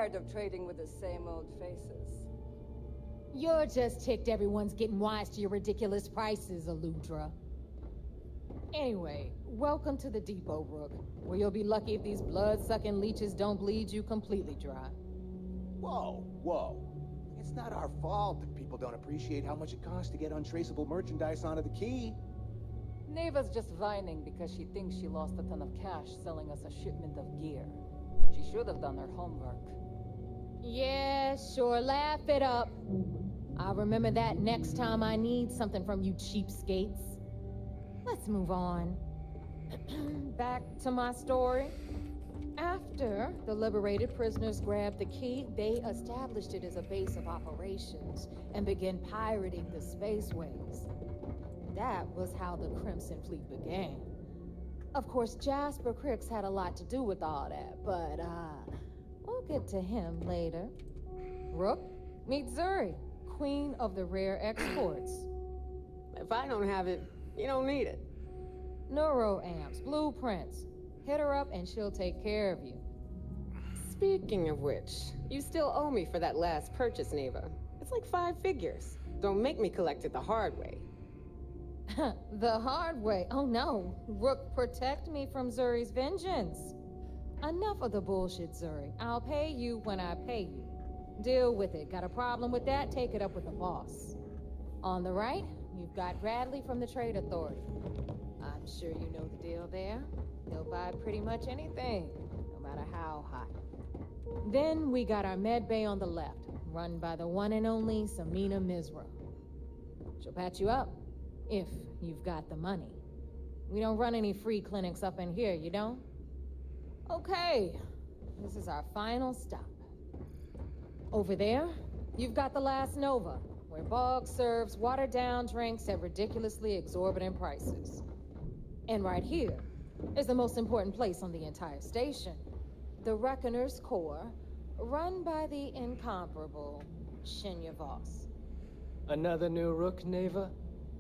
tired of trading with the same old faces. You're just ticked everyone's getting wise to your ridiculous prices, Aludra. Anyway, welcome to the depot, Rook, where you'll be lucky if these blood-sucking leeches don't bleed you completely dry. Whoa, whoa. It's not our fault that people don't appreciate how much it costs to get untraceable merchandise onto the key. Neva's just whining because she thinks she lost a ton of cash selling us a shipment of gear. She should have done her homework. Yeah, sure, laugh it up. I'll remember that next time I need something from you cheapskates. Let's move on. Back to my story. After the liberated prisoners grabbed the key, they established it as a base of operations and began pirating the spaceways. That was how the Crimson Fleet began. Of course, Jasper Cricks had a lot to do with all that, but we'll get to him later. Rook, meet Zuri, Queen of the Rare Exports. If I don't have it, you don't need it. Neuroamps, blueprints. Hit her up and she'll take care of you. Speaking of which, you still owe me for that last purchase, Neva. It's like 5 figures. Don't make me collect it the hard way. The hard way? Oh no. Rook, protect me from Zuri's vengeance. Enough of the bullshit, Zuri. I'll pay you when I pay you. Deal with it. Got a problem with that? Take it up with the boss. On the right, you've got Bradley from the Trade Authority. I'm sure you know the deal there. They'll buy pretty much anything, no matter how hot. Then we got our med bay on the left, run by the one and only Samina Misra. She'll patch you up, if you've got the money. We don't run any free clinics up in here, you don't? Okay, this is our final stop. Over there, you've got the last Nova, where Bog serves watered-down drinks at ridiculously exorbitant prices. And right here is the most important place on the entire station, the Reckoner's Core, run by the incomparable Shinya Voss. Another new Rook, Neva?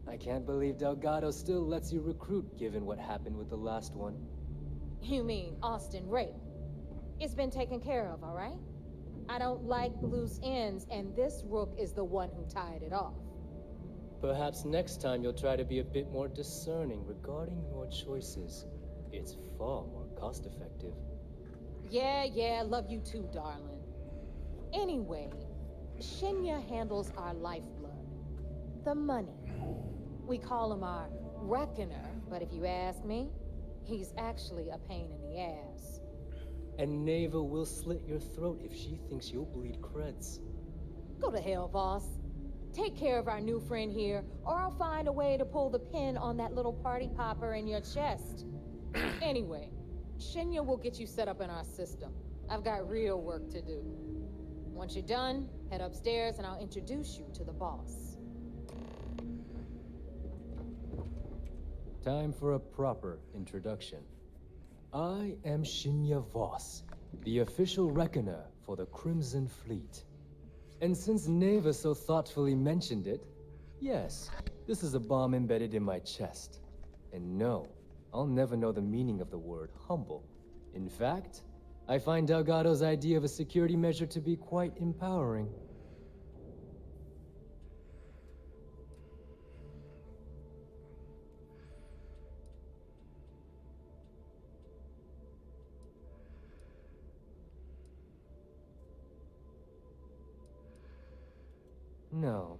I can't believe Delgado still lets you recruit, given what happened with the last one. You mean Austin Rape? It's been taken care of, all right? I don't like loose ends, and this Rook is the one who tied it off. Perhaps next time you'll try to be a bit more discerning regarding your choices. It's far more cost-effective. Yeah, love you too, darling. Anyway, Shinya handles our lifeblood. The money. We call him our Reckoner, but if you ask me, he's actually a pain in the ass. And Neva will slit your throat if she thinks you'll bleed creds. Go to hell, boss. Take care of our new friend here, or I'll find a way to pull the pin on that little party popper in your chest. Anyway, Shinya will get you set up in our system. I've got real work to do. Once you're done, head upstairs and I'll introduce you to the boss. Time for a proper introduction. I am Shinya Voss, the official reckoner for the Crimson Fleet. And since Neva so thoughtfully mentioned it, yes, this is a bomb embedded in my chest. And no, I'll never know the meaning of the word humble. In fact, I find Delgado's idea of a security measure to be quite empowering.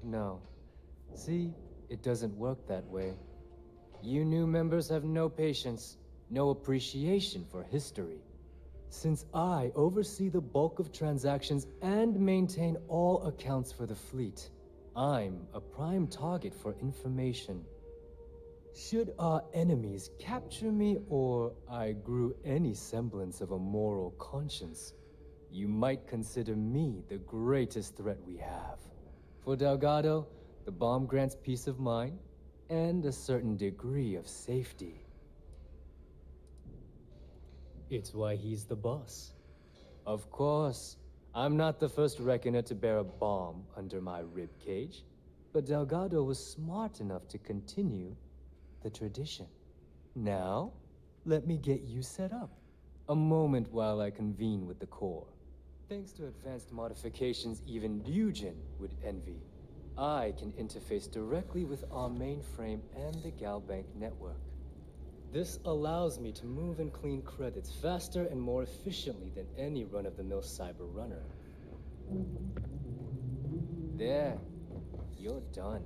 No. See, it doesn't work that way. You new members have no patience, no appreciation for history. Since I oversee the bulk of transactions and maintain all accounts for the fleet, I'm a prime target for information. Should our enemies capture me, or I grew any semblance of a moral conscience, you might consider me the greatest threat we have. For Delgado, the bomb grants peace of mind and a certain degree of safety. It's why he's the boss. Of course, I'm not the first reckoner to bear a bomb under my ribcage, but Delgado was smart enough to continue the tradition. Now, let me get you set up. A moment while I convene with the Corps. Thanks to advanced modifications even Ryujin would envy, I can interface directly with our mainframe and the Galbank network. This allows me to move and clean credits faster and more efficiently than any run-of-the-mill cyber runner. There, you're done.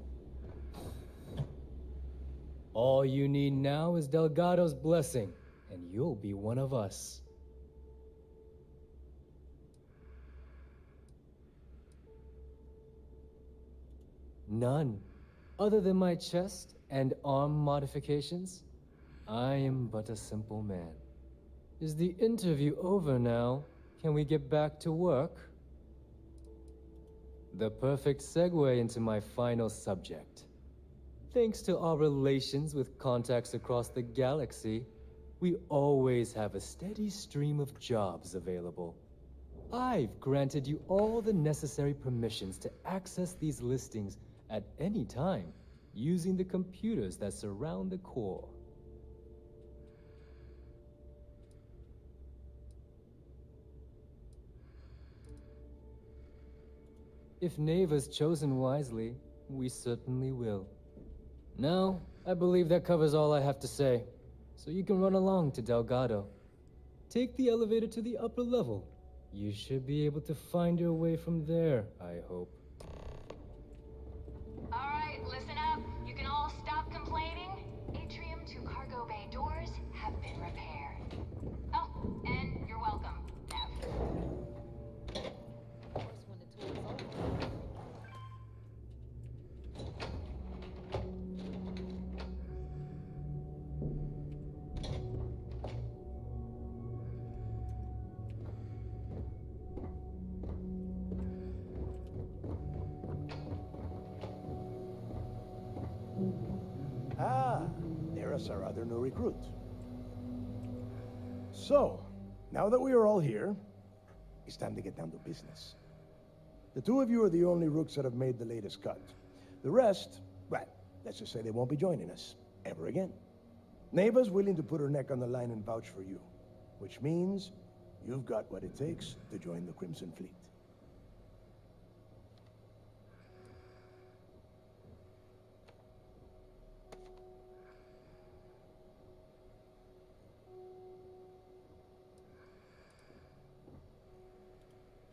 All you need now is Delgado's blessing, and you'll be one of us. None. Other than my chest and arm modifications, I am but a simple man. Is the interview over now? Can we get back to work? The perfect segue into my final subject. Thanks to our relations with contacts across the galaxy, we always have a steady stream of jobs available. I've granted you all the necessary permissions to access these listings at any time, using the computers that surround the core. If Neva's chosen wisely, we certainly will. Now, I believe that covers all I have to say, so you can run along to Delgado. Take the elevator to the upper level. You should be able to find your way from there, I hope. Alright, listen up. You can all stop complaining. Atrium to cargo bay doors have been repaired. Oh, and you're welcome, Nev. Of course, when the tour is over. Ah, there's our other new recruit. So, now that we are all here, it's time to get down to business. The two of you are the only rooks that have made the latest cut. The rest, well, let's just say they won't be joining us ever again. Neva's willing to put her neck on the line and vouch for you, which means you've got what it takes to join the Crimson Fleet.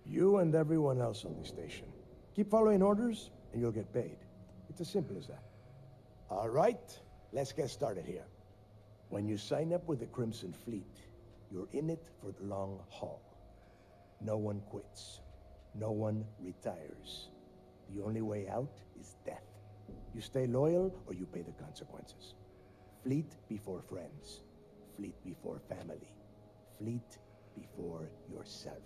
You and everyone else on the station. Keep following orders, and you'll get paid. It's as simple as that. All right, let's get started here. When you sign up with the Crimson Fleet, you're in it for the long haul. No one quits. No one retires. The only way out is death. You stay loyal, or you pay the consequences. Fleet before friends. Fleet before family. Fleet before yourself.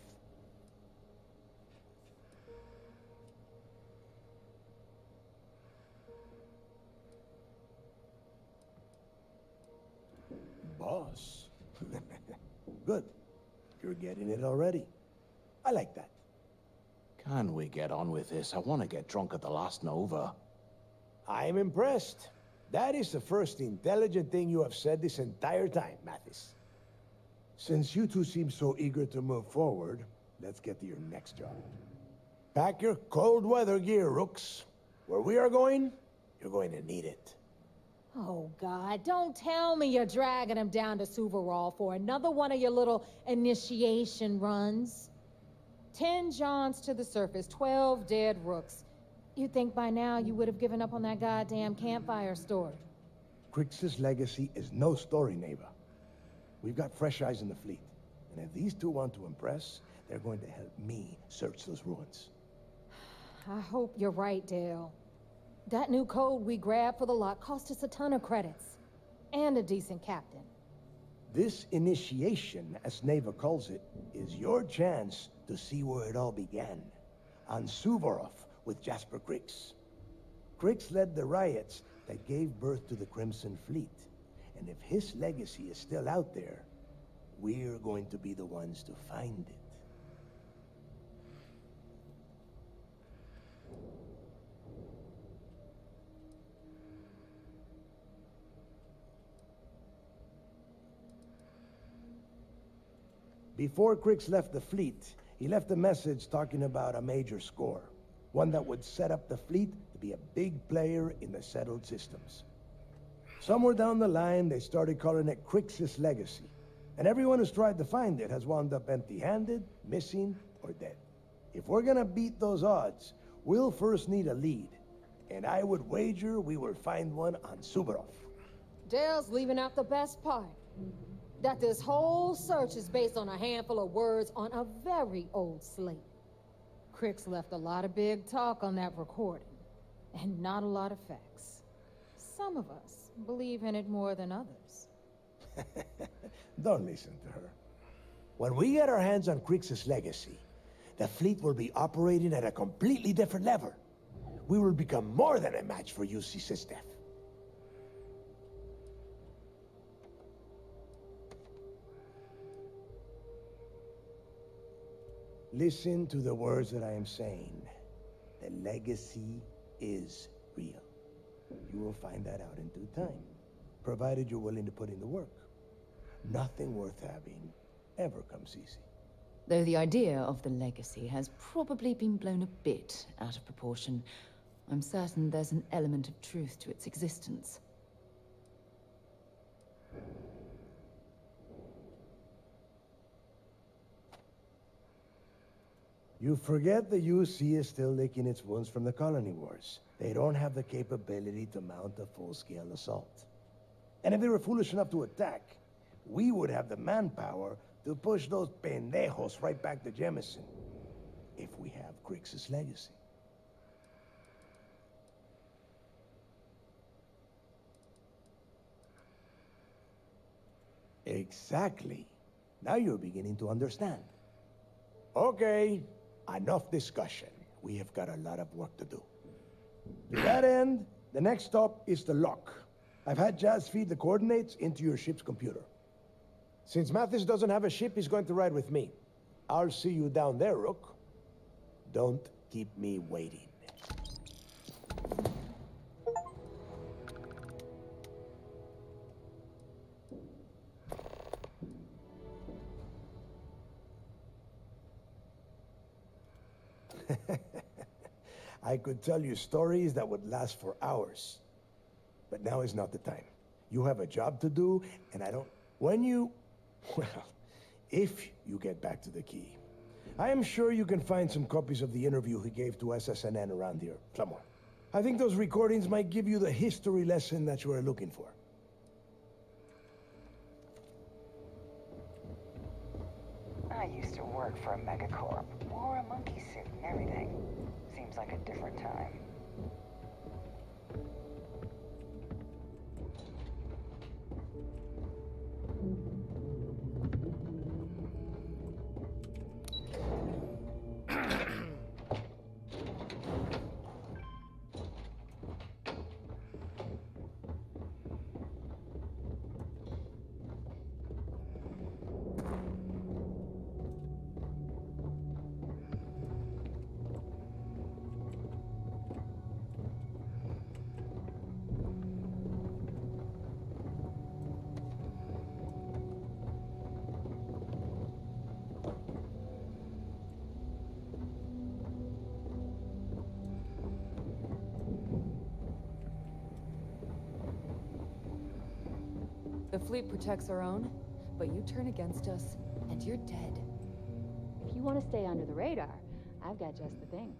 Boss. Good. You're getting it already. I like that. Can we get on with this? I want to get drunk at the last Nova. I'm impressed. That is the first intelligent thing you have said this entire time, Mathis. Since you two seem so eager to move forward, let's get to your next job. Pack your cold weather gear, rooks. Where we are going, you're going to need it. Oh, God, don't tell me you're dragging him down to Suvarall for another one of your little initiation runs. 10 Johns to the surface, 12 dead rooks. You'd think by now you would have given up on that goddamn campfire story. Crix's legacy is no story, Neva. We've got fresh eyes in the fleet. And if these two want to impress, they're going to help me search those ruins. I hope you're right, Dale. That new code we grabbed for the lot cost us a ton of credits. And a decent captain. This initiation, as Neva calls it, is your chance to see where it all began. On Suvorov with Jasper Crix. Crix led the riots that gave birth to the Crimson Fleet. And if his legacy is still out there, we're going to be the ones to find it. Before Crix left the fleet, He left a message talking about a major score. One that would set up the fleet to be a big player in the settled systems. Somewhere down the line, they started calling it Crixus Legacy. And everyone who's tried to find it has wound up empty-handed, missing, or dead. If we're gonna beat those odds, we'll first need a lead. And I would wager we will find one on Suvorov. Dale's leaving out the best part. That this whole search is based on a handful of words on a very old slate. Crix left a lot of big talk on that recording, and not a lot of facts. Some of us believe in it more than others. Don't listen to her. When we get our hands on Crix's legacy, the fleet will be operating at a completely different level. We will become more than a match for UC System. Listen to the words that I am saying. The legacy is real. You will find that out in due time, provided you're willing to put in the work. Nothing worth having ever comes easy. Though the idea of the legacy has probably been blown a bit out of proportion, I'm certain there's an element of truth to its existence. You forget the UC is still licking its wounds from the colony wars. They don't have the capability to mount a full-scale assault. And if they were foolish enough to attack, we would have the manpower to push those pendejos right back to Jemison. If we have Crix's legacy. Exactly. Now you're beginning to understand. Okay. Enough discussion. We have got a lot of work to do. To that end, the next stop is the lock. I've had Jazz feed the coordinates into your ship's computer. Since Mathis doesn't have a ship, he's going to ride with me. I'll see you down there, Rook. Don't keep me waiting. I could tell you stories that would last for hours. But now is not the time. You have a job to do, and I don't... if you get back to the key. I am sure you can find some copies of the interview he gave to SSNN around here, somewhere. I think those recordings might give you the history lesson that you are looking for. I used to work for a megacorp. Wore a monkey suit and everything. Seems like a different time. The fleet protects our own, but you turn against us, and you're dead. If you want to stay under the radar, I've got just the thing.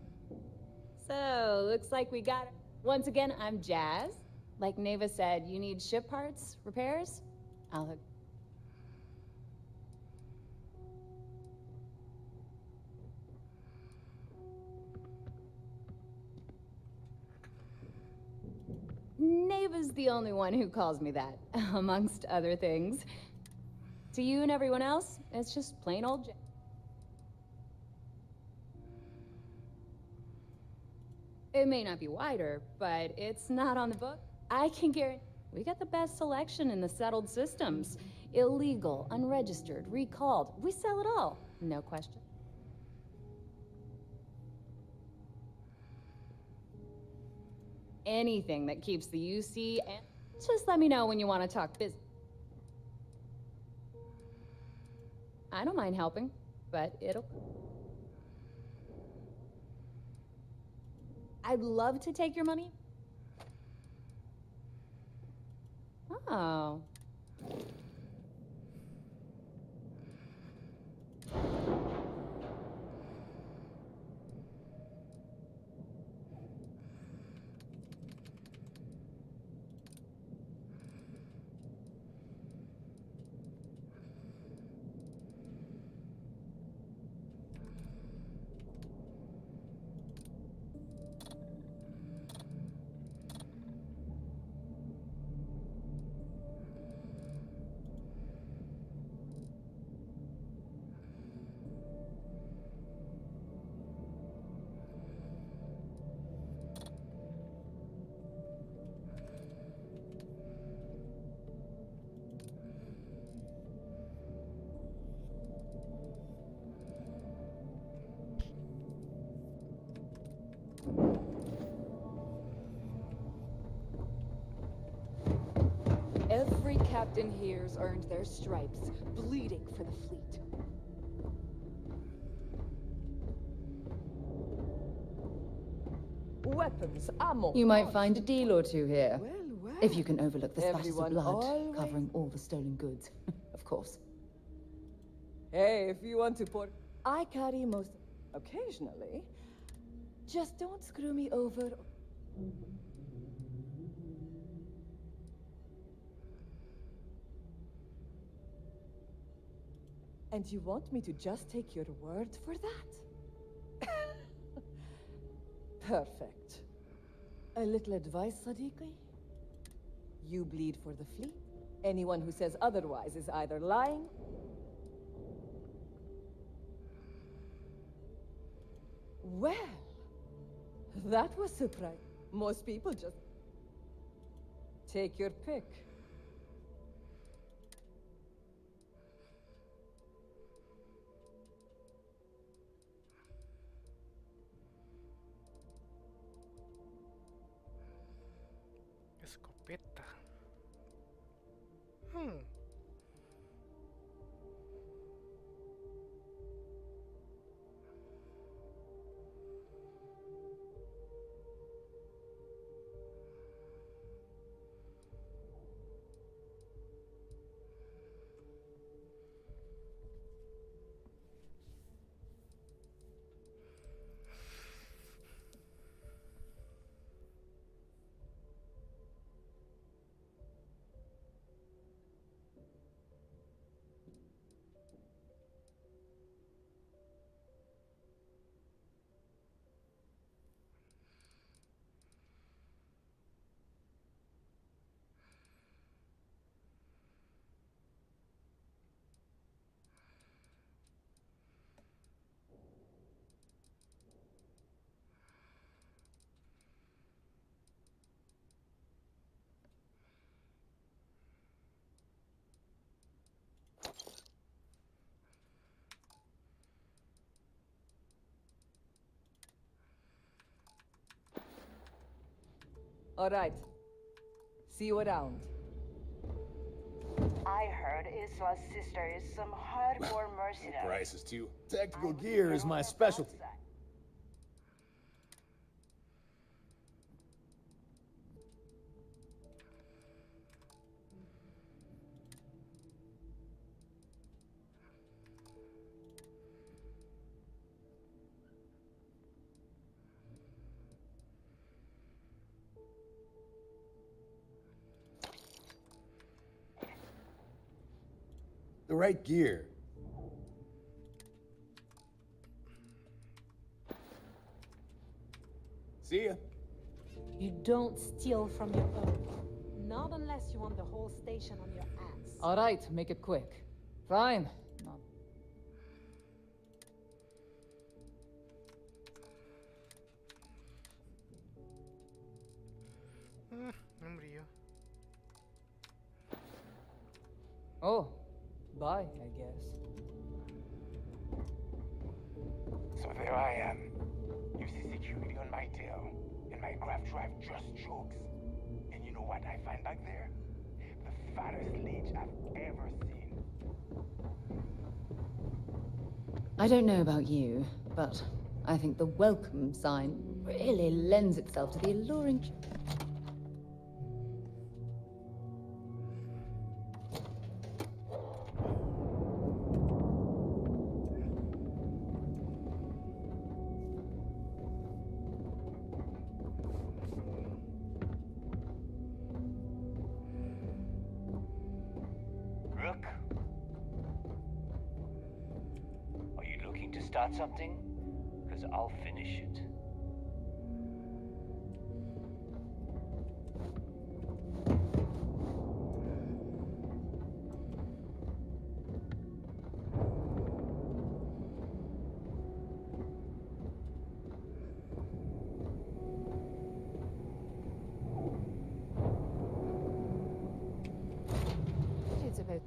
So, looks like we got it. Once again, I'm Jazz. Like Neva said, you need ship parts, repairs? I'll hook. Neva's the only one who calls me that, amongst other things. To you and everyone else, it's just plain old Jazz. It may not be wider, but it's not on the book. I can guarantee we got the best selection in the settled systems. Illegal, unregistered, recalled. We sell it all. No question. Anything that keeps the UC and just let me know when you want to talk business. I don't mind helping, but it'll... I'd love to take your money. Oh. Every captain here's earned their stripes, bleeding for the fleet. Weapons, ammo. You might find a deal or two here. Well, well. If you can overlook the splashes of Everyone blood always- covering all the stolen goods, of course. Hey, if you want to put... I carry most... occasionally. Just don't screw me over. And you want me to just take your word for that? Perfect. A little advice, Sadiqi? You bleed for the fleet. Anyone who says otherwise is either lying... Well, that was surprising. Most people just... take your pick. Escopeta. All right. See you around. I heard Iswa's sister is some hardcore mercenary. Prices too. Tactical gear is my specialty. The right gear. See ya. You don't steal from your own. Not unless you want the whole station on your ass. All right, make it quick. Fine. No. Hombre, Oh, bye, I guess. So there I am. You see security on my tail, and my craft drive just jokes. And you know what I find back there? The fattest leech I've ever seen. I don't know about you, but I think the welcome sign... really lends itself to the alluring... Rook? Are you looking to start something? Because I'll finish it. It's about...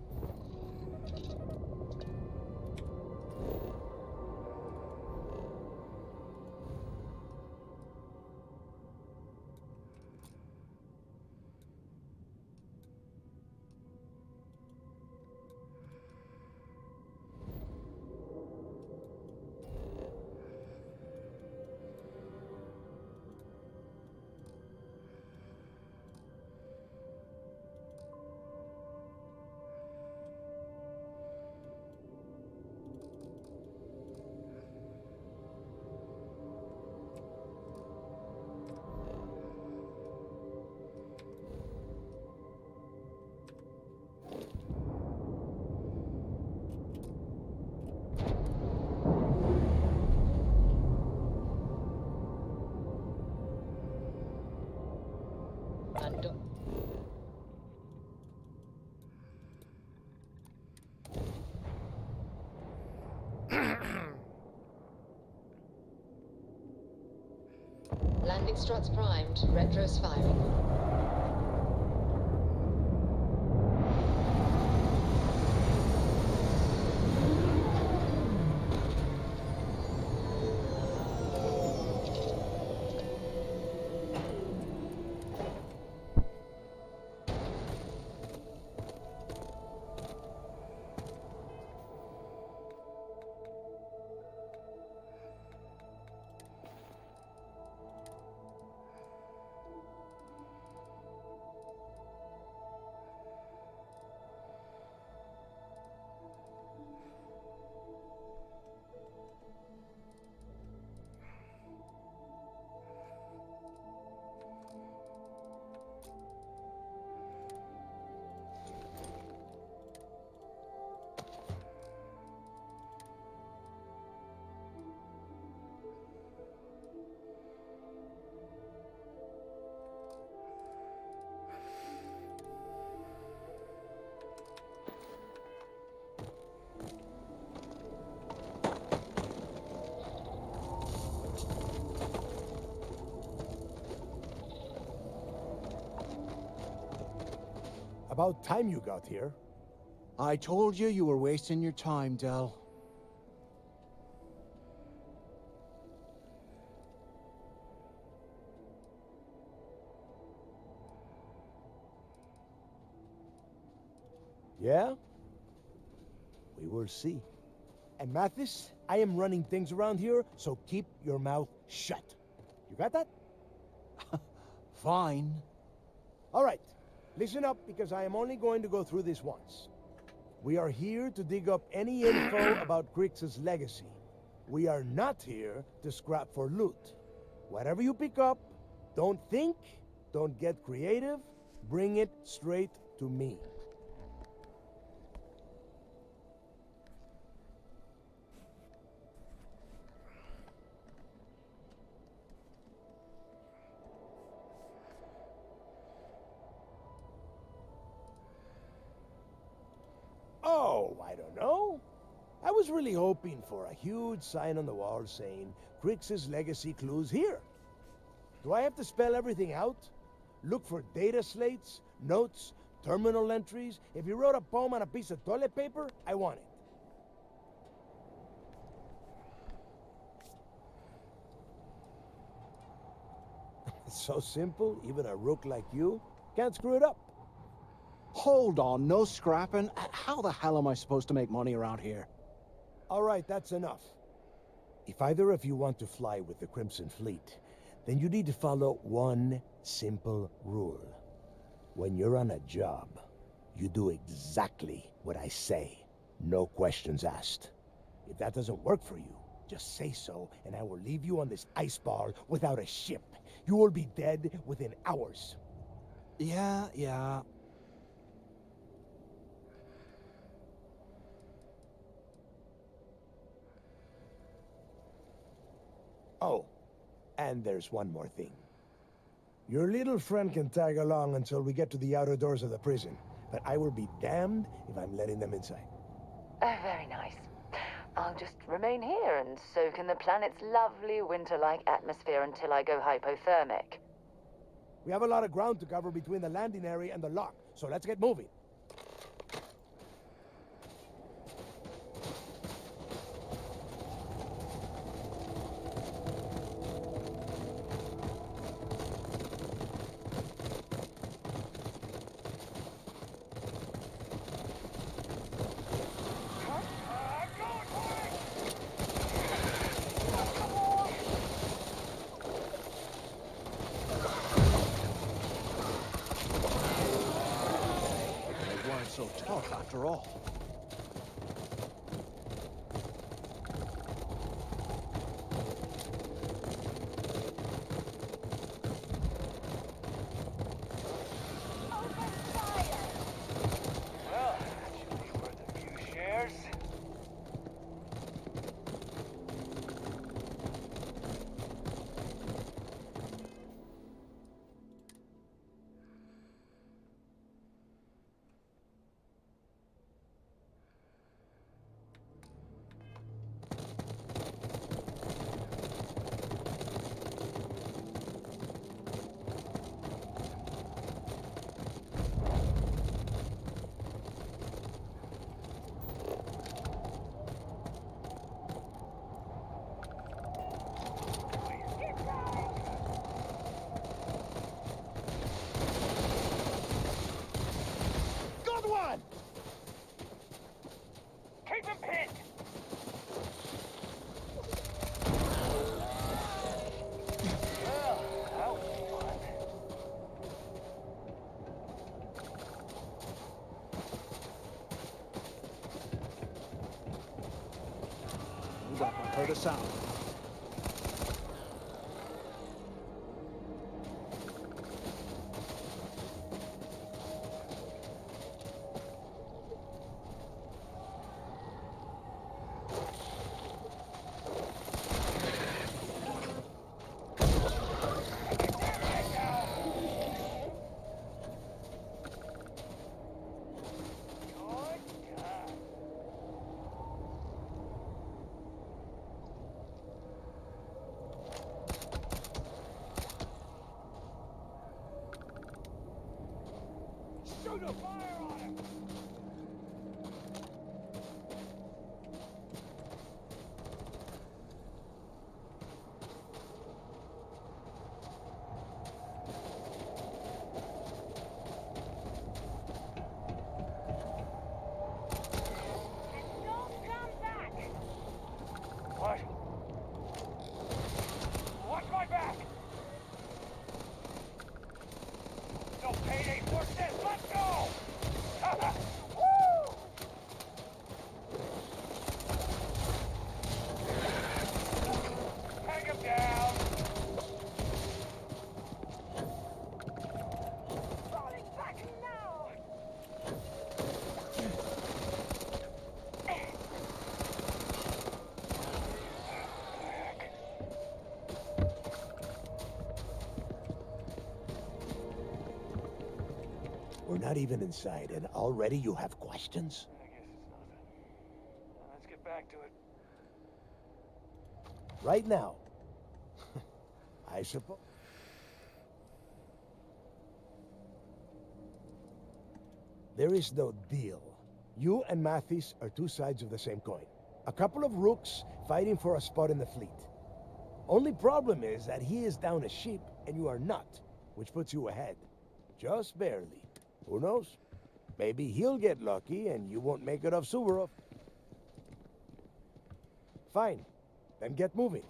Landing struts primed, retros firing. About time you got here. I told you you were wasting your time, Del. Yeah? We will see. And Mathis, I am running things around here, so keep your mouth shut. You got that? Fine. All right. Listen up, because I am only going to go through this once. We are here to dig up any info about Crix's legacy. We are not here to scrap for loot. Whatever you pick up, don't think, don't get creative, bring it straight to me. Oh, I don't know. I was really hoping for a huge sign on the wall saying, Crix's legacy clues here. Do I have to spell everything out? Look for data slates, notes, terminal entries? If you wrote a poem on a piece of toilet paper, I want it. It's so simple, even a rook like you can't screw it up. Hold on, no scrapping. How the hell am I supposed to make money around here? All right, that's enough. If either of you want to fly with the Crimson Fleet, then you need to follow one simple rule. When you're on a job, you do exactly what I say. No questions asked. If that doesn't work for you, just say so, and I will leave you on this ice ball without a ship. You will be dead within hours. Yeah. Oh, and there's one more thing. Your little friend can tag along until we get to the outer doors of the prison, but I will be damned if I'm letting them inside. Oh, very nice. I'll just remain here and soak in the planet's lovely winter-like atmosphere until I go hypothermic. We have a lot of ground to cover between the landing area and the lock, so let's get moving. So tough after all. Well, that should be worth a few shares. Keep him pinned! Well, that was fun. Move up, I heard a sound. Shoot a fire on him! And don't come back! What? Watch my back! No payday for this! Let's go! Woo! Hang him down! Falling back now! We're not even inside, and already you have questions? I guess it's nothing. Let's get back to it. Right now. I suppose. There is no deal. You and Mathis are two sides of the same coin. A couple of rooks fighting for a spot in the fleet. Only problem is that he is down a ship and you are not, which puts you ahead. Just barely. Who knows? Maybe he'll get lucky and you won't make it off Suvorov. Fine. Then get moving.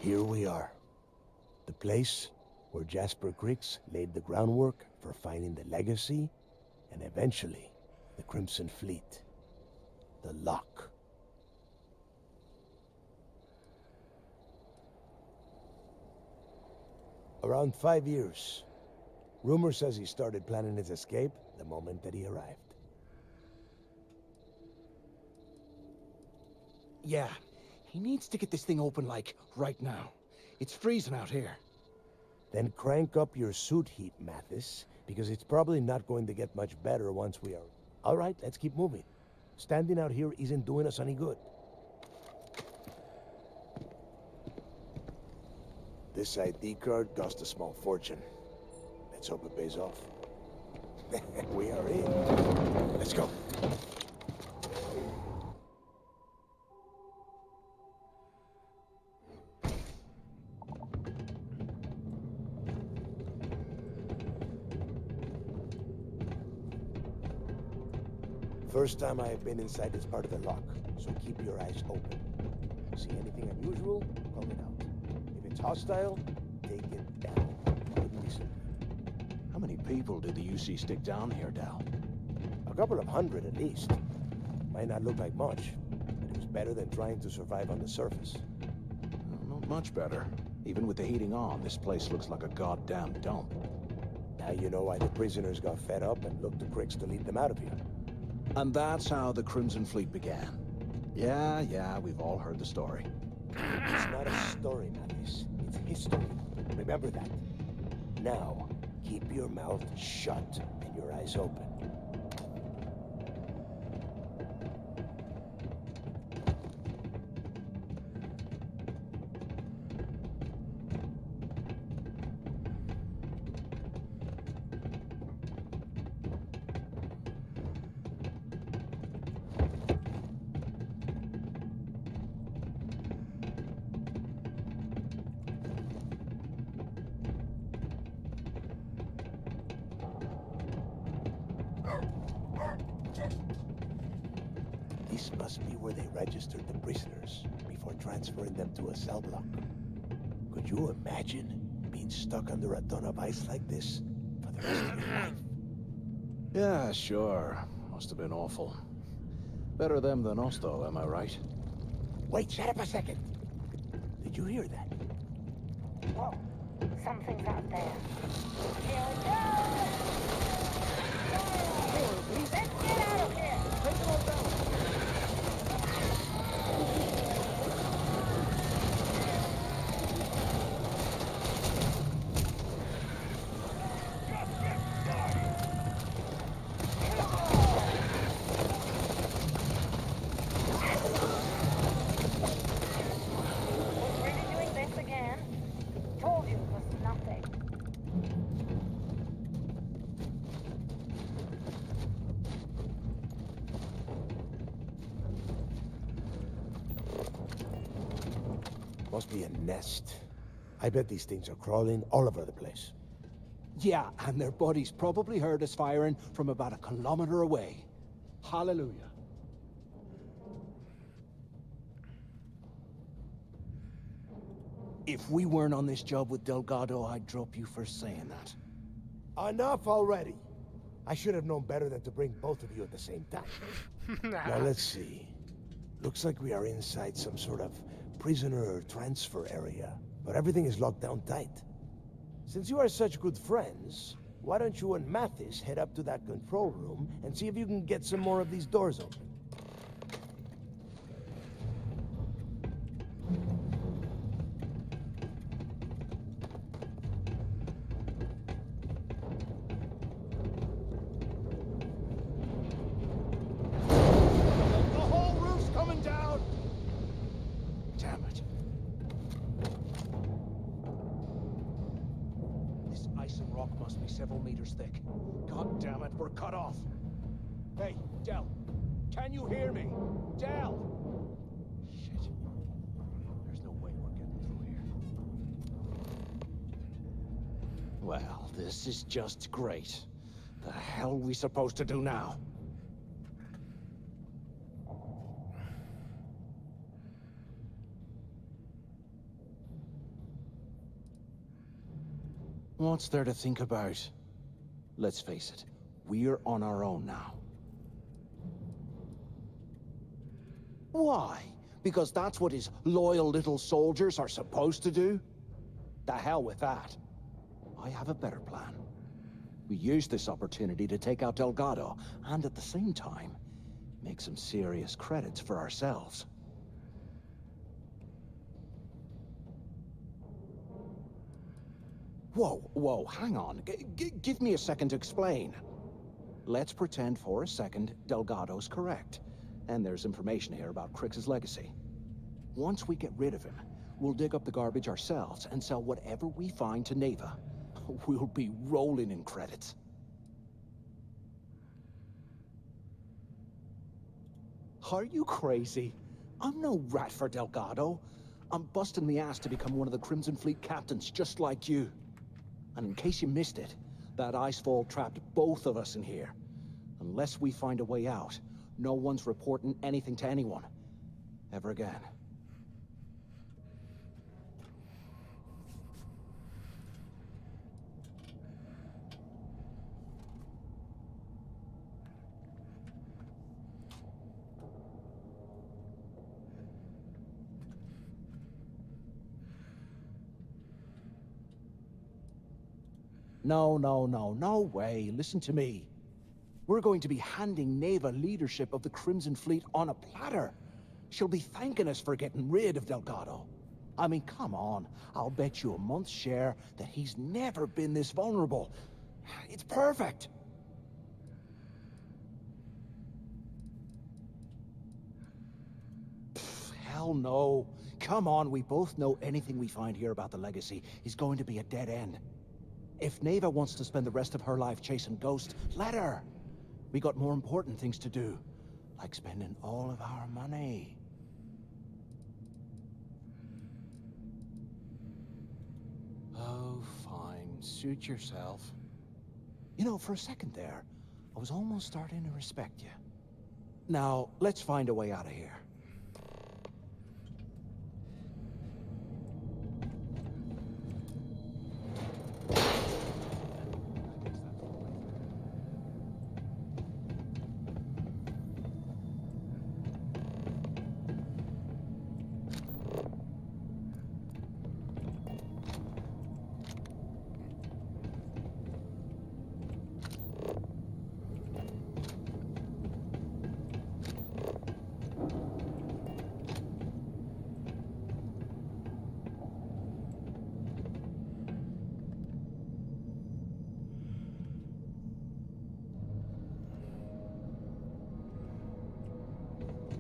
Here we are. The place where Jasper Griggs laid the groundwork for finding the legacy and eventually the Crimson Fleet. The lock. Around 5 years. Rumor says he started planning his escape the moment that he arrived. Yeah, he needs to get this thing open, like, right now. It's freezing out here. Then crank up your suit heat, Mathis, because it's probably not going to get much better once we are... All right, let's keep moving. Standing out here isn't doing us any good. This ID card cost a small fortune. Let's hope it pays off. We are in. Let's go. First time I have been inside this part of the lock, so keep your eyes open. See anything unusual, call it out. If it's hostile, take it down. Listen. How many people did the UC stick down here, Dal? A couple of hundred at least. Might not look like much, but it was better than trying to survive on the surface. Well, not much better. Even with the heating on, this place looks like a goddamn dump. Now you know why the prisoners got fed up and looked to Griggs to lead them out of here. And that's how the Crimson Fleet began. Yeah, we've all heard the story. It's not a story, Mathis. It's history. Remember that. Now, keep your mouth shut and your eyes open. This must be where they registered the prisoners before transferring them to a cell block. Could you imagine being stuck under a ton of ice like this for the rest of your life? Yeah, sure. Must have been awful. Better them than us, though, am I right? Wait, shut up a second. Did you hear that? Whoa, something's out there. Here we go! Let's get out of here! Must be a nest. I bet these things are crawling all over the place. Yeah, and their buddies probably heard us firing from about 1 kilometer away. Hallelujah. If we weren't on this job with Delgado, I'd drop you for saying that. Enough already. I should have known better than to bring both of you at the same time. Now let's see. Looks like we are inside some sort of prisoner transfer area, but everything is locked down tight. Since you are such good friends, why don't you and Mathis head up to that control room and see if you can get some more of these doors open? Several meters thick. God damn it, we're cut off. Hey, Del, can you hear me? Del! Shit. There's no way we're getting through here. Well, this is just great. The hell are we supposed to do now? What's there to think about? Let's face it, we're on our own now. Why? Because that's what his loyal little soldiers are supposed to do? The hell with that. I have a better plan. We use this opportunity to take out Delgado, and at the same time, make some serious credits for ourselves. Whoa, hang on. Give me a second to explain. Let's pretend for a second Delgado's correct, and there's information here about Crix's legacy. Once we get rid of him, we'll dig up the garbage ourselves and sell whatever we find to Neva. We'll be rolling in credits. Are you crazy? I'm no rat for Delgado. I'm busting the ass to become one of the Crimson Fleet captains, just like you. And in case you missed it, that icefall trapped both of us in here. Unless we find a way out, no one's reporting anything to anyone. Ever again. No way. Listen to me. We're going to be handing Neva leadership of the Crimson Fleet on a platter. She'll be thanking us for getting rid of Delgado. I mean, come on. I'll bet you a month's share that he's never been this vulnerable. It's perfect. Hell no. Come on, we both know anything we find here about the legacy is going to be a dead end. If Neva wants to spend the rest of her life chasing ghosts, let her. We got more important things to do, like spending all of our money. Oh, fine. Suit yourself. You know, for a second there, I was almost starting to respect you. Now, let's find a way out of here.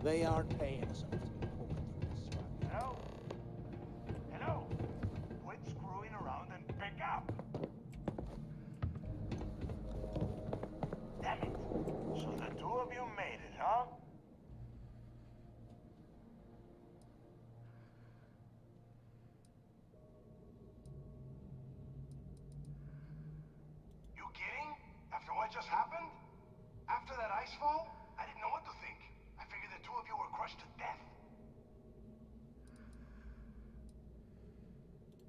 They aren't paying us enough to be poking through this swamp. Hello? Hello? Quit screwing around and pick up! Damn it. So the two of you made it, huh? You kidding? After what just happened? After that icefall? I didn't know what to think. I figured the two of you were crushed to death.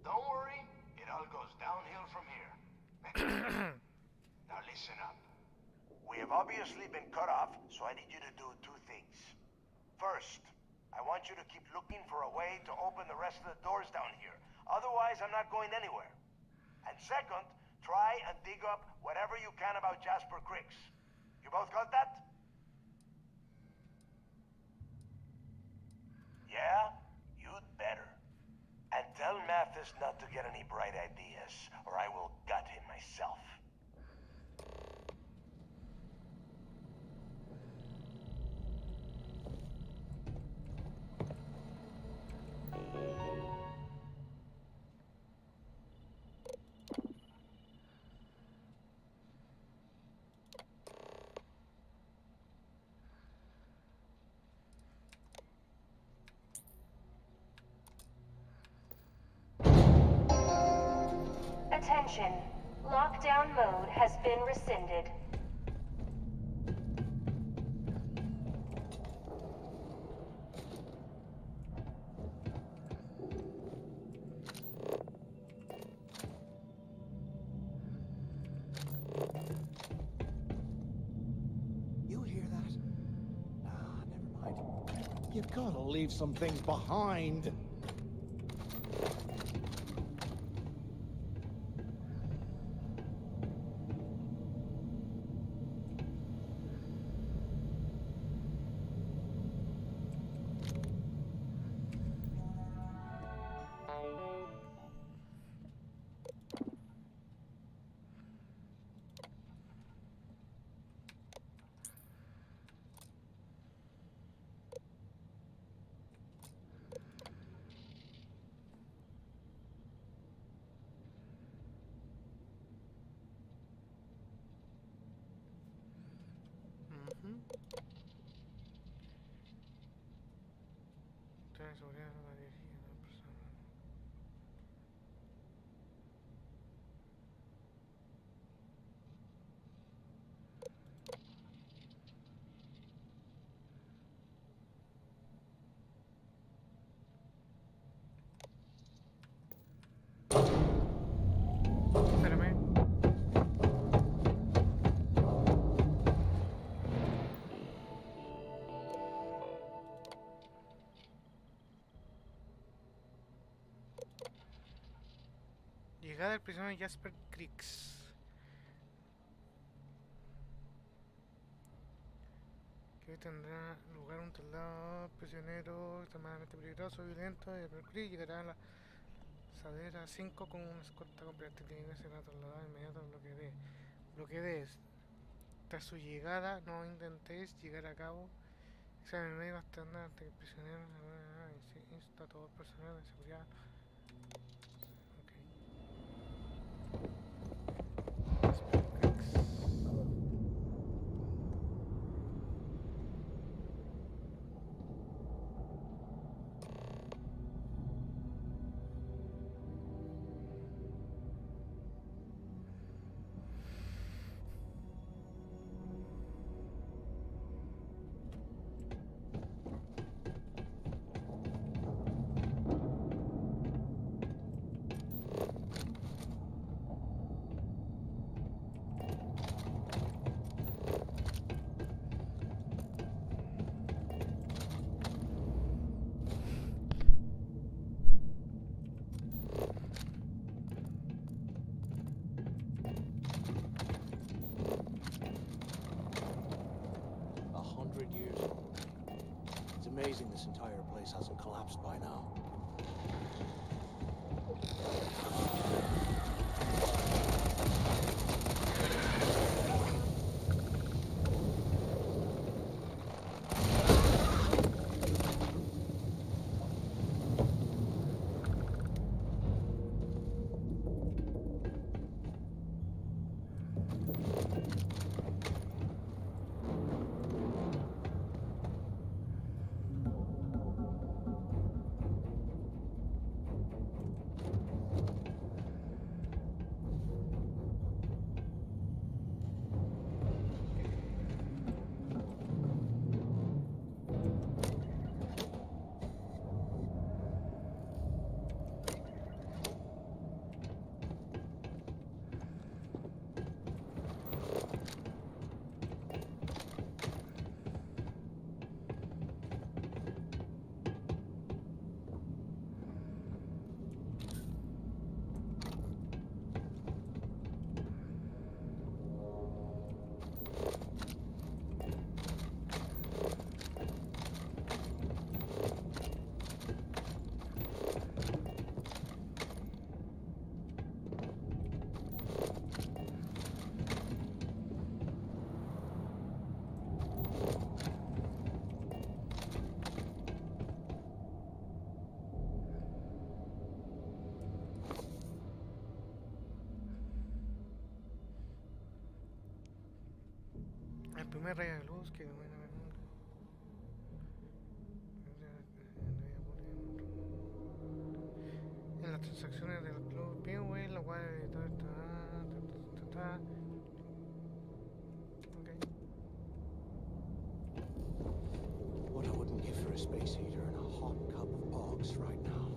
Don't worry, it all goes downhill from here. Now listen up. We have obviously been cut off, so I need you to do two things. First, I want you to keep looking for a way to open the rest of the doors down here. Otherwise, I'm not going anywhere. And second, try and dig up whatever you can about Jasper Crix. You both got that? Yeah? You'd better. And tell Mathis not to get any bright ideas, or I will gut him myself. Attention. Lockdown mode has been rescinded. You gotta leave some things behind. Llegada del prisionero Jasper Creeks. Que hoy tendrá lugar un traslado prisionero extremadamente peligroso, violento de Creek. Llegará a la Sadera 5 con una escolta completa y será trasladado inmediato al bloque D. Tras su llegada, no intentéis llegar a cabo examen médico hasta que el prisionero insta a todo el personal de seguridad. Amazing this entire place hasn't collapsed by now. El primer rayo de luz que bueno, en las transacciones del club Pinway, la cual editor está What I wouldn't give for a space heater and a hot cup of bogs right now.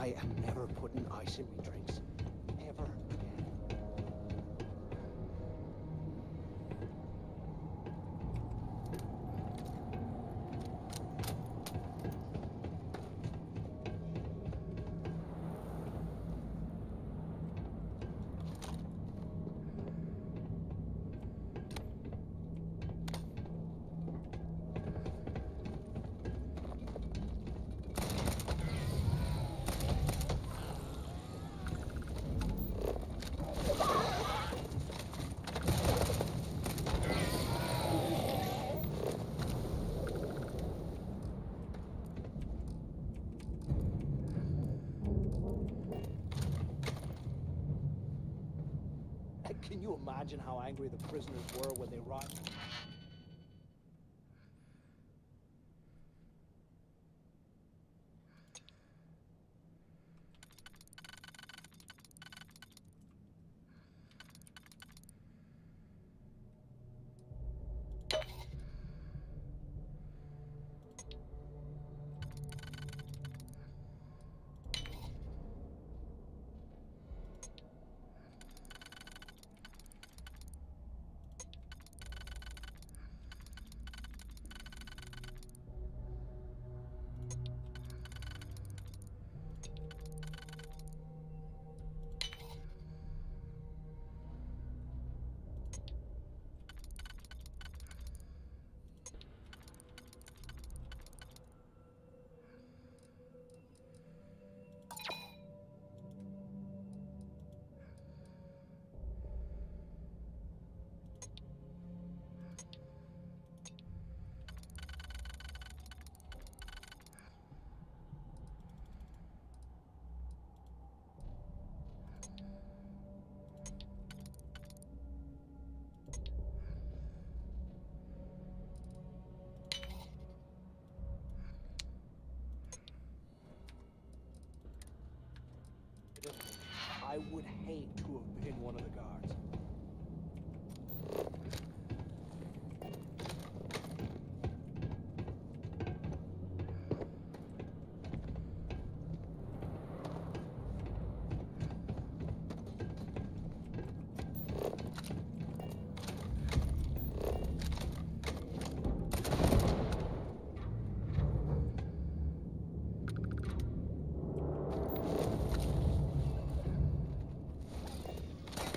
I am never putting ice in my drinks. Ever again. Can you imagine how angry the prisoners were when they arrived? I would hate to have been one of the guards.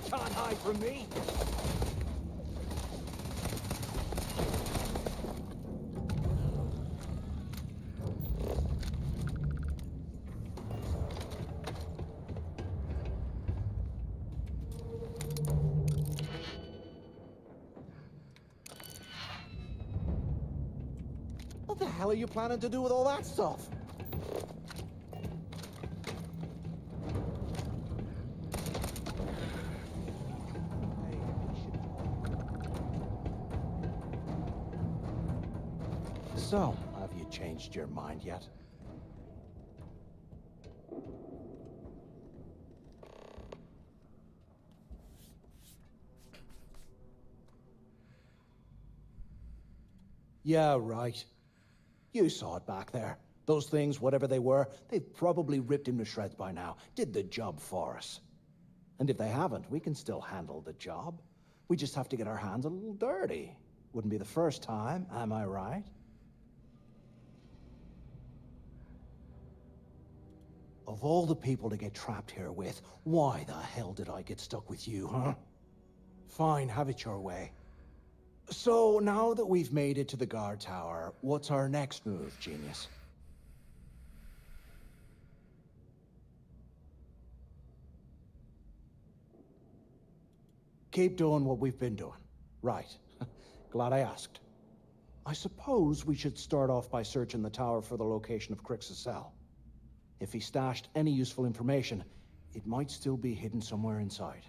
Can't hide from me. What the hell are you planning to do with all that stuff? So, have you changed your mind yet? Yeah, right. You saw it back there. Those things, whatever they were, they've probably ripped him to shreds by now. Did the job for us. And if they haven't, we can still handle the job. We just have to get our hands a little dirty. Wouldn't be the first time, am I right? Of all the people to get trapped here with, why the hell did I get stuck with you, huh? Fine, have it your way. So, now that we've made it to the guard tower, what's our next move, genius? Keep doing what we've been doing. Right. Glad I asked. I suppose we should start off by searching the tower for the location of Crix's cell. If he stashed any useful information, it might still be hidden somewhere inside.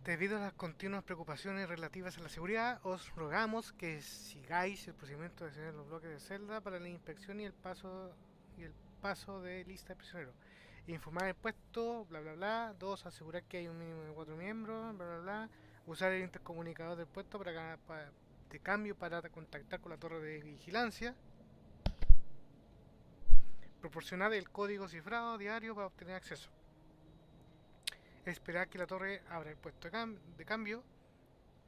Debido a las continuas preocupaciones relativas a la seguridad, os rogamos que sigáis el procedimiento de diseñar los bloques de celda para la inspección y el paso de lista de prisioneros. Informar el puesto, bla bla bla. 2. Asegurar que hay un mínimo de 4 miembros, bla bla bla. Usar el intercomunicador del puesto de cambio para contactar con la torre de vigilancia. Proporcionar el código cifrado diario para obtener acceso. Esperar que la torre abra el puesto de cambio.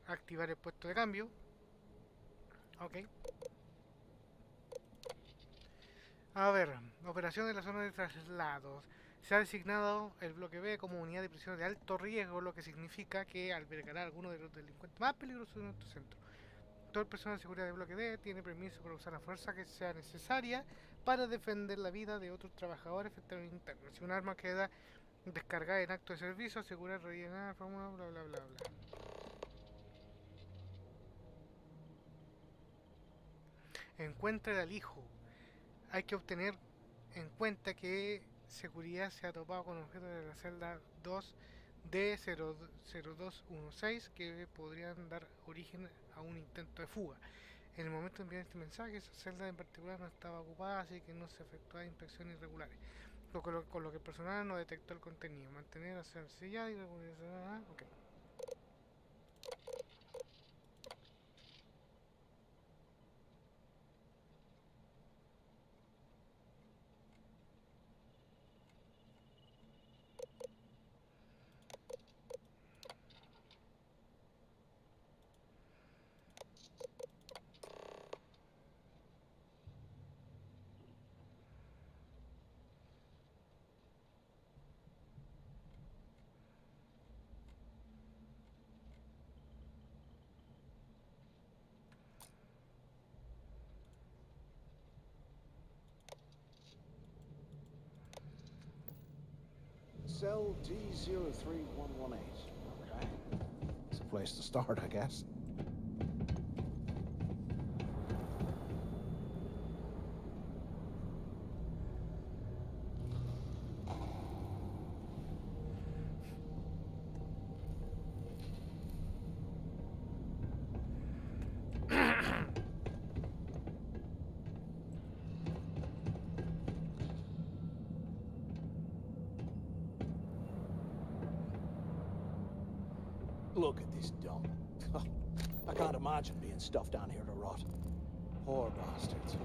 Activar el puesto de cambio. Ok. A ver, operación de la zona de traslados. Se ha designado el bloque B como unidad de prisión de alto riesgo, lo que significa que albergará a algunos de los delincuentes más peligrosos de nuestro centro. Todo el personal de seguridad del bloque D tiene permiso para usar la fuerza que sea necesaria para defender la vida de otros trabajadores frente a los internos. Si un arma queda descargada en acto de servicio, asegurar rellenar fórmula, bla bla bla bla. Encuentra el alijo. Hay que obtener en cuenta que seguridad se ha topado con objetos de la celda 2 de 0216 que podrían dar origen a un intento de fuga. En el momento de enviar este mensaje, esa celda en particular no estaba ocupada, así que no se efectuaban inspecciones irregulares. Con lo que el personal no detectó el contenido. Mantener la sencillez y regularidad. Ok. Cell D03118. Okay. It's a place to start, I guess. Look at this dump. I can't imagine being stuffed down here to rot. Poor bastards.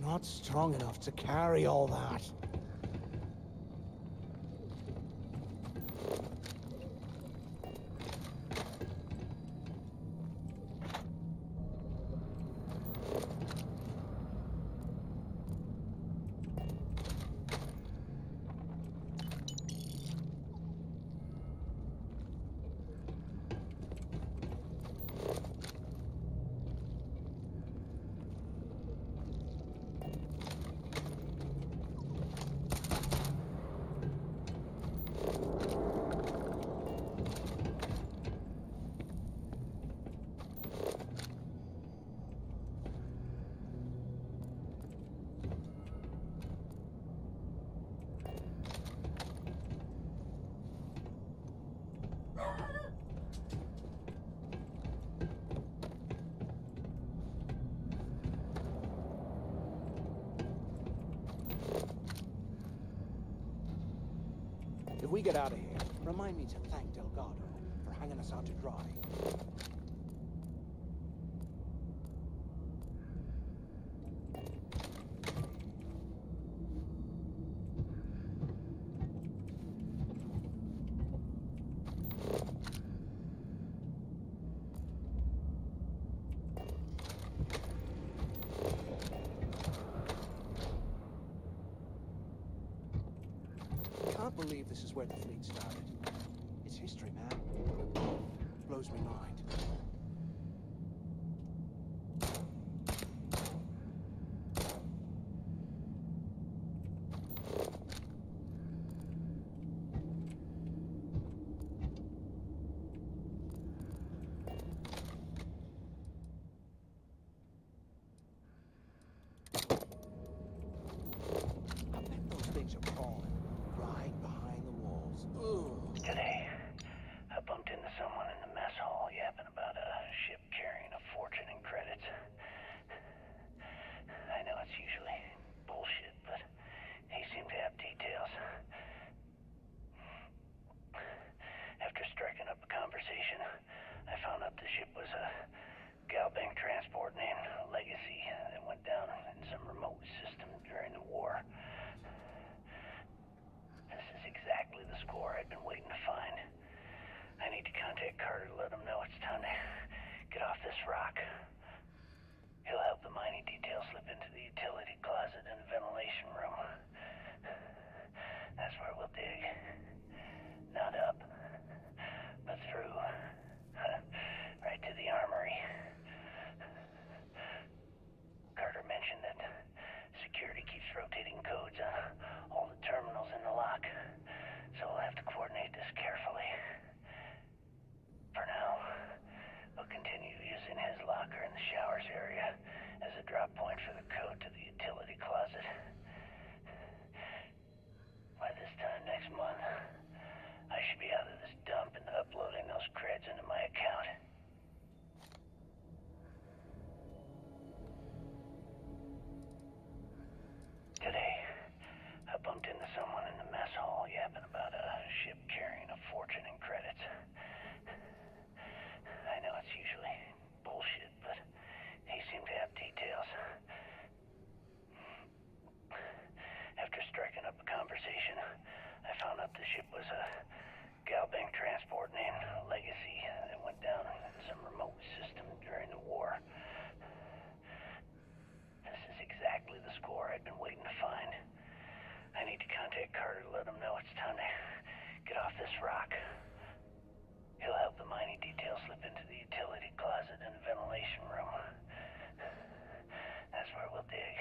Not strong enough to carry all that. we get out of here, remind me to thank Delgado for hanging us out to dry. I can't believe this is where the fleet started. It's history, man. Blows me mind. I bet those things are crawling right behind the walls. Ugh. Today, I bumped into someone in the mess hall yapping about a ship carrying a fortune in credits. I know it's usually bullshit, but he seemed to have details. After striking up a conversation, I found out the ship was a Galbank transport named Legacy that went down in some remote system during the war. This is exactly the score I'd been waiting to find. I need to contact Carter to let him know it's time to get off this rock. He'll help the mining details slip into the utility closet in the ventilation room. That's where we'll dig. Not up, but through. Right to the armory. Carter mentioned that security keeps rotating codes on all the terminals in the lock, so we'll have to coordinate this carefully. For now, we'll continue using his locker in the showers area as a drop point for the code to the utility closet. By this time next month, I should be out of this dump and uploading those creds into my account. Today, I bumped into someone in the mess hall yapping about a ship carrying a fortune in credits. I know it's usually bullshit, but he seemed to have details. After striking up a conversation, I found out the ship was a Galbank transport named Legacy that went down in some remote system during the war. This is exactly the score I'd been waiting to find. I need to contact Carter to let him know it's time to get off this rock. He'll help the mining details slip into the utility closet in the ventilation room. That's where we'll dig.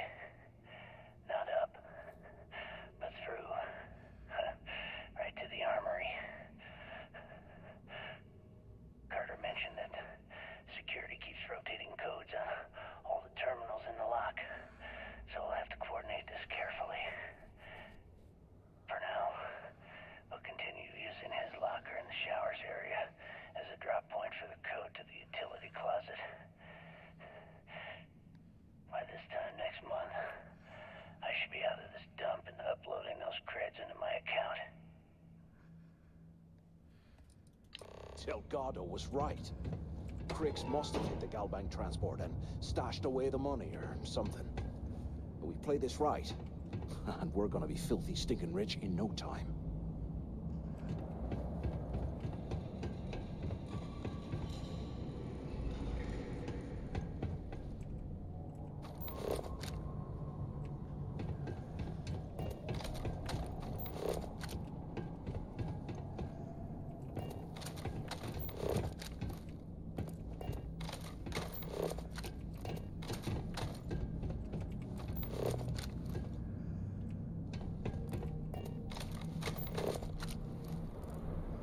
Not up, but through. Right to the armory. Carter mentioned that security keeps rotating codes on all the terminals in the lock, so we'll have to coordinate this carefully. For now, we'll continue using his locker in the showers area as a drop point for the code to the utility closet. By this time next month, I should be out of this dump and uploading those creds into my account. Delgado was right. Cricks must have hit the Galbank transport and stashed away the money or something. But we play this right, and we're gonna be filthy stinking rich in no time.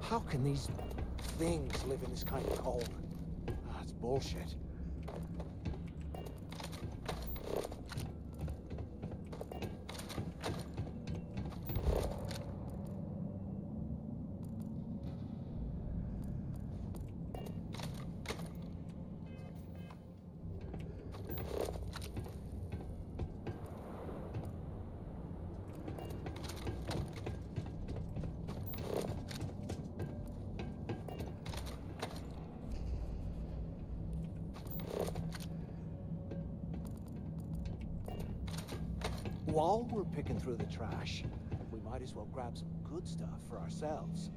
How can these things live in this kind of cold? It's bullshit. While we're picking through the trash, we might as well grab some good stuff for ourselves.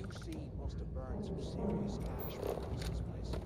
QC must have burned some serious cash when it was this place.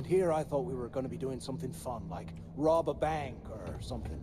And here I thought we were going to be doing something fun, like rob a bank or something.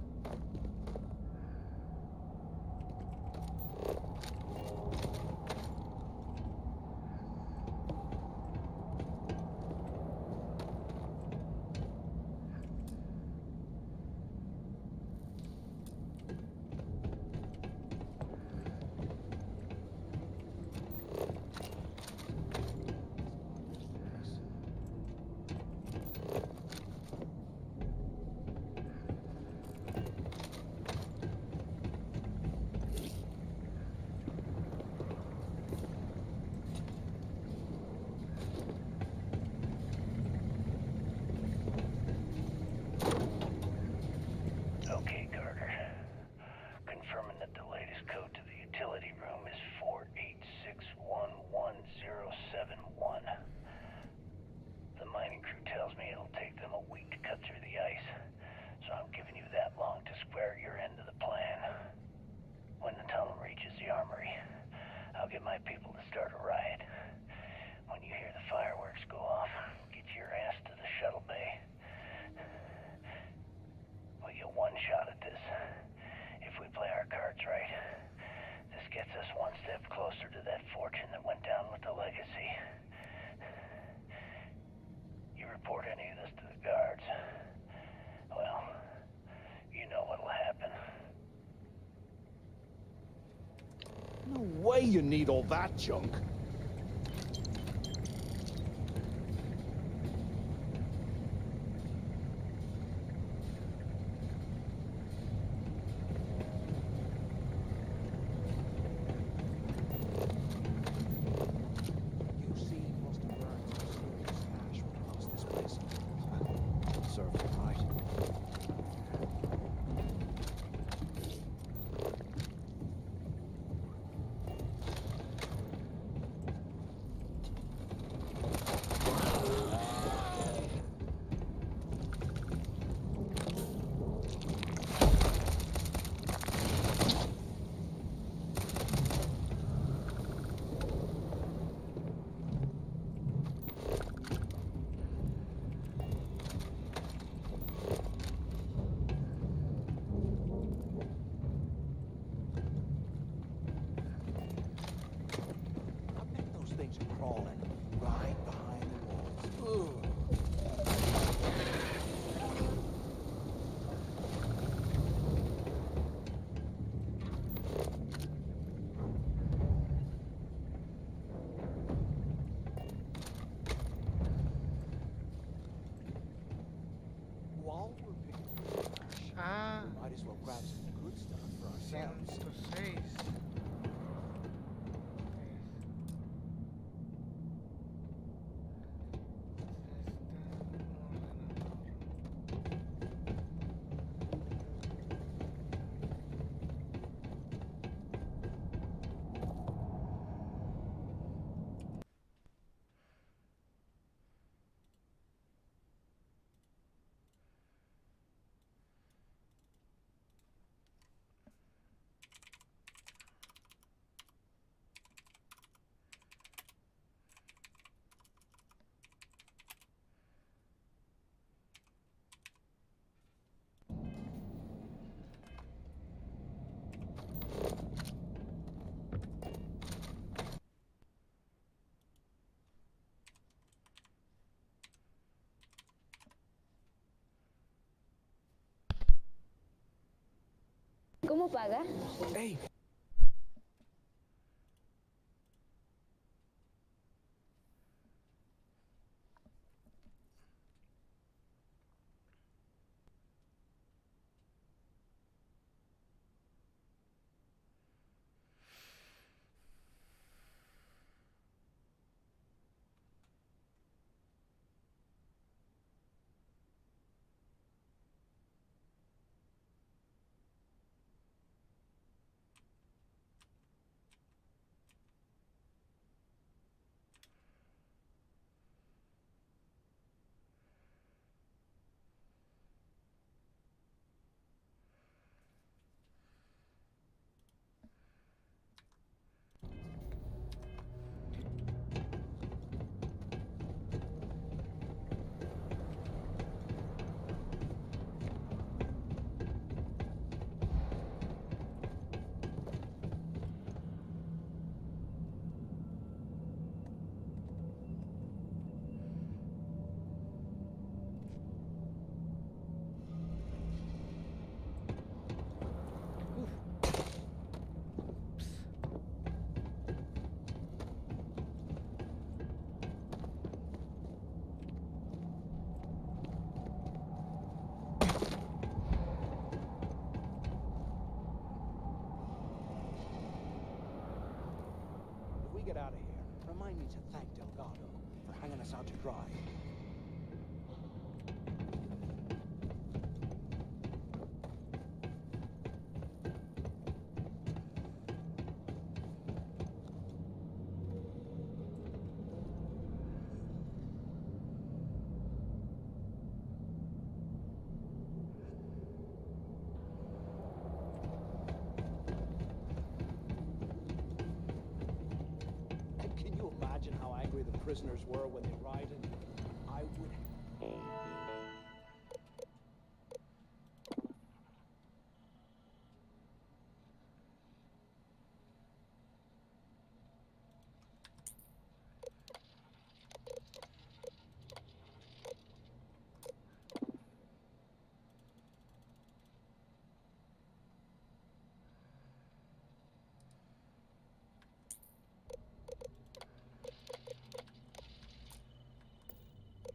No way you need all that junk. crawling right behind the walls. Ugh. While we're picking trash, we might as well grab some good stuff for ourselves. 106. ¿Cómo paga? Hey. Get out of here. Remind me to thank Delgado for hanging us out to dry. Can you imagine how angry the prisoners were when they rioted? I would...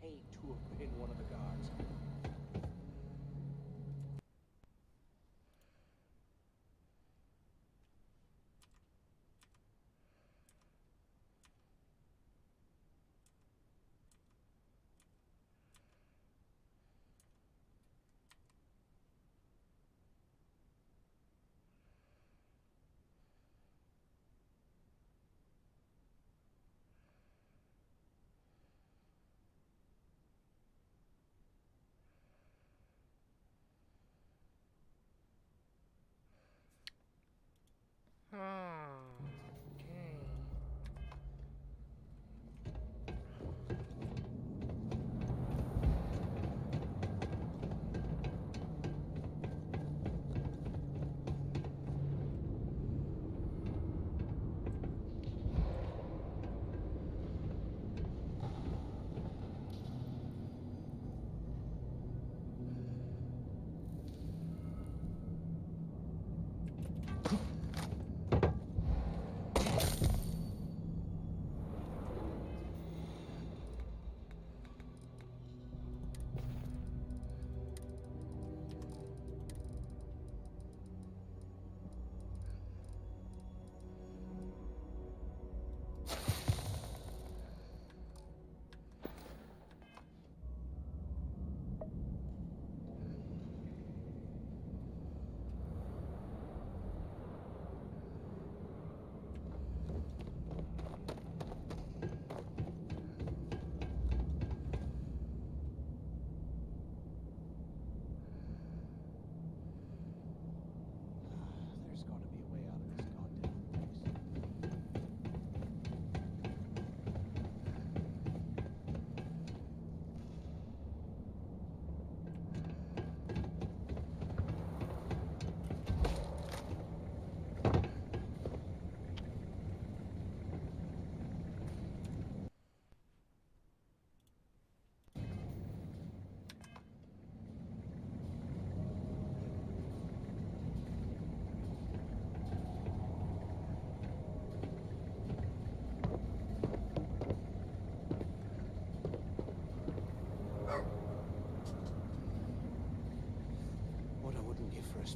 hate to have been one of the guards.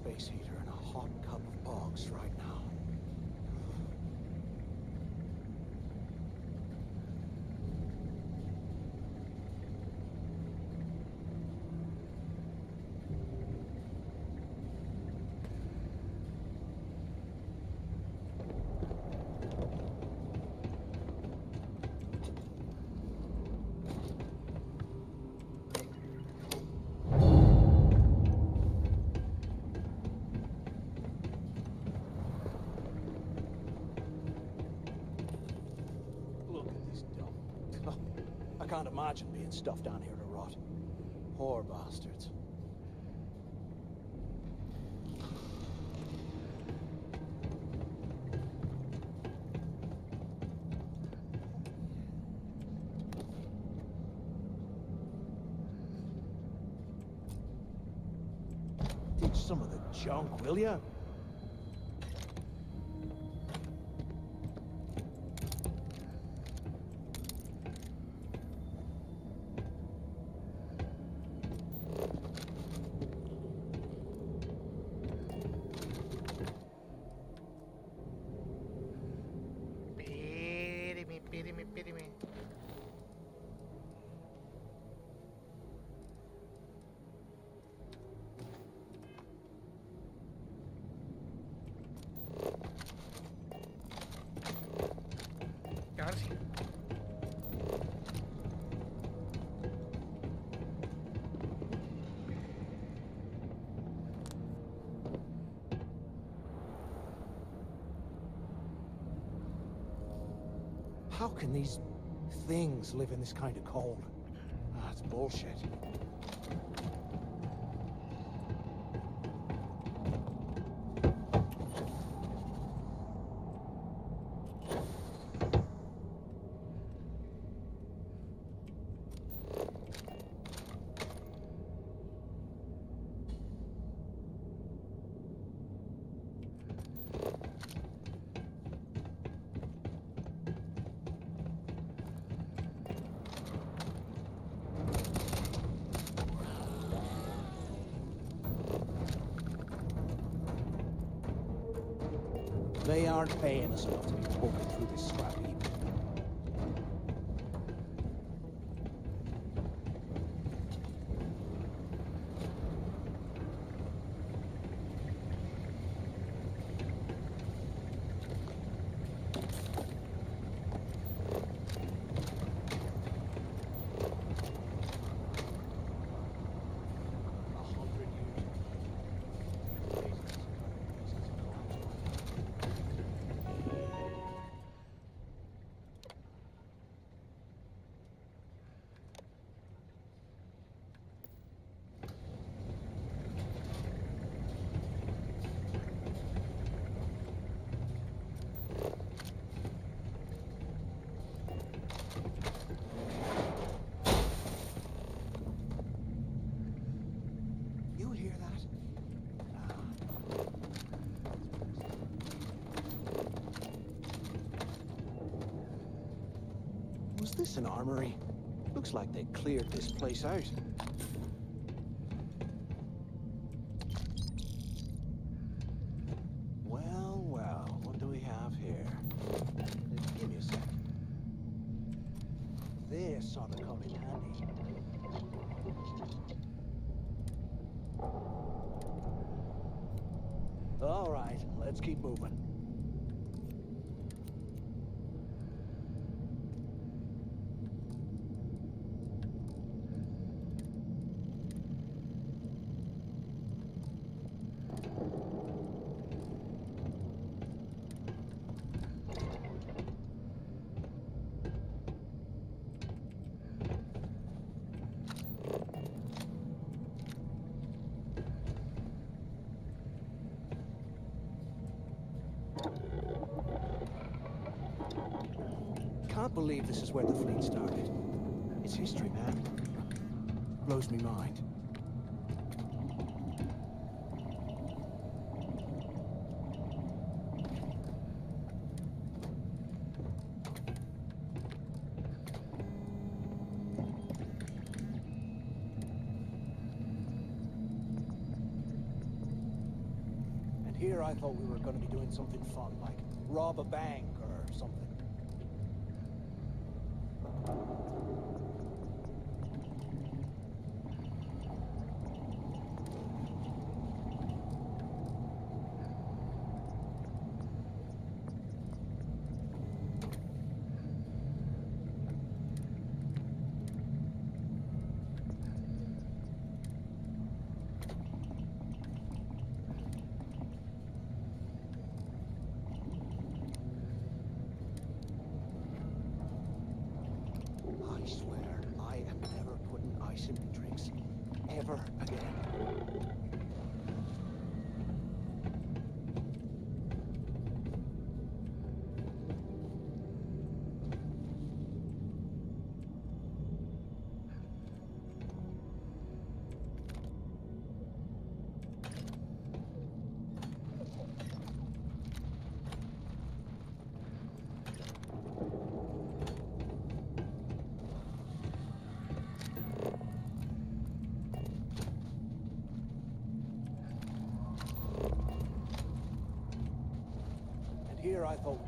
space heater and a hot cup of bogs right now. I can't imagine being stuffed down here to rot. Poor bastards. Ditch some of the junk, will ya? Espéreme. Ahora sí. How can these things live in this kind of cold? That's bullshit. They aren't paying us enough to be poking through this scrap heap. Was this an armory? Looks like they cleared this place out. Well, well, what do we have here? Give me a sec. This ought to come in handy. All right, let's keep moving. Can't believe this is where the fleet started. It's history, man. Blows me mind. here I thought we were gonna be doing something fun, like rob a bank or something. I swear, I am never putting ice in my drinks. Ever again. Here I thought.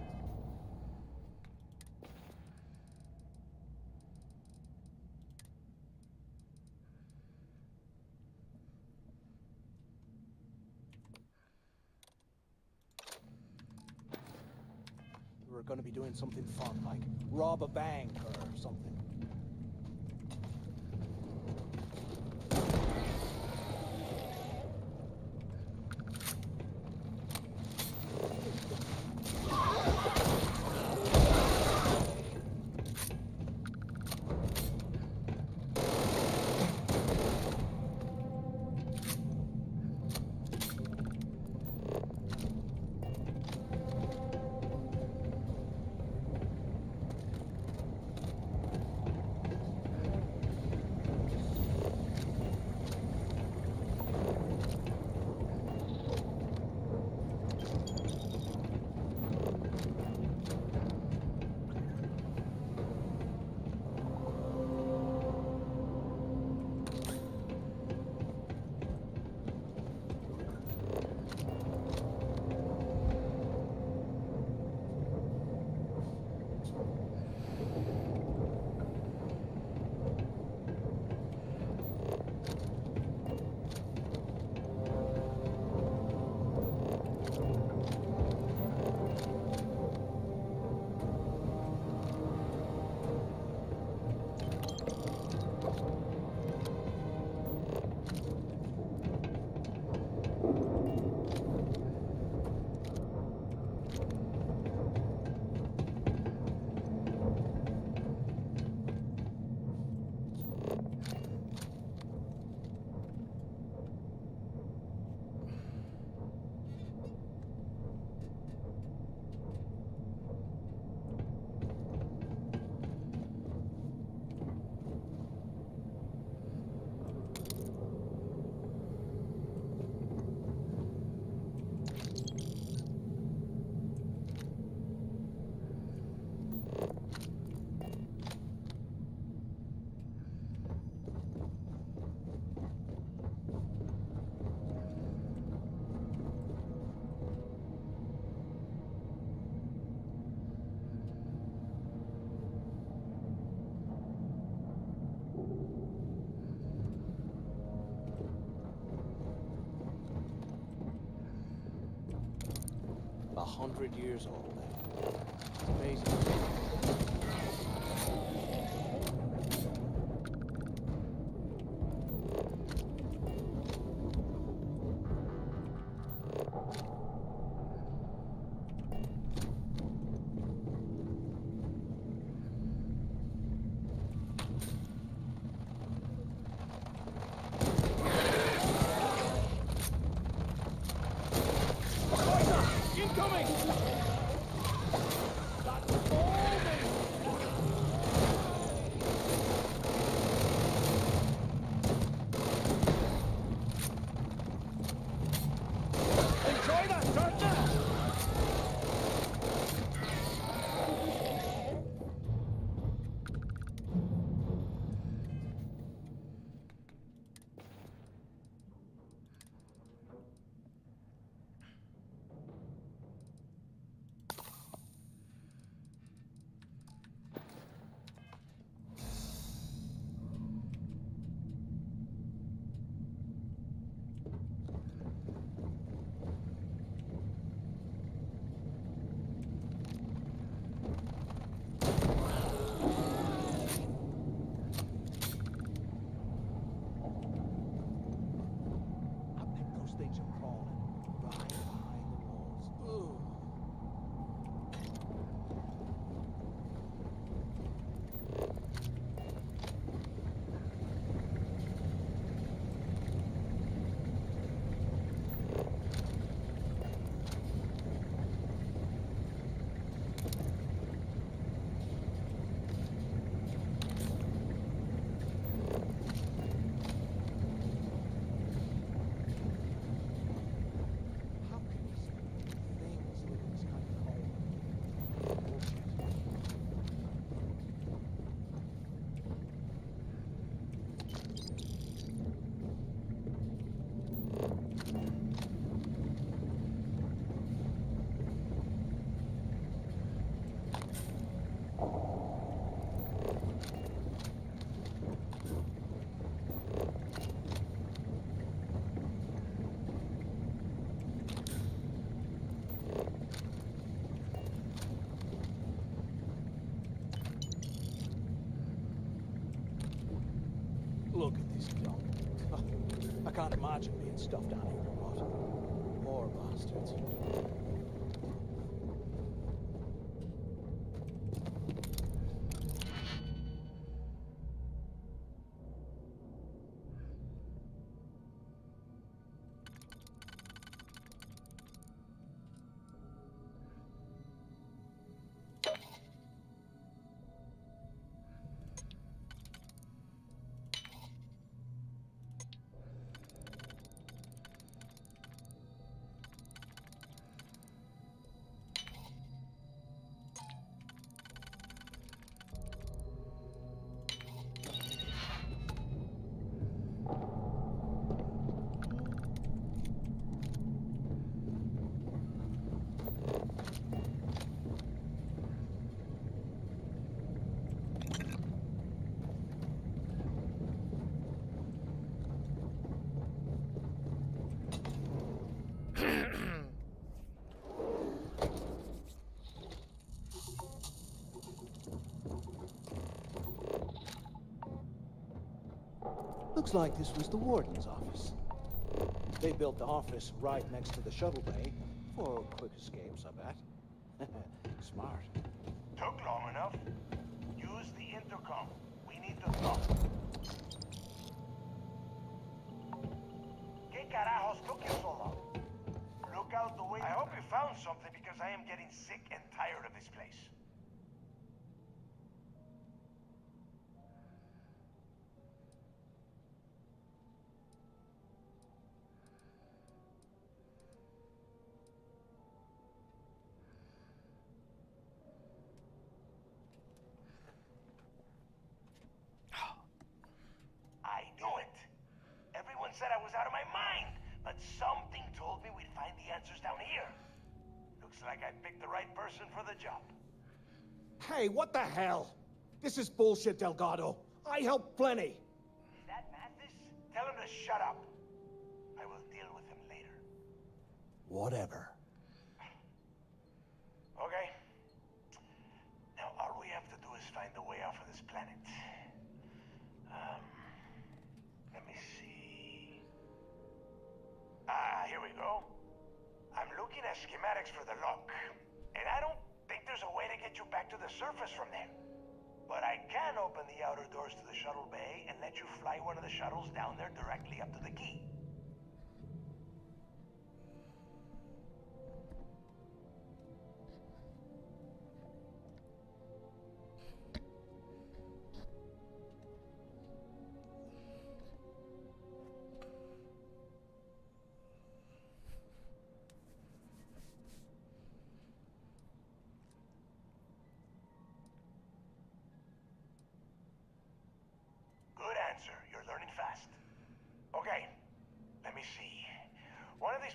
We were gonna be doing something fun, like rob a bank or something. A 100 years old. It's amazing. Incoming! That's all! Look at this dump. I can't imagine being stuffed down here or what. Poor bastards. Looks like this was the warden's office. They built the office right next to the shuttle bay for quick escapes, I bet. Smart. Took long enough. Use the intercom. We need to talk. ¿Qué carajos took you so long? Look out the window. I hope you found something because I am getting sick and tired of this place. Said I was out of my mind, but something told me we'd find the answers down here. Looks like I picked the right person for the job. Hey, what the hell? This is bullshit, Delgado. I helped plenty. Is that Mathis? Tell him to shut up. I will deal with him later. Whatever. Okay. Now all we have to do is find the way off of this planet. Let me see. Here we go. I'm looking at schematics for the lock, and I don't think there's a way to get you back to the surface from there. But I can open the outer doors to the shuttle bay and let you fly one of the shuttles down there directly up to the key.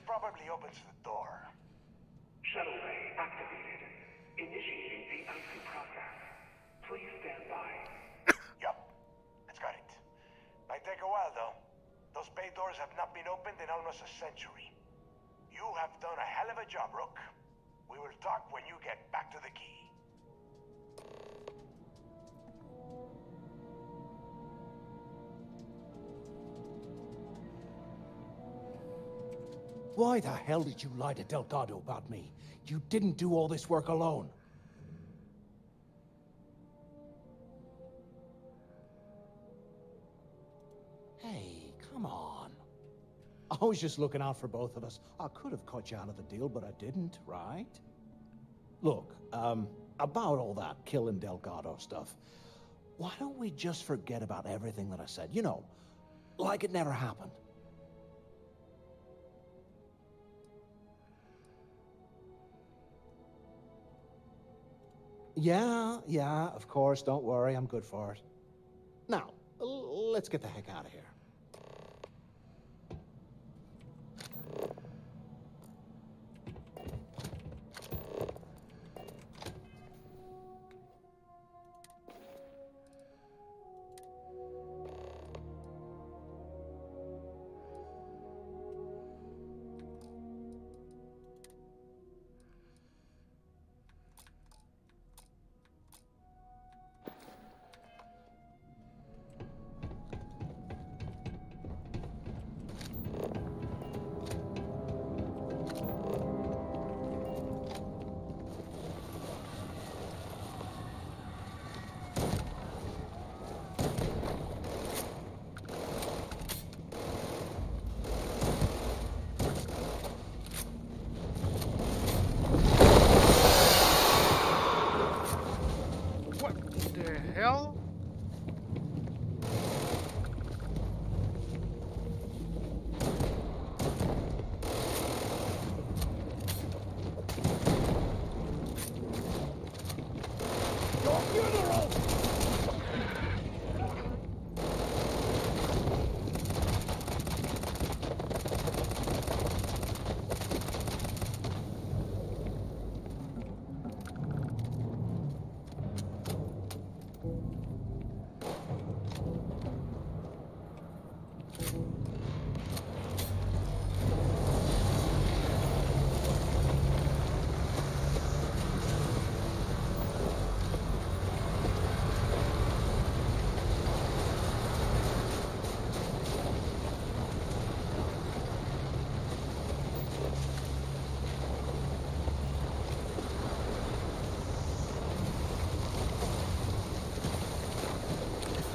Probably opens the door. Shuttle bay activated. Initiating the entry process. Please stand by. Yup, it's got it. Might take a while though. Those bay doors have not been opened in almost a century. You have done a hell of a job, Rook. We will talk when you get back to the key. Why the hell did you lie to Delgado about me? You didn't do all this work alone. Hey, come on. I was just looking out for both of us. I could have cut you out of the deal, but I didn't, right? Look, about all that killing Delgado stuff, why don't we just forget about everything that I said? You know, like it never happened. Yeah, of course, don't worry, I'm good for it. Now, let's get the heck out of here. the hell?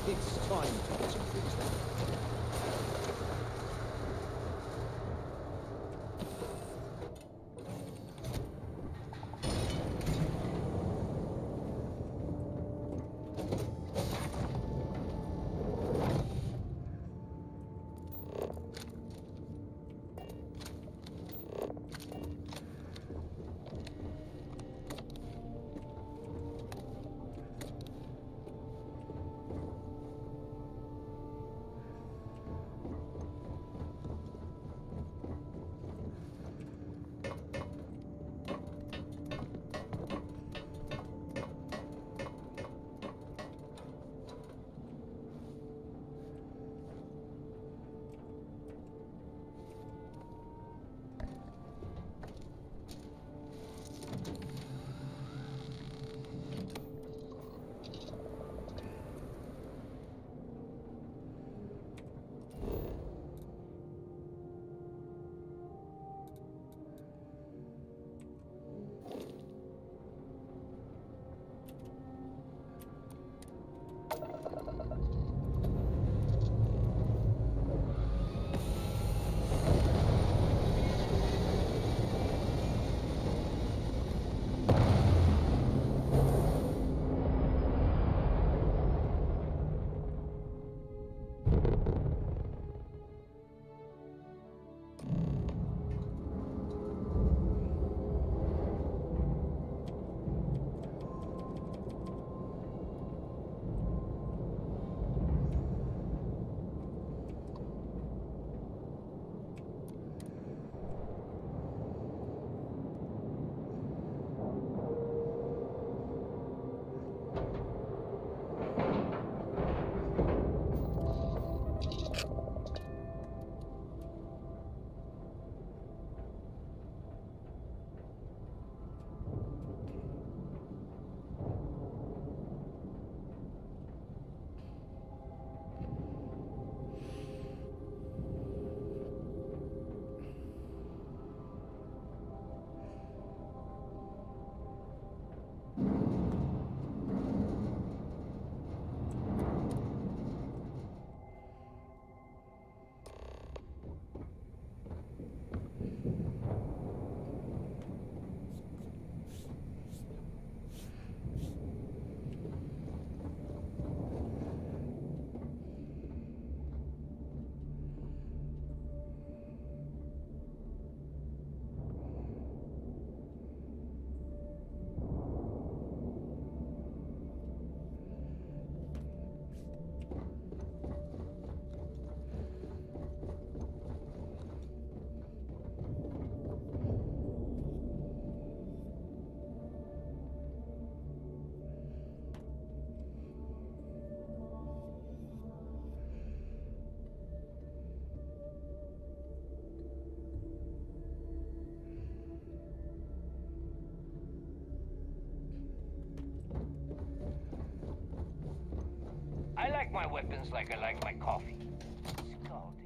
It's time to get some things done. I like my weapons like I like my coffee. Scalding.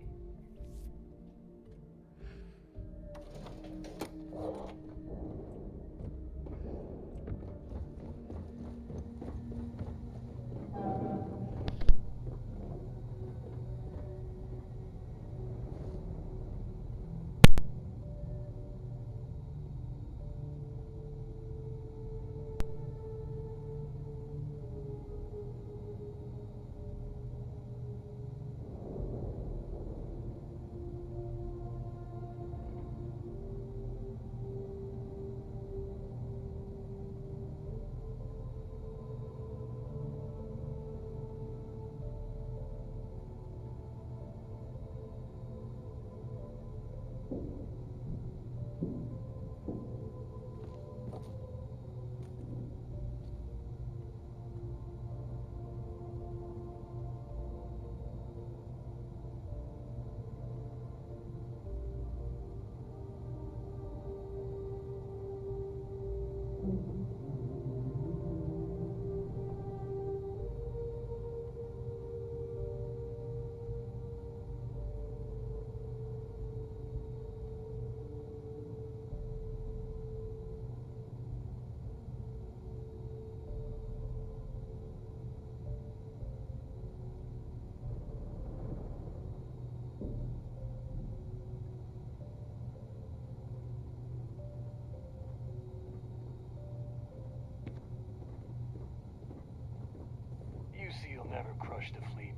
never crush the fleet.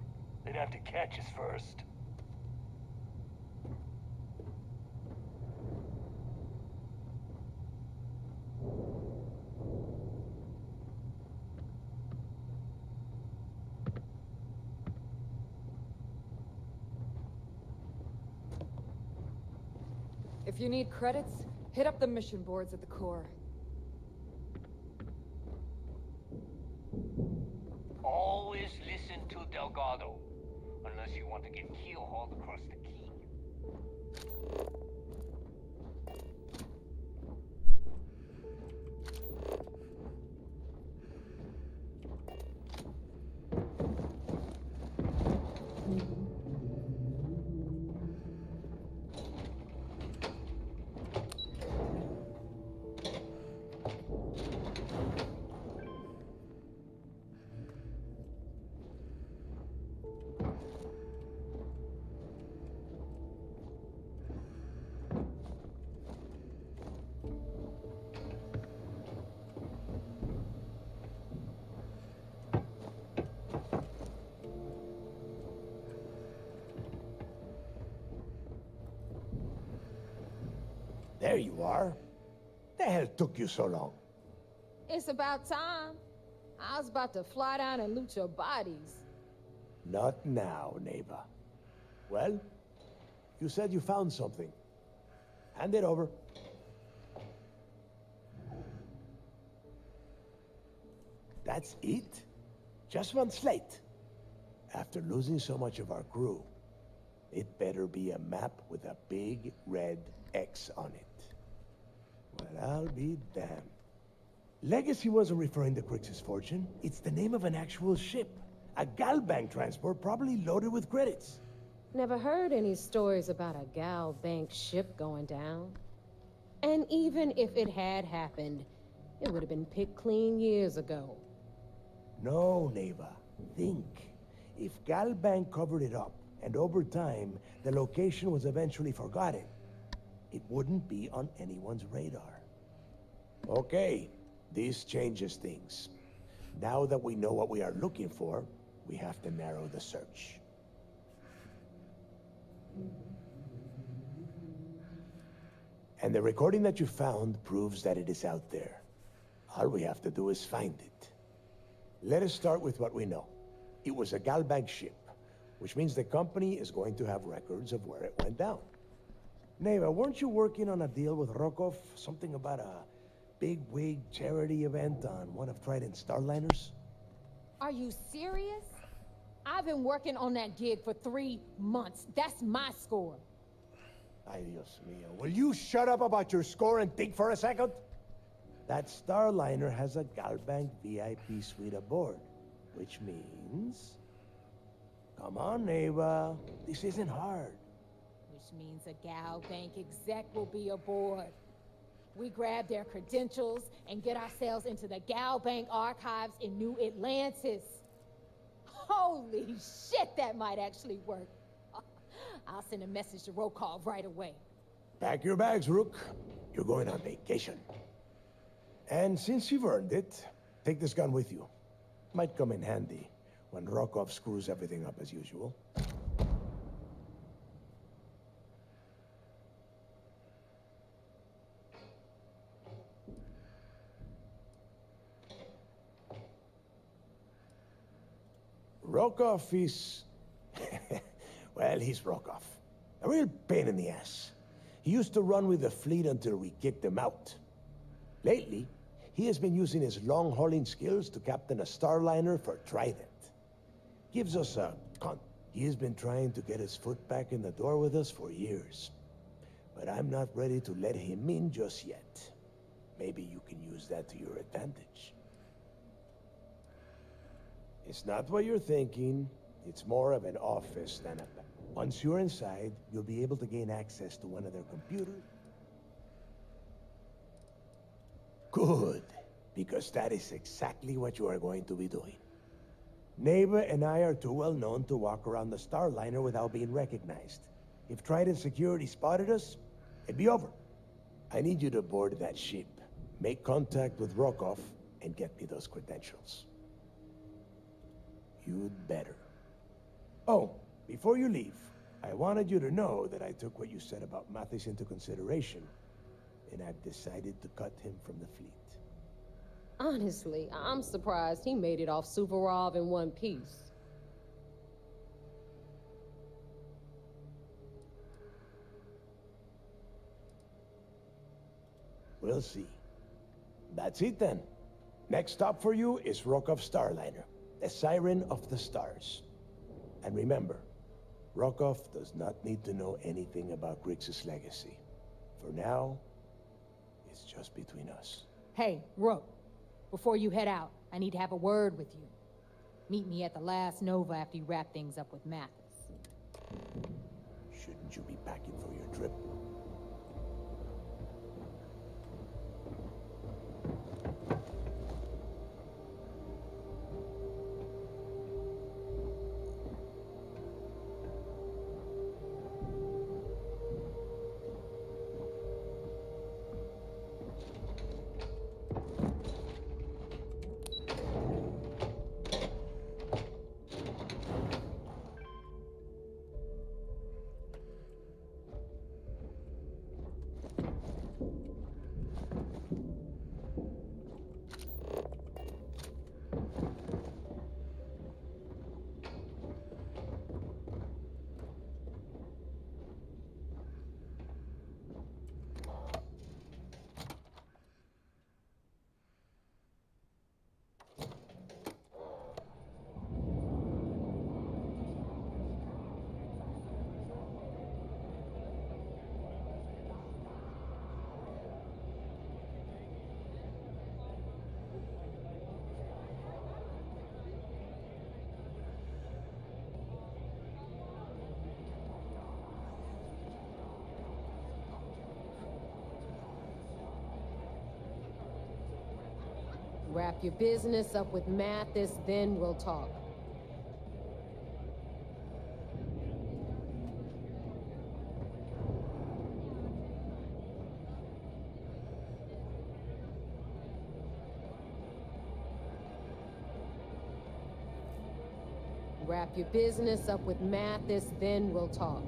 They'd have to catch us first. If you need credits, hit up the mission boards at the core. Always listen to Delgado, unless you want to get keel-hauled across the key. There you are. The hell took you so long? It's about time. I was about to fly down and loot your bodies. Not now, Neva. Well, you said you found something. Hand it over. That's it? Just one slate? After losing so much of our crew, it better be a map with a big red X on it. Well, I'll be damned. Legacy wasn't referring to Crix's fortune. It's the name of an actual ship. A Galbank transport probably loaded with credits. Never heard any stories about a Gal Bank ship going down. And even if it had happened, it would have been picked clean years ago. No, Neva. Think. If Galbank covered it up, and over time, the location was eventually forgotten, it wouldn't be on anyone's radar. Okay, this changes things. Now that we know what we are looking for, we have to narrow the search. And the recording that you found proves that it is out there. All we have to do is find it. Let us start with what we know. It was a Galbank ship, which means the company is going to have records of where it went down. Neva, weren't you working on a deal with Rokov? Something about a big-wig charity event on one of Trident's Starliners? Are you serious? I've been working on that gig for 3 months. That's my score. Ay, Dios mío. Will you shut up about your score and think for a second? That Starliner has a Galbank VIP suite aboard, which means... Come on, Neva. This isn't hard. Which means a Gal Bank exec will be aboard. We grab their credentials and get ourselves into the Gal Bank archives in New Atlantis. Holy shit, that might actually work. I'll send a message to Rokov right away. Pack your bags, Rook. You're going on vacation. And since you've earned it, take this gun with you. Might come in handy when Rokov screws everything up as usual. Rokov is... well, he's Rokov. A real pain in the ass. He used to run with the fleet until we kicked him out. Lately, he has been using his long-hauling skills to captain a Starliner for Trident. Gives us a con. He has been trying to get his foot back in the door with us for years. But I'm not ready to let him in just yet. Maybe you can use that to your advantage. It's not what you're thinking. It's more of an office than a... Once you're inside, you'll be able to gain access to one of their computers. Good, because that is exactly what you are going to be doing. Neva and I are too well known to walk around the Starliner without being recognized. If Trident Security spotted us, it'd be over. I need you to board that ship, make contact with Rokov, and get me those credentials. You'd better. Oh, before you leave, I wanted you to know that I took what you said about Mathis into consideration, and I've decided to cut him from the fleet. Honestly, I'm surprised he made it off Suvorov in one piece. We'll see. That's it then. Next stop for you is Rokov's Starliner, the Siren of the Stars. And remember, Rokov does not need to know anything about Grixis' legacy. For now, it's just between us. Hey, Rook. Before you head out, I need to have a word with you. Meet me at the last Nova after you wrap things up with Mathis. Shouldn't you be packing for your trip? Wrap your business up with Mathis, then we'll talk. Wrap your business up with Mathis, then we'll talk.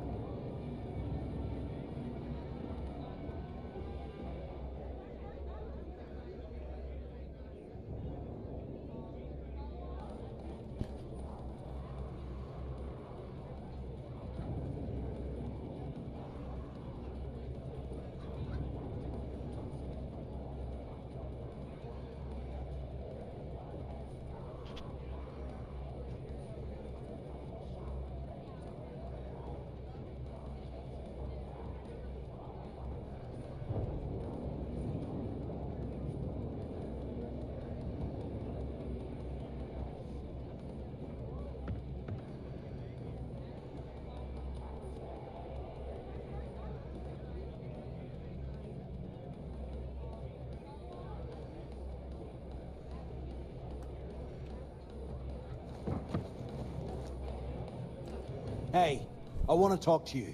Hey, I want to talk to you.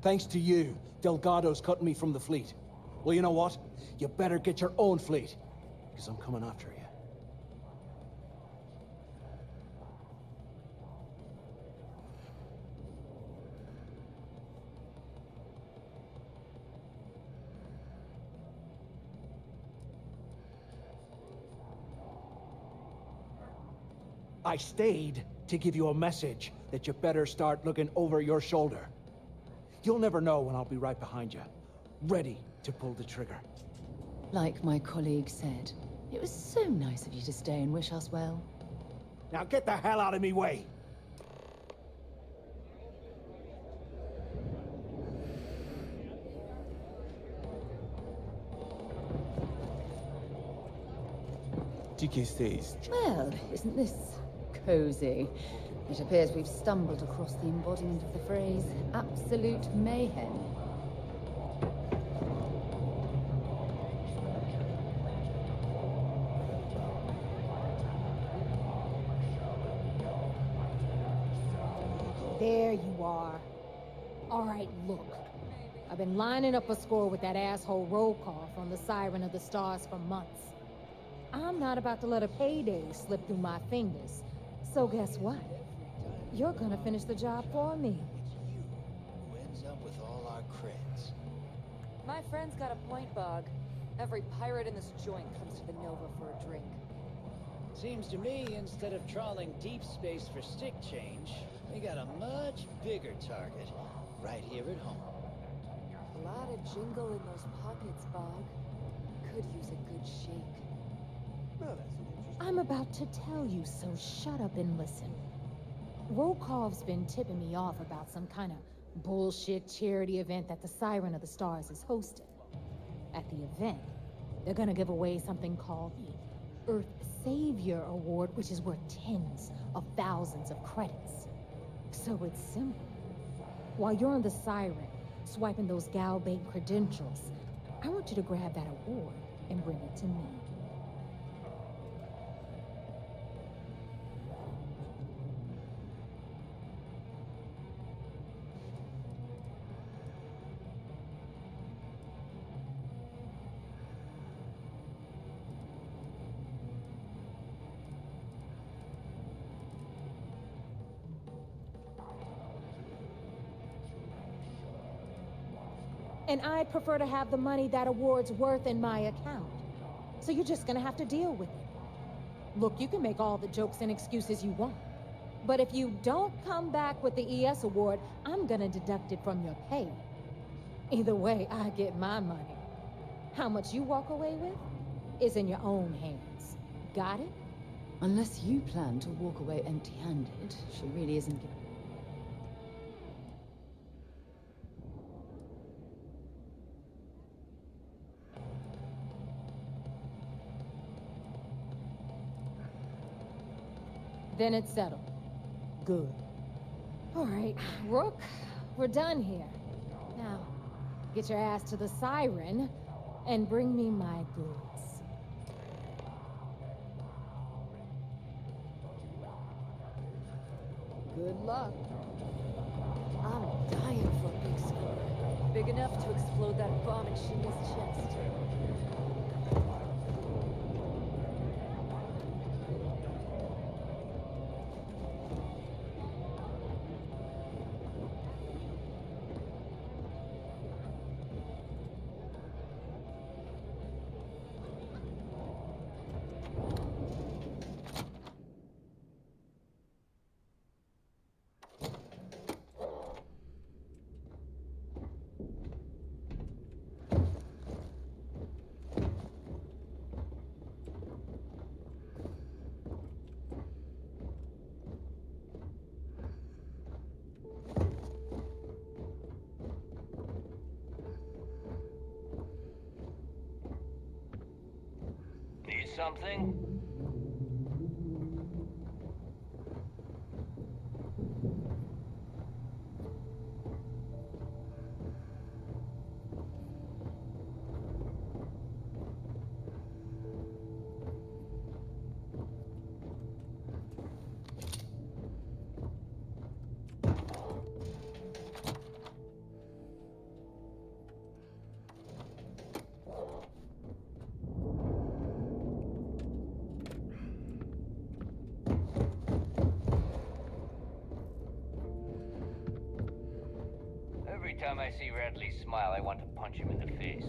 Thanks to you, Delgado's cutting me from the fleet. Well, you know what? You better get your own fleet, because I'm coming after you. I stayed to give you a message that you better start looking over your shoulder. You'll never know when I'll be right behind you, ready to pull the trigger. Like my colleague said, it was so nice of you to stay and wish us well. Now get the hell out of me way! Well, isn't this cozy? It appears we've stumbled across the embodiment of the phrase, absolute mayhem. There you are. All right, look. I've been lining up a score with that asshole roll call from the Siren of the Stars for months. I'm not about to let a payday slip through my fingers, So guess what? You're gonna finish the job for me. Who ends up with all our creds? My friend's got a point, Bog. Every pirate in this joint comes to the Nova for a drink. Seems to me, instead of trawling deep space for stick change, we got a much bigger target right here at home. A lot of jingle in those pockets, Bog. Could use a good shake. Well, that's an interesting... I'm about to tell you, so shut up and listen. Rokov's been tipping me off about some kind of bullshit charity event that the Siren of the Stars is hosting. At the event, they're gonna give away something called the Earth Savior Award, which is worth tens of thousands of credits. So it's simple. While you're on the Siren, swiping those gal-bait credentials, I want you to grab that award and bring it to me. And I'd prefer to have the money that award's worth in my account. So you're just gonna have to deal with it. Look, you can make all the jokes and excuses you want. But if you don't come back with the ES award, I'm gonna deduct it from your pay. Either way, I get my money. How much you walk away with is in your own hands. Got it? Unless you plan to walk away empty-handed, she really isn't giving... Then it's settled. Good. All right, Rook, we're done here. Now, get your ass to the Siren and bring me my goods. Good luck. I'm dying for a big score. Big enough to explode that bomb in Shinya's chest. Something? Every time I see Radley smile, I want to punch him in the face.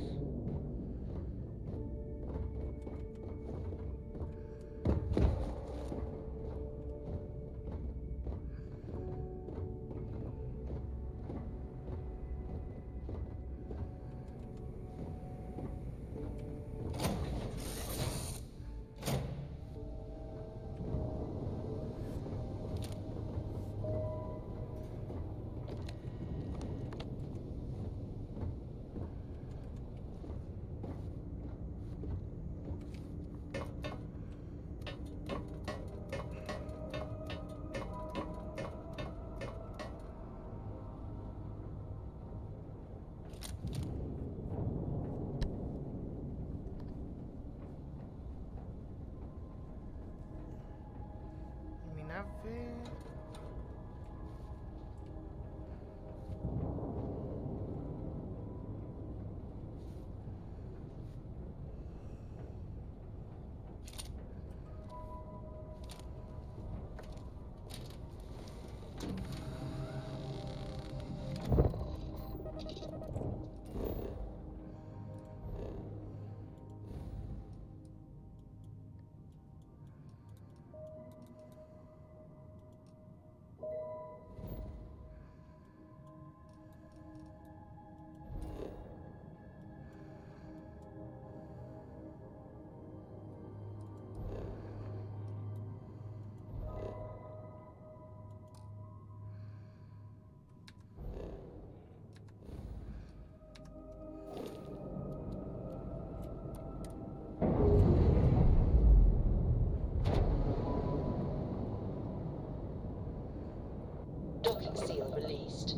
Warning seal released.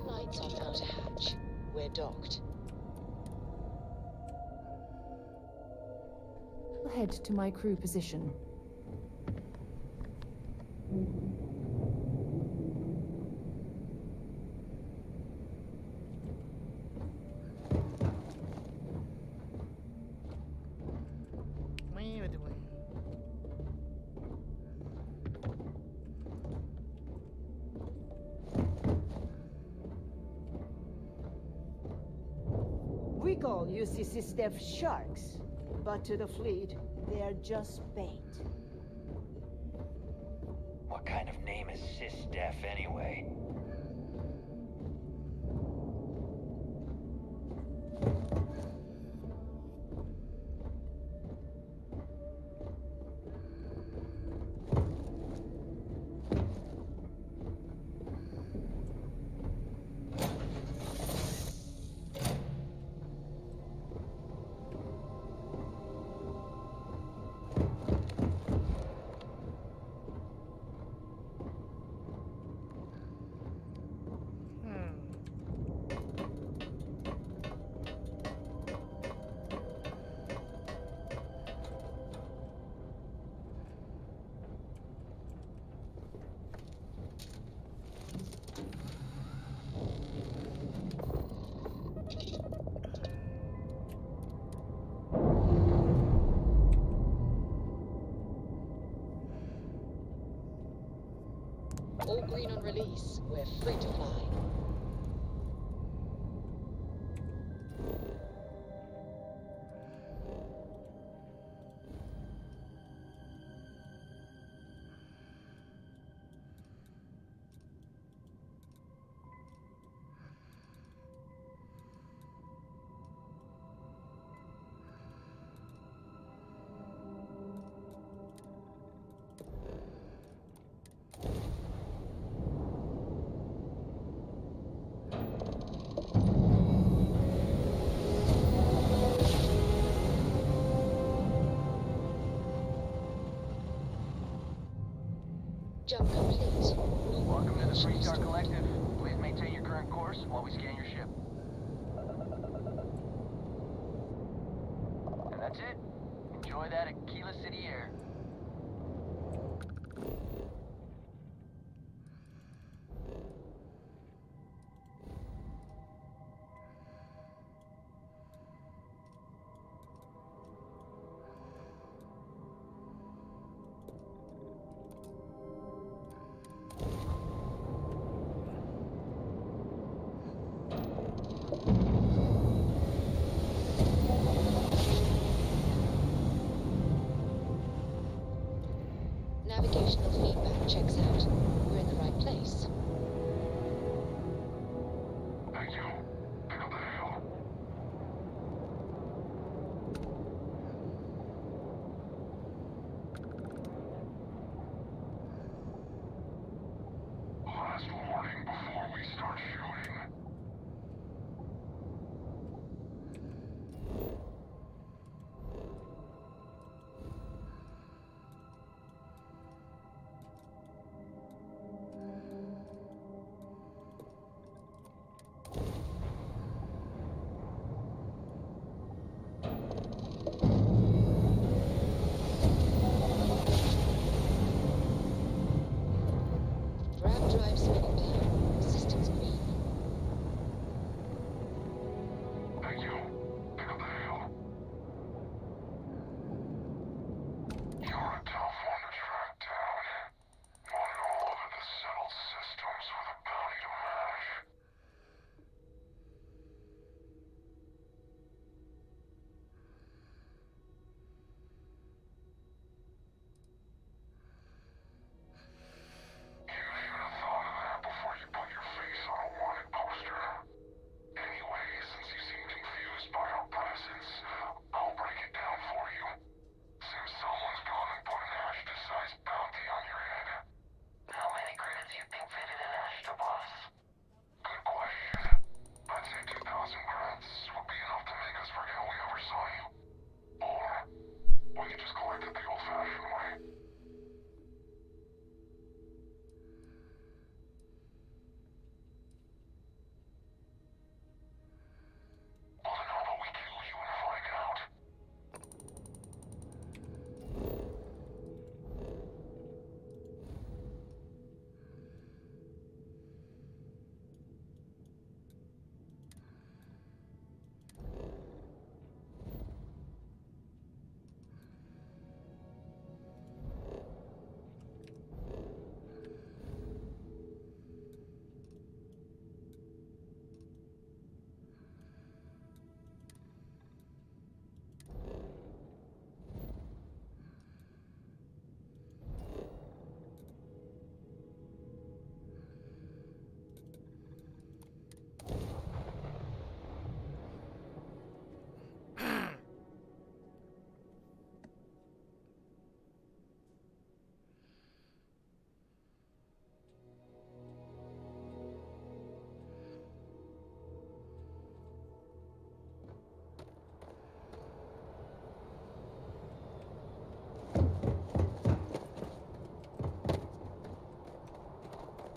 Lights on outer hatch. We're docked. I'll head to my crew position. We call UCC staff sharks, but to the fleet, they're just bait. What kind of name is SysDef anyway? All green on release. We're free to fly. Jump complete. Welcome to the Freestar Collective. Please maintain your current course while we scan your ship. And that's it. Enjoy that Aquila City air. Navigational feedback checks out. We're in the right place. Thank you. Pick up the hill. Last one. Drive spinning down. Systems green. Thank you. Pick up the hail. You're a tough one to track down. Wanted all over the settled systems with a bounty to match. You should have thought of that before you put your face on a wanted poster. Anyway, since you seem confused by our presence, I'll break it down for you. Seems someone's gone and put an Ashta-sized bounty on your head. How many credits you think fitted in Ashta, boss? Good question. I'd say 2,000 credits would be enough to make us forget we ever saw you. Or we could just collect it the old-fashioned way. Well, then how about we kill you and find out?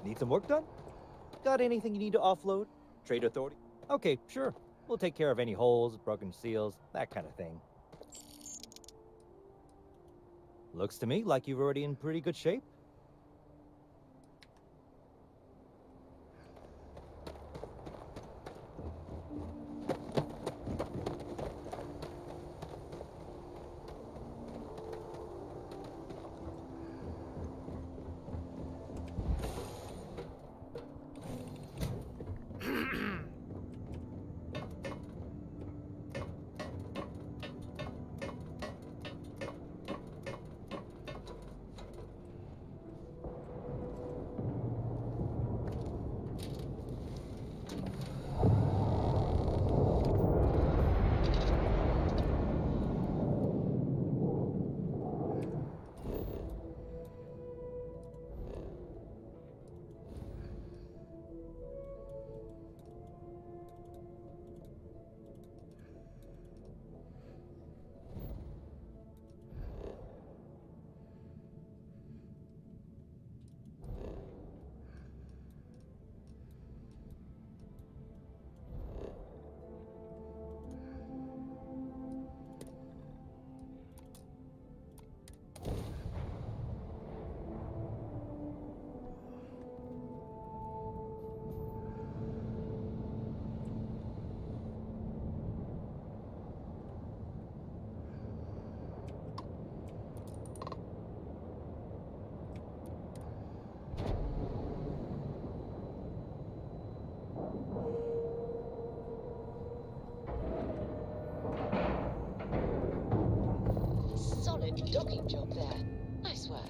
Need some work done? Got anything you need to offload? Trade authority? Okay, sure. We'll take care of any holes, broken seals, that kind of thing. Looks to me like you're already in pretty good shape. Solid docking job there. Nice work.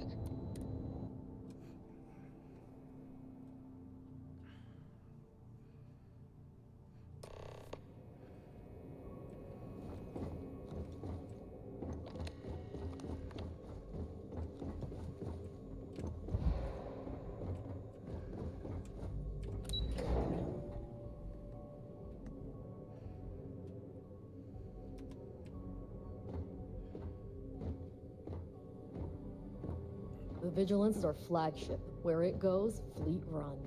The Vigilance is our flagship. Where it goes, fleet run.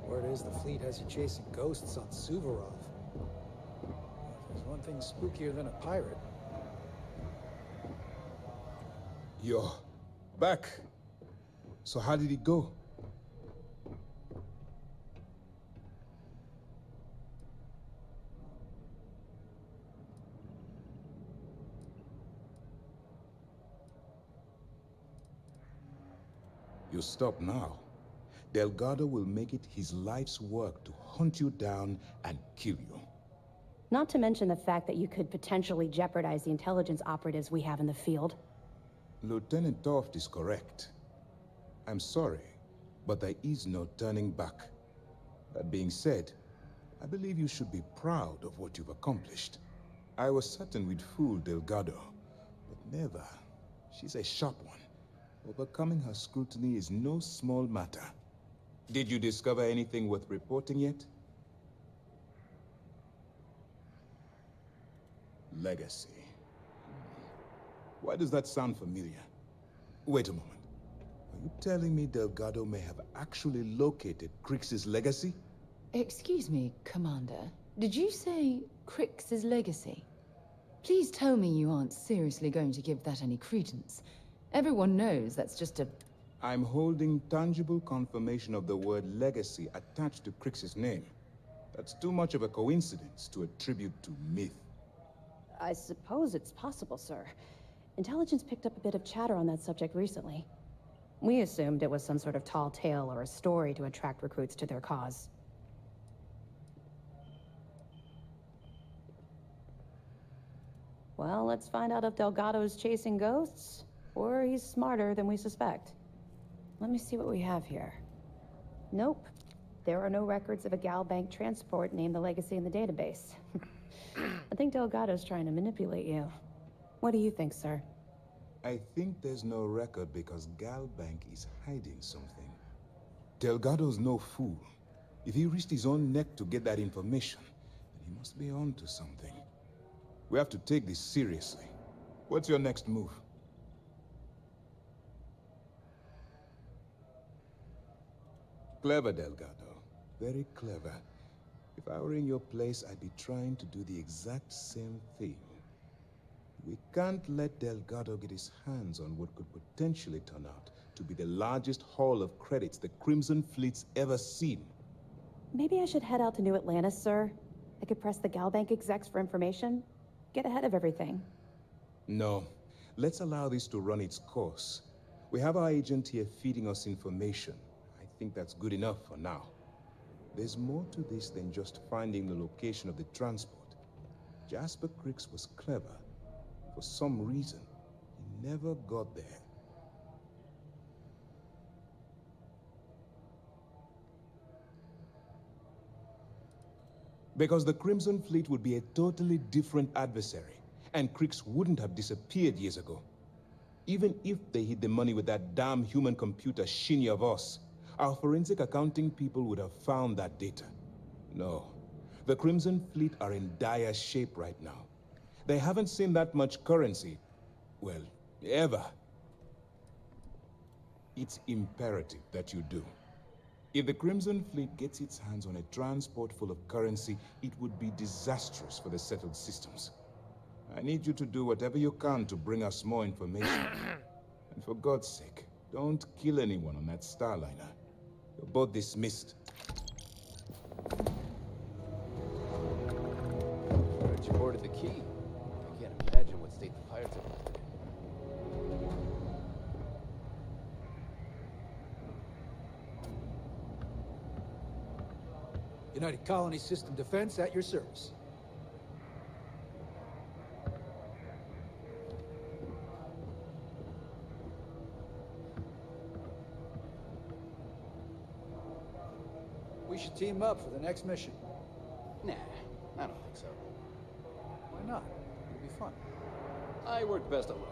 Word is the fleet has you chasing ghosts on Suvorov. There's one thing spookier than a pirate. You're back. So how did it go? You stop now. Delgado will make it his life's work to hunt you down and kill you. Not to mention the fact that you could potentially jeopardize the intelligence operatives we have in the field. Lieutenant Toft is correct. I'm sorry, but there is no turning back. That being said, I believe you should be proud of what you've accomplished. I was certain we'd fool Delgado, but never. She's a sharp one. Overcoming her scrutiny is no small matter. Did you discover anything worth reporting yet? Legacy. Why does that sound familiar? Wait a moment. Are you telling me Delgado may have actually located Crix's legacy? Excuse me, Commander. Did you say Crix's legacy? Please tell me you aren't seriously going to give that any credence. Everyone knows that's just a... I'm holding tangible confirmation of the word legacy attached to Crix's name. That's too much of a coincidence to attribute to myth. I suppose it's possible, sir. Intelligence picked up a bit of chatter on that subject recently. We assumed it was some sort of tall tale or a story to attract recruits to their cause. Well, let's find out if Delgado's chasing ghosts, or he's smarter than we suspect. Let me see what we have here. Nope. There are no records of a Gal Bank transport named the Legacy in the database. I think Delgado's trying to manipulate you. What do you think, sir? I think there's no record because Gal Bank is hiding something. Delgado's no fool. If he risked his own neck to get that information, then he must be on to something. We have to take this seriously. What's your next move? Clever, Delgado. Very clever. If I were in your place, I'd be trying to do the exact same thing. We can't let Delgado get his hands on what could potentially turn out to be the largest haul of credits the Crimson Fleet's ever seen. Maybe I should head out to New Atlantis, sir. I could press the Gal Bank execs for information. Get ahead of everything. No. Let's allow this to run its course. We have our agent here feeding us information. I think that's good enough for now. There's more to this than just finding the location of the transport. Jasper Crix was clever. For some reason, he never got there. Because the Crimson Fleet would be a totally different adversary, and Crix wouldn't have disappeared years ago. Even if they hid the money with that damn human computer Shinny of us, our forensic accounting people would have found that data. No, the Crimson Fleet are in dire shape right now. They haven't seen that much currency, well, ever. It's imperative that you do. If the Crimson Fleet gets its hands on a transport full of currency, it would be disastrous for the settled systems. I need you to do whatever you can to bring us more information. And for God's sake, don't kill anyone on that Starliner. You're both dismissed. Heard you boarded the key. I can't imagine what state the pirates have left it in. United Colony System Defense at your service. We should team up for the next mission. Nah, I don't think so. Why not? It'll be fun. I work best alone.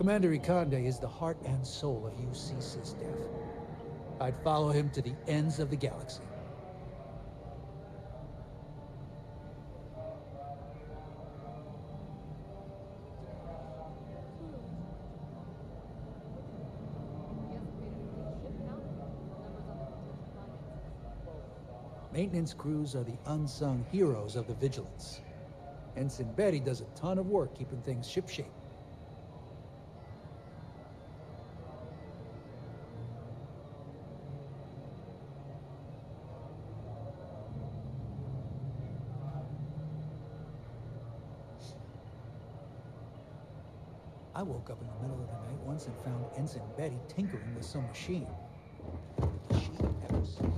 Commander Ikonde is the heart and soul of UC SysDef. I'd follow him to the ends of the galaxy. Maintenance crews are the unsung heroes of the Vigilance. Ensign Betty does a ton of work keeping things shipshape. I woke up in the middle of the night once and found Ensign Betty tinkering with some machine. Did she ever see?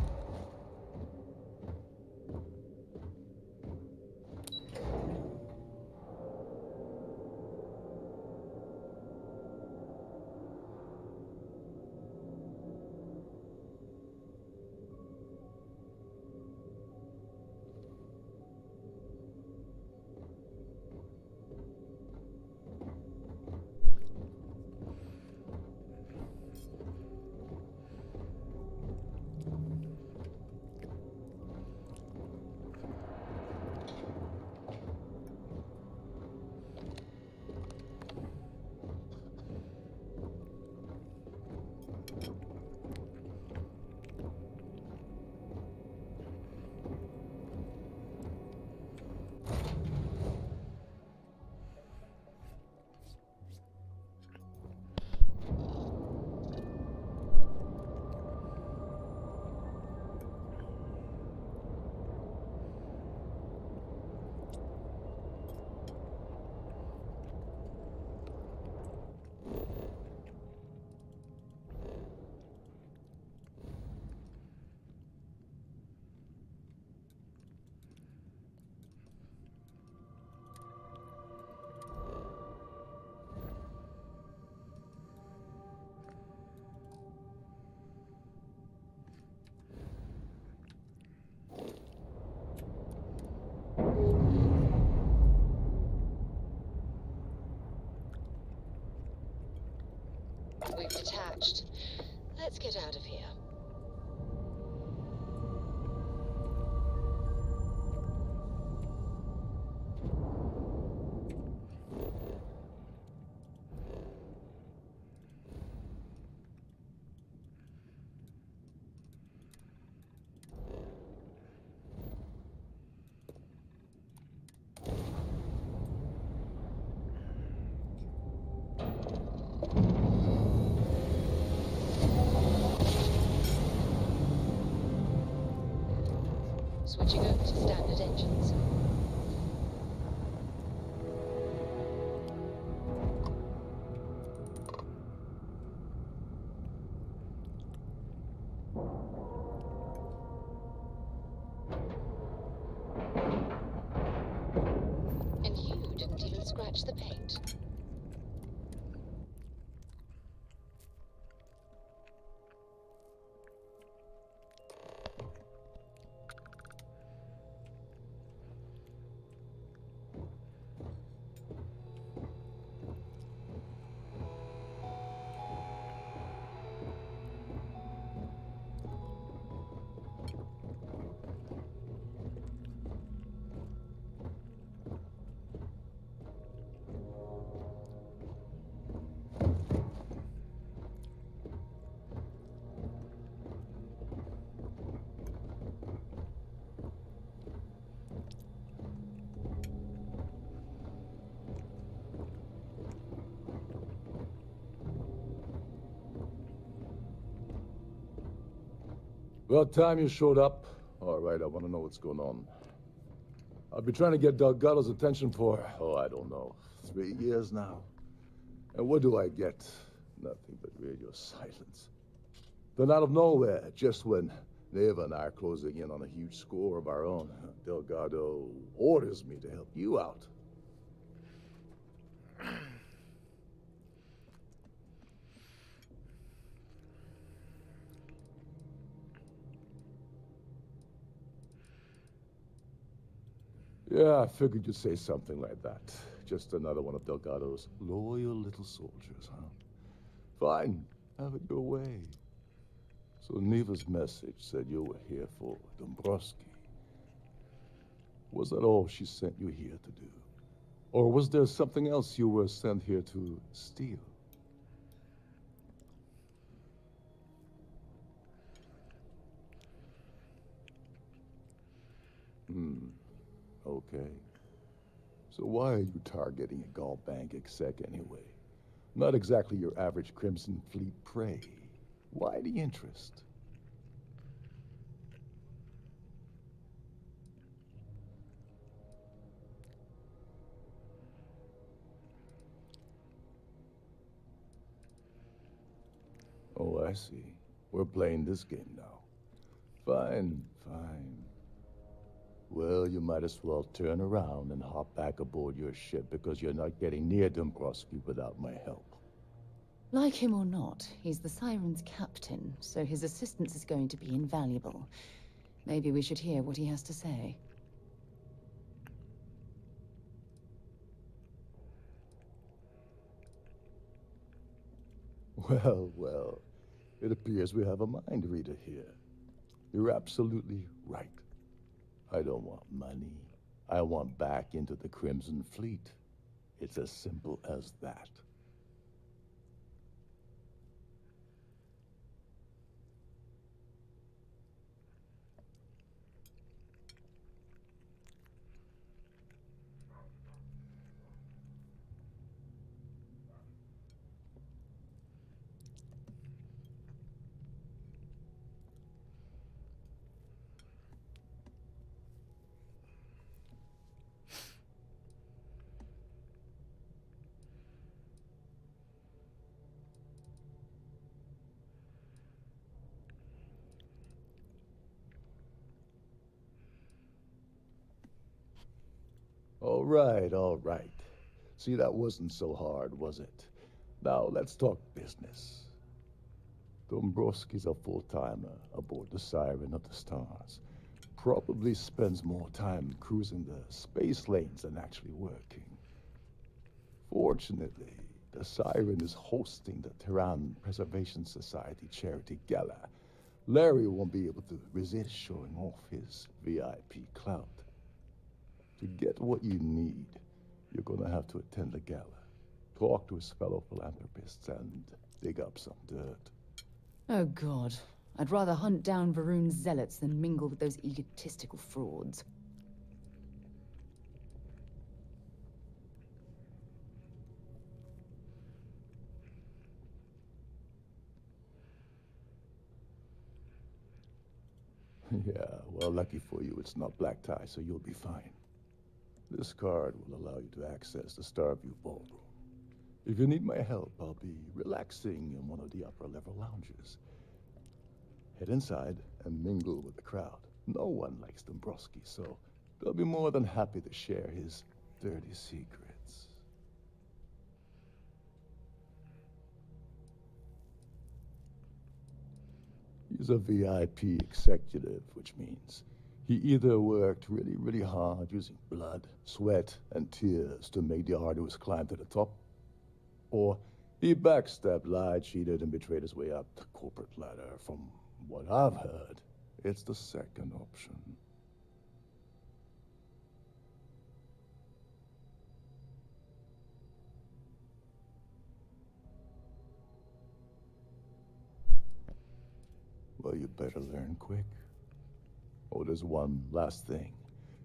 We've detached. Let's get out of here. Switching over to standard engines. And you didn't even scratch the paint. About time you showed up. All right, I want to know what's going on. I've been trying to get Delgado's attention for, I don't know, 3 years now. And what do I get? Nothing but radio silence. Then out of nowhere, just when Neva and I are closing in on a huge score of our own, Delgado orders me to help you out. Yeah, I figured you'd say something like that. Just another one of Delgado's loyal little soldiers, huh? Fine, have it your way. So Neva's message said you were here for Dombrowski. Was that all she sent you here to do? Or was there something else you were sent here to steal? Okay. So why are you targeting a Gaul Bank exec anyway? Not exactly your average Crimson Fleet prey. Why the interest? Oh, I see. We're playing this game now. Fine, fine. Well, you might as well turn around and hop back aboard your ship because you're not getting near Dombrowski without my help. Like him or not, he's the Siren's captain, so his assistance is going to be invaluable. Maybe we should hear what he has to say. Well, well, it appears we have a mind reader here. You're absolutely right. I don't want money. I want back into the Crimson Fleet. It's as simple as that. All right, all right. See, that wasn't so hard, was it? Now, let's talk business. Dombrowski's a full-timer aboard the Siren of the Stars. Probably spends more time cruising the space lanes than actually working. Fortunately, the Siren is hosting the Terran Preservation Society charity gala. Larry won't be able to resist showing off his VIP clout. To get what you need, you're gonna have to attend the gala, talk to his fellow philanthropists, and dig up some dirt. Oh God, I'd rather hunt down Varun's zealots than mingle with those egotistical frauds. Yeah, well, lucky for you, it's not black tie, so you'll be fine. This card will allow you to access the Starview Ballroom. If you need my help, I'll be relaxing in one of the upper-level lounges. Head inside and mingle with the crowd. No one likes Dombrowski, so they'll be more than happy to share his dirty secrets. He's a VIP executive, which means he either worked really, really hard using blood, sweat, and tears to make the arduous climb to the top, or he backstabbed, lied, cheated, and betrayed his way up the corporate ladder. From what I've heard, it's the second option. Well, you better learn quick. Oh, there's one last thing.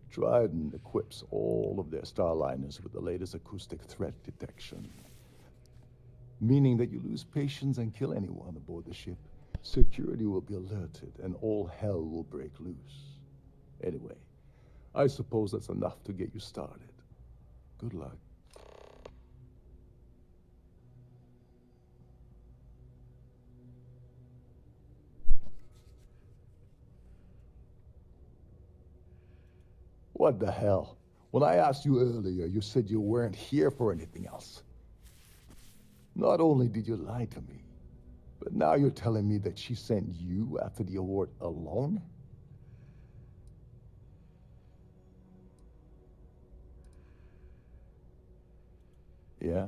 Dryden equips all of their starliners with the latest acoustic threat detection. Meaning that you lose patience and kill anyone aboard the ship, security will be alerted and all hell will break loose. Anyway, I suppose that's enough to get you started. Good luck. What the hell? When I asked you earlier, you said you weren't here for anything else. Not only did you lie to me, but now you're telling me that she sent you after the award alone? Yeah?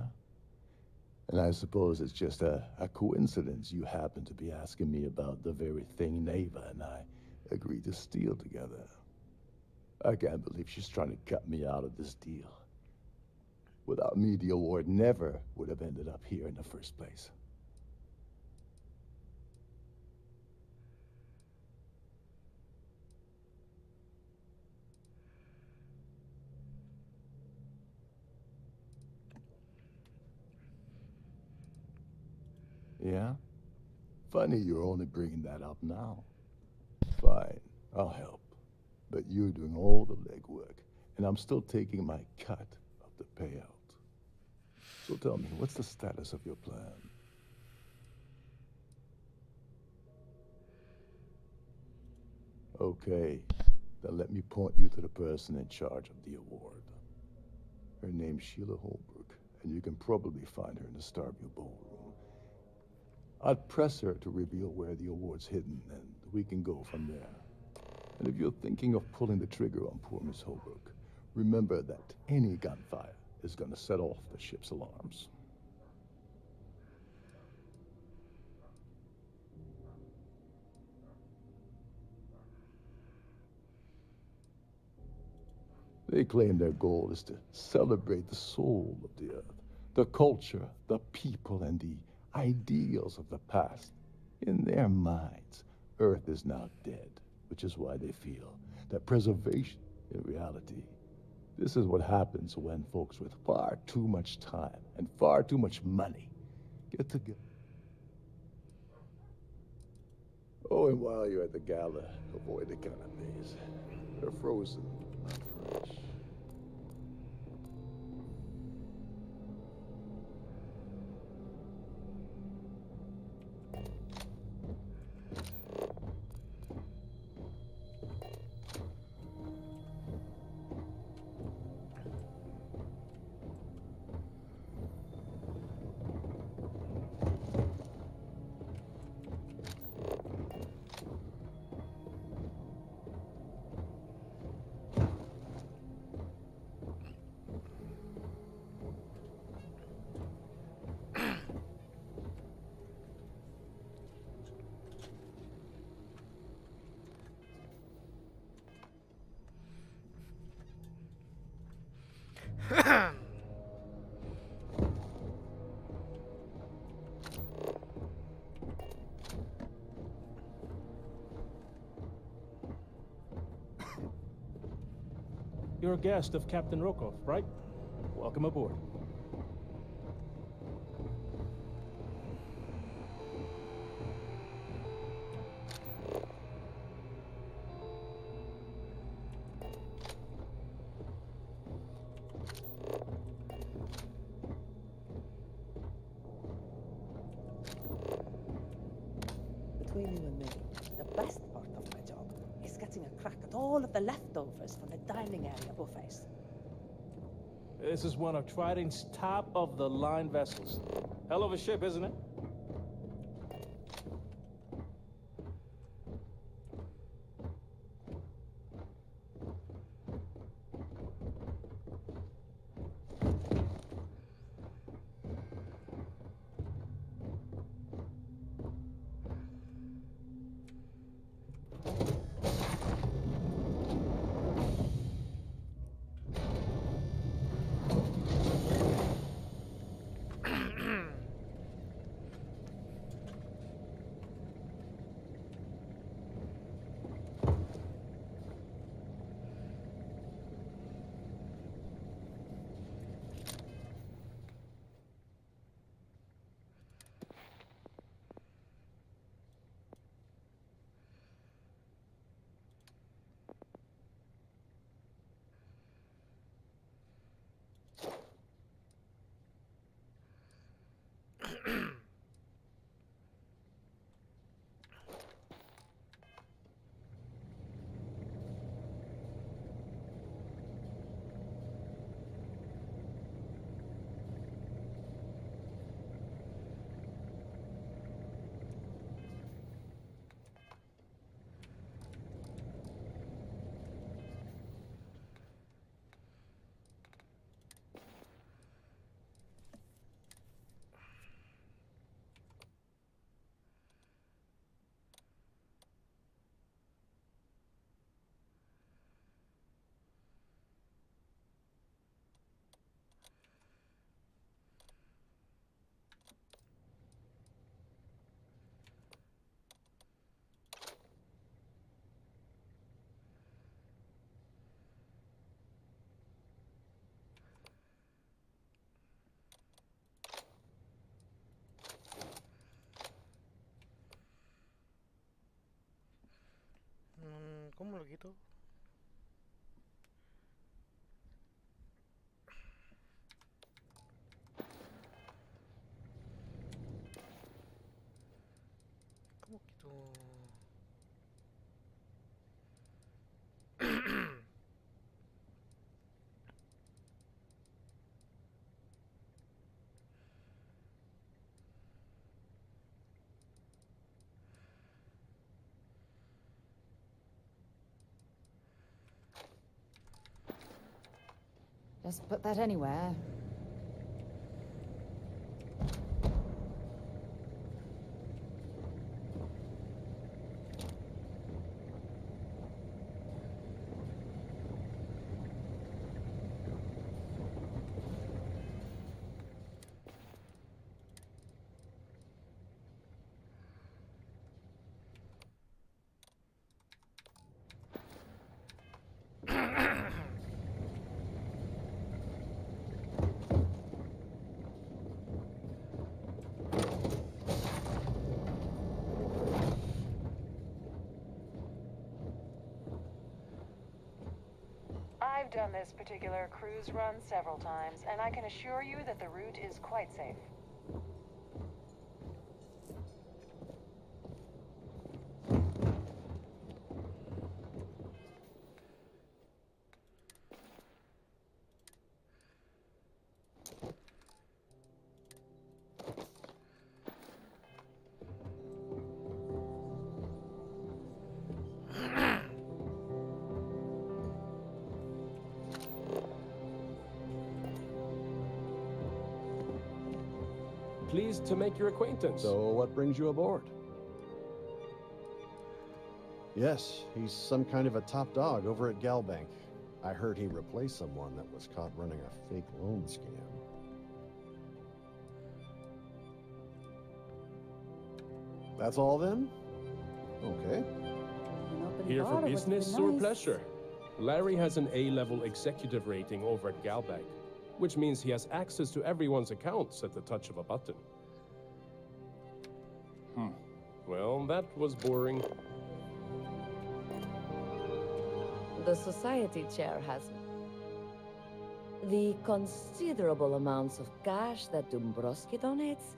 And I suppose it's just a coincidence you happen to be asking me about the very thing Neva and I agreed to steal together. I can't believe she's trying to cut me out of this deal. Without me, the award never would have ended up here in the first place. Yeah? Funny you're only bringing that up now. Fine, I'll help. But you're doing all the legwork, and I'm still taking my cut of the payout. So tell me, what's the status of your plan? Okay, then let me point you to the person in charge of the award. Her name's Sheila Holbrook, and you can probably find her in the Starfield ballroom. I'd press her to reveal where the award's hidden, and we can go from there. And if you're thinking of pulling the trigger on poor Miss Holbrook, remember that any gunfire is going to set off the ship's alarms. They claim their goal is to celebrate the soul of the Earth, the culture, the people, and the ideals of the past. In their minds, Earth is now dead, which is why they feel that preservation, in reality, this is what happens when folks with far too much time and far too much money get together. Oh, and while you're at the gala, avoid the canapes. They're frozen, not fresh. You're a guest of Captain Rokov, right? Welcome aboard. Between you and me, the best part of my job is getting a crack at all of the leftovers from the dining area buffets. This is one of Trident's top-of-the-line vessels. Hell of a ship, isn't it? ¿Cómo lo quito? ¿Cómo quito? Just put that anywhere. I've done this particular cruise run several times, and I can assure you that the route is quite safe. Pleased to make your acquaintance. So what brings you aboard? Yes, he's some kind of a top dog over at Galbank. I heard he replaced someone that was caught running a fake loan scam. That's all then? Okay. Here for business or pleasure? Larry has an A-level executive rating over at Galbank, which means he has access to everyone's accounts at the touch of a button. Well, that was boring. The society chair has the considerable amounts of cash that Dombrowski donates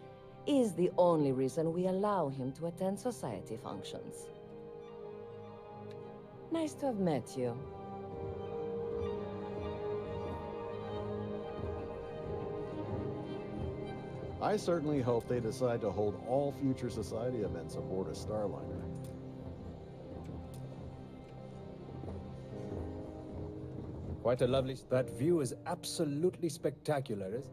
is the only reason we allow him to attend society functions. Nice to have met you. I certainly hope they decide to hold all future society events aboard a Starliner. Quite a lovely... That view is absolutely spectacular, isn't it?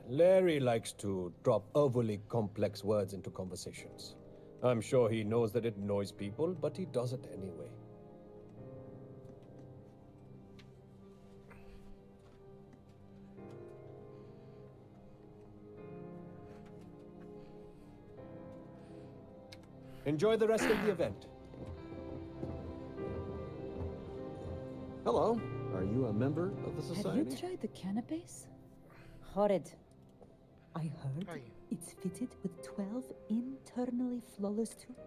Larry likes to drop overly complex words into conversations. I'm sure he knows that it annoys people, but he does it anyway. Enjoy the rest of the event. Hello. Are you a member of the society? Have you tried the canapes? Horrid. I heard it's fitted with 12 internally flawless tools.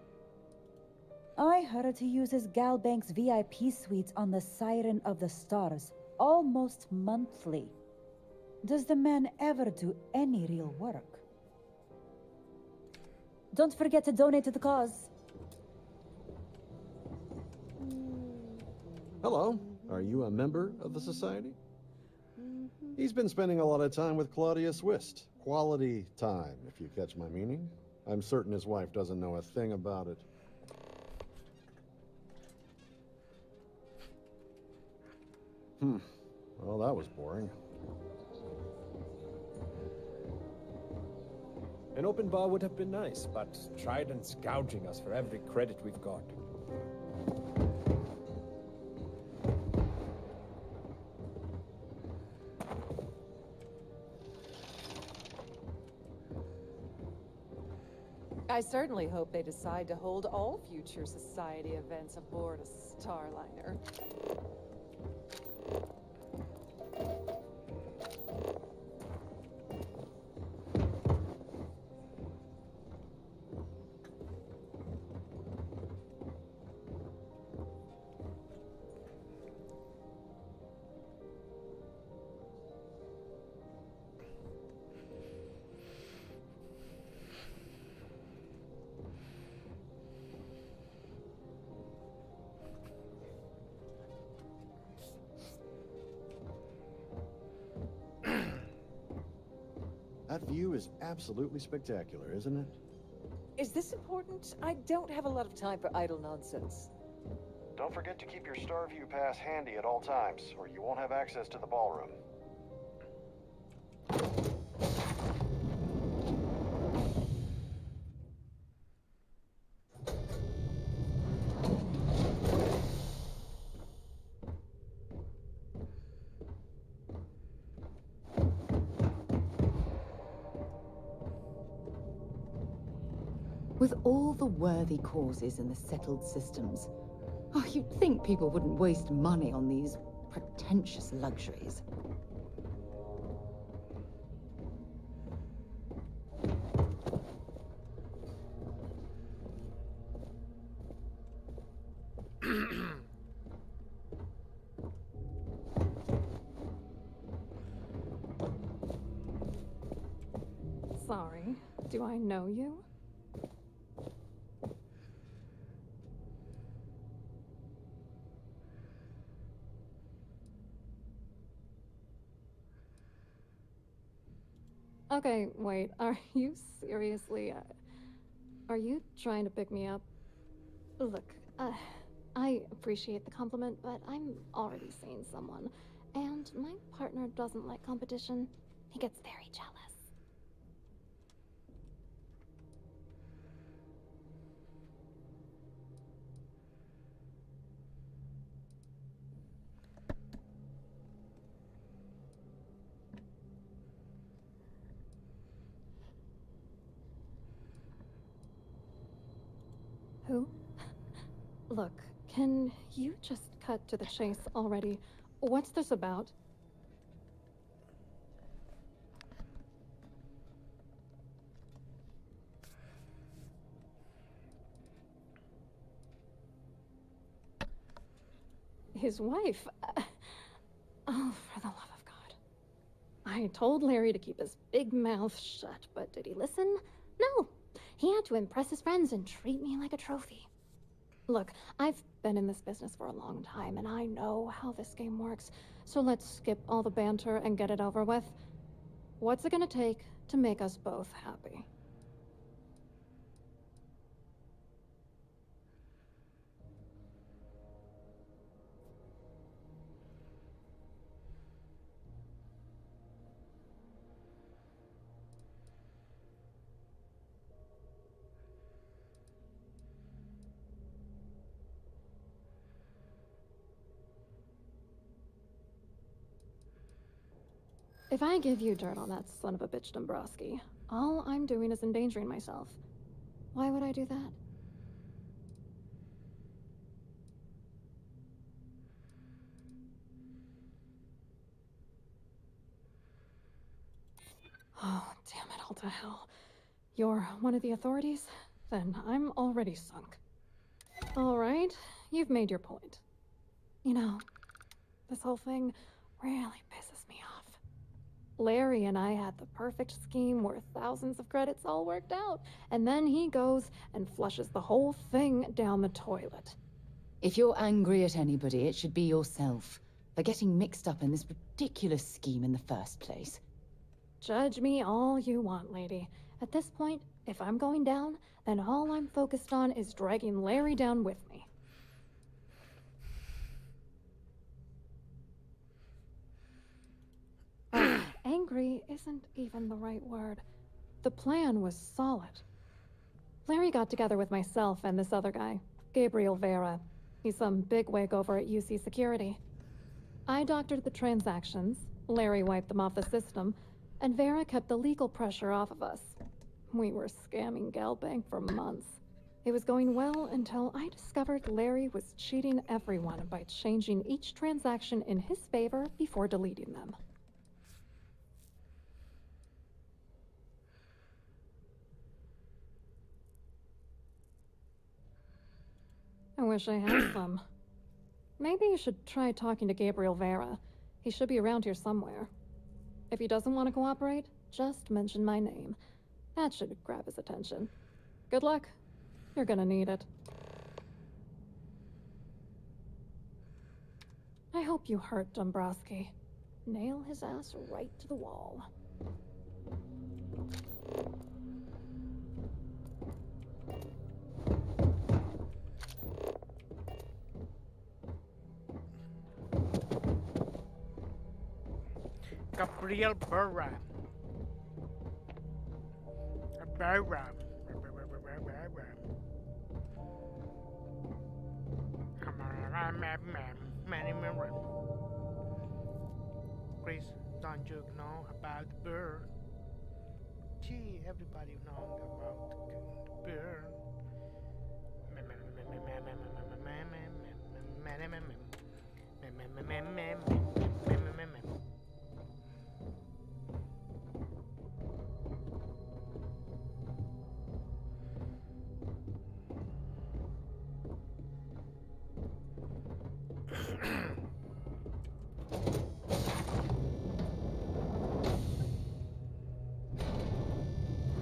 I heard he uses Galbank's VIP suites on the Siren of the Stars almost monthly. Does the man ever do any real work? Don't forget to donate to the cause. Hello. Are you a member of the society? He's been spending a lot of time with Claudia Swist. Quality time, if you catch my meaning. I'm certain his wife doesn't know a thing about it. Well, that was boring. An open bar would have been nice, but Trident's gouging us for every credit we've got. I certainly hope they decide to hold all future society events aboard a Starliner. That view is absolutely spectacular, isn't it? Is this important? I don't have a lot of time for idle nonsense. Don't forget to keep your Starview pass handy at all times, or you won't have access to the ballroom. With all the worthy causes in the settled systems, oh, you'd think people wouldn't waste money on these pretentious luxuries. Sorry, do I know you? Okay, wait, are you seriously, are you trying to pick me up? Look, I appreciate the compliment, but I'm already seeing someone, and my partner doesn't like competition. He gets very jealous. Who? Look, can you just cut to the chase already? What's this about? His wife? Oh, for the love of God. I told Larry to keep his big mouth shut, but did he listen? No. He had to impress his friends and treat me like a trophy. Look, I've been in this business for a long time, and I know how this game works, so let's skip all the banter and get it over with. What's it gonna take to make us both happy? If I give you dirt on that son of a bitch Dombrowski, all I'm doing is endangering myself. Why would I do that? Oh, damn it all to hell. You're one of the authorities? Then I'm already sunk. All right, you've made your point. You know, this whole thing really pisses me off. Larry and I had the perfect scheme worth thousands of credits all worked out, and then he goes and flushes the whole thing down the toilet. If you're angry at anybody, it should be yourself for getting mixed up in this ridiculous scheme in the first place. Judge me all you want, lady. At this point, if I'm going down, then all I'm focused on is dragging Larry down with me. Angry isn't even the right word. The plan was solid. Larry got together with myself and this other guy, Gabriel Vera. He's some bigwig over at UC Security. I doctored the transactions, Larry wiped them off the system, and Vera kept the legal pressure off of us. We were scamming GalBank for months. It was going well until I discovered Larry was cheating everyone by changing each transaction in his favor before deleting them. I wish I had some. Maybe you should try talking to Gabriel Vera. He should be around here somewhere. If he doesn't want to cooperate, just mention my name. That should grab his attention. Good luck. You're gonna need it. I hope you hurt Dombrowski. Nail his ass right to the wall. Gabriel Burra. Chris, don't you know about the bird? Gee, everybody knows about the bird.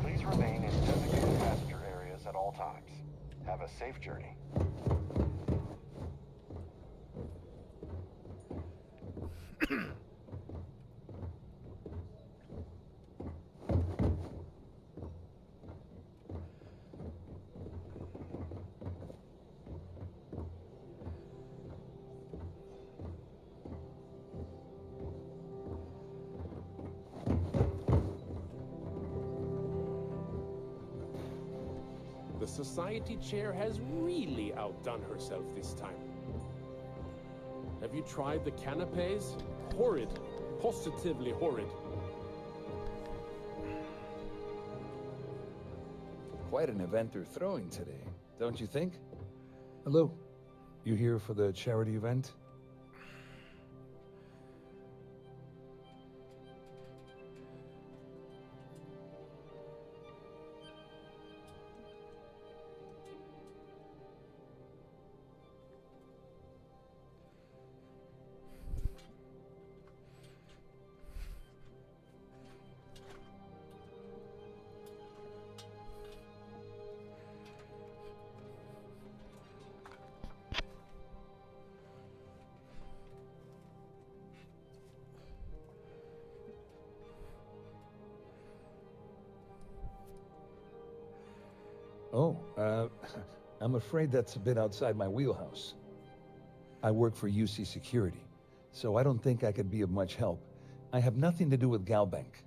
Please remain in designated passenger areas at all times. Have a safe journey. The society chair has really outdone herself this time. Have you tried the canapes? Horrid. Positively horrid. Quite an event they're throwing today, don't you think? Hello. You here for the charity event? Oh, I'm afraid that's a bit outside my wheelhouse. I work for UC Security, so I don't think I could be of much help. I have nothing to do with Galbank.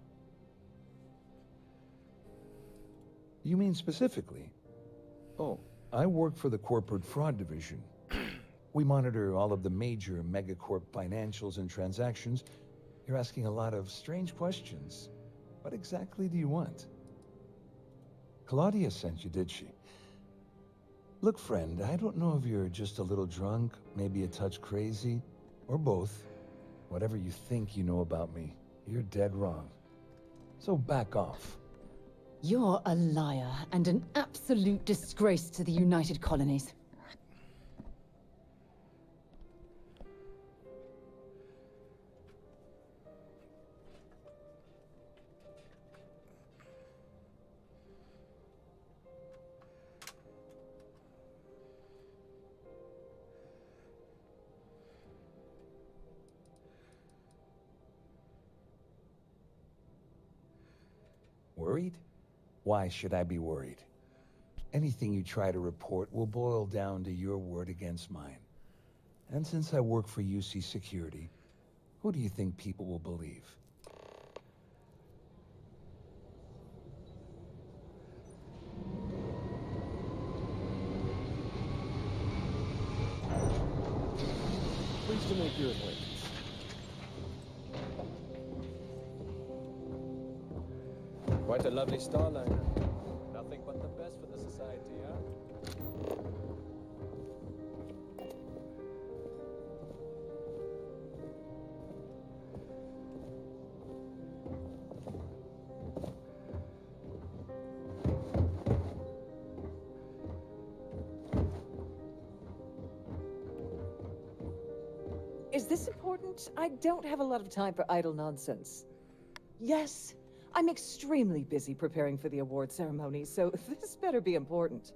You mean specifically? Oh, I work for the Corporate Fraud Division. We monitor all of the major megacorp financials and transactions. You're asking a lot of strange questions. What exactly do you want? Claudia sent you, did she? Look, friend, I don't know if you're just a little drunk, maybe a touch crazy, or both. Whatever you think you know about me, you're dead wrong. So back off. You're a liar and an absolute disgrace to the United Colonies. Worried? Why should I be worried? Anything you try to report will boil down to your word against mine. And since I work for UC Security, who do you think people will believe? Pleased to make your acquaintance. Quite a lovely starliner. Nothing but the best for the society, huh? Is this important? I don't have a lot of time for idle nonsense. Yes, I'm extremely busy preparing for the award ceremony, so this better be important.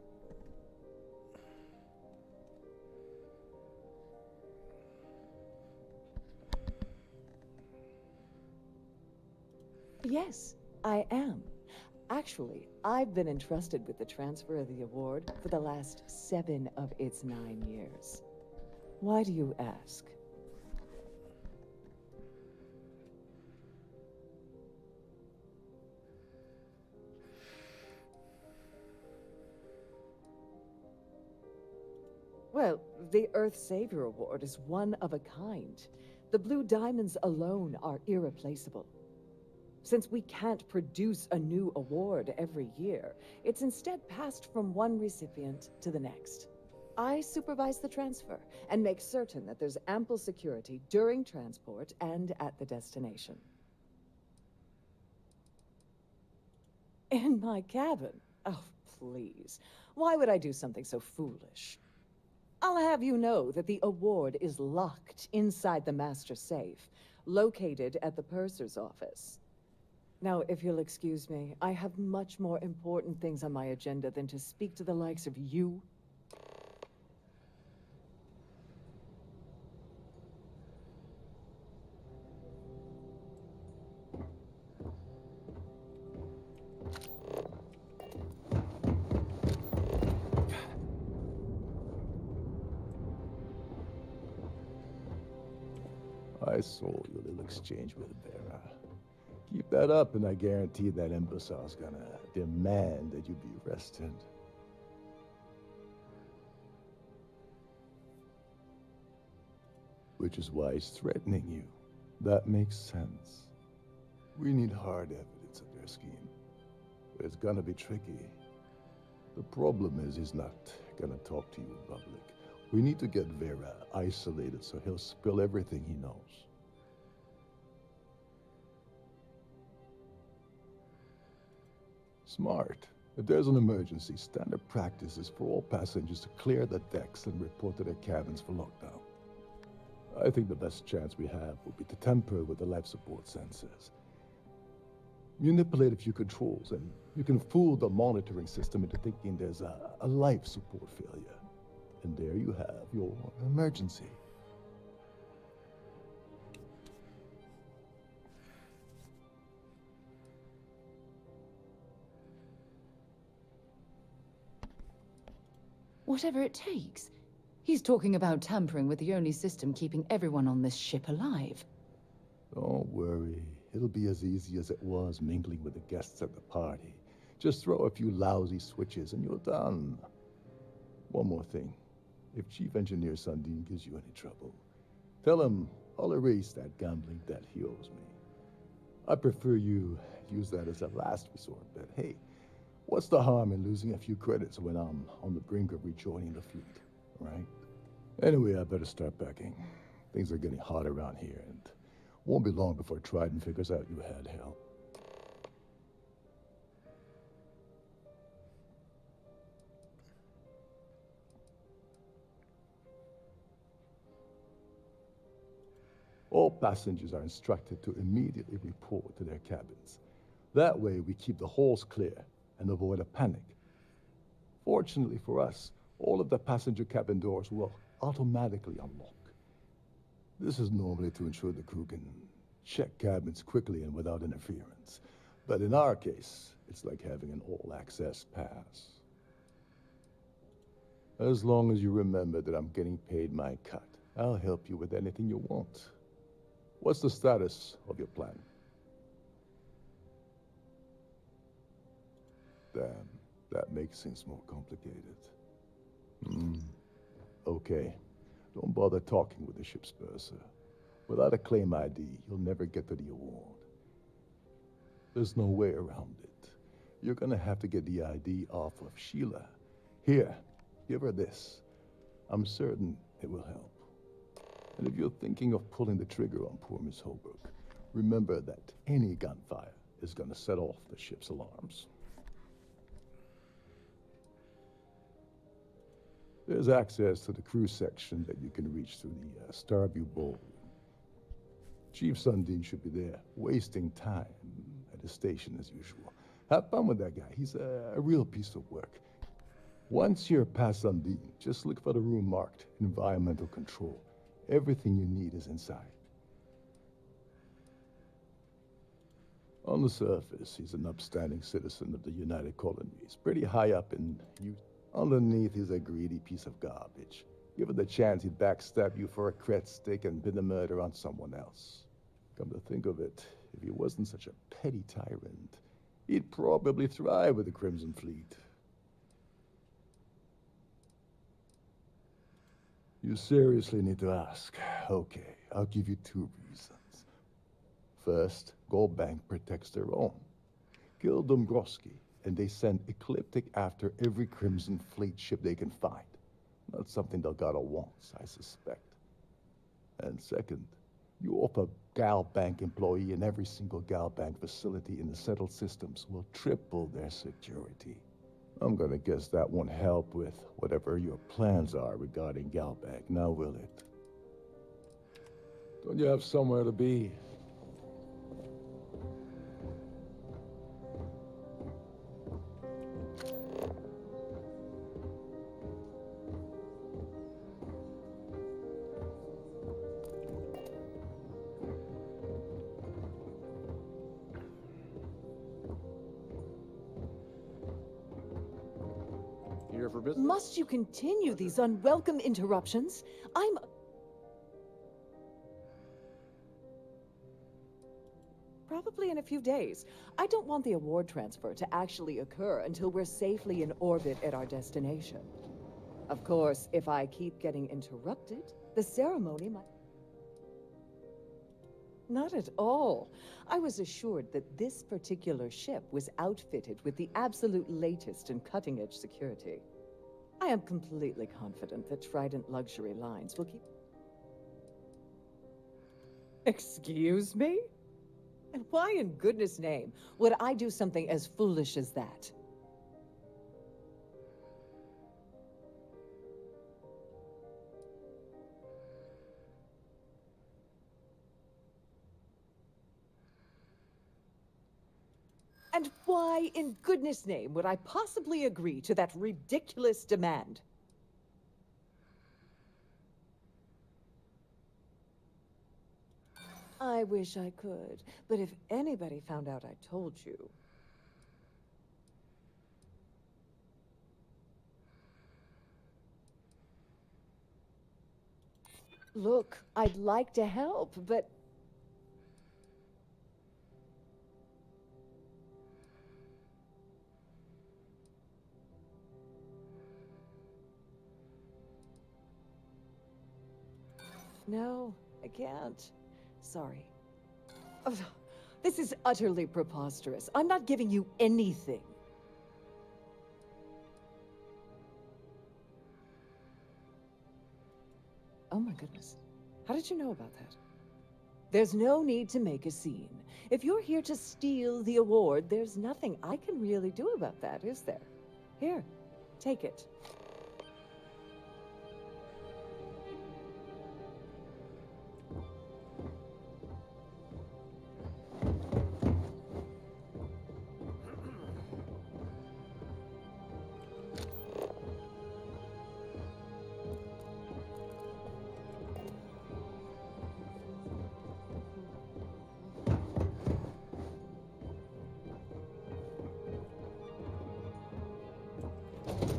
Yes, I am. Actually, I've been entrusted with the transfer of the award for the last 7 of its 9 years. Why do you ask? The Earth Savior Award is one of a kind. The Blue Diamonds alone are irreplaceable. Since we can't produce a new award every year, it's instead passed from one recipient to the next. I supervise the transfer and make certain that there's ample security during transport and at the destination. In my cabin? Oh, please. Why would I do something so foolish? I'll have you know that the award is locked inside the master safe, located at the purser's office. Now, if you'll excuse me, I have much more important things on my agenda than to speak to the likes of you. I saw your little exchange with Vera. Keep that up, and I guarantee that imbecile's gonna demand that you be arrested. Which is why he's threatening you. That makes sense. We need hard evidence of their scheme. But it's gonna be tricky. The problem is he's not gonna talk to you in public. We need to get Vera isolated so he'll spill everything he knows. Smart. If there's an emergency, standard practice is for all passengers to clear the decks and report to their cabins for lockdown. I think the best chance we have would be to tamper with the life support sensors. Manipulate a few controls, and you can fool the monitoring system into thinking there's a life support failure. And there you have your emergency. Whatever it takes. He's talking about tampering with the only system keeping everyone on this ship alive. Don't worry. It'll be as easy as it was mingling with the guests at the party. Just throw a few lousy switches and you're done. One more thing. If Chief Engineer Sundin gives you any trouble, tell him I'll erase that gambling debt he owes me. I prefer you use that as a last resort, but hey, what's the harm in losing a few credits when I'm on the brink of rejoining the fleet, right? Anyway, I better start packing. Things are getting hot around here, and won't be long before Trident figures out you had help. All passengers are instructed to immediately report to their cabins. That way, we keep the halls clear and avoid a panic. Fortunately for us, all of the passenger cabin doors will automatically unlock. This is normally to ensure the crew can check cabins quickly and without interference. But in our case, it's like having an all-access pass. As long as you remember that I'm getting paid my cut, I'll help you with anything you want. What's the status of your plan? Damn, that makes things more complicated. Okay, don't bother talking with the ship's purser. Without a claim ID, you'll never get to the award. There's no way around it. You're gonna have to get the ID off of Sheila. Here, give her this. I'm certain it will help. And if you're thinking of pulling the trigger on poor Miss Holbrook, remember that any gunfire is gonna set off the ship's alarms. There's access to the crew section that you can reach through the Starview Ballroom. Chief Sundin should be there, wasting time at his station as usual. Have fun with that guy. He's a real piece of work. Once you're past Sundin, just look for the room marked Environmental Control. Everything you need is inside. On the surface, he's an upstanding citizen of the United Colonies, pretty high up in youth. Underneath, he's a greedy piece of garbage. Given the chance, he'd backstab you for a cret stick and pin the murder on someone else. Come to think of it, if he wasn't such a petty tyrant, he'd probably thrive with the Crimson Fleet. You seriously need to ask. Okay, I'll give you 2 reasons. First, Gold Bank protects their own. Kill Dombrowski, and they send Ecliptic after every Crimson Fleet ship they can find. Not something Delgado wants, I suspect. And second, you offer Gal Bank employee in every single Gal Bank facility in the settled systems will triple their security. I'm gonna guess that won't help with whatever your plans are regarding Gal Bank, now will it? Don't you have somewhere to be? Here for business? Must you continue these unwelcome interruptions? I'm... Probably in a few days. I don't want the award transfer to actually occur until we're safely in orbit at our destination. Of course, if I keep getting interrupted, the ceremony might... Not at all. I was assured that this particular ship was outfitted with the absolute latest and cutting-edge security. I am completely confident that Trident Luxury Lines will keep... Excuse me? And why in goodness name would I do something as foolish as that? And why in goodness name would I possibly agree to that ridiculous demand? I wish I could, but if anybody found out I told you... Look, I'd like to help, but... No, I can't. Sorry. Ugh, this is utterly preposterous. I'm not giving you anything. Oh my goodness. How did you know about that? There's no need to make a scene. If you're here to steal the award, there's nothing I can really do about that, is there? Here, take it.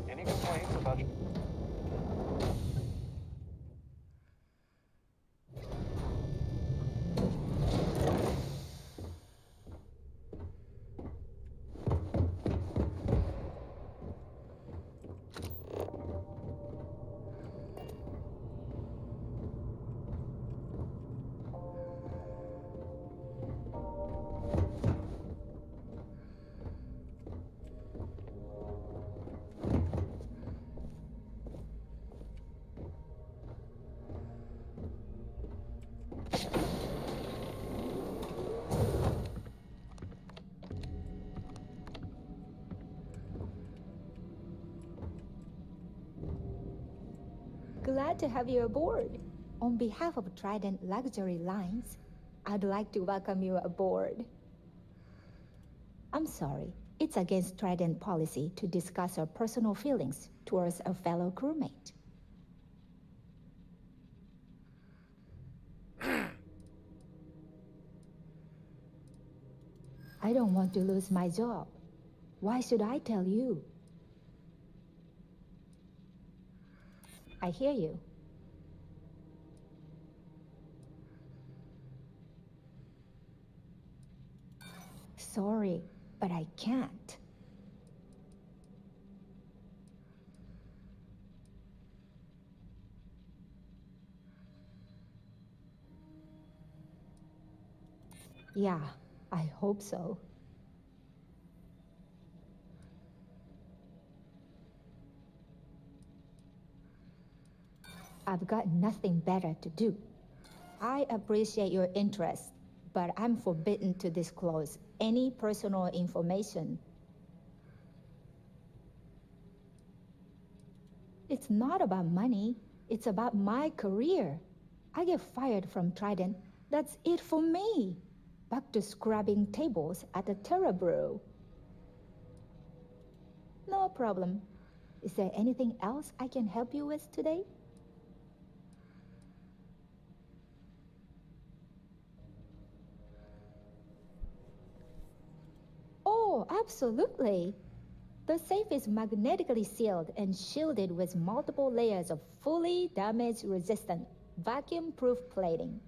Any complaints about... Glad to have you aboard. On behalf of Trident Luxury Lines, I'd like to welcome you aboard. I'm sorry, it's against Trident policy to discuss our personal feelings towards a fellow crewmate. I don't want to lose my job. Why should I tell you? I hear you. Sorry, but I can't. Yeah, I hope so. I've got nothing better to do. I appreciate your interest, but I'm forbidden to disclose any personal information. It's not about money, it's about my career. I get fired from Trident, that's it for me. Back to scrubbing tables at the Terra Brew. No problem. Is there anything else I can help you with today? Oh, absolutely. The safe is magnetically sealed and shielded with multiple layers of fully damage-resistant, vacuum-proof plating.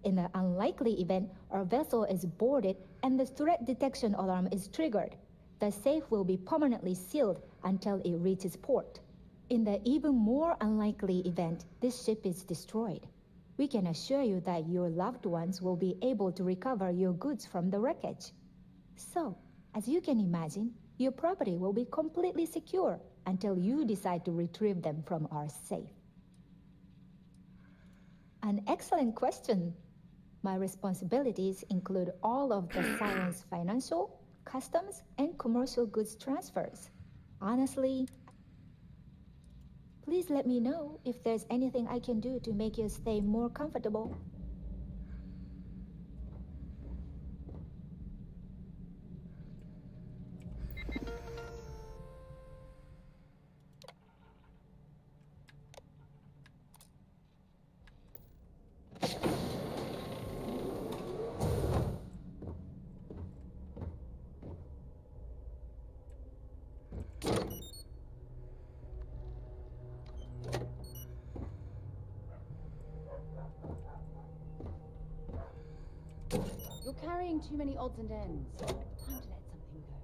In the unlikely event our vessel is boarded and the threat detection alarm is triggered, the safe will be permanently sealed until it reaches port. In the even more unlikely event this ship is destroyed, we can assure you that your loved ones will be able to recover your goods from the wreckage. So, as you can imagine, your property will be completely secure until you decide to retrieve them from our safe. An excellent question. My responsibilities include all of the Siren's financial, customs, and commercial goods transfers. Honestly, please let me know if there's anything I can do to make your stay more comfortable. You're carrying too many odds and ends. Time to let something go.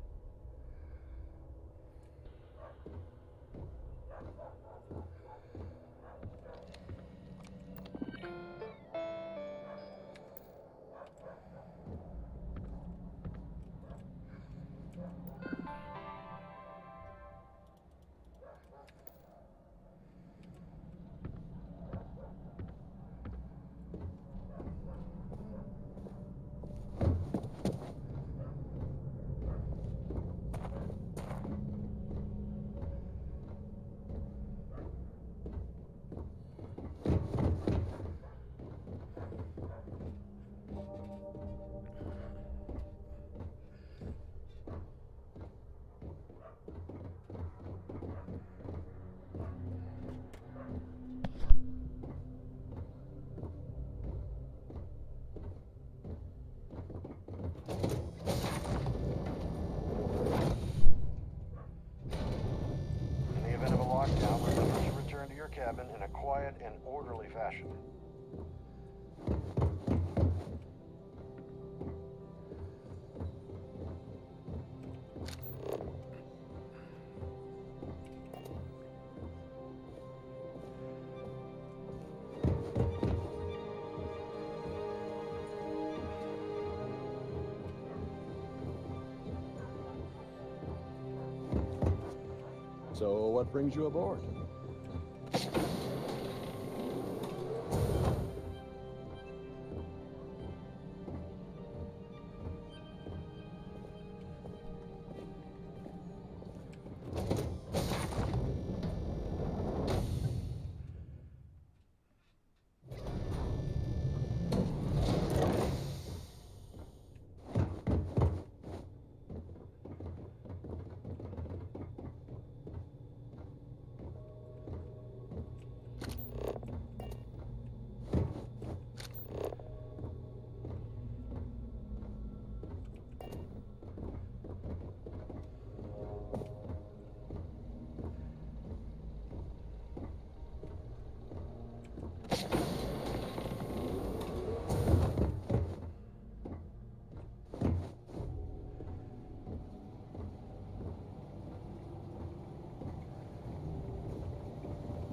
Now remember to return to your cabin in a quiet and orderly fashion. So, what brings you aboard?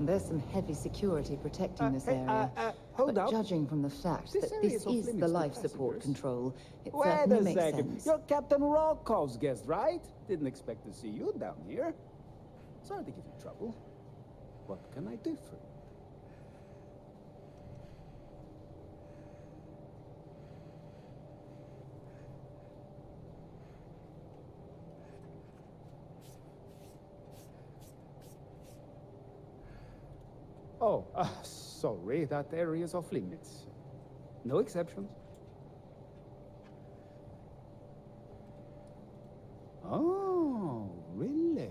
There's some heavy security protecting this area. but judging from the fact that this is the life support control, it Wait certainly a makes second. sense. You're Captain Rokov's guest, right? Didn't expect to see you down here. Sorry to give you trouble. What can I do for you? Oh, sorry, that area is off limits. No exceptions. Oh, really?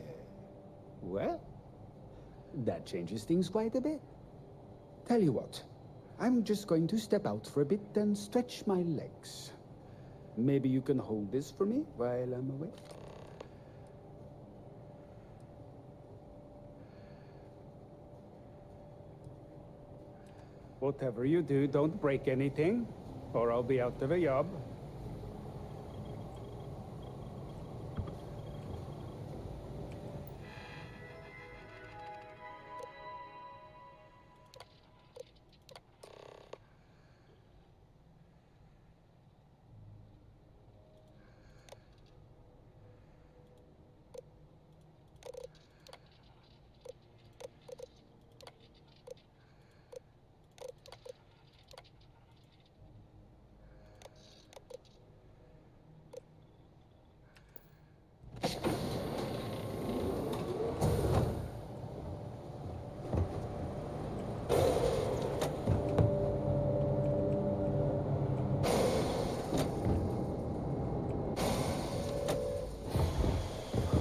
Well, that changes things quite a bit. Tell you what, I'm just going to step out for a bit and stretch my legs. Maybe you can hold this for me while I'm away? Whatever you do, don't break anything, or I'll be out of a job.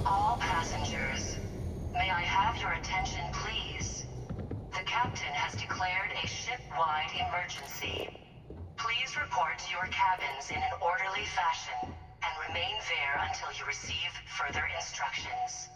All passengers, may I have your attention, please? The captain has declared a ship-wide emergency. Please report to your cabins in an orderly fashion and remain there until you receive further instructions.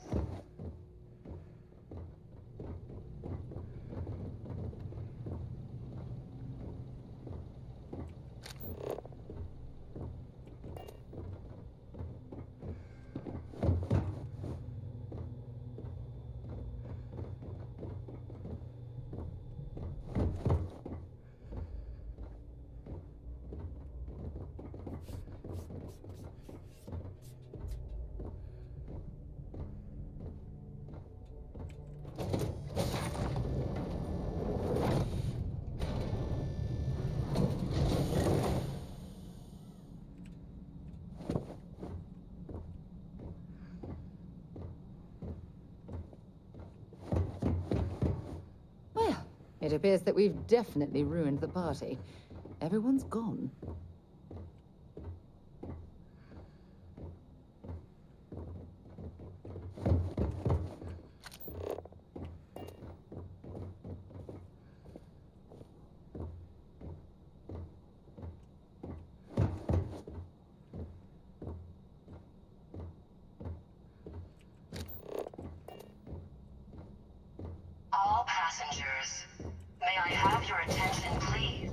It appears that we've definitely ruined the party. Everyone's gone. All passengers, may I have your attention, please?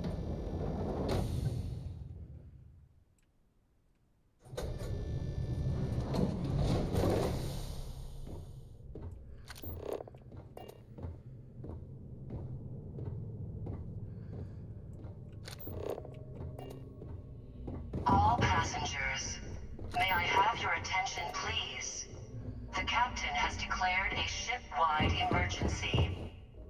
All passengers, may I have your attention, please? The captain has declared a ship-wide emergency.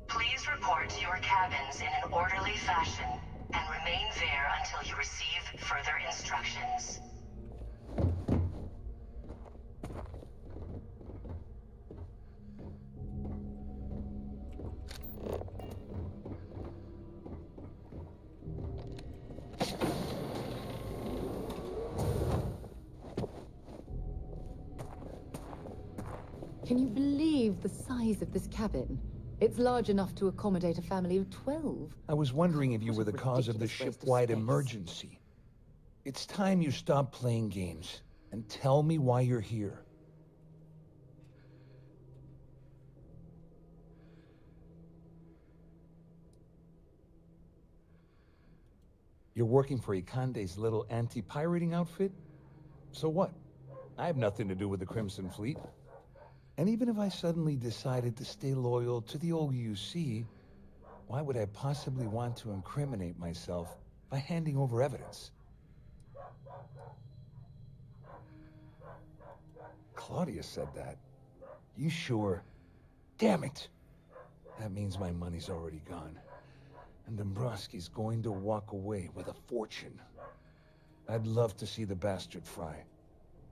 Please report to your cabins in an orderly fashion and remain there until you receive further instructions. Can you believe the size of this cabin? It's large enough to accommodate a family of 12. I was wondering if you were the cause of the ship-wide emergency. It's time you stop playing games and tell me why you're here. You're working for Ikande's little anti-pirating outfit? So what? I have nothing to do with the Crimson Fleet. And even if I suddenly decided to stay loyal to the old UC, Why would I possibly want to incriminate myself by handing over evidence? Claudia said that. You sure? Damn it! That means my money's already gone. And Dombrowski's going to walk away with a fortune. I'd love to see the bastard fry.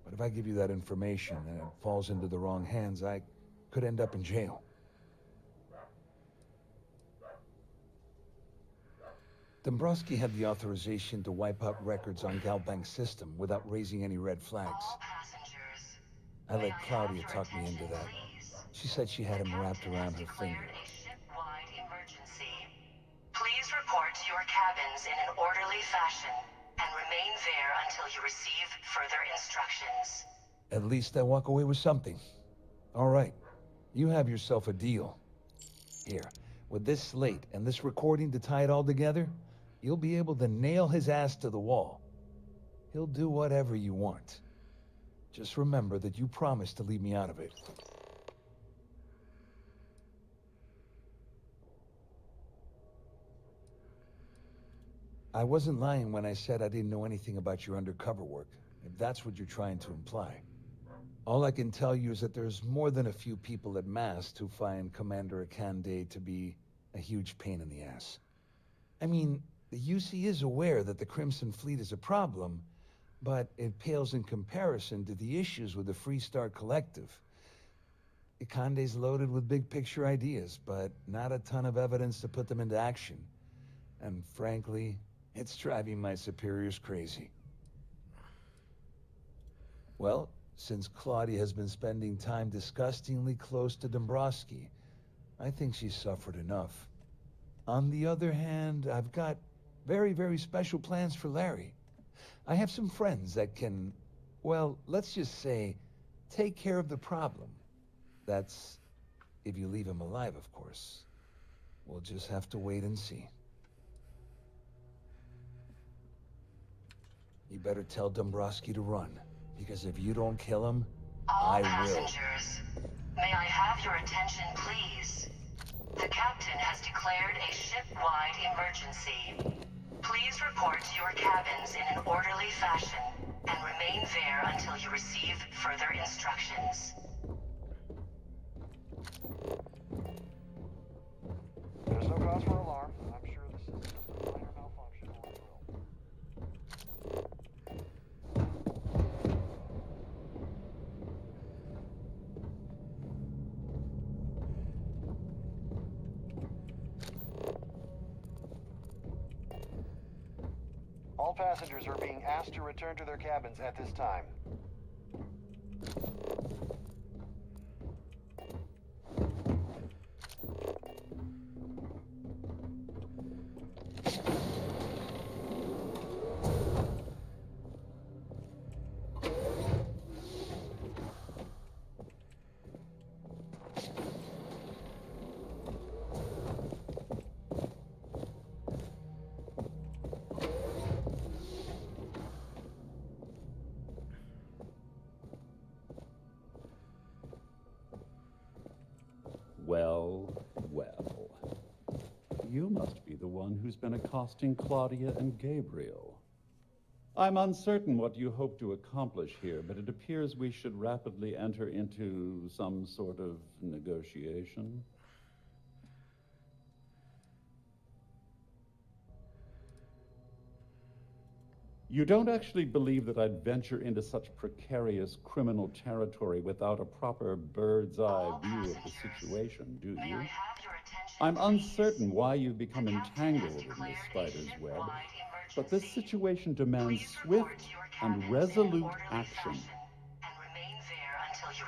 But if I give you that information and it falls into the wrong hands, I could end up in jail. Dombrowski had the authorization to wipe out records on Galbank's system without raising any red flags. I let Claudia talk me into that. She said she had him wrapped around her finger. Please report to your cabins in an orderly fashion and remain there until you receive further instructions. At least I walk away with something. All right, you have yourself a deal. Here, with this slate and this recording to tie it all together, you'll be able to nail his ass to the wall. He'll do whatever you want. Just remember that you promised to leave me out of it. I wasn't lying when I said I didn't know anything about your undercover work, if that's what you're trying to imply. All I can tell you is that there's more than a few people at Mast who find Commander Akande to be a huge pain in the ass. I mean, the UC is aware that the Crimson Fleet is a problem, but it pales in comparison to the issues with the Freestar Collective. Akande's loaded with big-picture ideas, but not a ton of evidence to put them into action. And frankly, it's driving my superiors crazy. Well, since Claudia has been spending time disgustingly close to Dombrowski, I think she's suffered enough. On the other hand, I've got very, very special plans for Larry. I have some friends that can, well, let's just say, take care of the problem. That's if you leave him alive, of course. We'll just have to wait and see. You better tell Dombrowski to run, because if you don't kill him, I will. Passengers, may I have your attention, please? The captain has declared a ship-wide emergency. Please report to your cabins in an orderly fashion and remain there until you receive further instructions. There's no cause for alarm. I'm sure this is just a minor malfunction or drill. All passengers are being asked to return to their cabins at this time. Well, well. You must be the one who's been accosting Claudia and Gabriel. I'm uncertain what you hope to accomplish here, but it appears we should rapidly enter into some sort of negotiation. You don't actually believe that I'd venture into such precarious criminal territory without a proper bird's-eye view of the situation, do you? I'm uncertain why you've become entangled in this spider's web, but this situation demands swift and resolute action.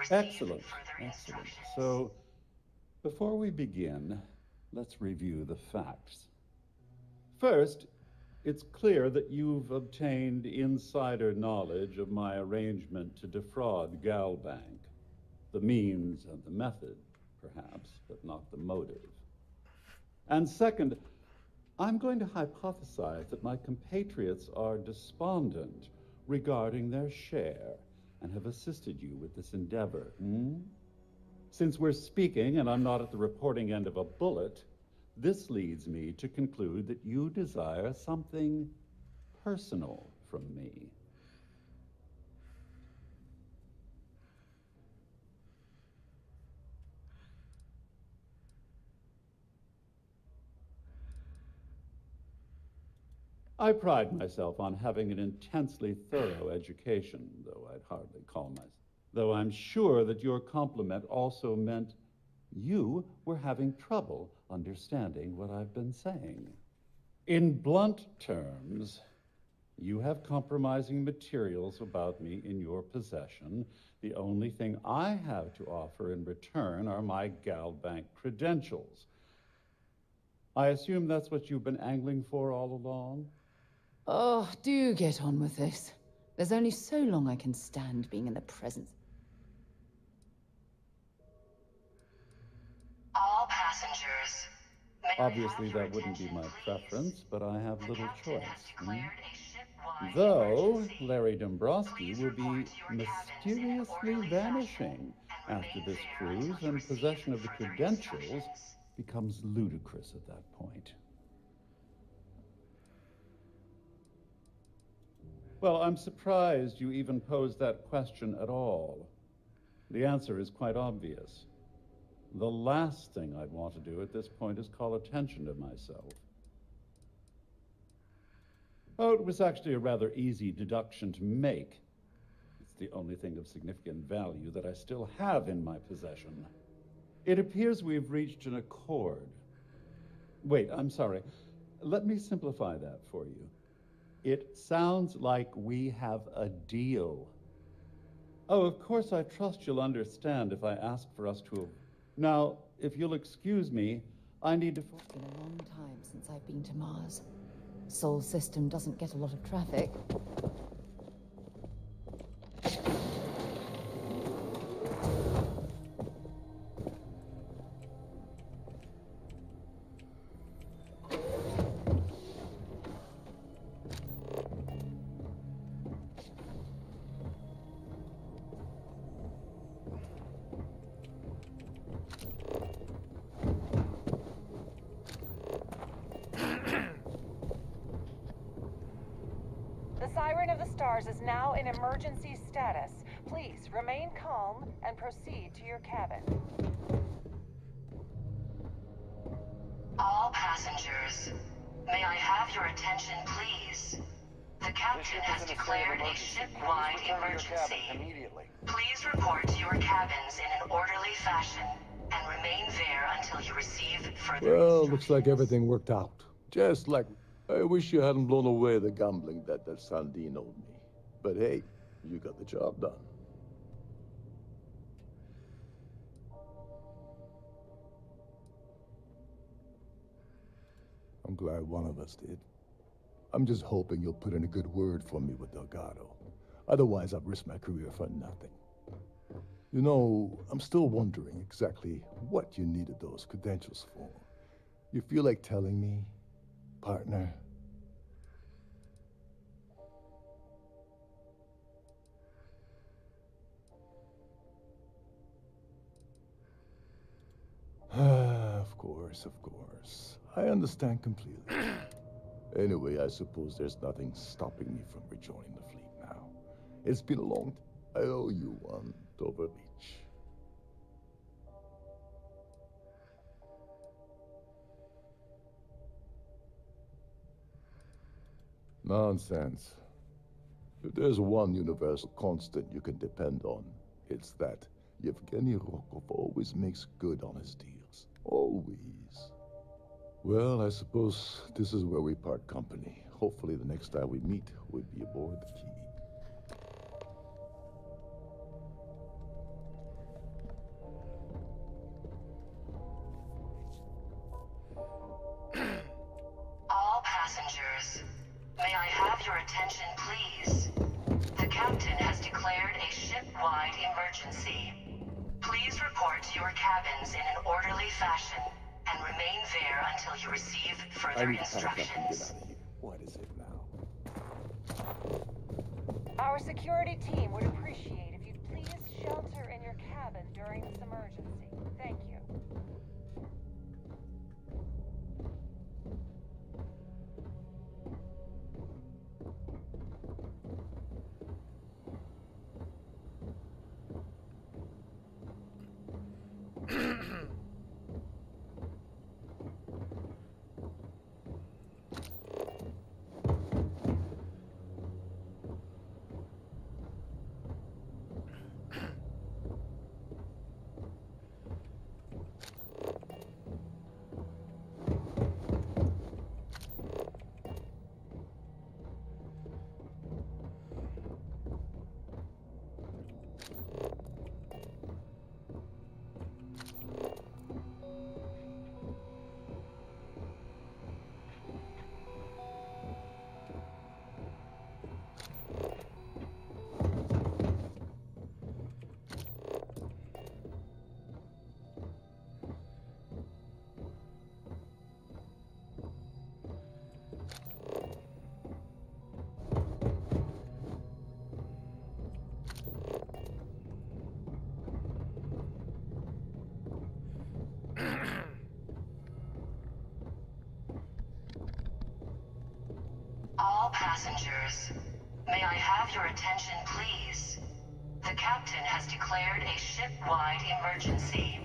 Excellent, excellent. So, before we begin, let's review the facts. First, it's clear that you've obtained insider knowledge of my arrangement to defraud Galbank. The means and the method, perhaps, but not the motive. And second, I'm going to hypothesize that my compatriots are despondent regarding their share and have assisted you with this endeavor. Since we're speaking and I'm not at the reporting end of a bullet, This leads me to conclude that you desire something personal from me. I pride myself on having an intensely thorough education, though I'd hardly call myself. Though I'm sure that your compliment also meant you were having trouble understanding what I've been saying. In blunt terms, you have compromising materials about me in your possession. The only thing I have to offer in return are my GalBank credentials. I assume that's what you've been angling for all along? Oh, do get on with this. There's only so long I can stand being in the presence. All passengers. Obviously, that wouldn't be my preference, but I have little choice. Though Larry Dombrowski will be mysteriously vanishing after this cruise, and possession of the credentials becomes ludicrous at that point. Well, I'm surprised you even posed that question at all. The answer is quite obvious. The last thing I'd want to do at this point is call attention to myself. Oh, it was actually a rather easy deduction to make. It's the only thing of significant value that I still have in my possession. It appears we've reached an accord. Wait, I'm sorry. Let me simplify that for you. It sounds like we have a deal. Oh, of course, I trust you'll understand if I ask for us to... Now, if you'll excuse me, I need to... It's been a long time since I've been to Mars. Sol system doesn't get a lot of traffic. Is now in emergency status. Please remain calm and proceed to your cabin. All passengers, may I have your attention, please? The captain has declared a ship-wide emergency. Please report to your cabins in an orderly fashion and remain there until you receive further Well, looks like everything worked out. Just like... I wish you hadn't blown away the gambling debt that Sandine owed me. But hey, you got the job done. I'm glad one of us did. I'm just hoping you'll put in a good word for me with Delgado. Otherwise, I've risked my career for nothing. You know, I'm still wondering exactly what you needed those credentials for. You feel like telling me, partner? Of course. I understand completely. Anyway, I suppose there's nothing stopping me from rejoining the fleet now. It's been a long time. I owe you one, Dover Beach. Nonsense. If there's one universal constant you can depend on, it's that Yevgeny Rokov always makes good on his deals. Always. Well, I suppose this is where we part company. Hopefully the next time we meet, we'll be aboard the Key. All passengers, may I have your attention, please? The captain has declared a ship-wide emergency. Please report to your cabins in an orderly fashion and remain there until you receive further instructions. What is it now? Our security team would appreciate if you'd please shelter in your cabin during this emergency. Thank you. All passengers, may I have your attention, please? The captain has declared a ship-wide emergency.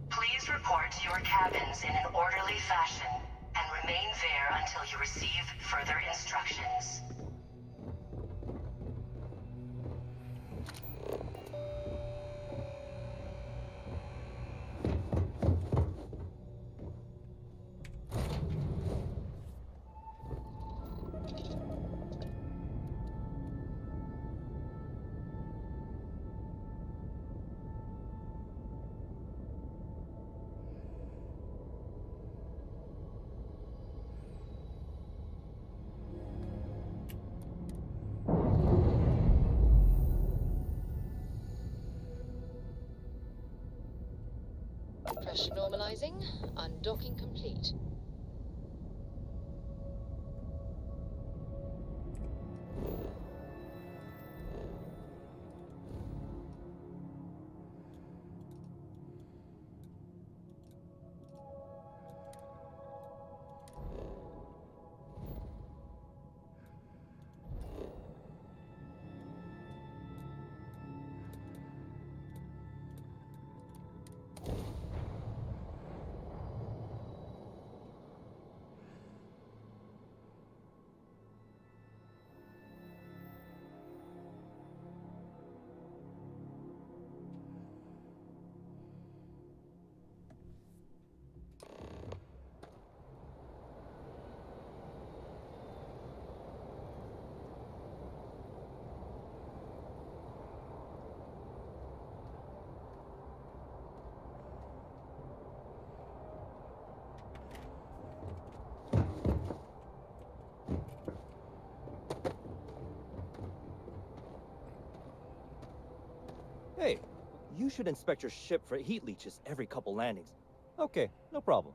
Please report to your cabins in an orderly fashion and remain there until you receive further instructions. Pressure normalizing. Undocking complete. Hey, you should inspect your ship for heat leeches every couple landings. Okay, no problem.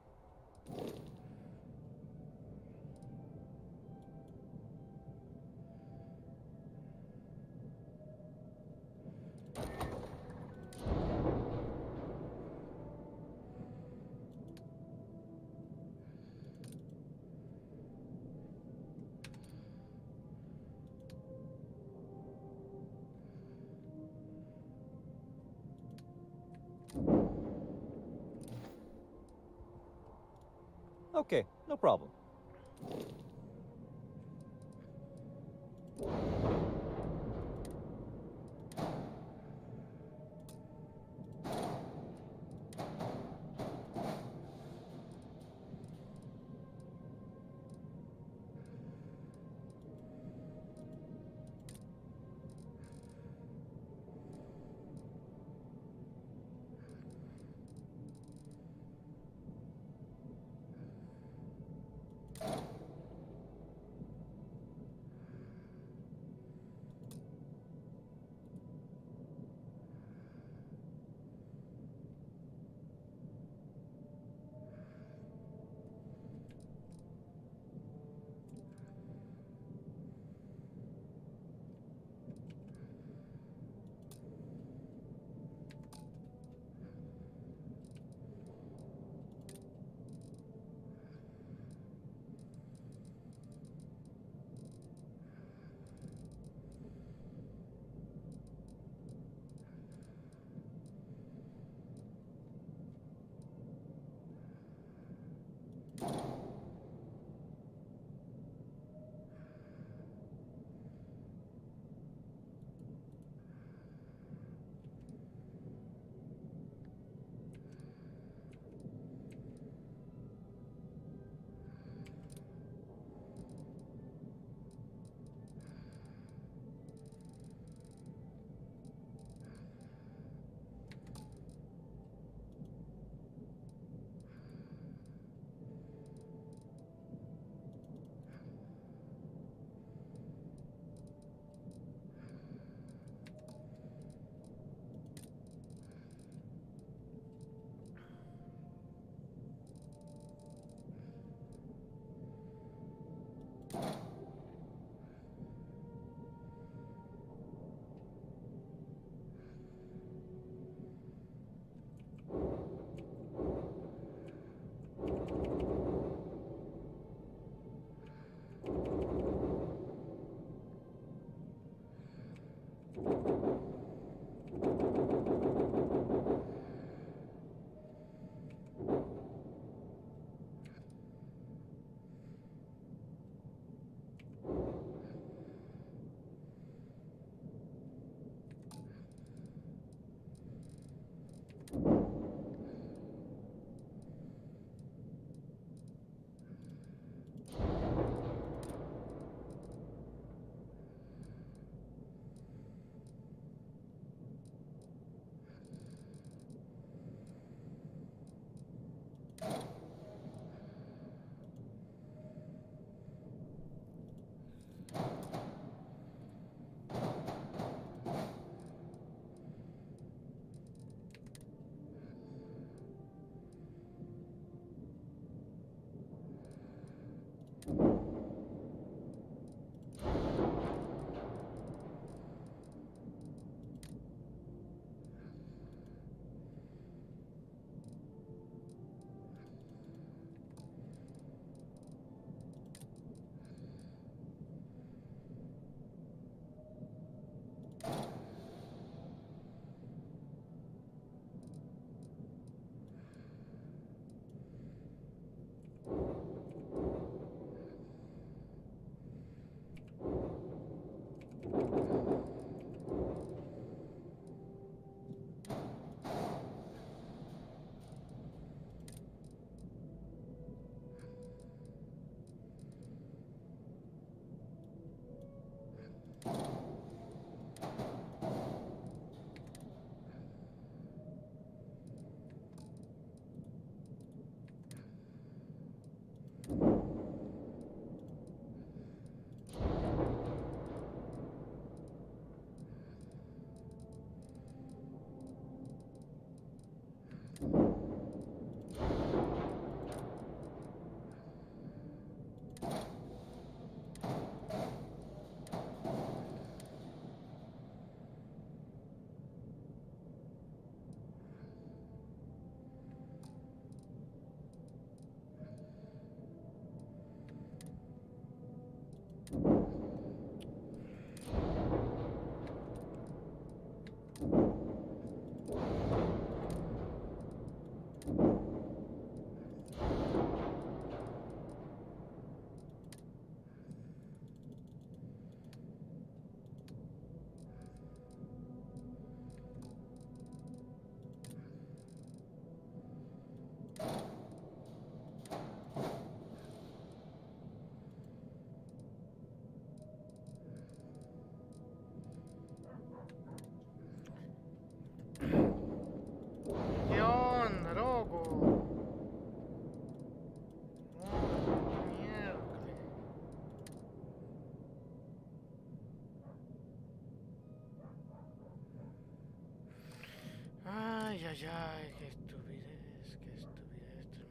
Okay, no problem. Ay, ay, qué estupidez, 3300.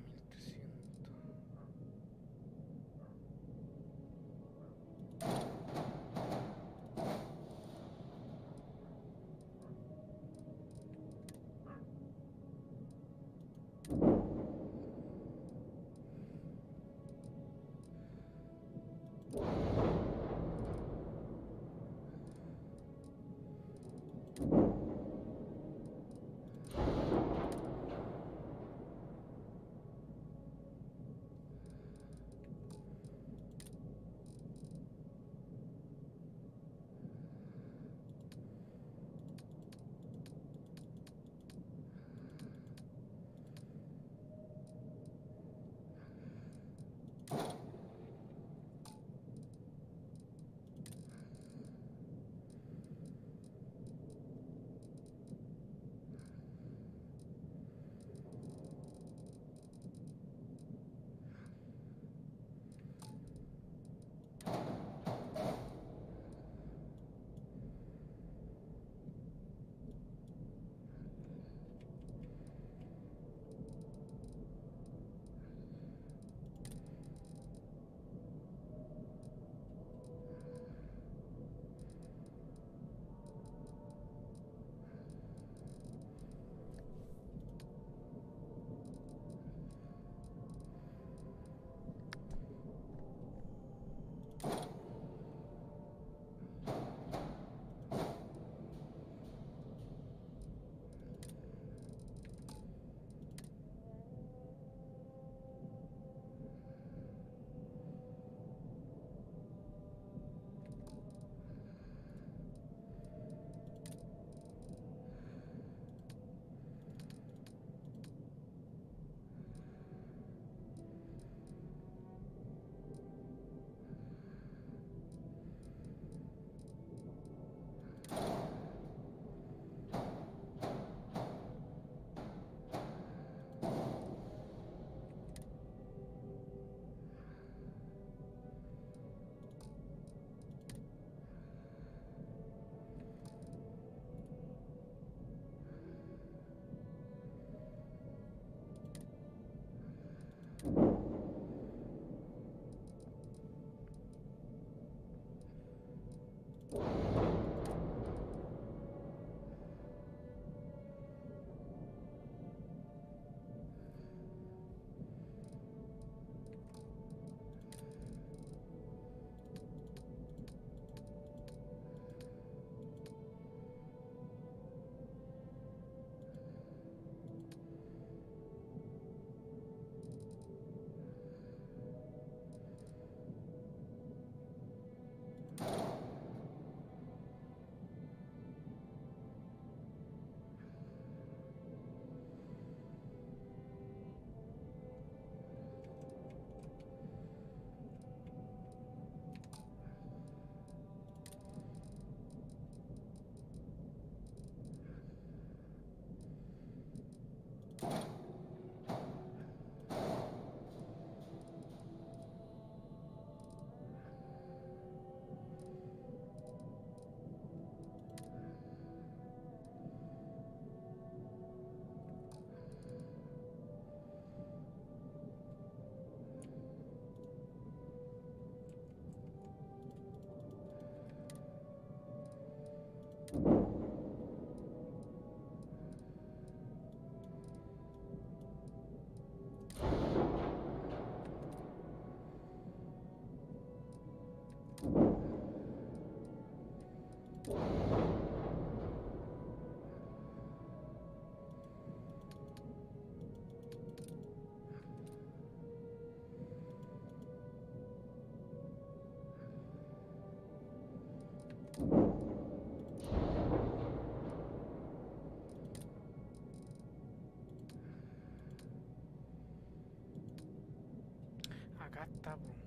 Acá está, po.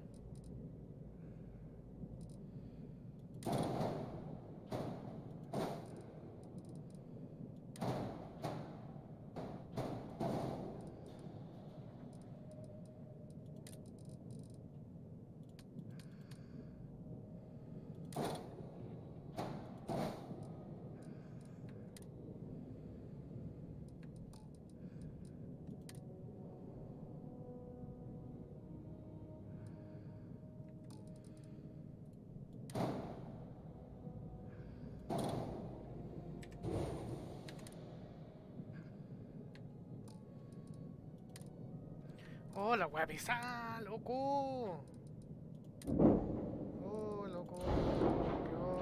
Oh, la voy a avisar, loco. Oh, loco. Campeón.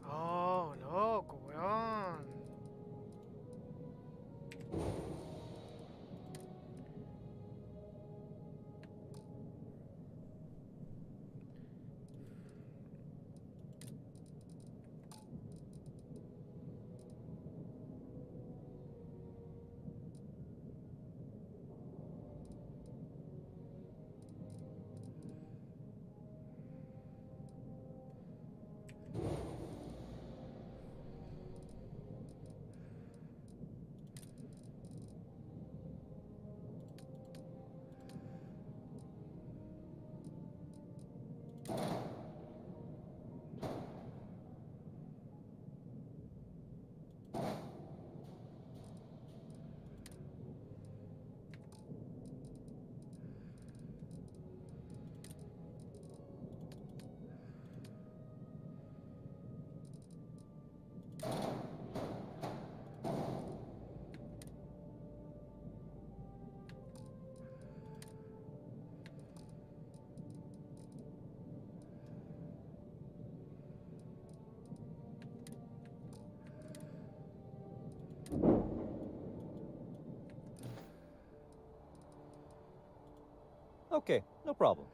Oh, loco, weón. Okay, no problem.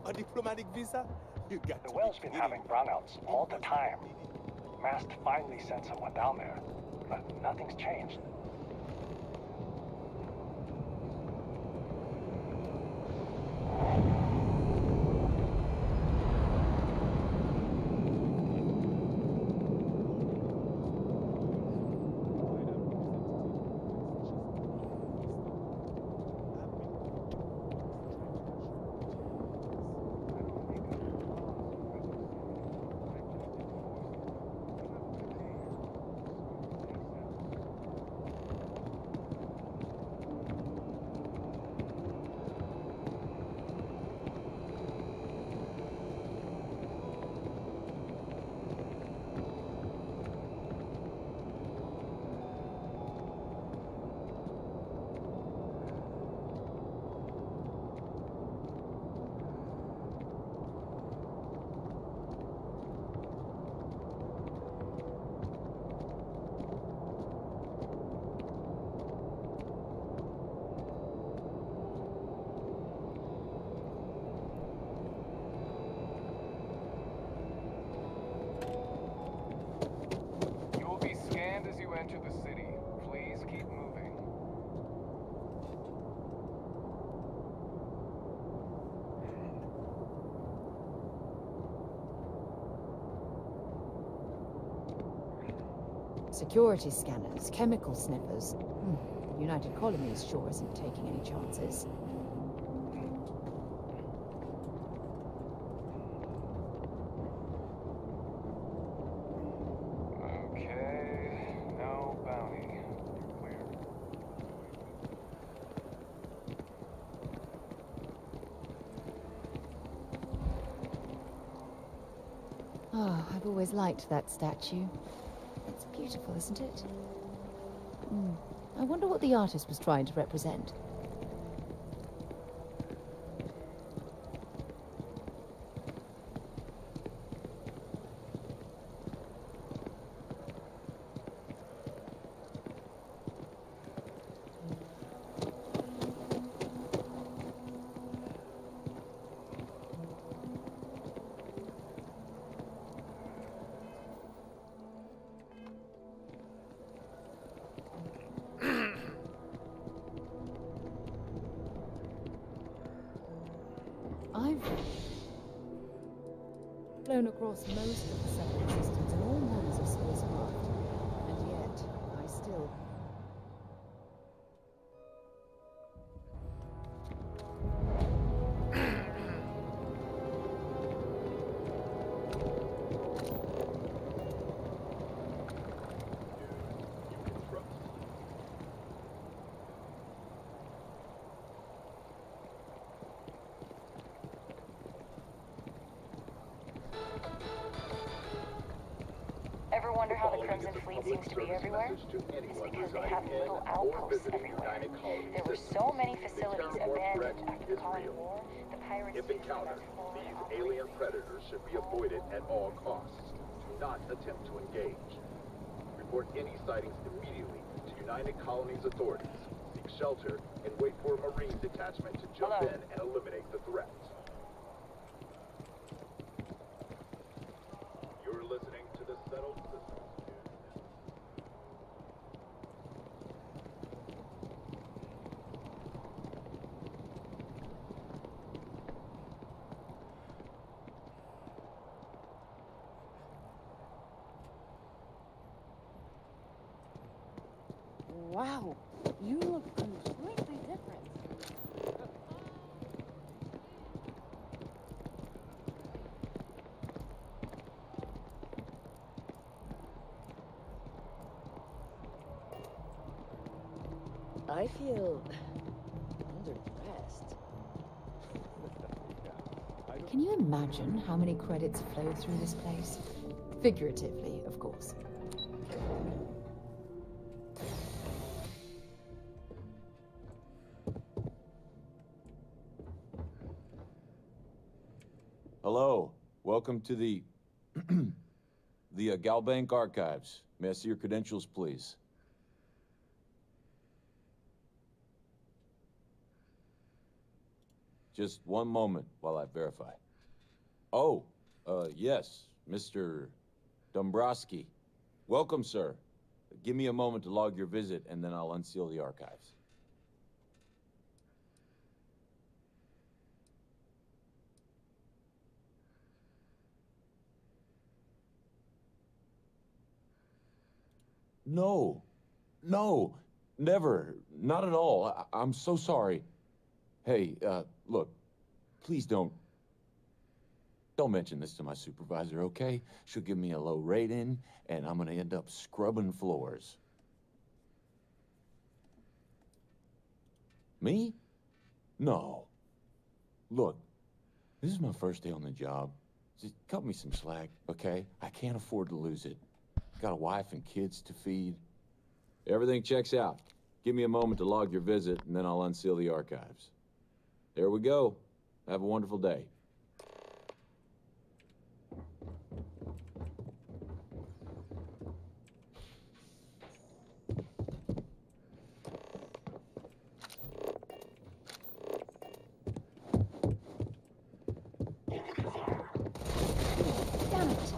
A diplomatic visa? You got The well's been having brownouts all the time. Mast finally sent someone down there, but nothing's changed. Enter the city. Please keep moving. Security scanners, chemical sniffers. United Colonies sure isn't taking any chances. Okay, no bounty. Clear. Oh, I've always liked that statue. It's beautiful, isn't it? I wonder what the artist was trying to represent. I've flown across most of the solar systems and all manners of spacecraft, and yet I still... Ever wonder how the Crimson Fleet seems to be everywhere? It's because they have little outposts everywhere. There were so many facilities abandoned after the Colony War, the pirates... If encountered, these alien predators should be avoided at all costs. Do not attempt to engage. Report any sightings immediately to United Colonies authorities. Seek shelter and wait for a Marine detachment to jump in and eliminate the threat. You're listening to the Settled Systems. Wow, you look completely different. I feel underdressed. Can you imagine how many credits flow through this place? Figuratively, of course. Hello, welcome to the Galbank Archives. May I see your credentials, please? Just one moment while I verify. Oh, yes, Mr. Dombrowski. Welcome, sir. Give me a moment to log your visit, and then I'll unseal the archives. No, never, not at all. I'm so sorry. Hey, look, please don't mention this to my supervisor, okay? She'll give me a low rating, and I'm gonna end up scrubbing floors. Me? No. Look, this is my first day on the job. Just cut me some slack, okay? I can't afford to lose it. Got a wife and kids to feed. Everything checks out. Give me a moment to log your visit, and then I'll unseal the archives. There we go. Have a wonderful day. Damn it!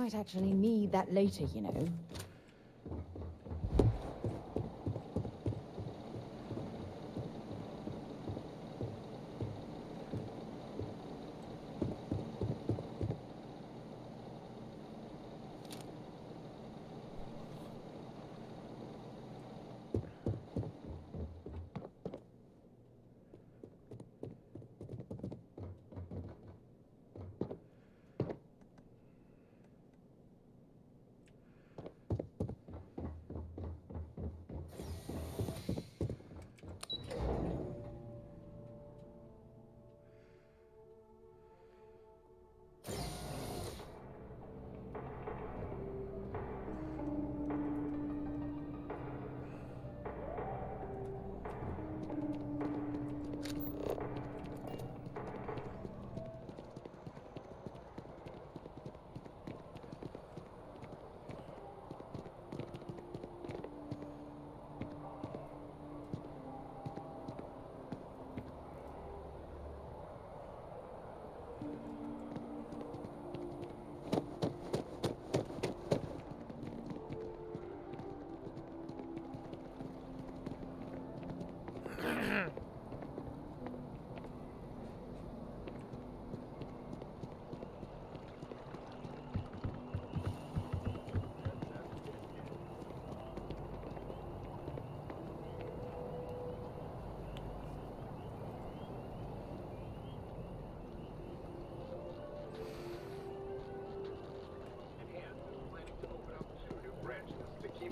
might actually need that later, you know.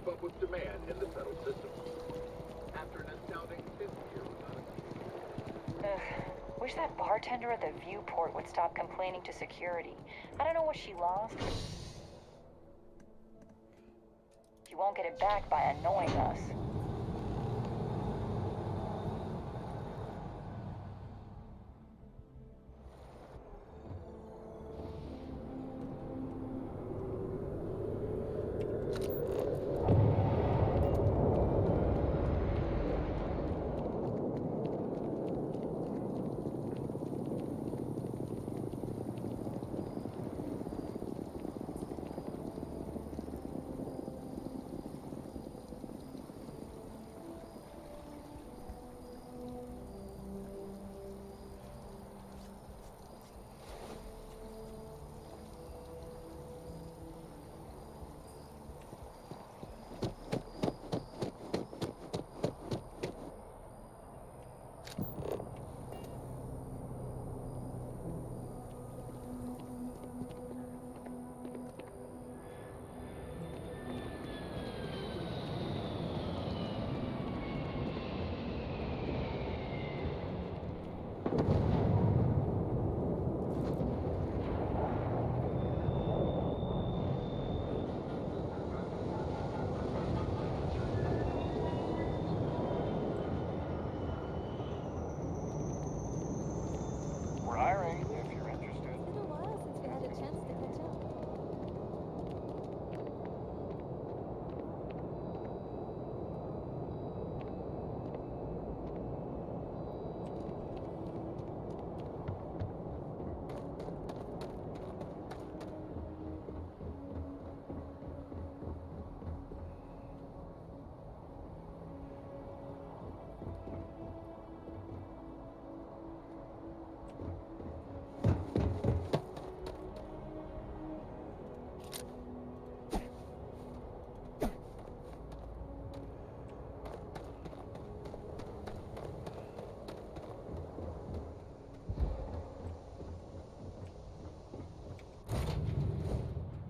Up with demand in the settled system. After an astounding 50 year Ugh. Wish that bartender at the viewport would stop complaining to security. I don't know what she lost, but she won't get it back by annoying us.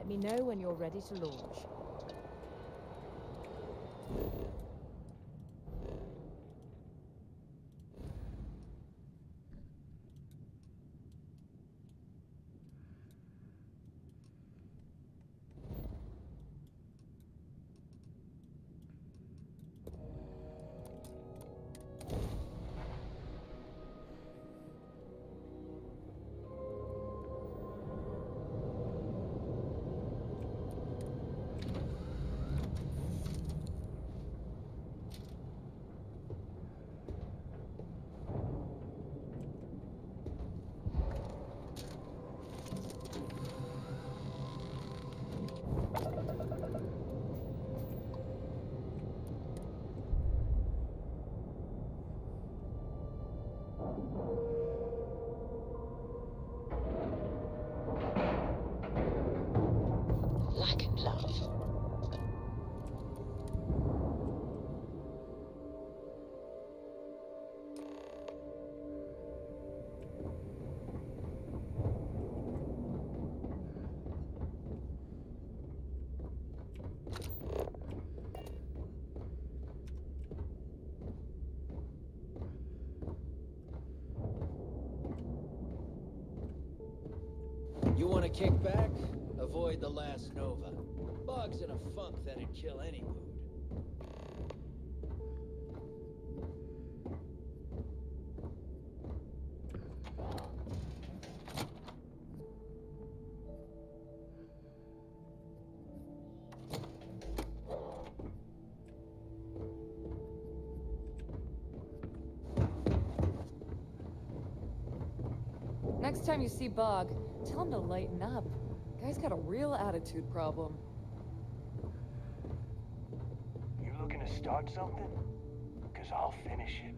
Let me know when you're ready to launch. to kick back? Avoid the last Nova. Bog's in a funk that'd kill any mood. Next time you see Bog, tell him to lighten up. Guy's got a real attitude problem. You looking to start something? Because I'll finish it.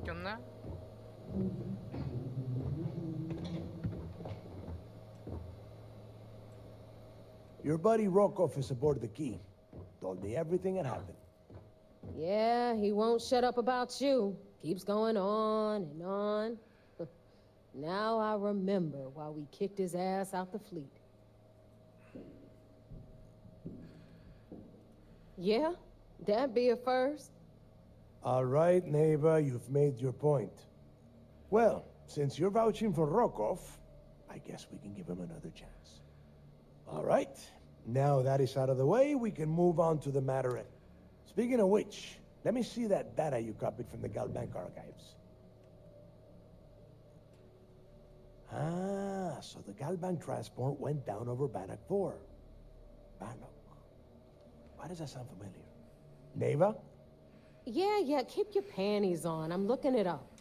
¿Qué onda? Your buddy Rokov is aboard the Key. Told me everything that happened. Yeah, he won't shut up about you. Keeps going on and on. Now I remember why we kicked his ass out the fleet. Yeah, that'd be a first. All right, Neva, you've made your point. Well, since you're vouching for Rokov, I guess we can give him another chance. All right, now that is out of the way, we can move on to the matter at... Speaking of which, let me see that data you copied from the Galbank archives. Ah, so the Galbank transport went down over Bannock 4. Bannock. Why does that sound familiar? Neva? Yeah, keep your panties on. I'm looking it up.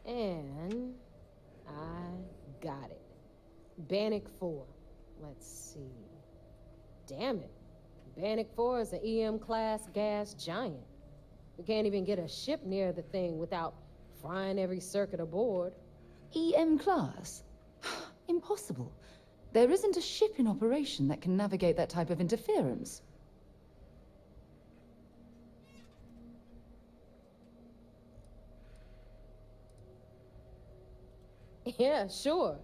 And I got it. Bannock 4. Let's see. Damn it. Bannock 4 is an EM-class gas giant. We can't even get a ship near the thing without frying every circuit aboard. EM class? Impossible. There isn't a ship in operation that can navigate that type of interference. Yeah, sure.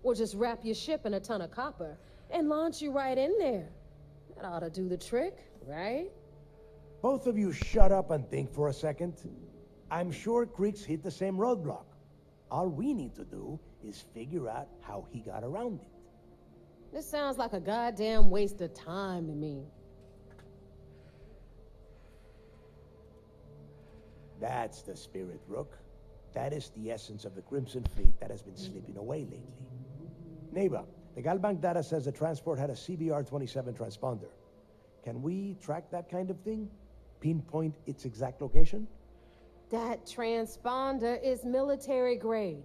We'll just wrap your ship in a ton of copper and launch you right in there. That ought to do the trick, right? Both of you shut up and think for a second. I'm sure Creeks hit the same roadblock. All we need to do is figure out how he got around it. This sounds like a goddamn waste of time to me. That's the spirit, Rook. That is the essence of the Crimson Fleet that has been slipping away lately. Neighbor, the Galbank data says the transport had a CBR-27 transponder. Can we track that kind of thing? Pinpoint its exact location? That transponder is military grade.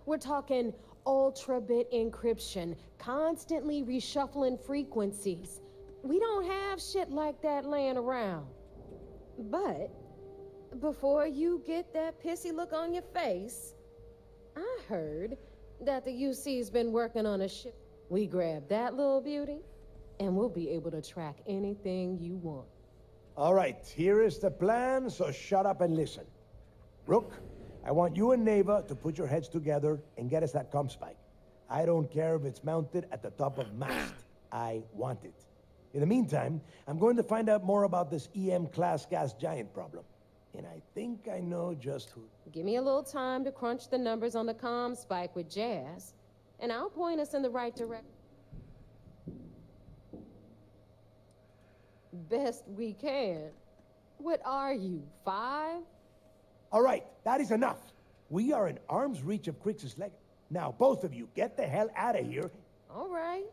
We're talking ultra-bit encryption, constantly reshuffling frequencies. We don't have shit like that laying around. But before you get that pissy look on your face, I heard that the UC's been working on a ship. We grab that little beauty, and we'll be able to track anything you want. All right, here is the plan, so shut up and listen. Rook, I want you and Neva to put your heads together and get us that comm spike. I don't care if it's mounted at the top of mast. I want it. In the meantime, I'm going to find out more about this EM-class gas giant problem. And I think I know just who... Give me a little time to crunch the numbers on the comm spike with Jazz, and I'll point us in the right direction. Best we can. What are you, 5? All right, that is enough. We are in arm's reach of Crix's leg. Now, both of you, get the hell out of here. All right,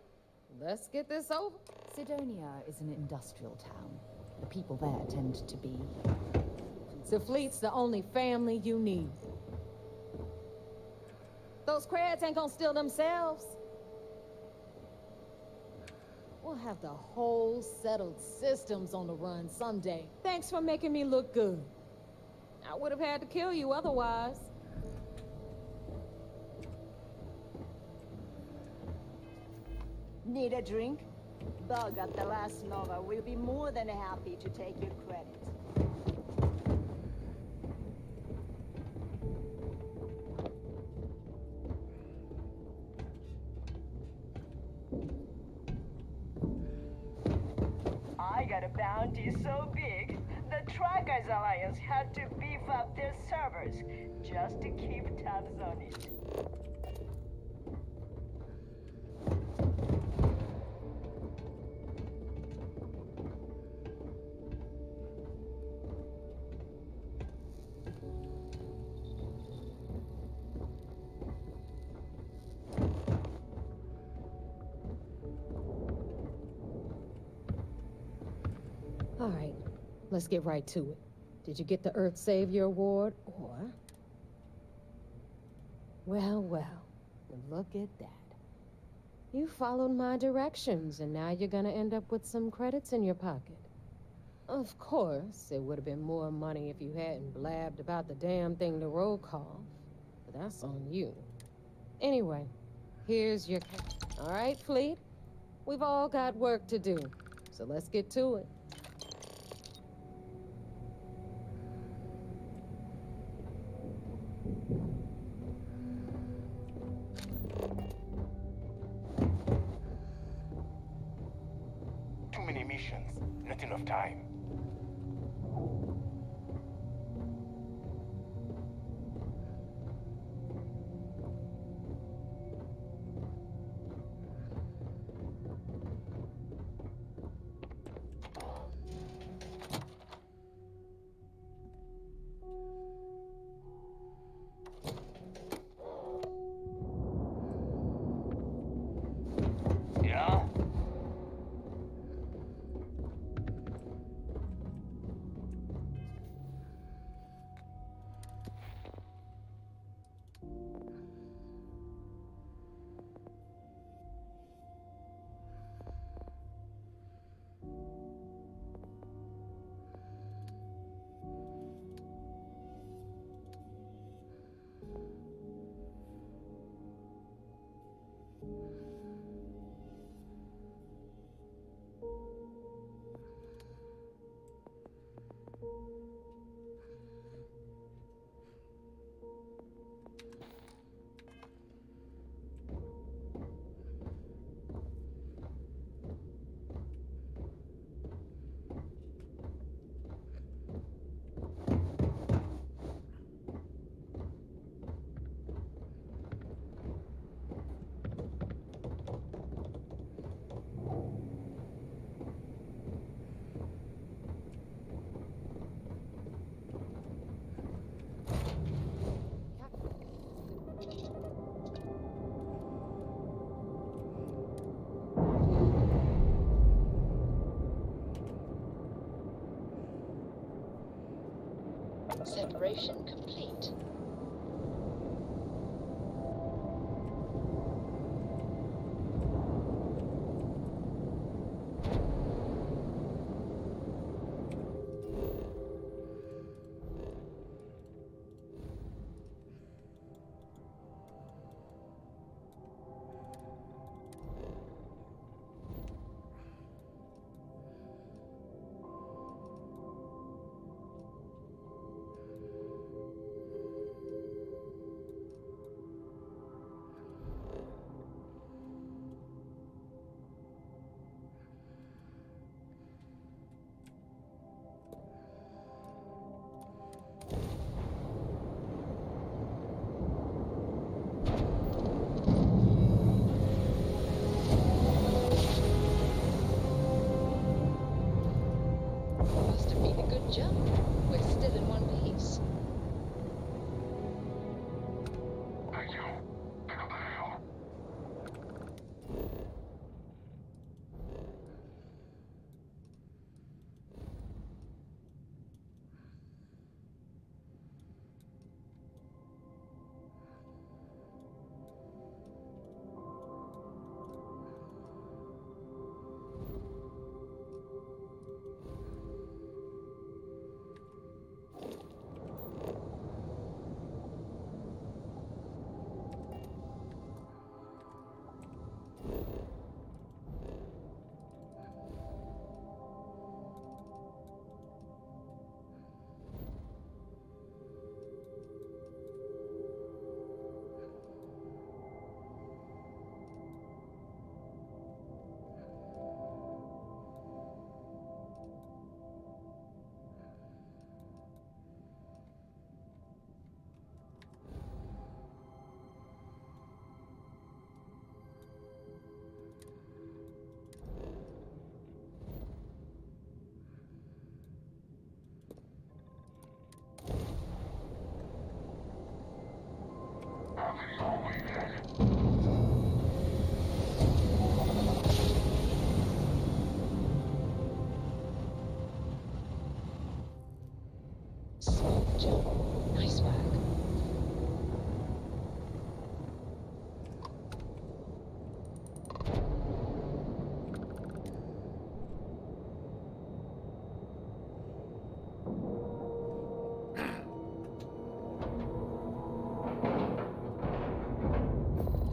let's get this over. Sidonia is an industrial town. The people there tend to be... The fleet's the only family you need. Those crabs ain't gonna steal themselves. We'll have the whole settled systems on the run someday. Thanks for making me look good. I would have had to kill you otherwise. Need a drink? Bug at the last Nova will be more than happy to take your credit. I got a bounty so big, the Trackers Alliance had to beef up their servers just to keep tabs on it. All right, let's get right to it. Did you get the Earth Savior Award, or... Well, look at that. You followed my directions, and now you're gonna end up with some credits in your pocket. Of course, it would have been more money if you hadn't blabbed about the damn thing to roll call, but that's on you. Anyway, here's your... All right, Fleet? We've all got work to do, so let's get to it. Too many missions, not enough time. Preparation complete. Jump. We're still in one piece. Thank you. Pick up the hell. Small jump. Nice work.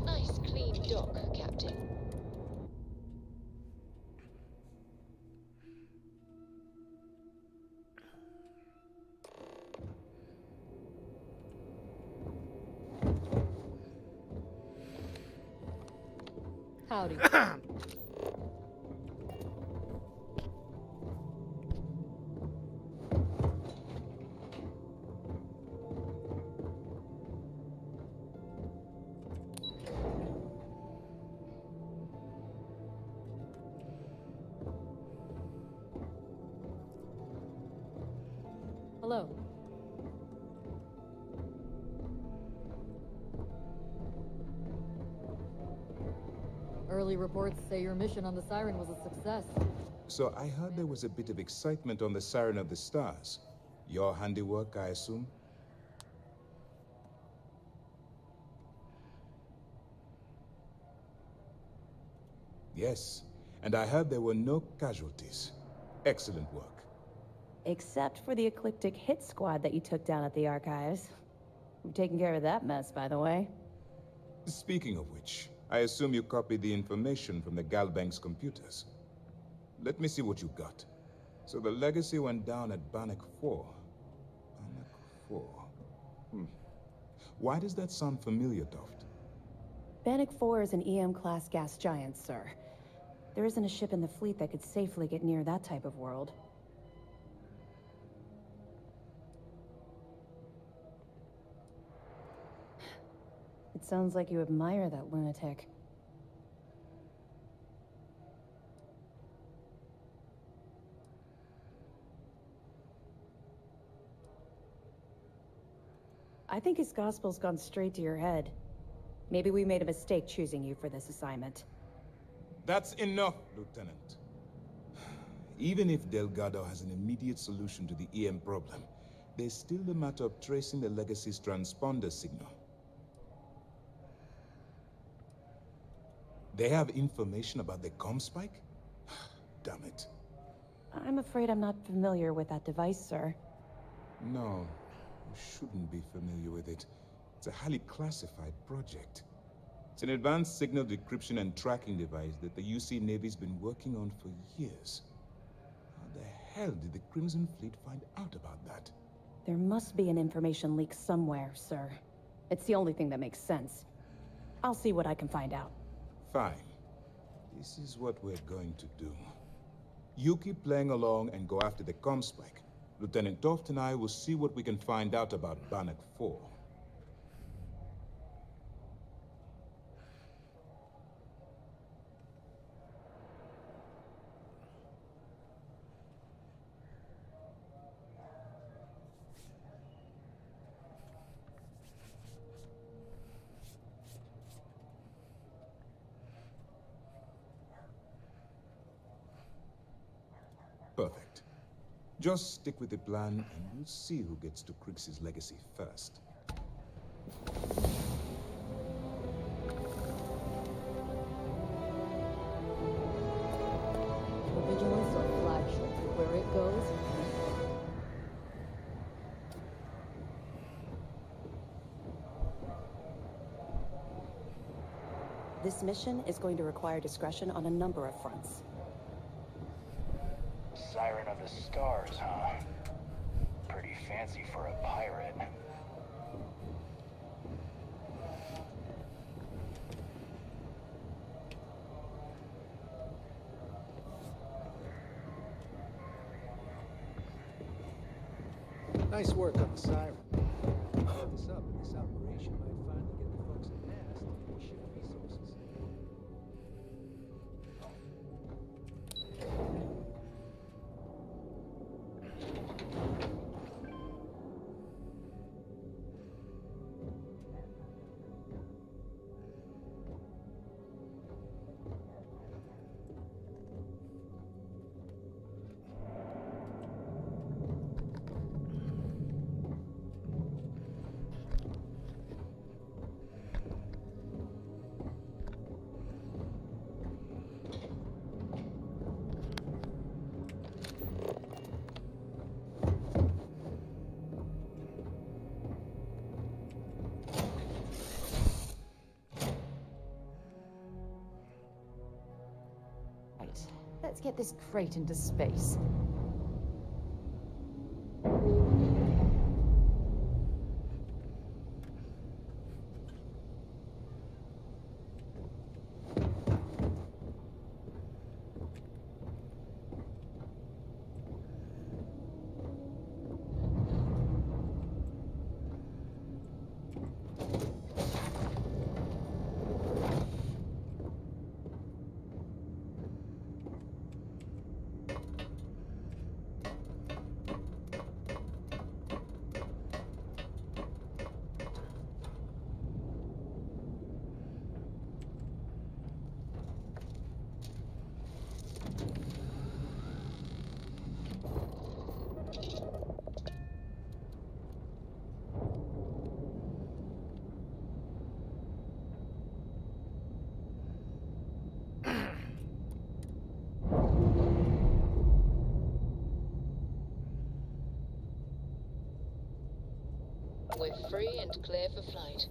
Nice clean dock, Captain. Howdy. Hello. Early reports say your mission on the Siren was a success. So I heard there was a bit of excitement on the Siren of the Stars. Your handiwork, I assume? Yes, and I heard there were no casualties. Excellent work. Except for the eclectic hit squad that you took down at the archives. You've taken care of that mess, by the way. Speaking of which, I assume you copied the information from the Galbank's computers. Let me see what you got. So the legacy went down at Bannock 4. Bannock 4. Why does that sound familiar, Toft? Bannock 4 is an EM-class gas giant, sir. There isn't a ship in the fleet that could safely get near that type of world. It sounds like you admire that lunatic. I think his gospel's gone straight to your head. Maybe we made a mistake choosing you for this assignment. That's enough, Lieutenant. Even if Delgado has an immediate solution to the EM problem, there's still the matter of tracing the legacy's transponder signal. They have information about the comm spike? Damn it. I'm afraid I'm not familiar with that device, sir. No, you shouldn't be familiar with it. It's a highly classified project. It's an advanced signal decryption and tracking device that the UC Navy's been working on for years. How the hell did the Crimson Fleet find out about that? There must be an information leak somewhere, sir. It's the only thing that makes sense. I'll see what I can find out. Fine. This is what we're going to do. You keep playing along and go after the comm spike. Lieutenant Toft and I will see what we can find out about Bannock 4. Perfect. Just stick with the plan, and we'll see who gets to Crix's legacy first. The vigilance or flagship, where it goes. This mission is going to require discretion on a number of fronts. Siren of the Stars, huh? Pretty fancy for a pirate. Nice work on the siren. Blow this up, and this operation might finally get the folks at NAST to share resources. Right. Let's get this crate into space. We're free and clear for flight.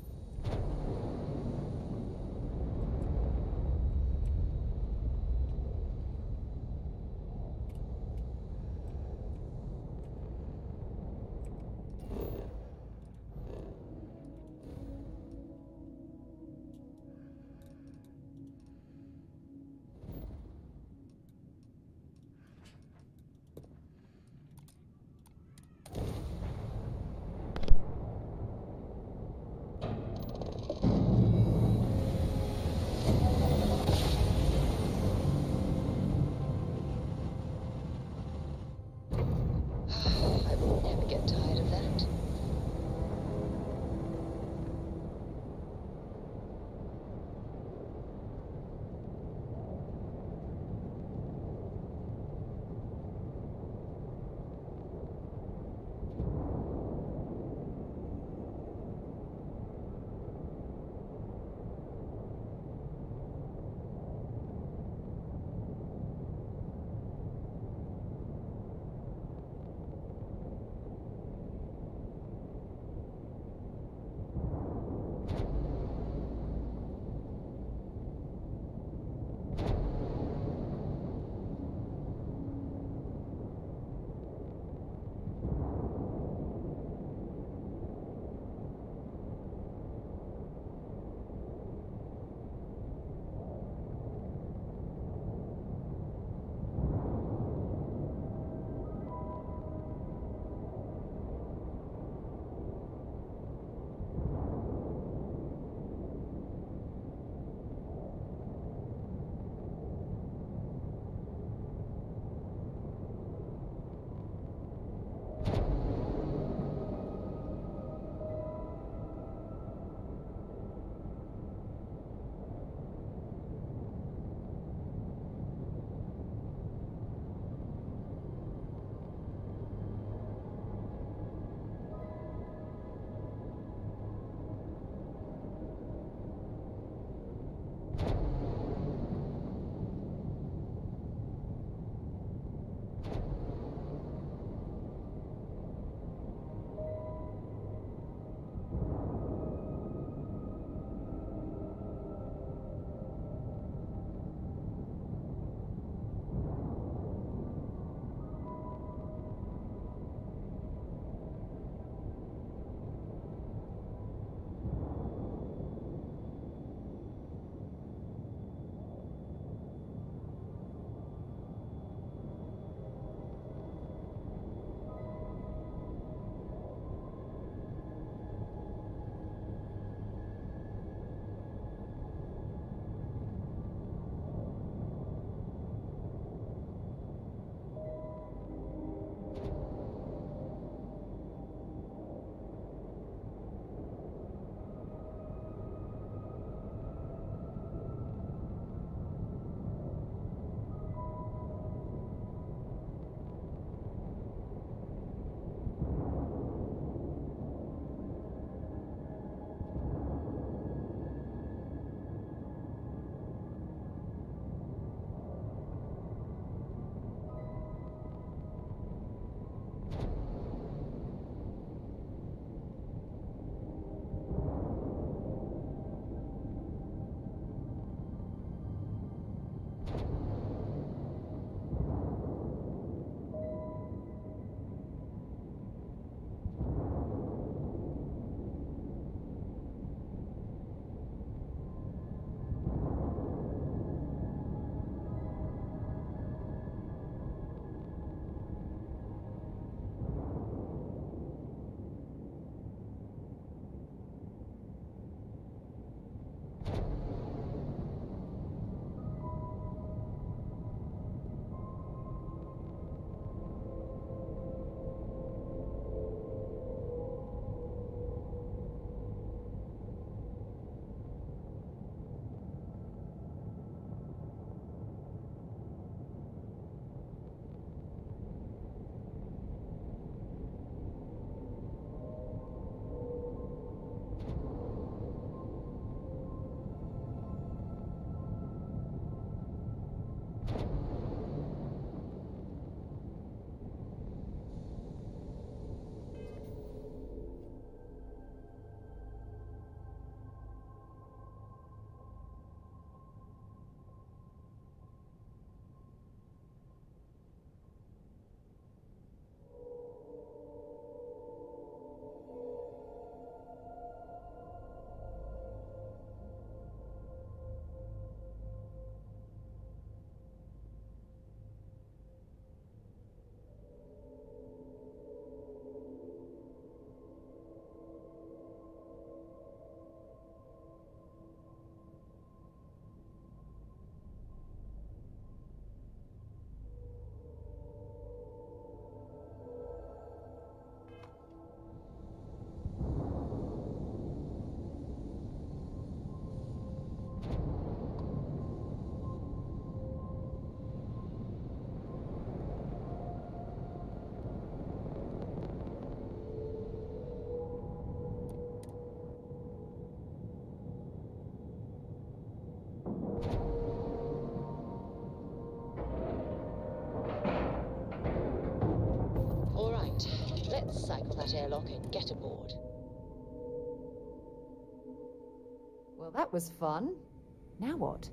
Cycle that airlock and get aboard. Well, that was fun. Now what?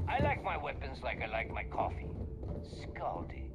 I like my weapons like I like my coffee. Scalding.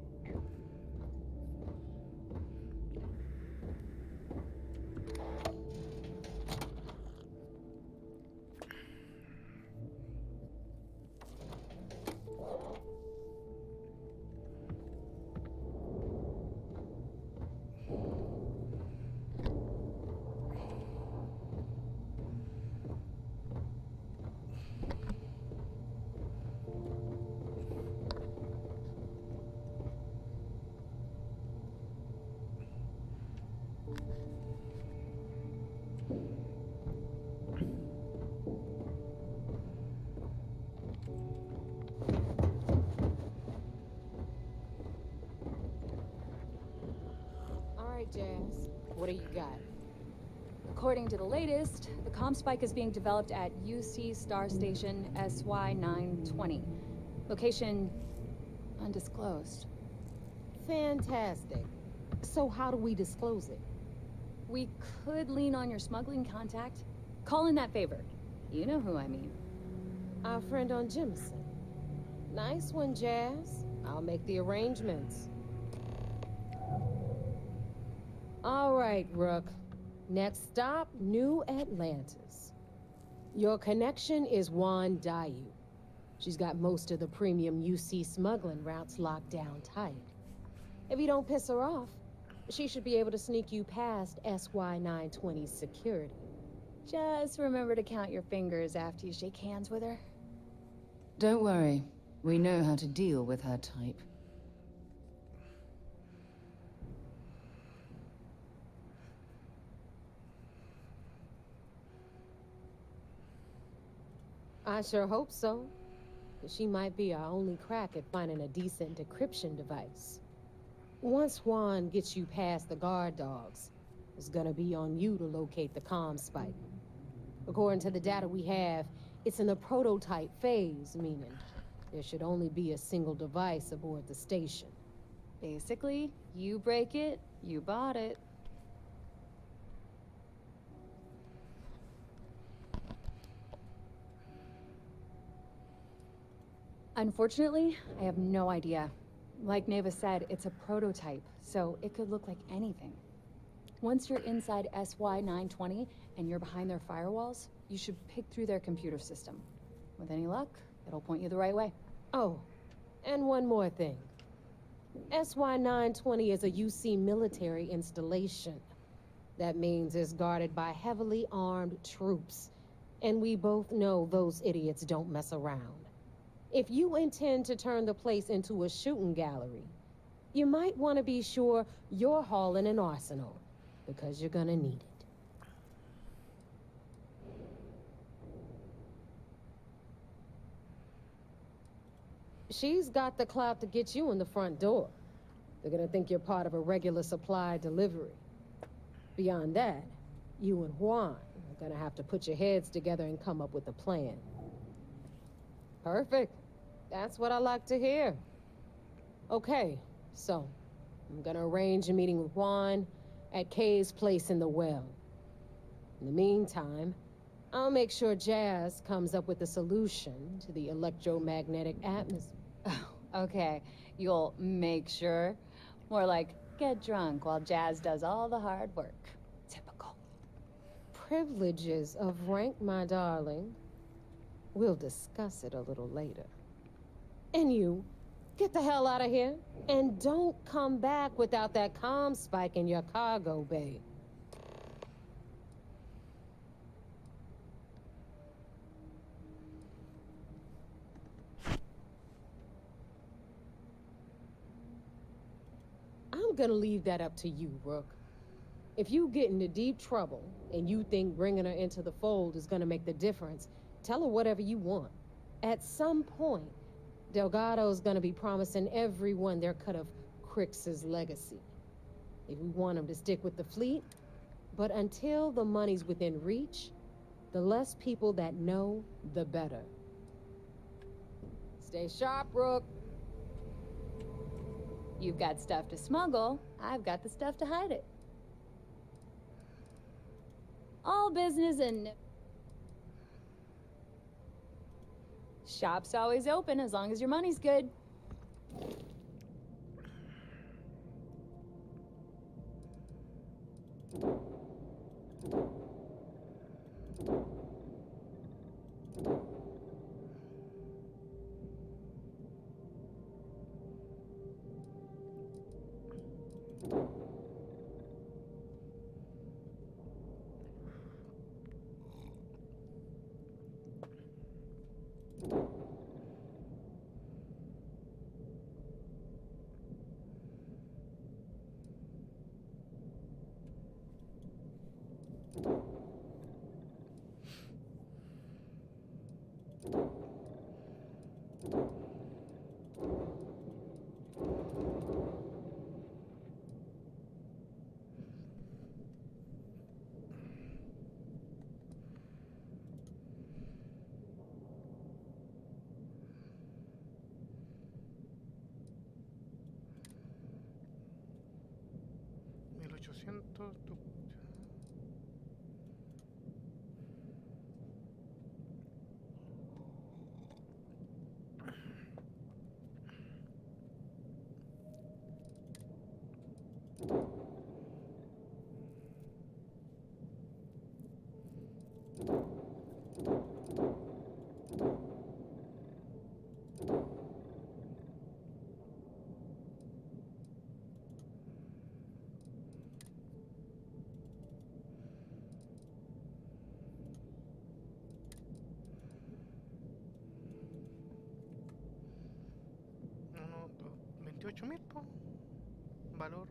Jazz, what do you got? According to the latest, the comm spike is being developed at UC Star Station SY920. Location undisclosed. Fantastic. So how do we disclose it? We could lean on your smuggling contact. Call in that favor. You know who I mean. Our friend on Jimison. Nice one, Jazz. I'll make the arrangements. All right, Rook. Next stop, New Atlantis. Your connection is Juan Dayu. She's got most of the premium UC smuggling routes locked down tight. If you don't piss her off, she should be able to sneak you past SY920's security. Just remember to count your fingers after you shake hands with her. Don't worry. We know how to deal with her type. I sure hope so. She might be our only crack at finding a decent decryption device. Once Juan gets you past the guard dogs, it's gonna be on you to locate the comm spike. According to the data we have, it's in the prototype phase, meaning there should only be a single device aboard the station. Basically, you break it, you bought it. Unfortunately, I have no idea. Like Neva said, it's a prototype, so it could look like anything. Once you're inside SY920 and you're behind their firewalls, you should pick through their computer system. With any luck, it'll point you the right way. Oh, and one more thing. SY920 is a UC military installation. That means it's guarded by heavily armed troops. And we both know those idiots don't mess around. If you intend to turn the place into a shooting gallery, you might want to be sure you're hauling an arsenal, because you're gonna need it. She's got the clout to get you in the front door. They're gonna think you're part of a regular supply delivery. Beyond that, you and Juan are gonna have to put your heads together and come up with a plan. Perfect. That's what I like to hear. Okay, so I'm gonna arrange a meeting with Juan at Kay's place in the well. In the meantime, I'll make sure Jazz comes up with a solution to the electromagnetic atmosphere. Oh, okay. You'll make sure. More like, get drunk while Jazz does all the hard work. Typical. Privileges of rank, my darling. We'll discuss it a little later. And you, get the hell out of here. And don't come back without that comm spike in your cargo bay. I'm I'm gonna leave that up to you, Rook. If you get into deep trouble and you think bringing her into the fold is gonna make the difference, tell her whatever you want. At some point, Delgado's gonna be promising everyone their cut of Crix's legacy. If we want him to stick with the fleet, but until the money's within reach, the less people that know, the better. Stay sharp, Rook. You've got stuff to smuggle, I've got the stuff to hide it. All business and... Shop's always open as long as your money's good. $28,000 po. Valor.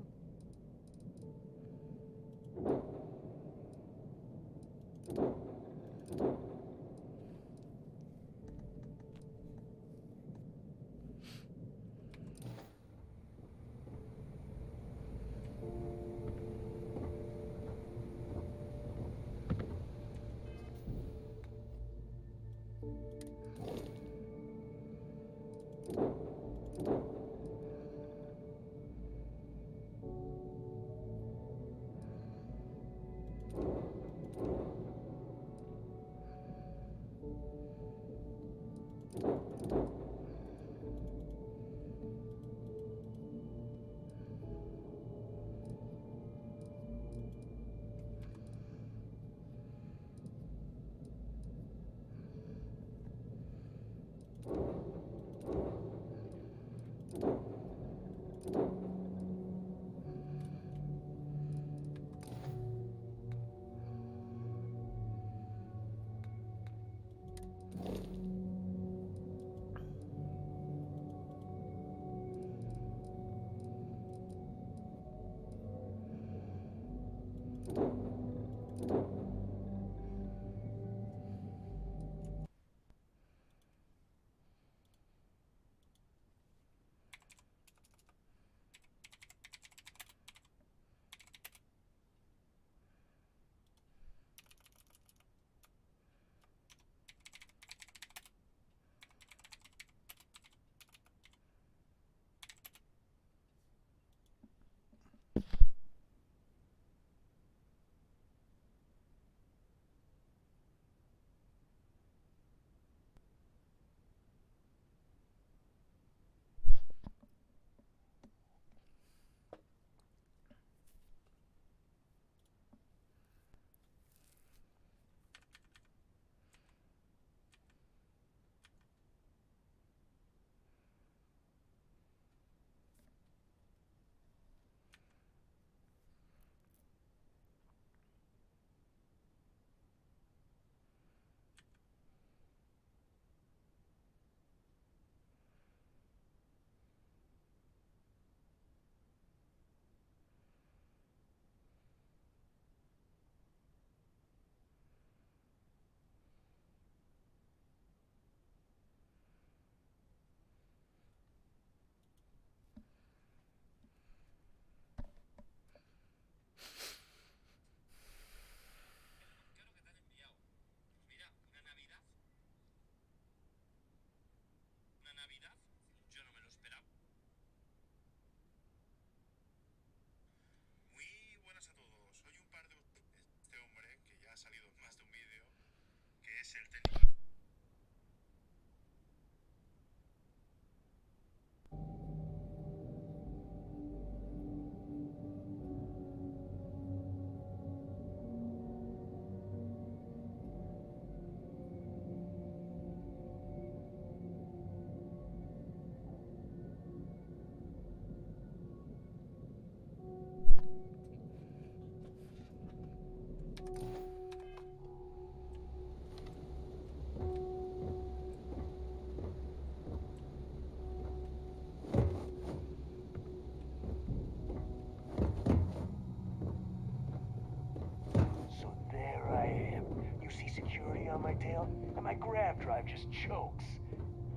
On my tail, and my grab drive just chokes.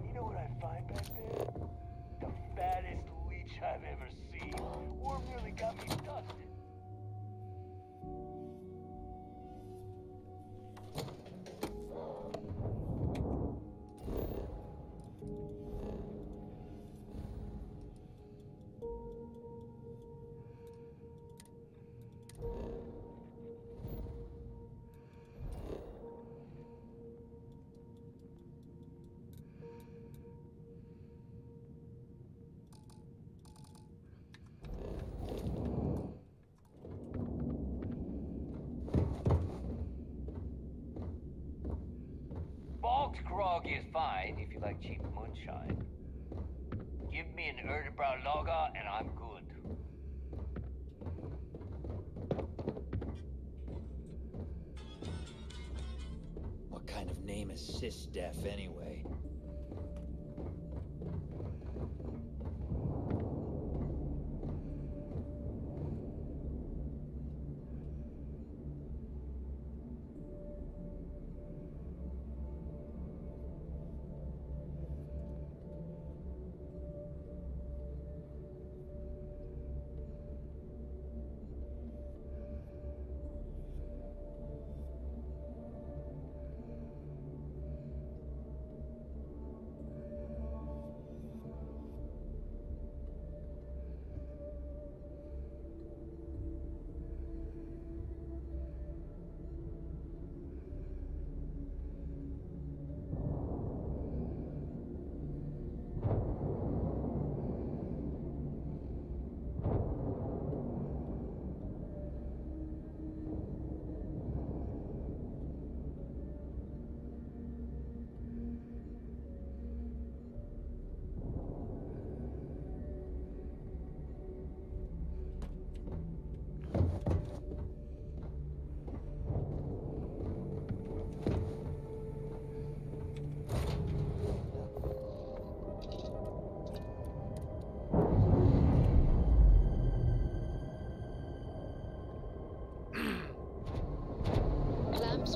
You know what I find back there? The fattest leech I've ever seen. Or nearly got me dusted. Grog is fine if you like cheap moonshine. Give me an Erdebrow lager and I'm good. What kind of name is Sysdef anyway?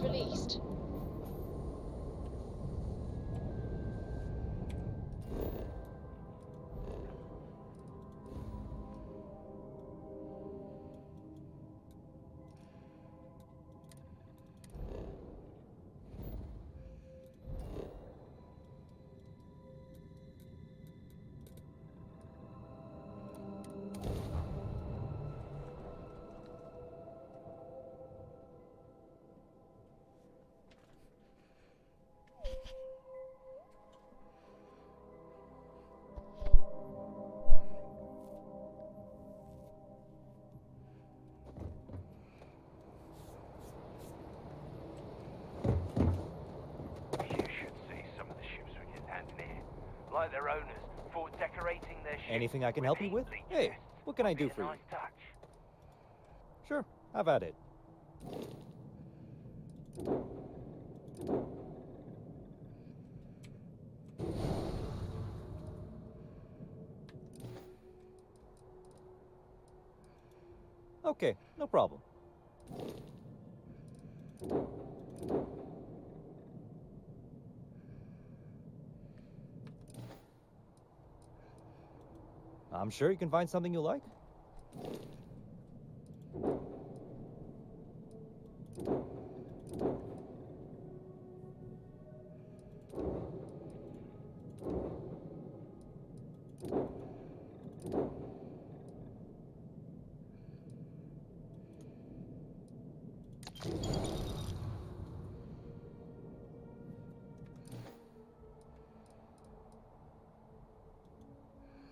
Released. Like their owners, for decorating their ship. Anything I can help you with? Hey, what can I do for you? Sure, have at it. Okay, no problem. I'm sure you can find something you like.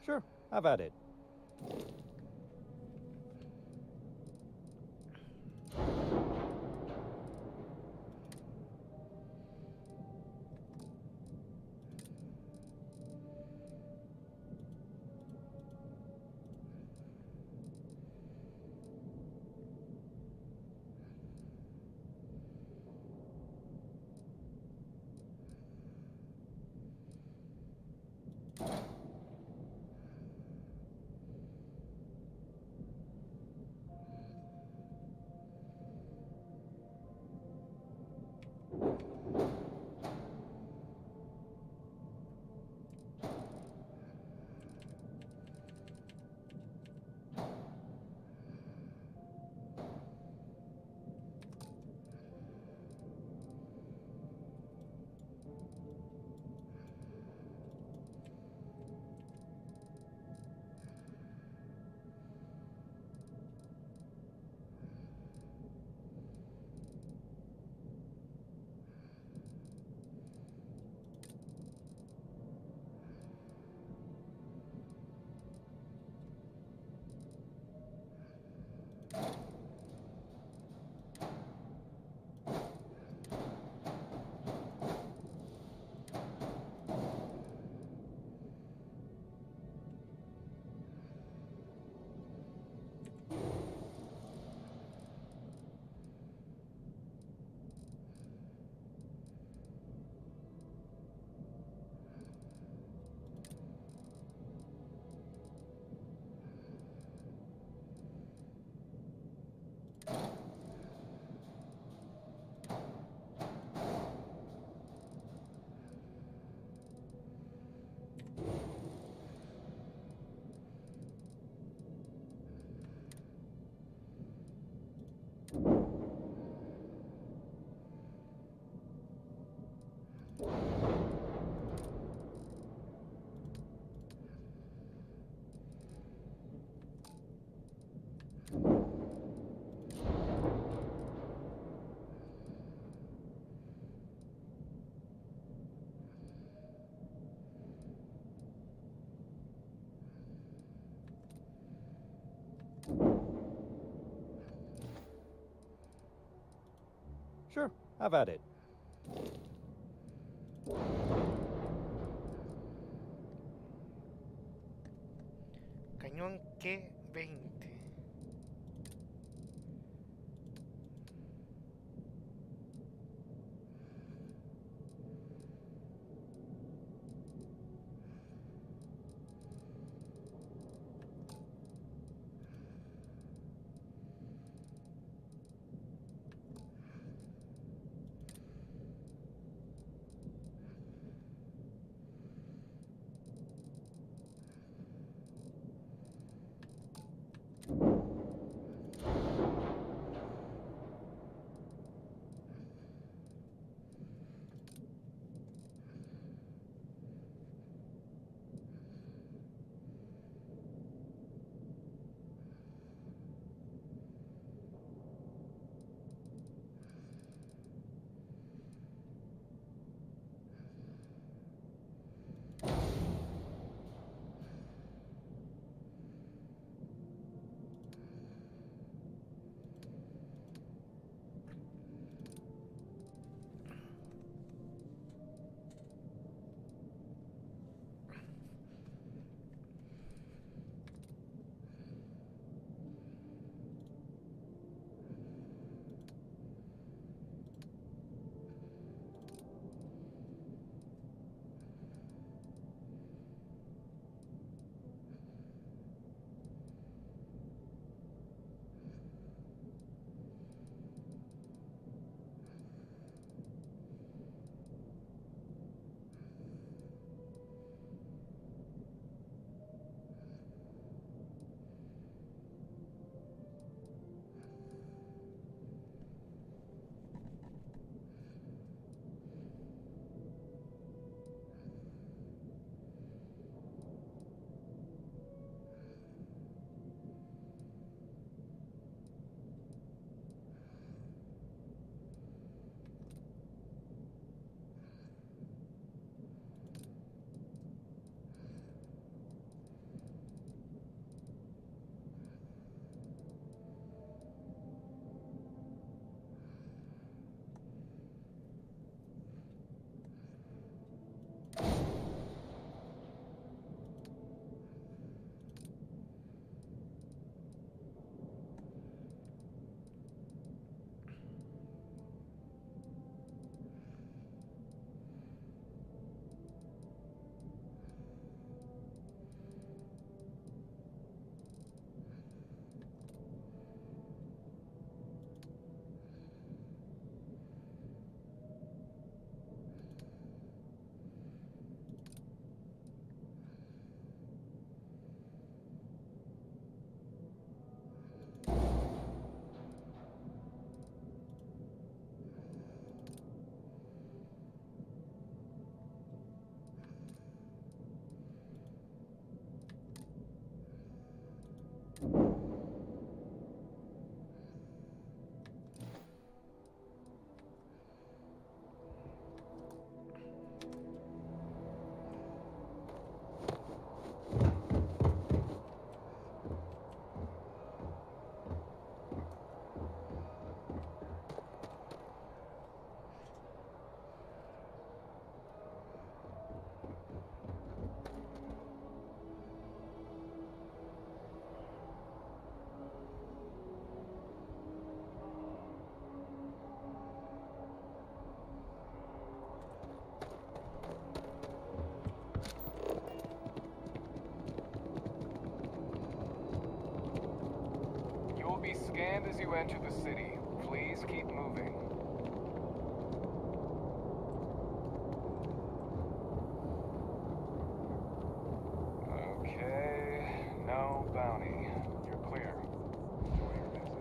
Sure, have at it. Sure, have at it. Cañón Q-20. as you enter the city. Please keep moving. Okay, no bounty. You're clear. Enjoy your visit.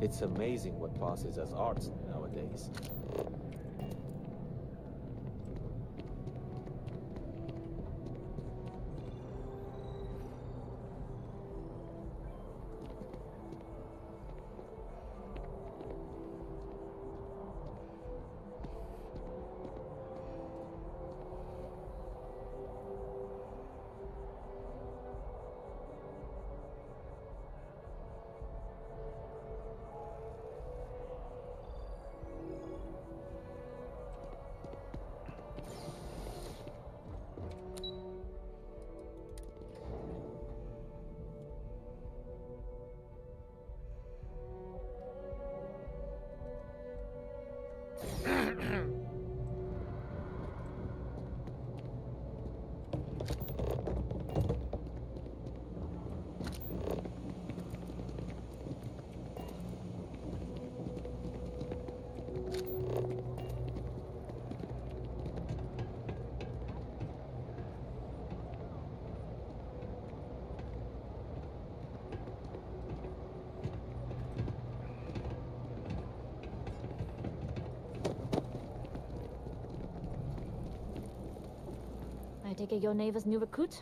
It's amazing what passes as art nowadays. I take it your neighbor's new recruit?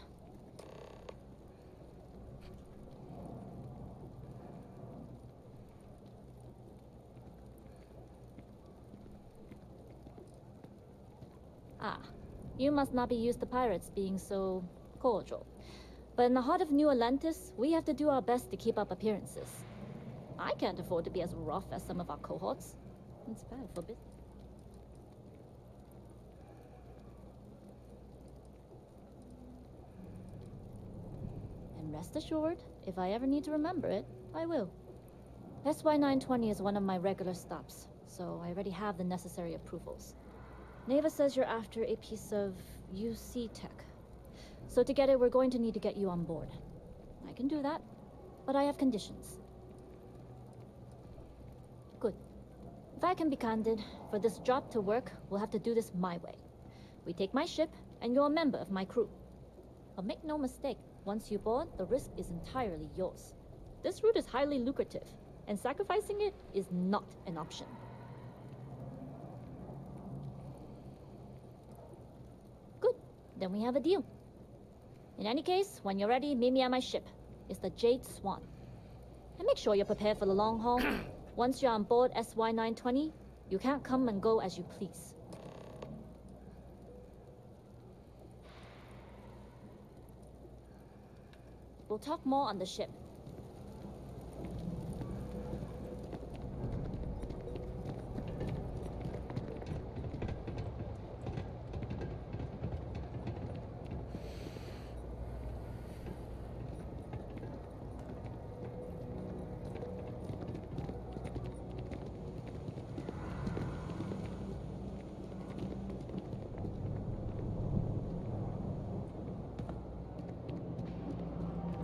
Ah, you must not be used to pirates being so cordial. But in the heart of New Atlantis, we have to do our best to keep up appearances. I can't afford to be as rough as some of our cohorts. It's bad for business. And rest assured, if I ever need to remember it, I will. SY920 is one of my regular stops, so I already have the necessary approvals. Neva says you're after a piece of UC tech. So to get it, we're going to need to get you on board. I can do that, but I have conditions. Good. If I can be candid, for this job to work, we'll have to do this my way. We take my ship, and you're a member of my crew. But make no mistake, once you board, the risk is entirely yours. This route is highly lucrative, and sacrificing it is not an option. Good. Then we have a deal. In any case, when you're ready, meet me at my ship. It's the Jade Swan. And make sure you're prepared for the long haul. Once you're on board SY920, you can't come and go as you please. We'll talk more on the ship.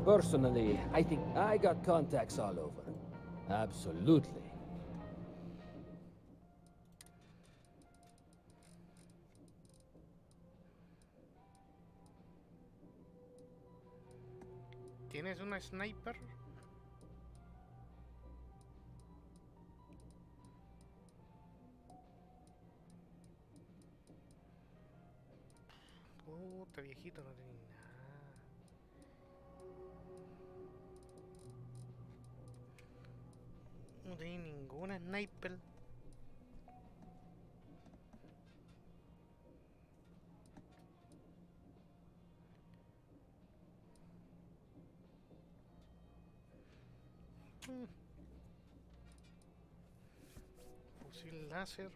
Personally, I think I got contacts all over. Absolutely. ¿Tienes una sniper? Puta, viejito, no tiene nada. No tiene ninguna sniper. Fusil láser.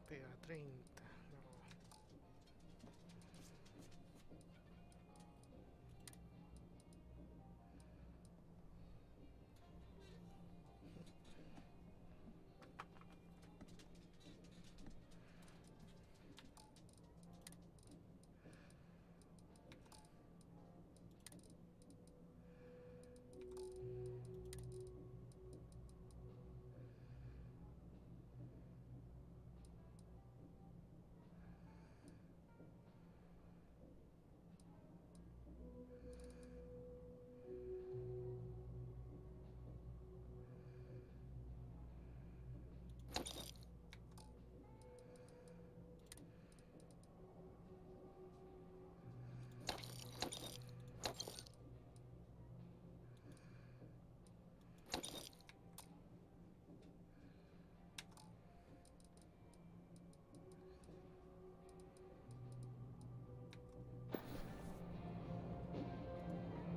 Pega 30.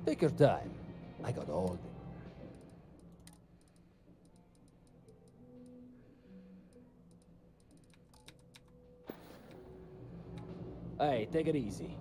Take your time. I got all the... Hey, take it easy.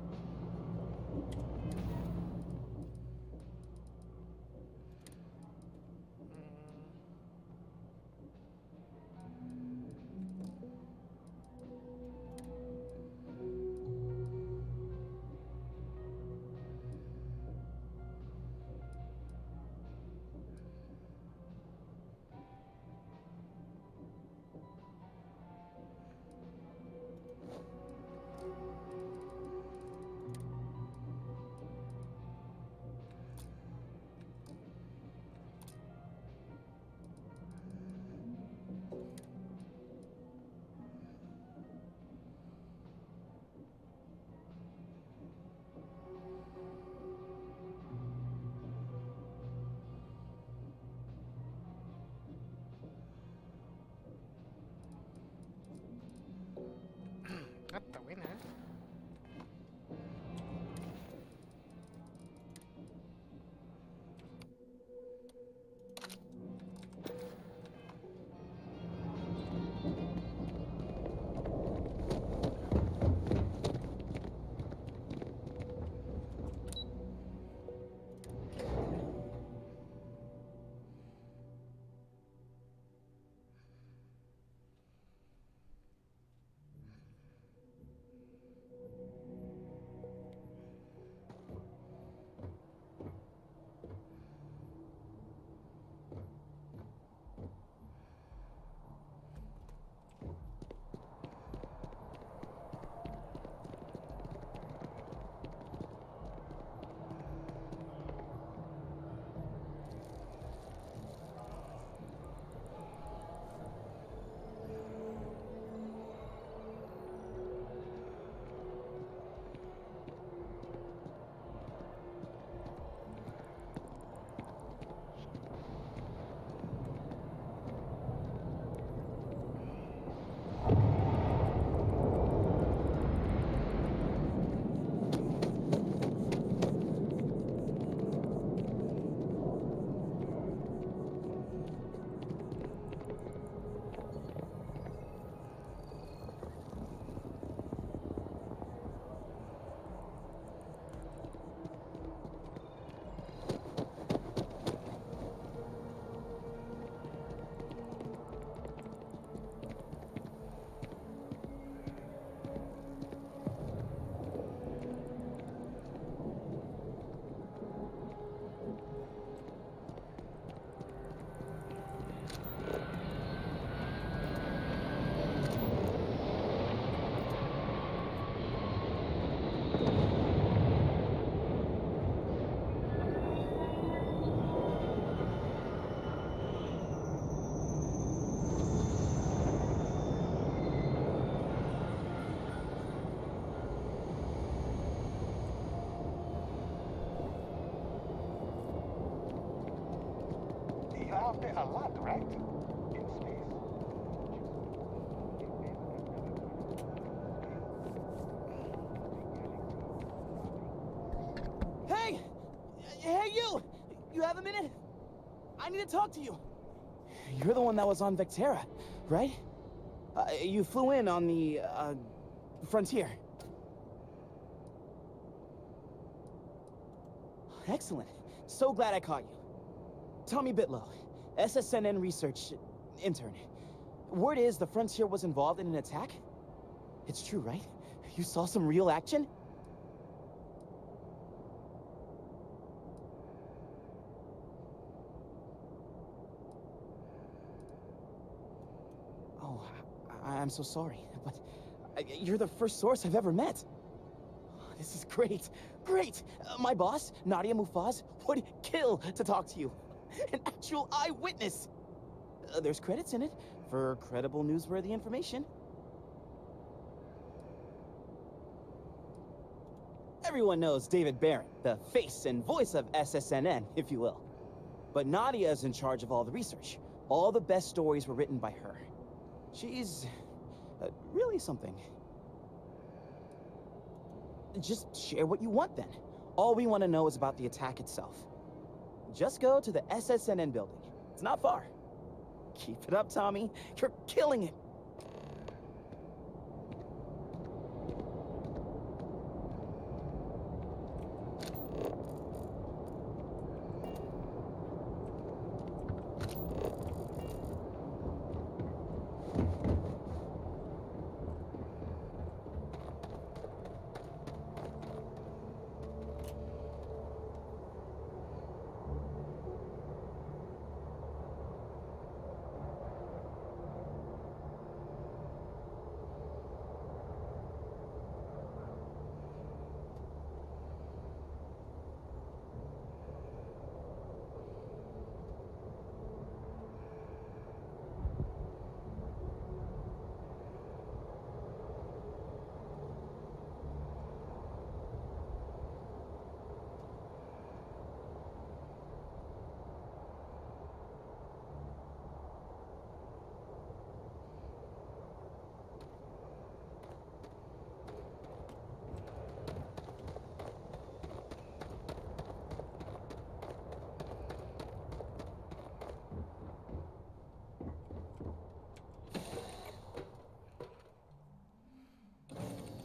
correct. In space. Hey! Hey, you! You have a minute? I need to talk to you. You're the one that was on Vectera, right? You flew in on the, frontier. Excellent. So glad I caught you. Tommy Bitlow, SSNN research intern. Word is the frontier was involved in an attack? It's true, right? You saw some real action? Oh, I'm so sorry, but you're the first source I've ever met. This is great. Great! My boss, Nadia Mufaz, would kill to talk to you. An actual eyewitness! There's credits in it for credible, newsworthy information. Everyone knows David Barron, the face and voice of SSNN, if you will. But Nadia is in charge of all the research. All the best stories were written by her. She's really something. Just share what you want, then. All we want to know is about the attack itself. Just go to the SSNN building. It's not far. Keep it up, Tommy. You're killing it.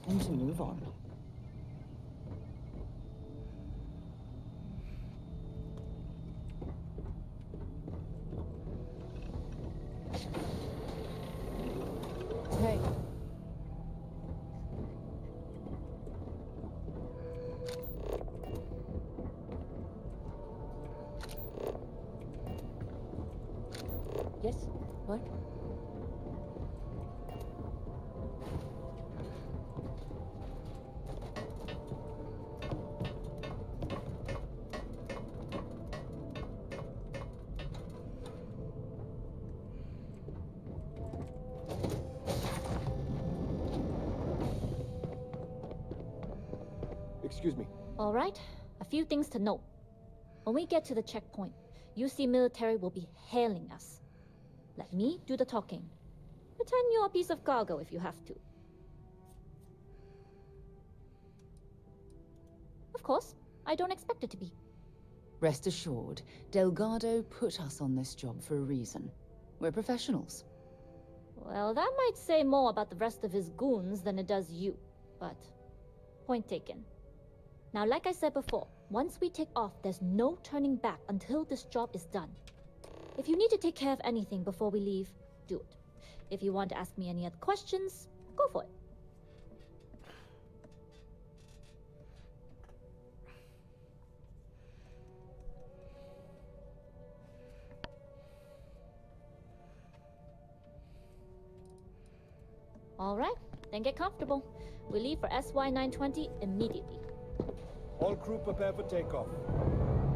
And to move on. Hey. Yes? What? Excuse me. All right, a few things to note. When we get to the checkpoint, UC military will be hailing us. Let me do the talking. Pretend you're a piece of cargo if you have to. Of course, I don't expect it to be. Rest assured, Delgado put us on this job for a reason. We're professionals. Well, that might say more about the rest of his goons than it does you, but point taken. Now, like I said before, once we take off, there's no turning back until this job is done. If you need to take care of anything before we leave, do it. If you want to ask me any other questions, go for it. All right, then get comfortable. We leave for SY-920 immediately. All crew prepare for takeoff.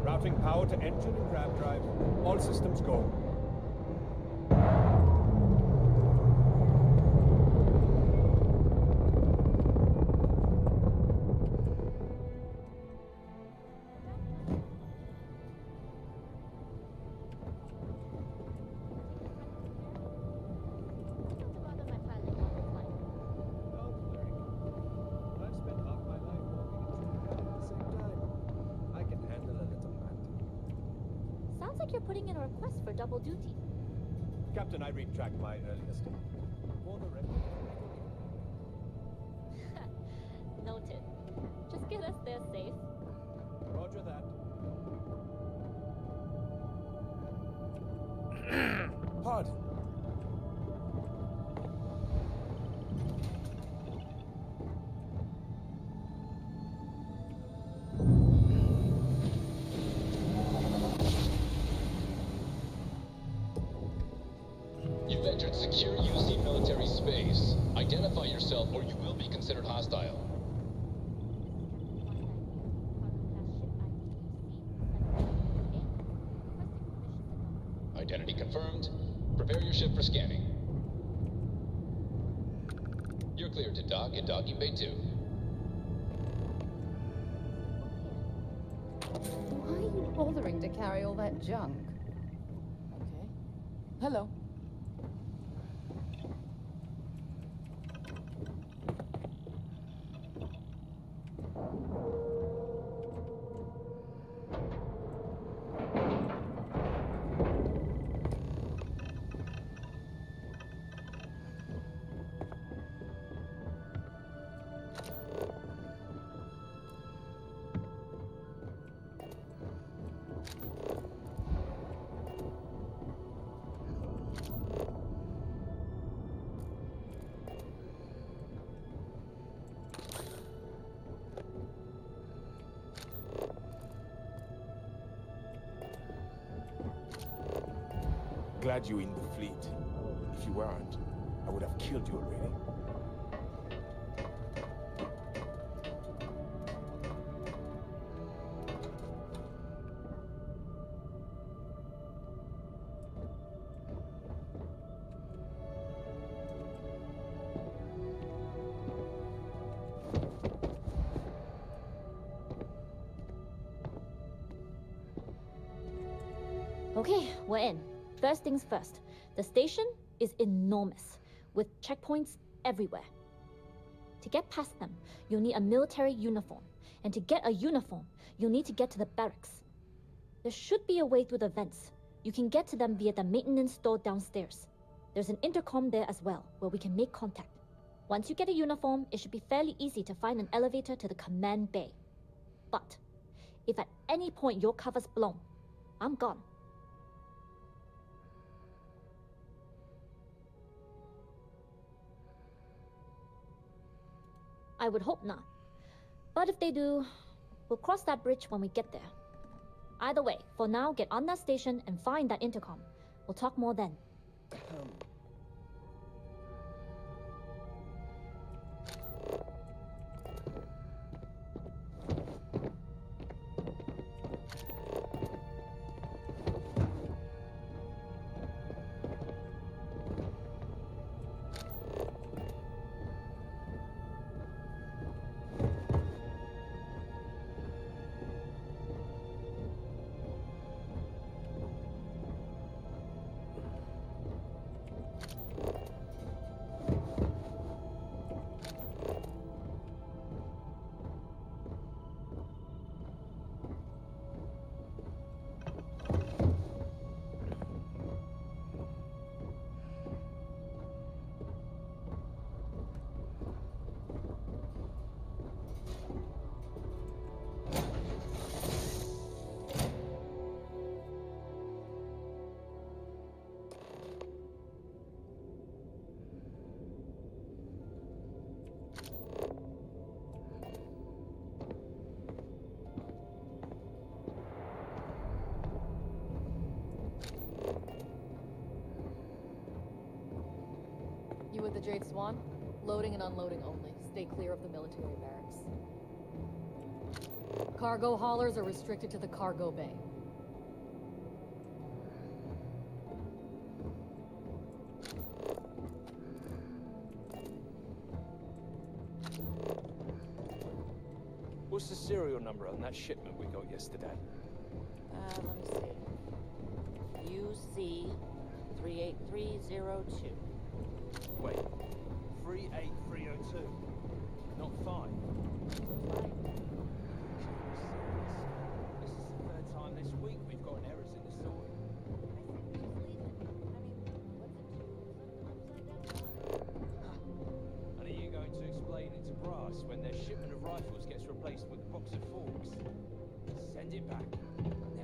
Routing power to engine and grab drive. All systems go. like you're putting in a request for double duty. Captain, I retract my earlier statement. For the record, Noted. Just get us there safe. Roger that. Pardon. You've entered secure UC military space. Identify yourself or you will be considered hostile. Identity confirmed. Prepare your ship for scanning. You're cleared to dock in docking bay 2. Why are you bothering to carry all that junk? Okay. Hello. Glad you're in the fleet. If you weren't, I would have killed you already. Okay, we're in. First things first, the station is enormous, with checkpoints everywhere. To get past them, you'll need a military uniform, and to get a uniform, you'll need to get to the barracks. There should be a way through the vents. You can get to them via the maintenance store downstairs. There's an intercom there as well, where we can make contact. Once you get a uniform, it should be fairly easy to find an elevator to the command bay. But if at any point your cover's blown, I'm gone. I would hope not. But if they do, we'll cross that bridge when we get there. Either way, for now, get on that station and find that intercom. We'll talk more then. You with the Jade Swan? Loading and unloading only. Stay clear of the military barracks. Cargo haulers are restricted to the cargo bay. What's the serial number on that shipment we got yesterday? Let me see. UC 38302. Wait, 38302, not 5. This is the third time this week we've got errors in the sorting. shipment of rifles gets replaced with a box of forks. Send it back. Now.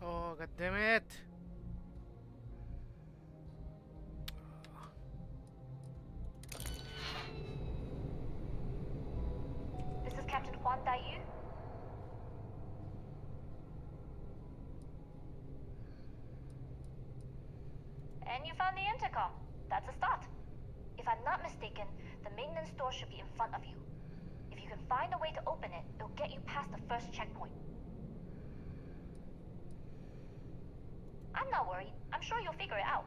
Oh, god damn it! This is Captain Juan Dayu. And you found the intercom. That's a start. If I'm not mistaken, the maintenance door should be in front of you. If you can find a way to open it, it'll get you past the first checkpoint. I'm not worried. I'm sure you'll figure it out.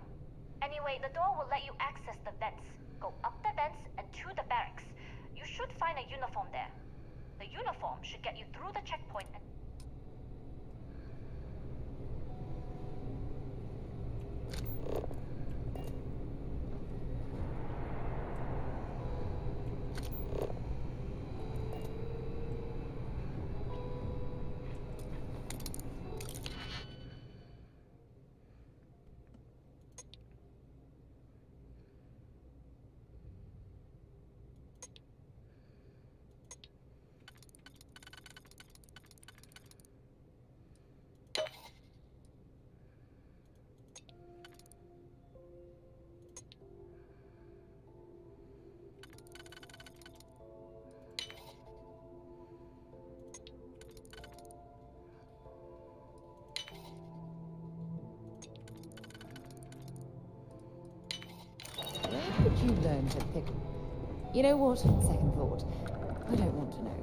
Anyway, the door will let you access the vents. Go up the vents and to the barracks. You should find a uniform there. The uniform should get you through the checkpoint and... Where did you learn to pick? You know what? Second thought. I don't want to know.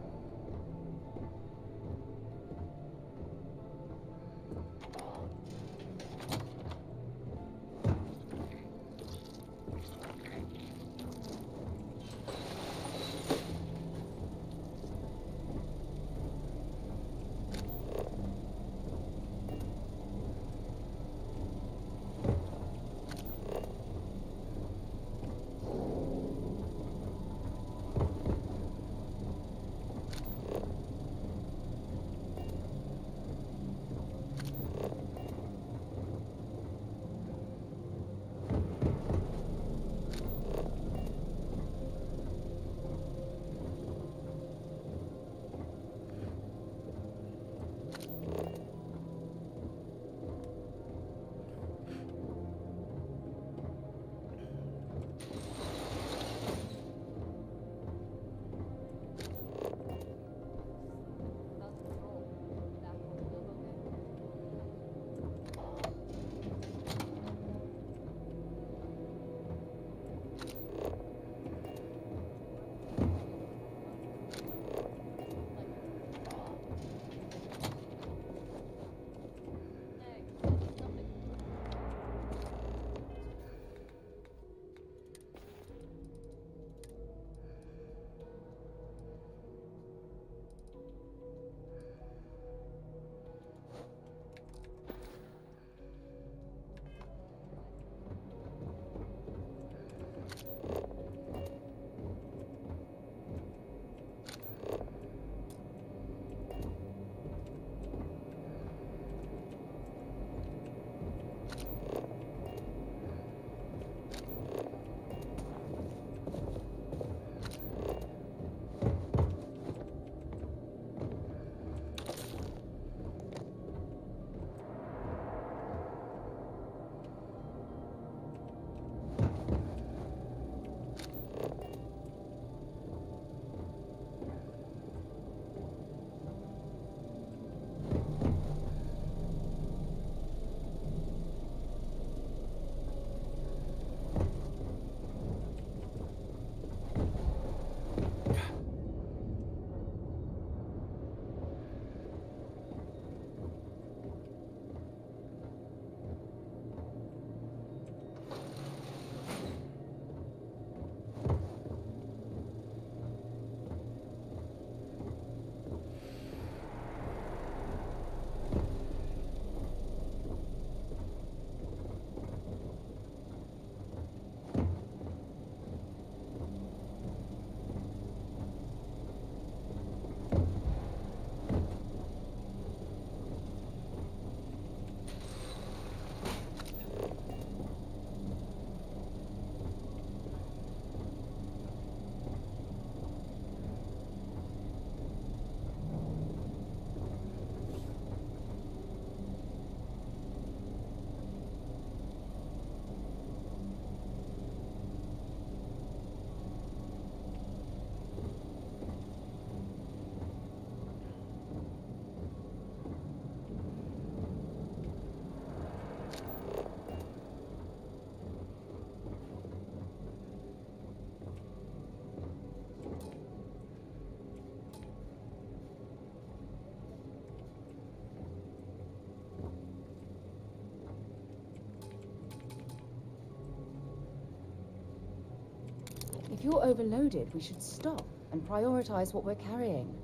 If you're overloaded, we should stop and prioritize what we're carrying.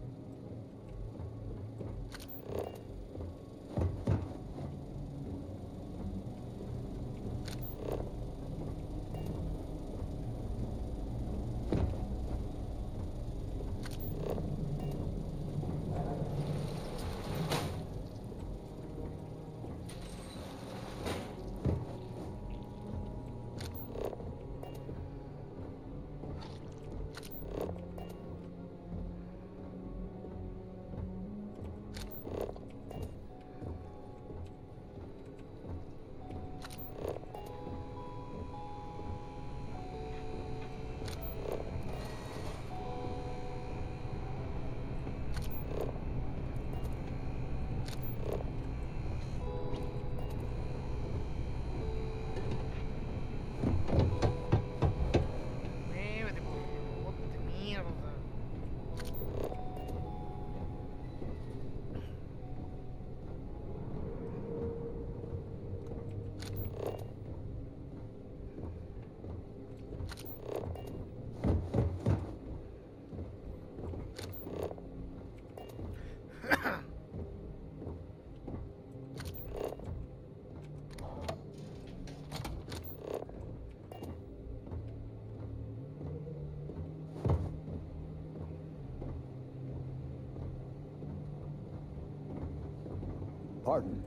Pardon?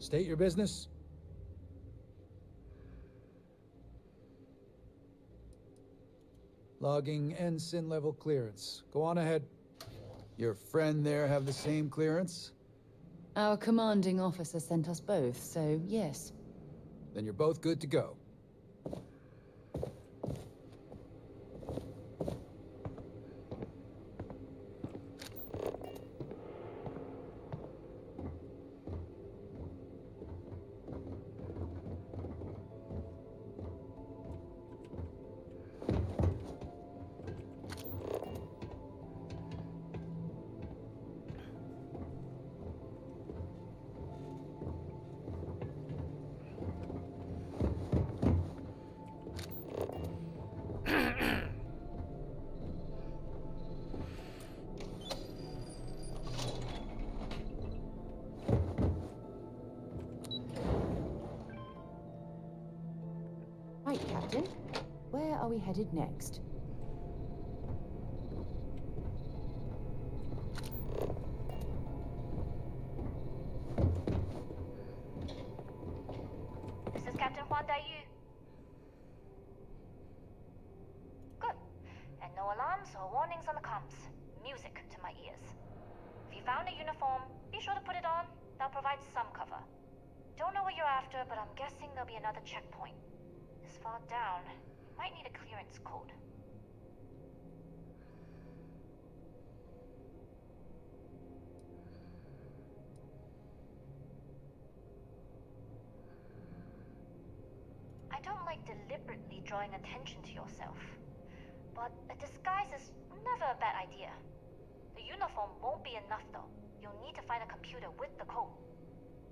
State your business. Logging ensign level clearance. Go on ahead. Your friend there have the same clearance? Our commanding officer sent us both, so yes. Then you're both good to go. Right, Captain. Where are we headed next? This is Captain Huan Daiyu. Good. And no alarms or warnings on the comms. Music to my ears. If you found a uniform, be sure to put it on. That'll provide some cover. Don't know what you're after, but I'm guessing there'll be another checkpoint. This far down, might need a clearance code. I don't like deliberately drawing attention to yourself, but a disguise is never a bad idea. The uniform won't be enough though. You'll need to find a computer with the code.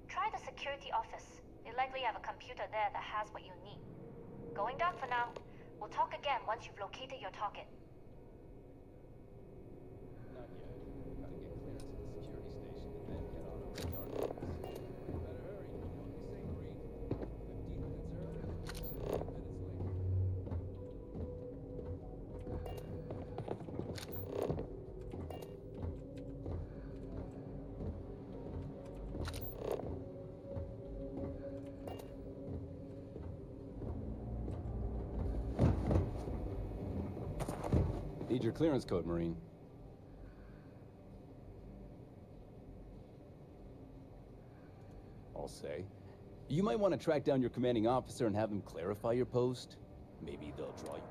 Try the security office. They likely have a computer there that has what you need. Going dark for now. We'll talk again once you've located your target. Not yet. Gotta get clearance at the security station and then get on our target. Better hurry. You know what they say, Marine. 15 minutes early, 15 minutes Need your clearance code, Marine. I'll say. You might want to track down your commanding officer and have him clarify your post. Maybe they'll draw you.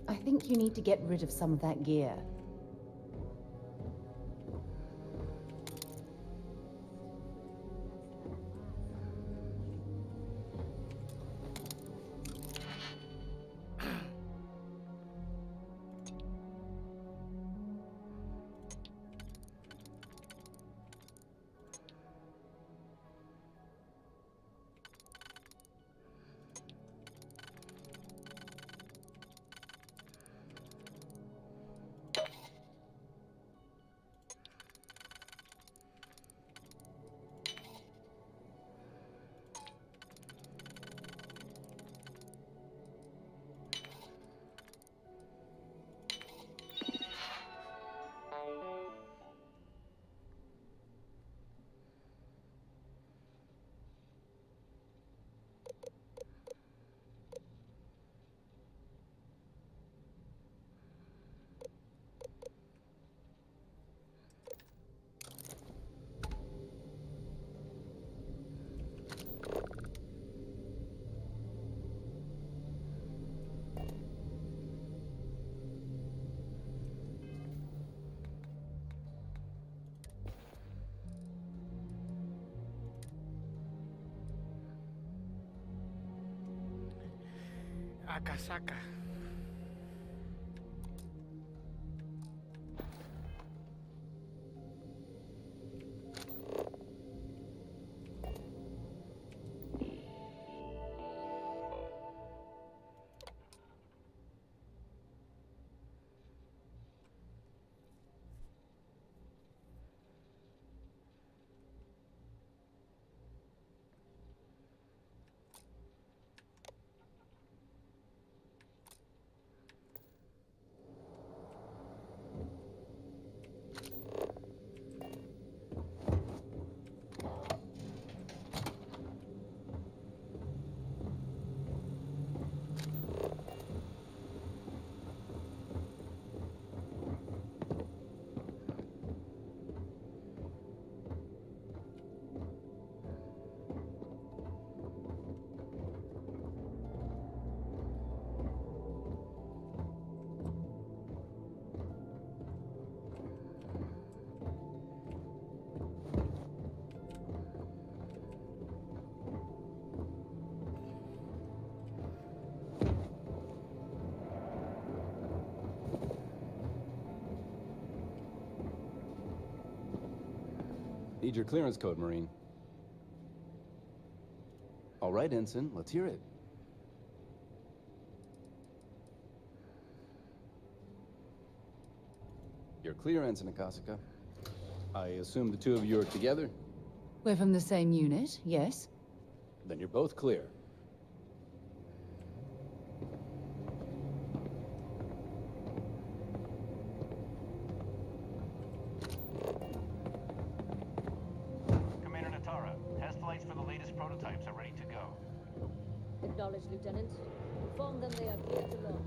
I think you need to get rid of some of that gear. Akasaka. Need your clearance code, Marine. All right, Ensign, let's hear it. You're clear, Ensign Akasaka. I assume the two of you are together? We're from the same unit, yes? Then you're both clear. Commander Natara, test flights for the latest prototypes are ready to go. Acknowledged, Lieutenant. Inform them they are clear to launch.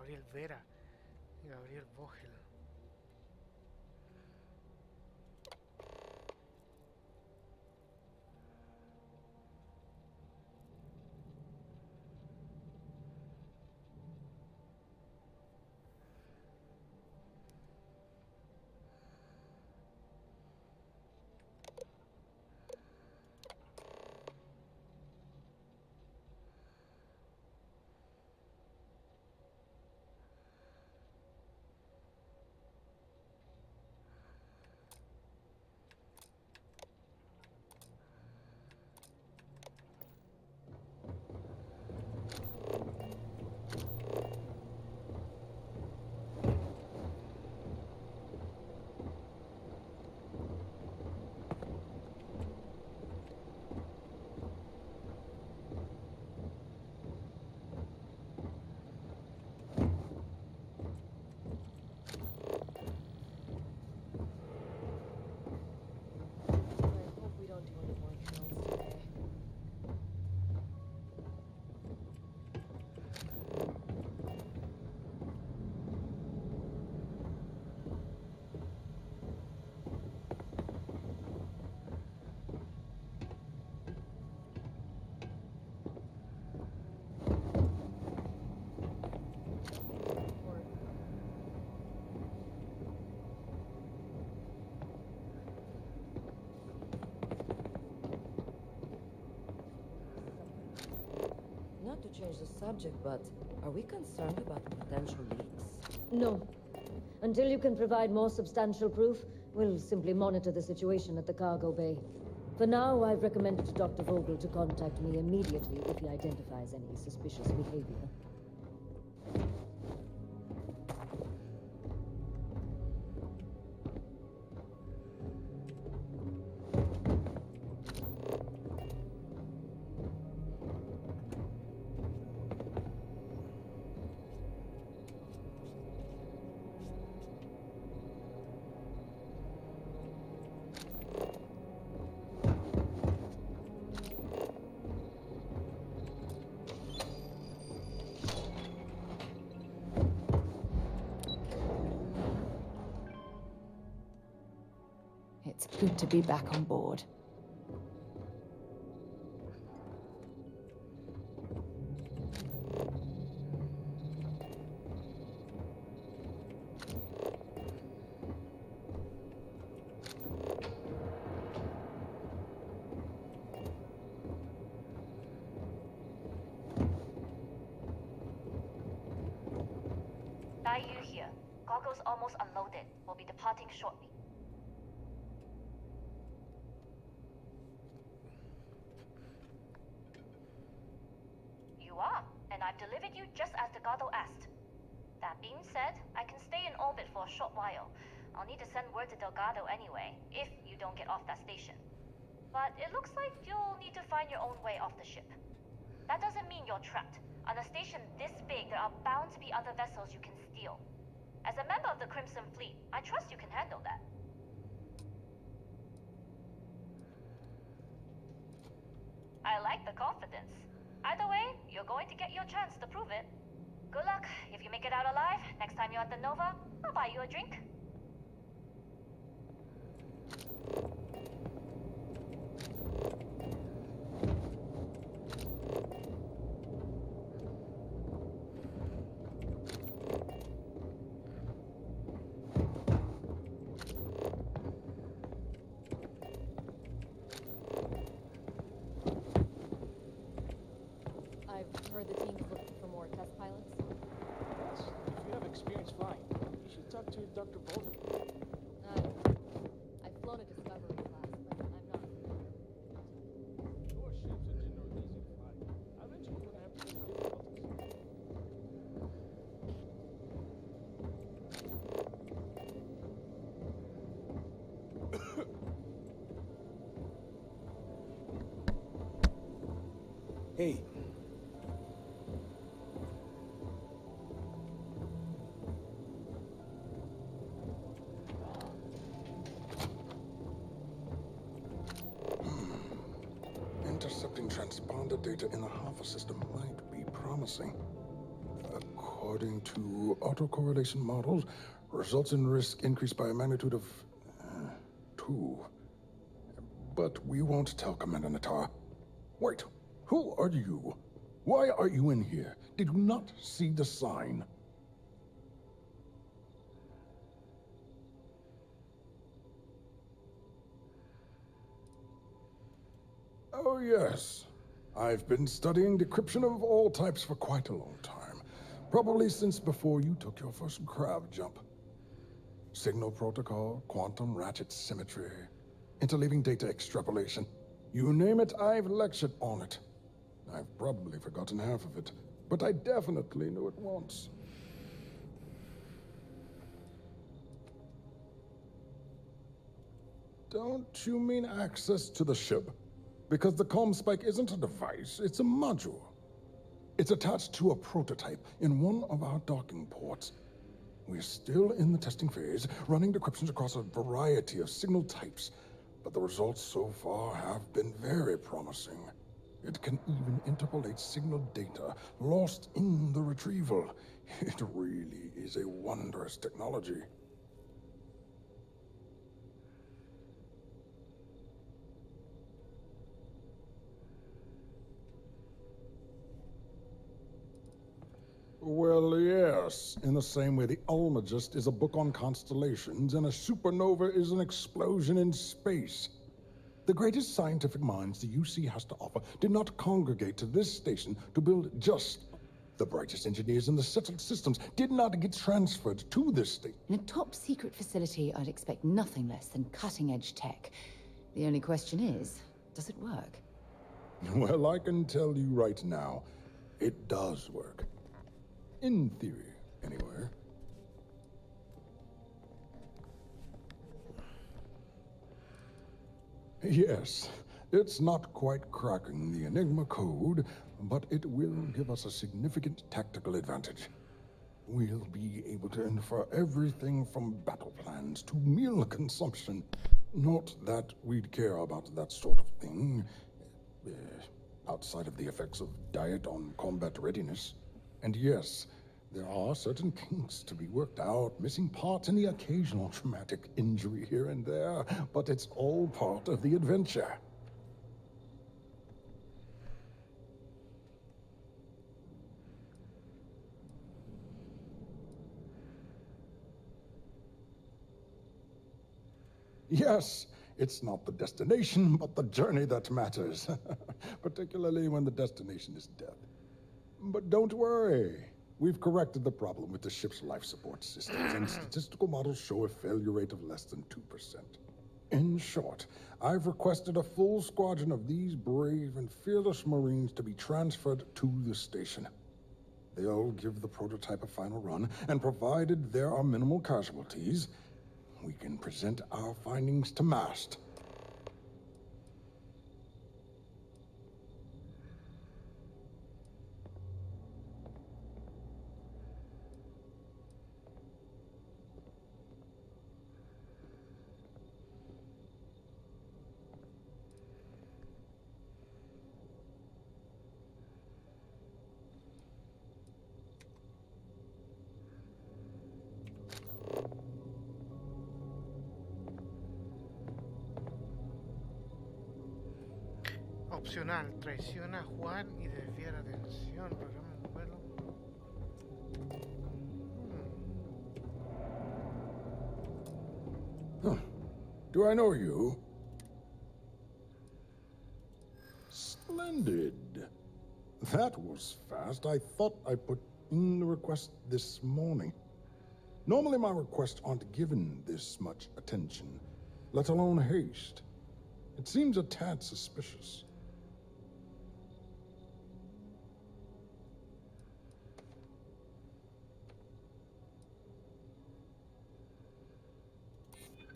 Gabriel Vera, Gabriel Vogel. change the subject, but are we concerned about potential leaks? No. Until you can provide more substantial proof, we'll simply monitor the situation at the cargo bay. For now, I've recommended to Dr. Vogel to contact me immediately if he identifies any suspicious behavior. It's good to be back on board. Yu here. Goggles almost unloaded. We'll be departing shortly. You are, and I've delivered you just as Delgado asked. That being said, I can stay in orbit for a short while. I'll need to send word to Delgado anyway, if you don't get off that station. But it looks like you'll need to find your own way off the ship. That doesn't mean you're trapped. On a station this big, there are bound to be other vessels you can steal. As a member of the Crimson Fleet, I trust you can handle that. I like the confidence. Either way, you're going to get your chance to prove it. Good luck. If you make it out alive, next time you're at the Nova, I'll buy you a drink. I've heard the team's looking for more test pilots. Yes, if you have experience flying, you should talk to Dr. Vogel. I've flown a Discovery class, but I'm not. Your ship's engine are easy to fly. I bet you wouldn't have too many difficulties. Hey. Intercepting transponder data in the Alpha system might be promising. According to autocorrelation models, results in risk increased by a magnitude of 2. But we won't tell Commander Natar. Wait, who are you? Why are you in here? Did you not see the sign? Oh, yes. I've been studying decryption of all types for quite a long time. Probably since before you took your first crab jump. Signal protocol, quantum ratchet symmetry, interleaving data extrapolation. You name it, I've lectured on it. I've probably forgotten half of it, but I definitely knew it once. Don't you mean access to the ship? Because the comm spike isn't a device, it's a module. It's attached to a prototype in one of our docking ports. We're still in the testing phase, running decryptions across a variety of signal types, but the results so far have been very promising. It can even interpolate signal data lost in the retrieval. It really is a wondrous technology. Well, yes. In the same way the Almagest is a book on constellations and a supernova is an explosion in space. The greatest scientific minds the UC has to offer did not congregate to this station to build just. The brightest engineers in the settled systems did not get transferred to this station. In a top-secret facility, I'd expect nothing less than cutting-edge tech. The only question is, does it work? Well, I can tell you right now, it does work. In theory, anyway. Yes, it's not quite cracking the Enigma code, but it will give us a significant tactical advantage. We'll be able to infer everything from battle plans to meal consumption. Not that we'd care about that sort of thing, outside of the effects of diet on combat readiness. And yes, there are certain kinks to be worked out, missing parts and the occasional traumatic injury here and there, but it's all part of the adventure. Yes, it's not the destination, but the journey that matters, particularly when the destination is death. But don't worry. We've corrected the problem with the ship's life support systems, and statistical models show a failure rate of less than 2%. In short, I've requested a full squadron of these brave and fearless Marines to be transferred to the station. They'll give the prototype a final run, and provided there are minimal casualties, we can present our findings to MAST. Opcional, traiciona a Juan y desvía la atención. Programa un vuelo. Huh. Do I know you? Splendid. That was fast. I thought I put in the request this morning. Normally my requests aren't given this much attention, let alone haste. It seems a tad suspicious.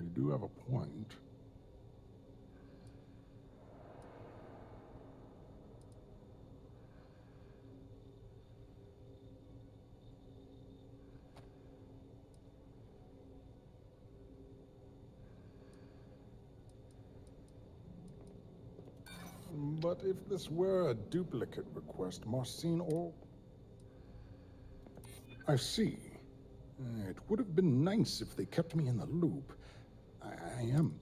You do have a point. But if this were a duplicate request, Marcin or... I see. It would have been nice if they kept me in the loop. I am.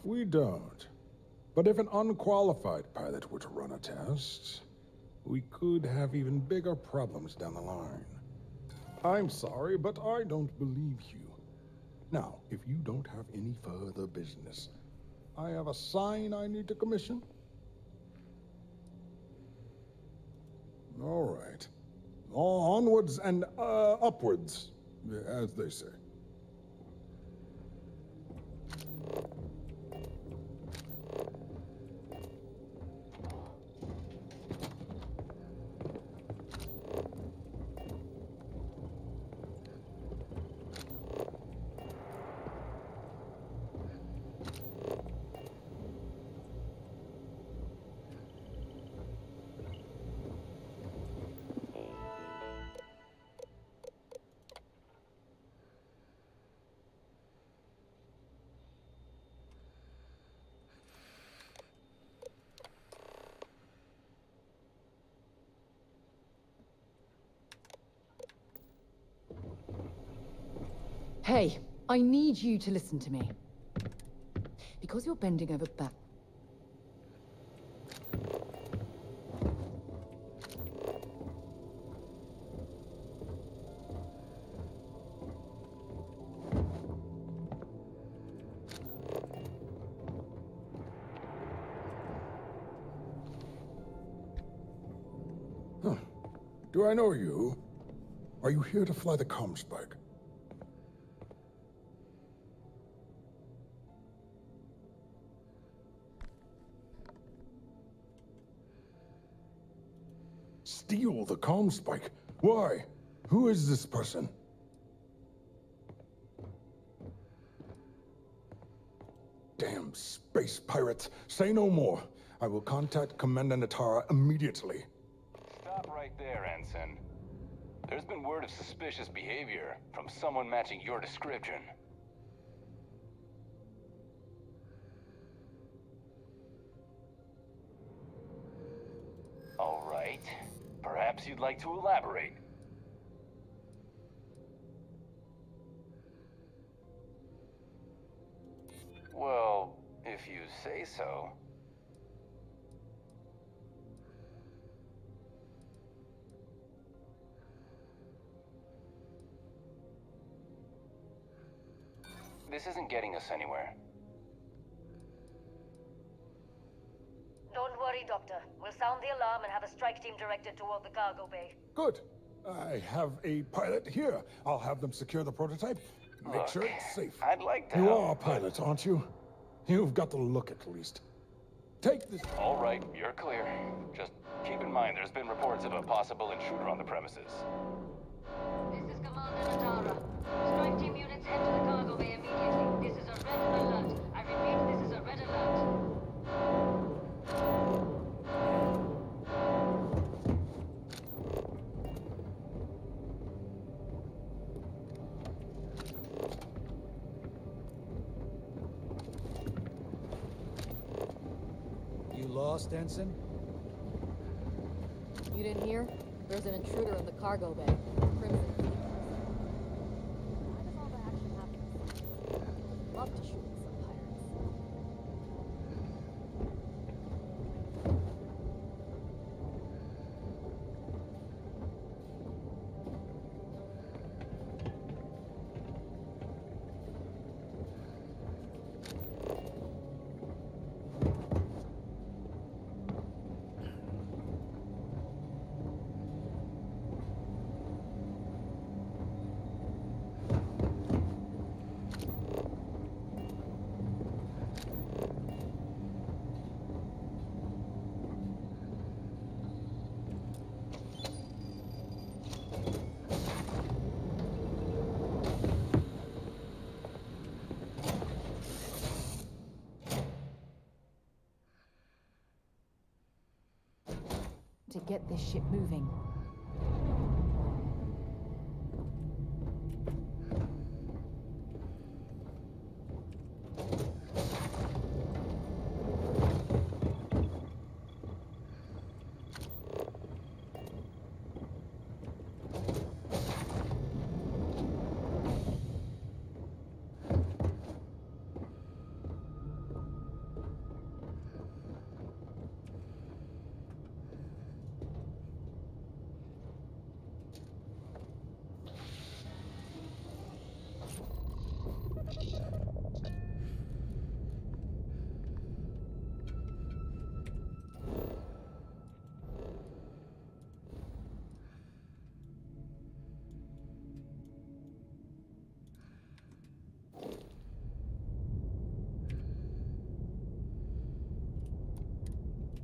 We don't. But if an unqualified pilot were to run a test, we could have even bigger problems down the line. I'm sorry, but I don't believe you. Now, if you don't have any further business, I have a sign I need to commission. All right. Onwards and upwards, as they say. Hey, I need you to listen to me. Because you're bending over back. Do I know you? Are you here to fly the comm spike? Steal the comm spike? Why? Who is this person? Damn space pirates. Say no more. I will contact Commander Natara immediately. Stop right there, Ensign. There's been word of suspicious behavior from someone matching your description. All right. Perhaps you'd like to elaborate. Well, if you say so. This isn't getting us anywhere. Don't worry, Doctor. We'll sound the alarm and have a strike team directed toward the cargo bay. Good. I have a pilot here. I'll have them secure the prototype. Make Look, sure it's safe. I'd like to You help, are a pilot, aren't you? You've got the look at least. Take this. All right, you're clear. Just keep in mind there's been reports of a possible intruder on the premises. This is Commander Natara. Strike team units head to the cargo bay immediately. This is a red alert. I repeat, this is a red alert. You lost, Ensign? You didn't hear? There's an intruder in the cargo bay. Crimson. Why does all the action happen? I'd love to shoot with some pirates. To get this ship moving.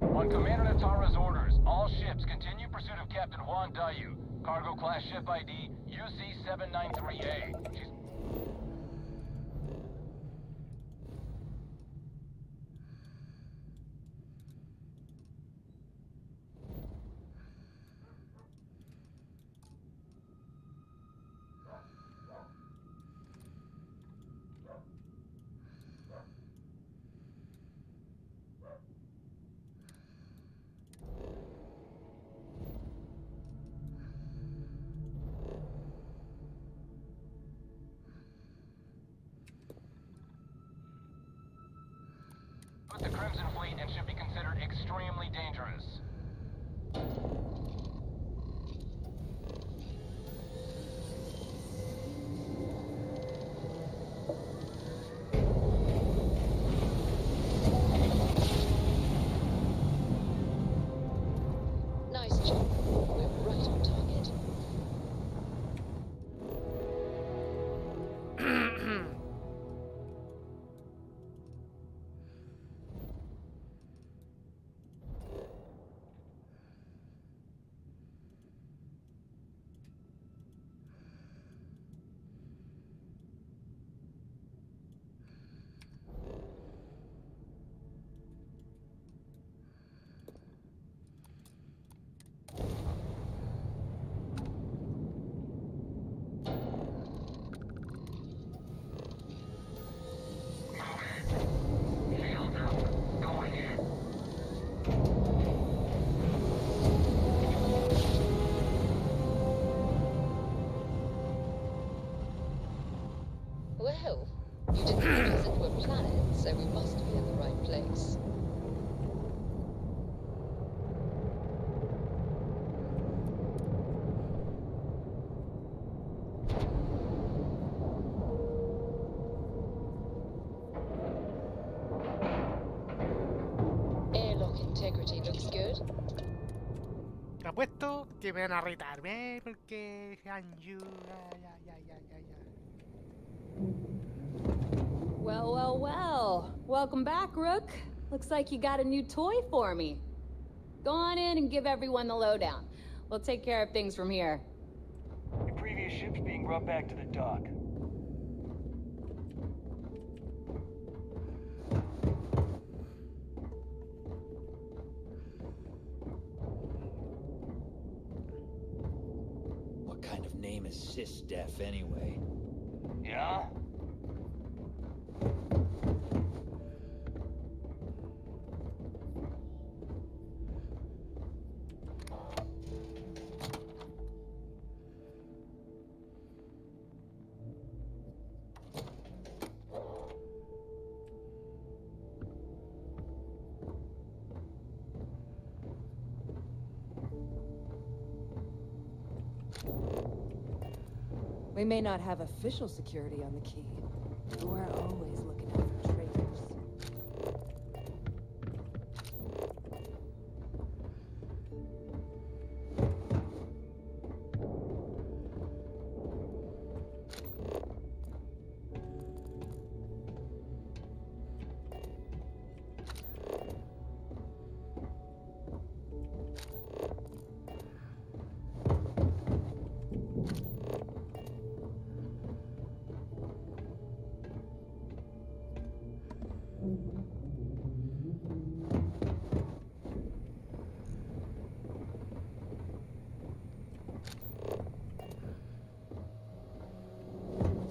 On Commander Natara's orders, all ships continue pursuit of Captain Juan Dayu. Cargo class ship ID UC-793A. With the Crimson Fleet and should be considered extremely dangerous. Nice job. We're right on target. Well, you didn't realize that we're planet, so we must be in the right place. Airlock integrity looks good. Apuesto que me van a retar, ¿ves? Porque Hanju, Well, well, well. Welcome back, Rook. Looks like you got a new toy for me. Go on in and give everyone the lowdown. We'll take care of things from here. Your previous ship's being brought back to the dock. What kind of name is sys-def anyway? Yeah? We may not have official security on the key, but we're always looking out for traitors.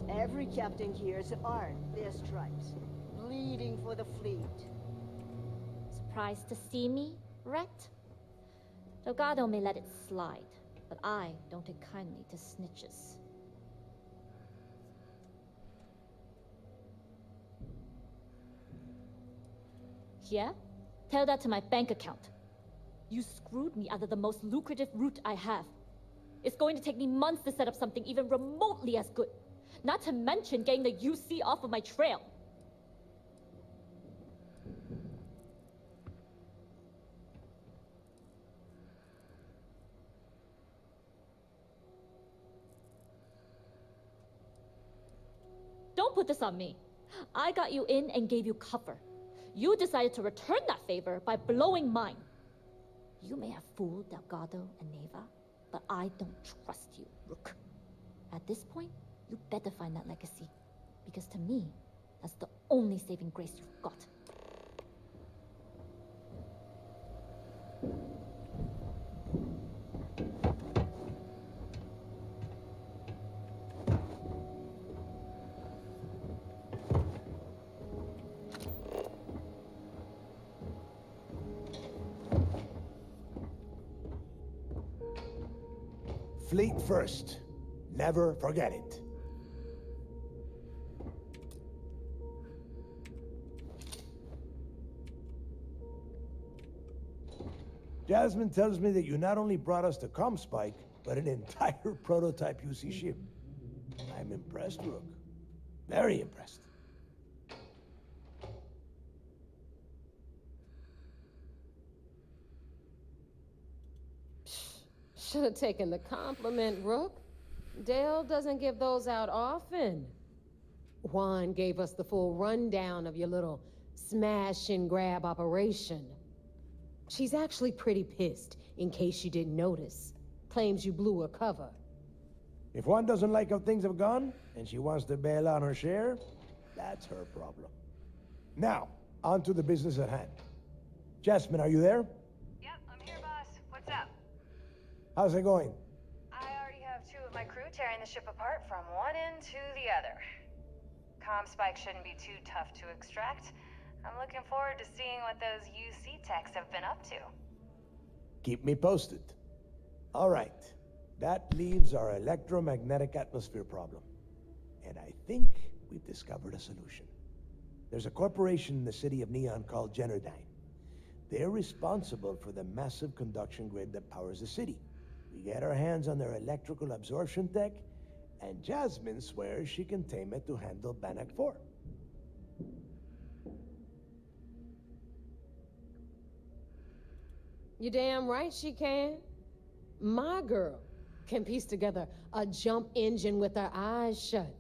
Every captain here's earned their stripes, bleeding for the fleet. Surprised to see me, Rhett? Delgado may let it slide, but I don't take kindly to snitches. Yeah? Tell that to my bank account. You screwed me out of the most lucrative route I have. It's going to take me months to set up something even remotely as good. Not to mention getting the UC off of my trail. Don't put this on me. I got you in and gave you cover. You decided to return that favor by blowing mine. You may have fooled Delgado and Neva, but I don't trust you, Rook. At this point, you better find that legacy. Because to me, that's the only saving grace you've got. Fleet first. Never forget it. Jasmine tells me that you not only brought us the ComSpike, but an entire prototype UC ship. I'm impressed, Rook. Very impressed. Should have taken the compliment, Rook. Dale doesn't give those out often. Juan gave us the full rundown of your little smash and grab operation. She's actually pretty pissed, in case you didn't notice. Claims you blew her cover. If one doesn't like how things have gone, and she wants to bail on her share, that's her problem. Now, on to the business at hand. Jasmine, are you there? Yep, I'm here, boss. What's up? How's it going? I already have 2 of my crew tearing the ship apart from one end to the other. ComSpike shouldn't be too tough to extract. I'm looking forward to seeing what those UC techs have been up to. Keep me posted. All right. That leaves our electromagnetic atmosphere problem. And I think we've discovered a solution. There's a corporation in the city of Neon called Generdyne. They're responsible for the massive conduction grid that powers the city. We get our hands on their electrical absorption tech, and Jasmine swears she can tame it to handle Bannock 4. You damn right she can. My girl can piece together a jump engine with her eyes shut.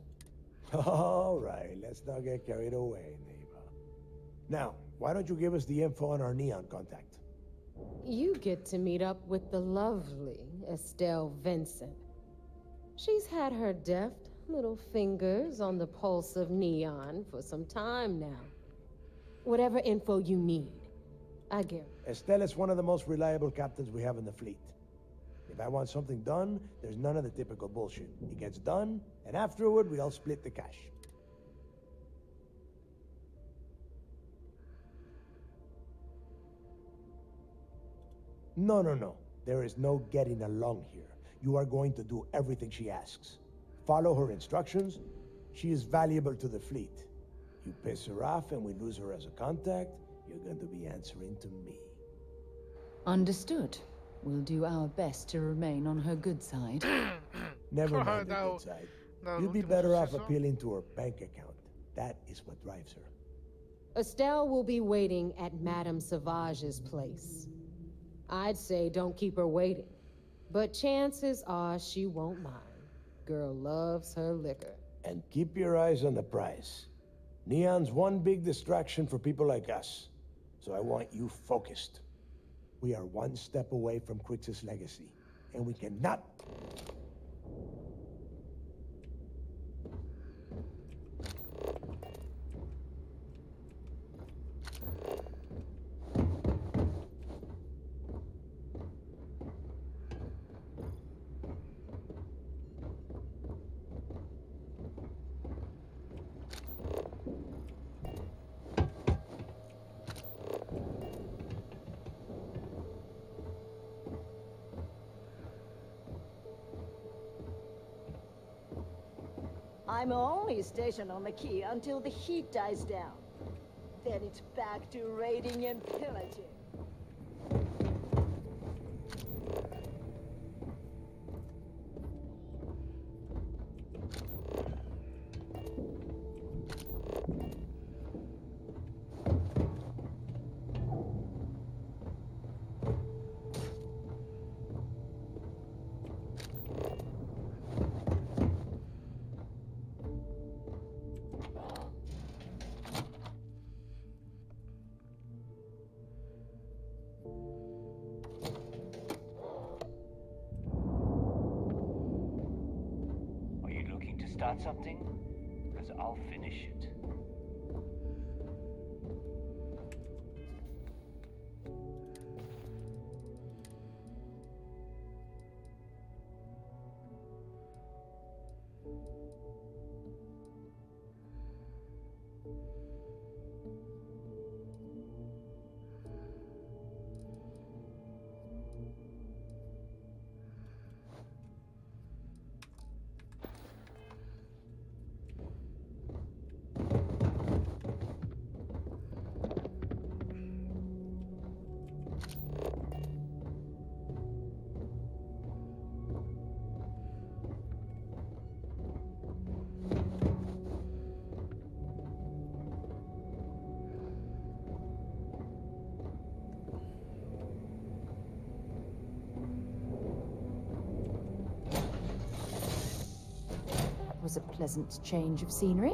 All right, let's not get carried away, neighbor. Now, why don't you give us the info on our Neon contact? You get to meet up with the lovely Estelle Vincent. She's had her deft little fingers on the pulse of Neon for some time now. Whatever info you need, I guarantee. Estelle is one of the most reliable captains we have in the fleet. If I want something done, there's none of the typical bullshit. It gets done, and afterward, we all split the cash. No. There is no getting along here. You are going to do everything she asks. Follow her instructions. She is valuable to the fleet. You piss her off and we lose her as a contact, you're going to be answering to me. Understood. We'll do our best to remain on her good side. Never mind the good side. You'd be better off appealing to her bank account. That is what drives her. Estelle will be waiting at Madame Sauvage's place. I'd say don't keep her waiting, but chances are she won't mind. Girl loves her liquor. And keep your eyes on the prize. Neon's one big distraction for people like us, so I want you focused. We are one step away from Crix's legacy, and we cannot... I'm only stationed on the key until the heat dies down. Then it's back to raiding and pillaging. Start something? Because I'll finish it. Was a pleasant change of scenery.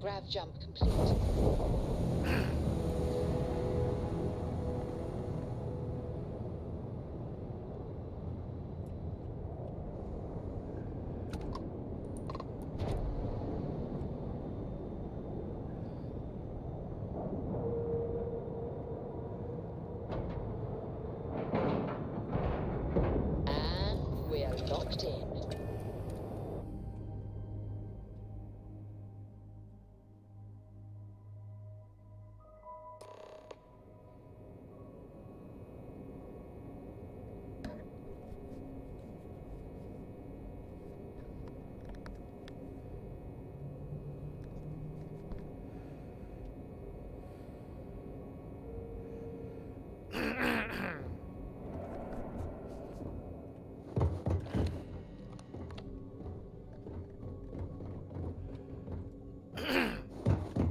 Grav jump complete. And we're locked in.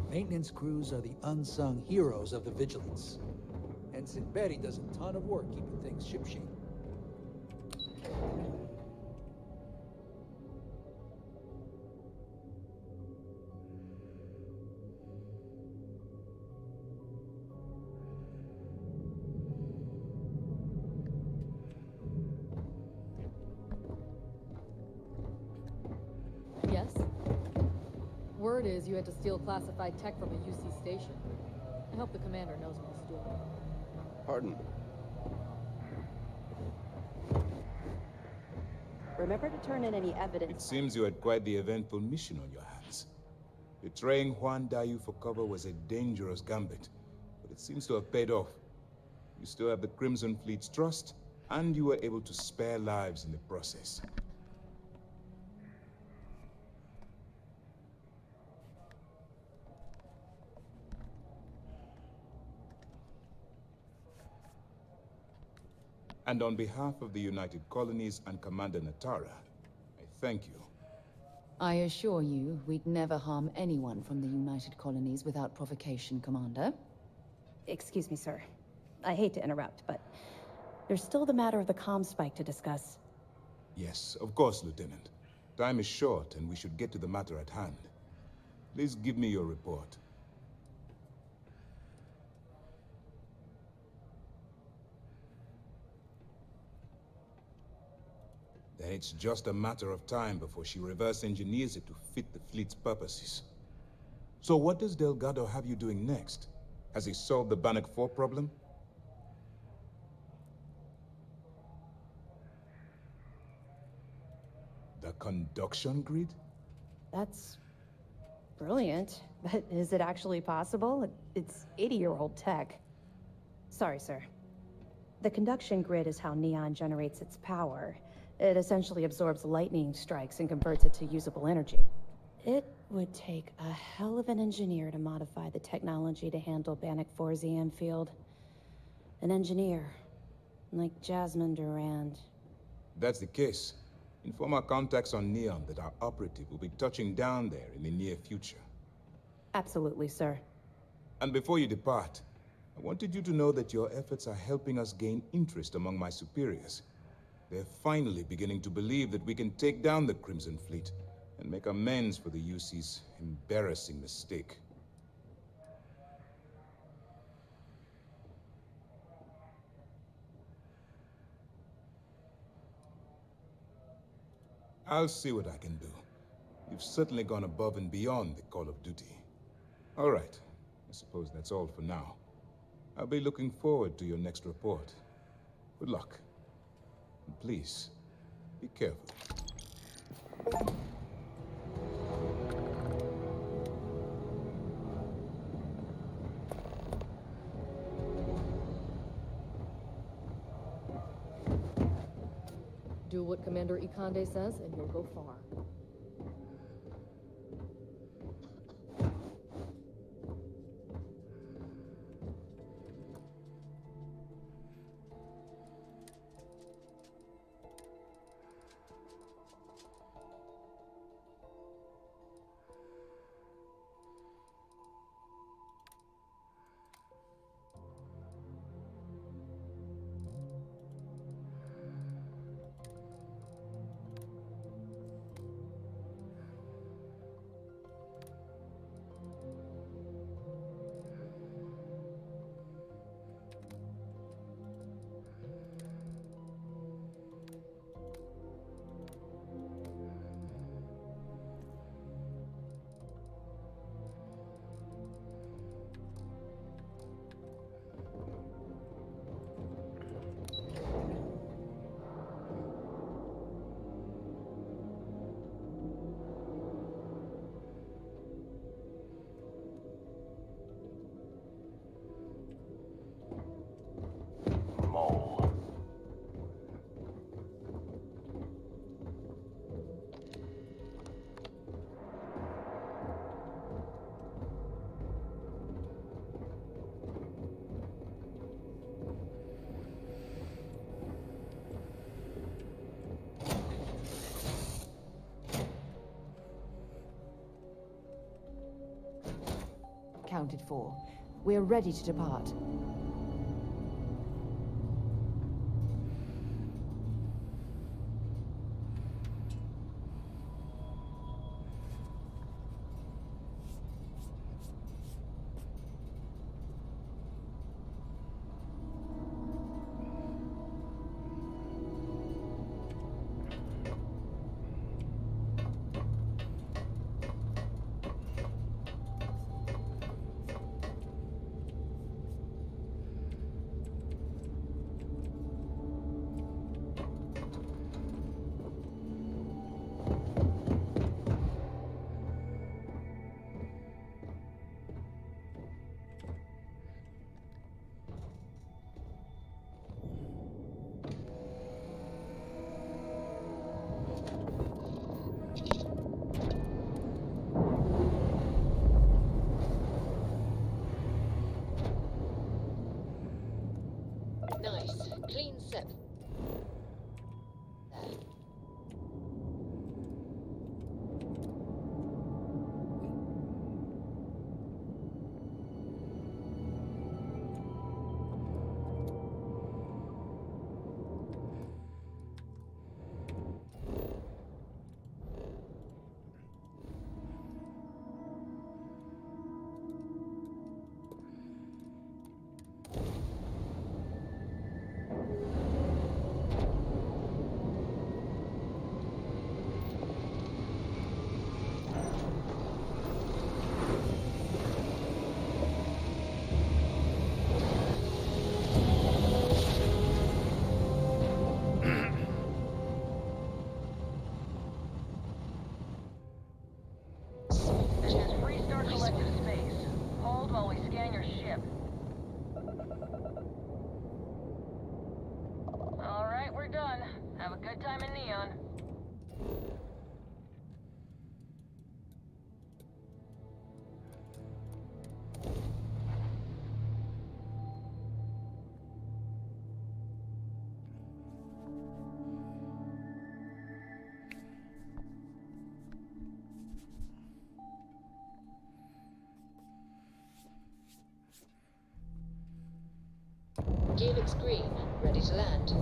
Maintenance crews are the unsung heroes of the Vigilance. Ensign Betty does a ton of work keeping things shipshape. Yes? Word is you had to steal classified tech from a UC station. I hope the commander knows what he's doing. Pardon? Remember to turn in any evidence. It seems you had quite the eventful mission on your hands. Betraying Juan Dayu for cover was a dangerous gambit, but it seems to have paid off. You still have the Crimson Fleet's trust, and you were able to spare lives in the process. And on behalf of the United Colonies and Commander Natara, I thank you. I assure you, we'd never harm anyone from the United Colonies without provocation, Commander. Excuse me, sir. I hate to interrupt, but there's still the matter of the comm spike to discuss. Yes, of course, Lieutenant. Time is short, and we should get to the matter at hand. Please give me your report. Then it's just a matter of time before she reverse engineers it to fit the fleet's purposes. So what does Delgado have you doing next? Has he solved the Bannock 4 problem? The conduction grid? That's brilliant, but is it actually possible? It's 80-year-old tech. Sorry, sir. The conduction grid is how Neon generates its power. It essentially absorbs lightning strikes and converts it to usable energy. It would take a hell of an engineer to modify the technology to handle Bannock 4's EM field. An engineer, like Jasmine Durand. If that's the case, inform our contacts on Neon that our operative will be touching down there in the near future. Absolutely, sir. And before you depart, I wanted you to know that your efforts are helping us gain interest among my superiors. They're finally beginning to believe that we can take down the Crimson Fleet and make amends for the UC's embarrassing mistake. I'll see what I can do. You've certainly gone above and beyond the call of duty. All right. I suppose that's all for now. I'll be looking forward to your next report. Good luck. And please, be careful. Do what Commander Ikande says, and you'll go far. accounted for. We're ready to depart. Nice. Clean set. There. Gear looks green, ready to land.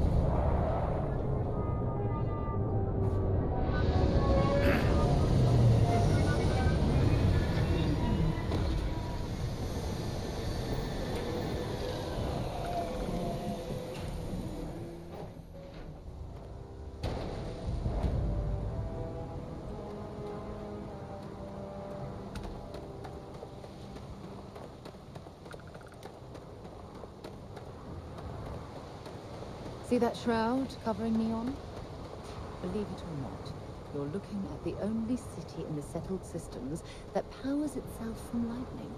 See that shroud covering Neon? Believe it or not, you're looking at the only city in the settled systems that powers itself from lightning.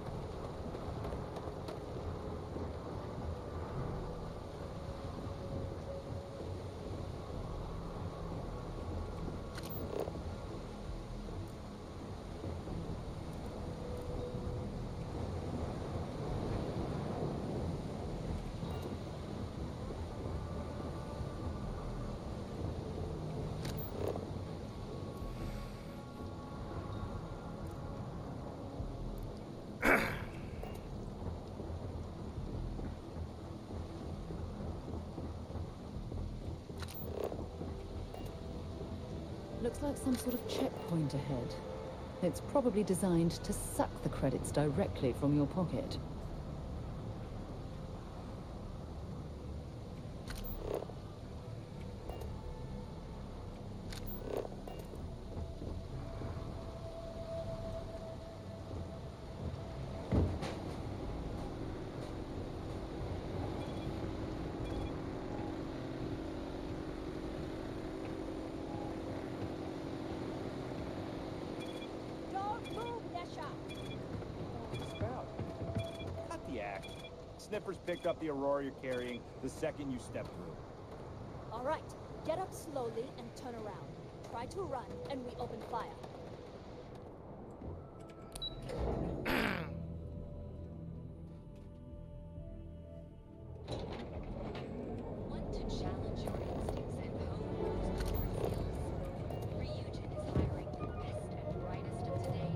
Looks like some sort of checkpoint ahead. It's probably designed to suck the credits directly from your pocket. Sniffers picked up the Aurora you're carrying the second you step through. All right, get up slowly and turn around. Try to run, and we open fire. Want to challenge your instincts and hone those corporate skills? Ryujin is hiring the best and brightest of today.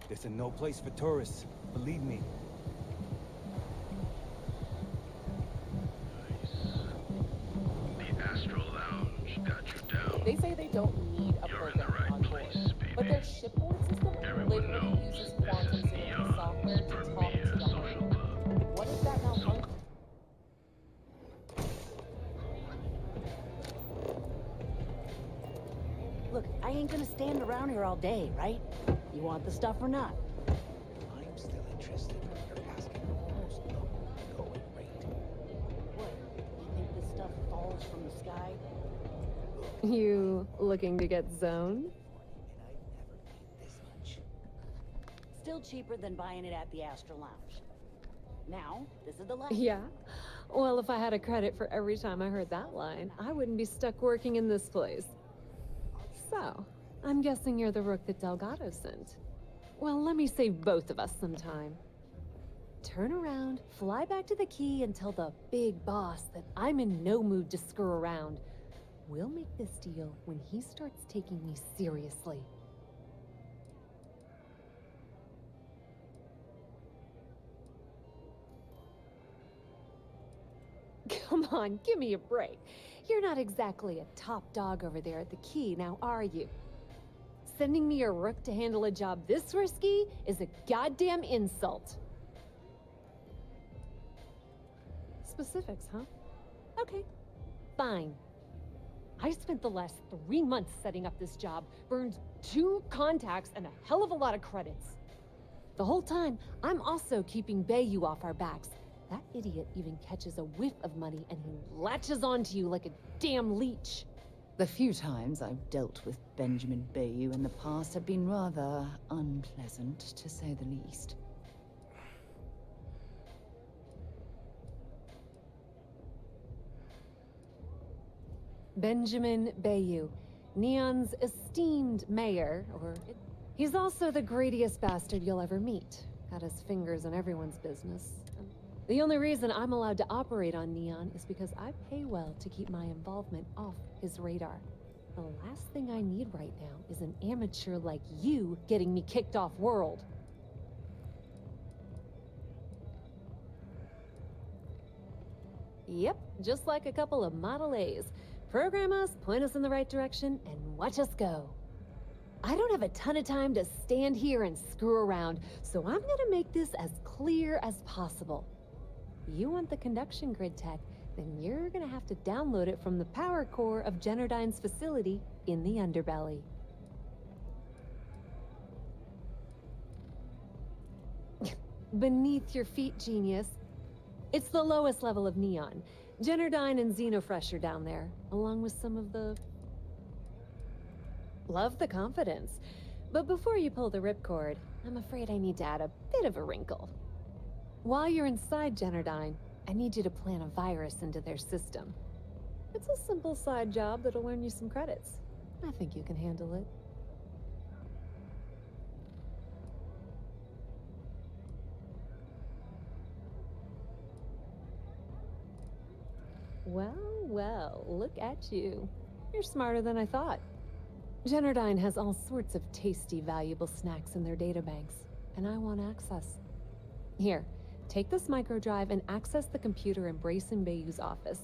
This is no place for tourists, believe me. The Astral Lounge got you down. They say they don't need a program on board, but their shipboard system literally uses quantum simulator software to talk to the home. What is that malfunction? Look, I ain't gonna stand around here all day, right? You want the stuff or not? I'm still interested. You're asking almost no going rate. What? You think this stuff falls from the sky? You looking to get zoned? Still cheaper than buying it at the Astral Lounge. Now, this is the last. Yeah? Well, if I had a credit for every time I heard that line, I wouldn't be stuck working in this place. So, I'm guessing you're the rook that Delgado sent. Well, let me save both of us some time. Turn around, fly back to the key, and tell the big boss that I'm in no mood to screw around. We'll make this deal when he starts taking me seriously. Come on, give me a break. You're not exactly a top dog over there at the key, now are you? Sending me a rook to handle a job this risky is a goddamn insult. Specifics, huh? Okay, fine. I spent the last 3 months setting up this job, burned 2 contacts and a hell of a lot of credits. The whole time, I'm also keeping Bayou off our backs. That idiot even catches a whiff of money and he latches onto you like a damn leech. The few times I've dealt with Benjamin Bayou in the past have been rather unpleasant, to say the least. Benjamin Bayou, Neon's esteemed mayor, he's also the greediest bastard you'll ever meet. Got his fingers in everyone's business. The only reason I'm allowed to operate on Neon is because I pay well to keep my involvement off his radar. The last thing I need right now is an amateur like you getting me kicked off world. Yep, just like a couple of Model A's. Program us, point us in the right direction, and watch us go. I don't have a ton of time to stand here and screw around, so I'm gonna make this as clear as possible. You want the conduction grid tech, then you're gonna have to download it from the power core of Generdyne's facility in the underbelly. Beneath your feet, genius. It's the lowest level of Neon. Generdyne and Xenofresh are down there, along with some of the... Love the confidence. But before you pull the ripcord, I'm afraid I need to add a bit of a wrinkle. While you're inside Generdyne, I need you to plant a virus into their system. It's a simple side job that'll earn you some credits. I think you can handle it. Well, well, look at you. You're smarter than I thought. Generdyne has all sorts of tasty, valuable snacks in their databanks, and I want access. Here, take this microdrive and access the computer in Brayson Bayou's office.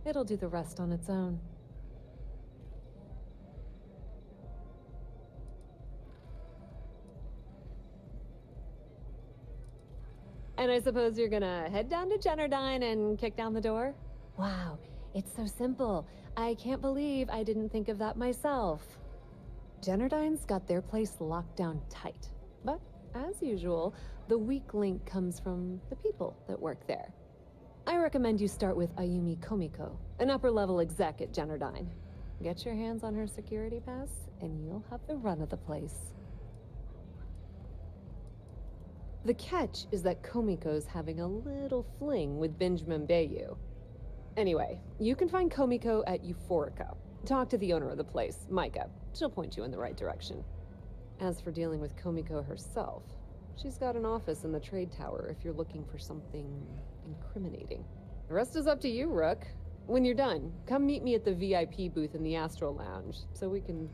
It'll do the rest on its own. And I suppose you're gonna head down to Generdyne and kick down the door? Wow, it's so simple. I can't believe I didn't think of that myself. Generdyne's got their place locked down tight. But, as usual, the weak link comes from the people that work there. I recommend you start with Ayumi Komiko, an upper-level exec at Generdyne. Get your hands on her security pass, and you'll have the run of the place. The catch is that Komiko's having a little fling with Benjamin Bayou. Anyway, you can find Komiko at Euphorica. Talk to the owner of the place, Micah. She'll point you in the right direction. As for dealing with Komiko herself, she's got an office in the trade tower if you're looking for something incriminating. The rest is up to you, Rook. When you're done, come meet me at the VIP booth in the Astral Lounge so we can...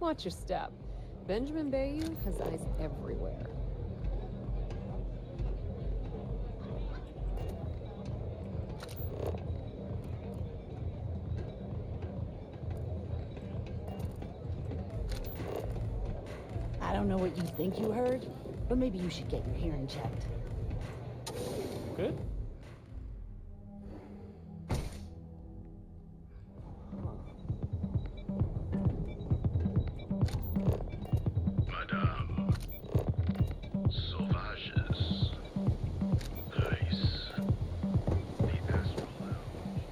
Watch your step. Benjamin Bayou has eyes everywhere. I don't know what you think you heard, but maybe you should get your hearing checked. Good. Madame. Sauvages. Nice. The astral lounge.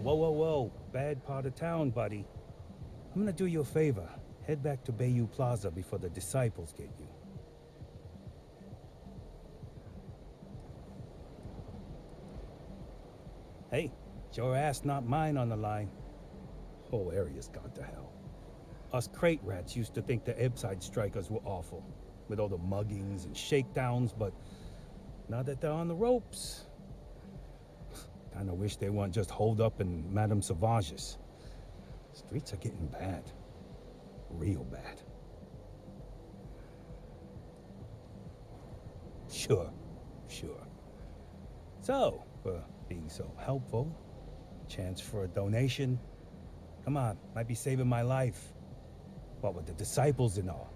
Whoa, whoa, whoa. Bad part of town, buddy. I'm gonna do you a favor. Head back to Bayou Plaza before the disciples get you. Hey, it's your ass, not mine on the line. Whole area's gone to hell. Us crate rats used to think the Ebbside strikers were awful, with all the muggings and shakedowns, but now that they're on the ropes, kinda wish they weren't just holed up in Madame Sauvage's. Streets are getting bad. Real bad. Sure. So, for being so helpful, chance for a donation. Come on, might be saving my life. What with the disciples and all.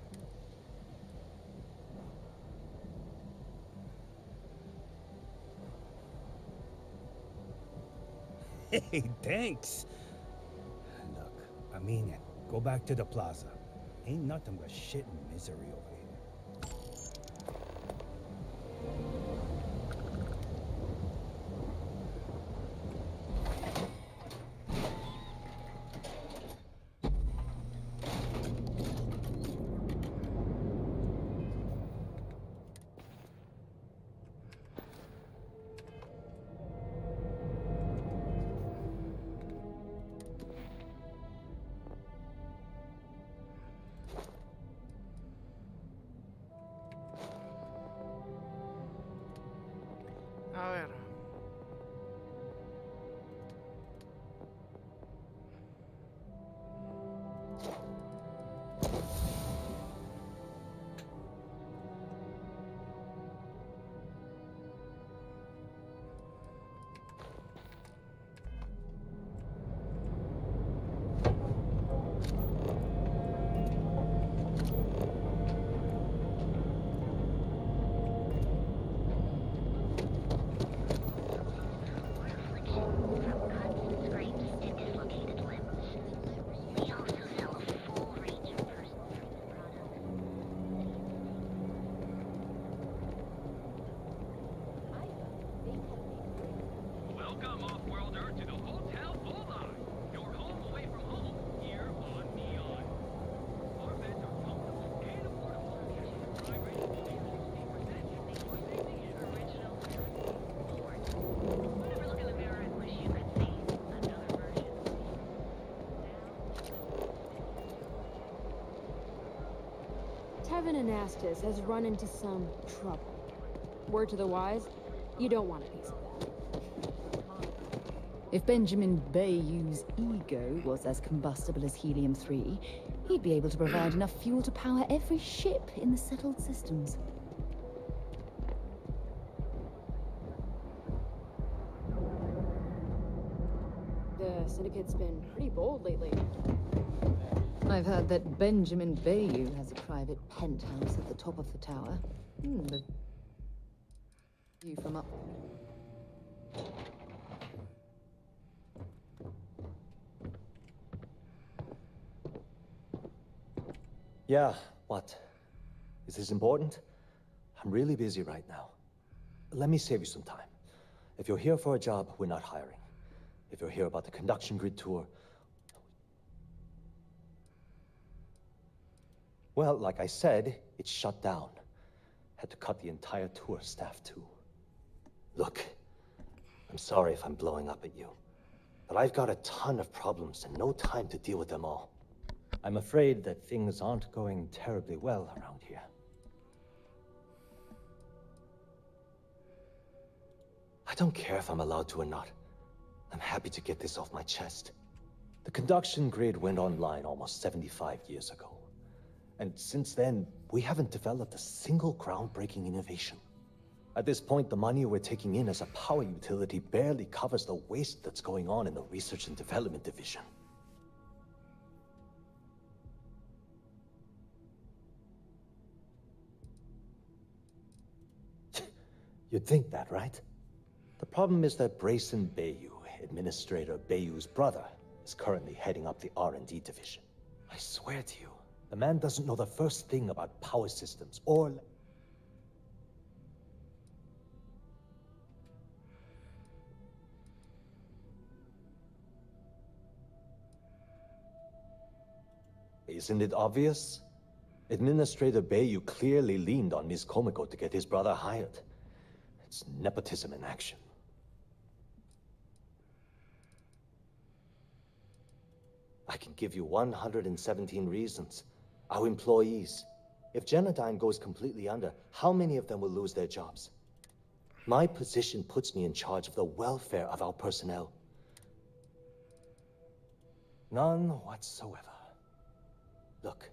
Hey, thanks. Look, I mean it. Go back to the plaza. Ain't nothing but shit and misery over here. A ver. Welcome, off-worlder, to the Hotel Hola. Your home away from home, here on Neon. Our beds are comfortable and affordable. Prime rated original. Never look in the mirror and wish you could see another version. Tevin Anastas has run into some trouble. Word to the wise, you don't want a piece of that. If Benjamin Bayou's ego was as combustible as helium-3, he'd be able to provide enough fuel to power every ship in the settled systems. The Syndicate's been pretty bold lately. I've heard that Benjamin Bayou has a private penthouse at the top of the tower. The view from up. Yeah, what? Is this important? I'm really busy right now. Let me save you some time. If you're here for a job, we're not hiring. If you're here about the conduction grid tour... Well, like I said, it's shut down. Had to cut the entire tour staff too. Look, I'm sorry if I'm blowing up at you, but I've got a ton of problems and no time to deal with them all. I'm afraid that things aren't going terribly well around here. I don't care if I'm allowed to or not. I'm happy to get this off my chest. The conduction grid went online almost 75 years ago. And since then, we haven't developed a single groundbreaking innovation. At this point, the money we're taking in as a power utility barely covers the waste that's going on in the research and development division. You'd think that, right? The problem is that Brayson Bayou, Administrator Bayou's brother, is currently heading up the R&D division. I swear to you, the man doesn't know the first thing about power systems or... Isn't it obvious? Administrator Bayou clearly leaned on Ms. Komiko to get his brother hired. It's nepotism in action. I can give you 117 reasons. Our employees. If Genodyne goes completely under, how many of them will lose their jobs? My position puts me in charge of the welfare of our personnel. None whatsoever. Look,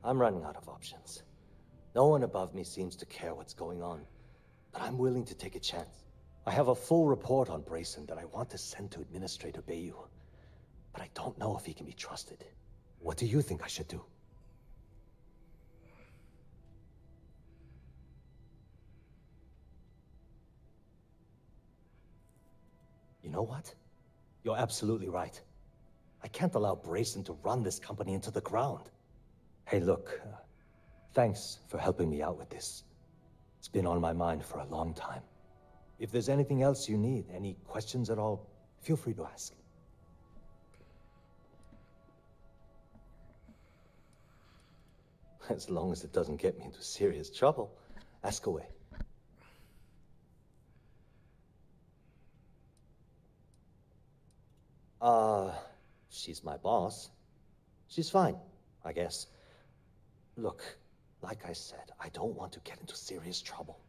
I'm running out of options. No one above me seems to care what's going on, but I'm willing to take a chance. I have a full report on Brayson that I want to send to Administrator Bayou, but I don't know if he can be trusted. What do you think I should do? You know what? You're absolutely right. I can't allow Brayson to run this company into the ground. Hey, look, thanks for helping me out with this. It's been on my mind for a long time. If there's anything else you need, any questions at all, feel free to ask. As long as it doesn't get me into serious trouble, ask away. She's my boss. She's fine, I guess. Look, like I said, I don't want to get into serious trouble.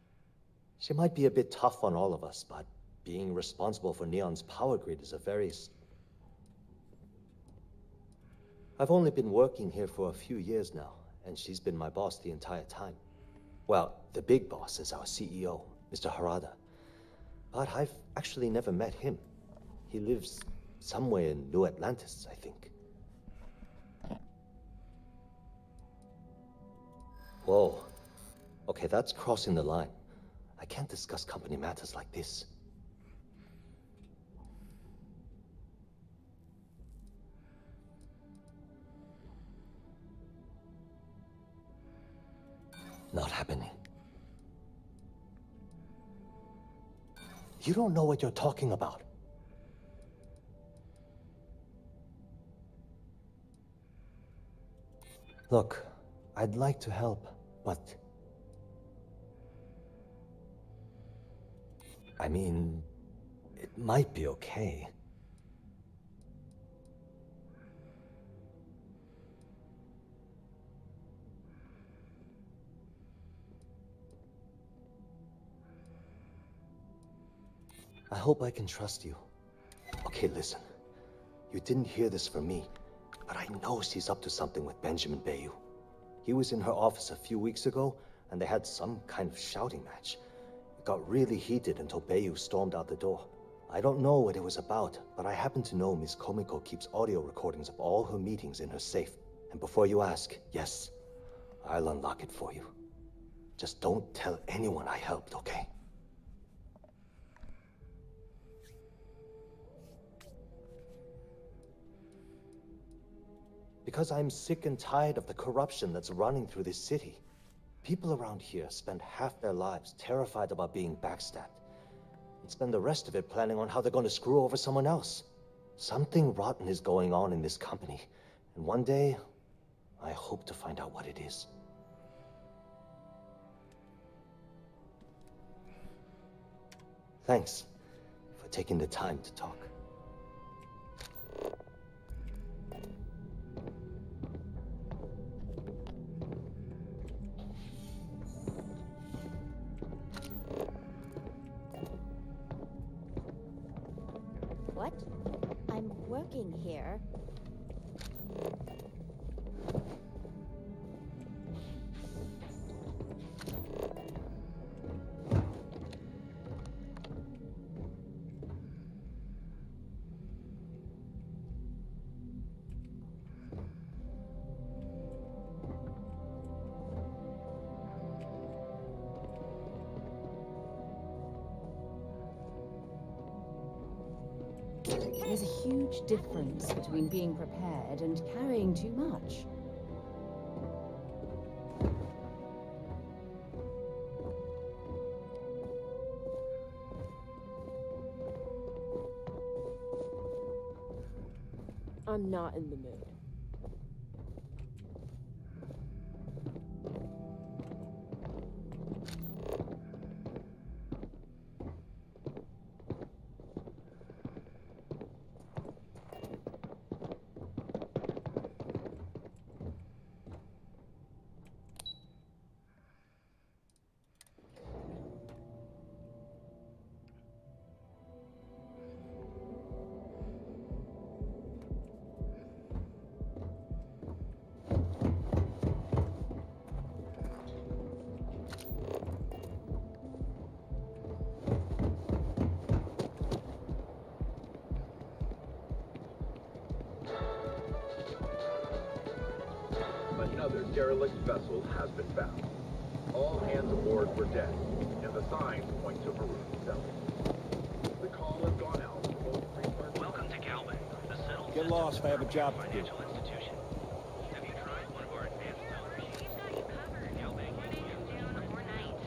She might be a bit tough on all of us, but being responsible for Neon's power grid is a very... I've only been working here for a few years now, and she's been my boss the entire time. Well, the big boss is our CEO, Mr. Harada. But I've actually never met him. He lives somewhere in New Atlantis, I think. Whoa. Okay, that's crossing the line. I can't discuss company matters like this. Not happening. You don't know what you're talking about. Look, I'd like to help, but... I mean, it might be okay. I hope I can trust you. Okay, listen. You didn't hear this from me, but I know she's up to something with Benjamin Bayou. He was in her office a few weeks ago, and they had some kind of shouting match. It got really heated until Bayou stormed out the door. I don't know what it was about, but I happen to know Miss Komiko keeps audio recordings of all her meetings in her safe. And before you ask, yes, I'll unlock it for you. Just don't tell anyone I helped, okay? Because I'm sick and tired of the corruption that's running through this city. People around here spend half their lives terrified about being backstabbed, and spend the rest of it planning on how they're going to screw over someone else. Something rotten is going on in this company, and one day, I hope to find out what it is. Thanks for taking the time to talk. working here. There's a huge difference between being prepared and carrying too much. I'm not in the mood. Another derelict vessel has been found. All hands aboard were dead, and the signs point to Maroon Valley. The call has gone out to both research. Welcome to Calvin, the settled. Get lost, I have a job to do. Institution. Have you tried one of our advanced television? We've got you covered. Down or night.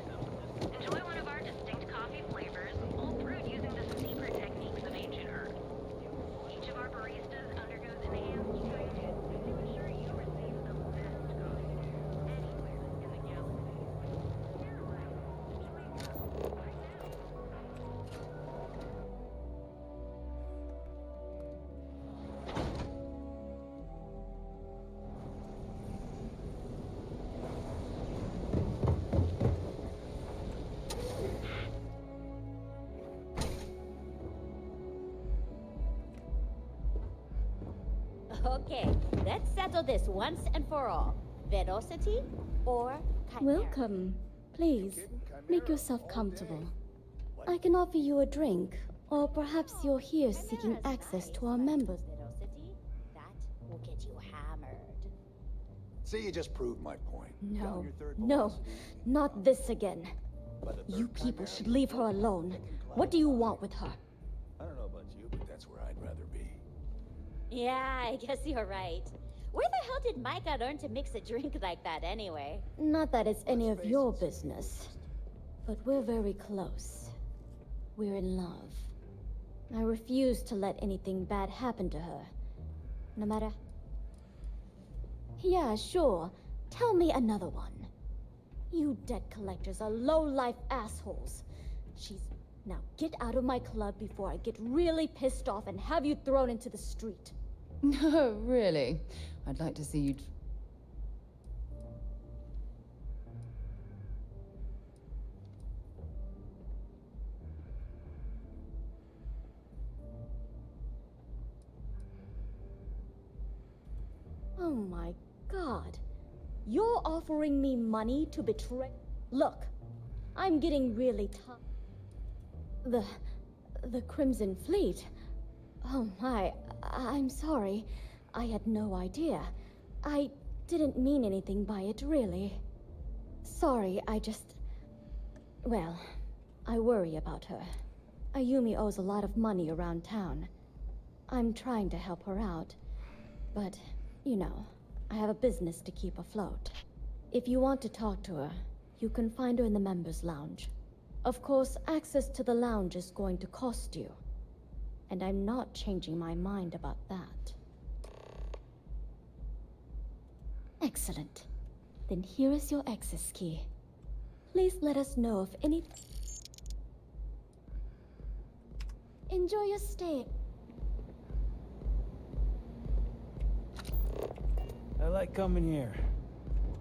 Enjoy one of our distinct coffee flavors, all brewed using the secret techniques of ancient Earth. Each of our baristas undergoes enhanced training to ensure you receive the best coffee anywhere in the galaxy. Okay, let's settle this once and for all. Velocity or chimera? Welcome. Please, make yourself comfortable. I can offer you a drink, or perhaps you're here seeking access to our members. Velocity? That will get you hammered. See, you just proved my point. No, no, not this again. You people should leave her alone. What do you want with her? I don't know about you, but that's where I'd rather be. Yeah, I guess you're right. Where the hell did Micah learn to mix a drink like that anyway? Not that it's any of your business, but we're very close. We're in love. I refuse to let anything bad happen to her. No matter... Yeah, sure. Tell me another one. You debt collectors are low-life assholes. She's... Now get out of my club before I get really pissed off and have you thrown into the street. No, really. I'd like to see you... Oh my God. You're offering me money to betray... Look, I'm getting really tired. The Crimson Fleet. Oh my, I'm sorry. I had no idea. I didn't mean anything by it, really. Sorry, I just... Well, I worry about her. Ayumi owes a lot of money around town. I'm trying to help her out. But, you know, I have a business to keep afloat. If you want to talk to her, you can find her in the members' lounge. Of course, access to the lounge is going to cost you. And I'm not changing my mind about that. Excellent. Then here is your access key. Please let us know if any... Enjoy your stay. I like coming here.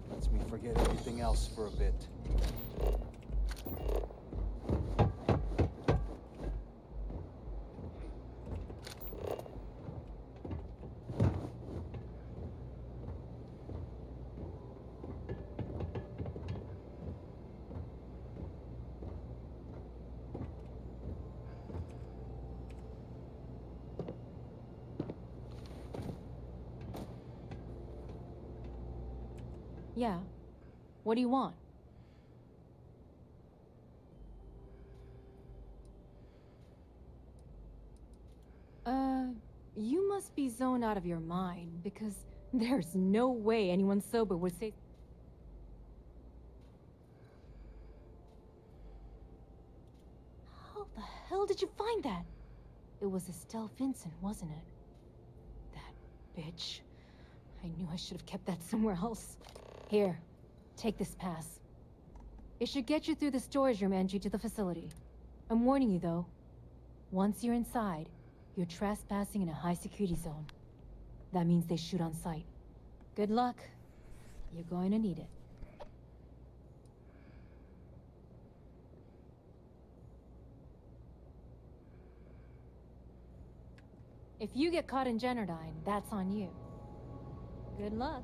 Lets me forget everything else for a bit. Yeah. What do you want? You must be zoned out of your mind, because there's no way anyone sober would say... How the hell did you find that? It was Estelle Vincent, wasn't it? That bitch. I knew I should have kept that somewhere else. Here, take this pass. It should get you through the storage room entry to the facility. I'm warning you, though. Once you're inside, you're trespassing in a high-security zone. That means they shoot on sight. Good luck. You're going to need it. If you get caught in Generdyne, that's on you. Good luck.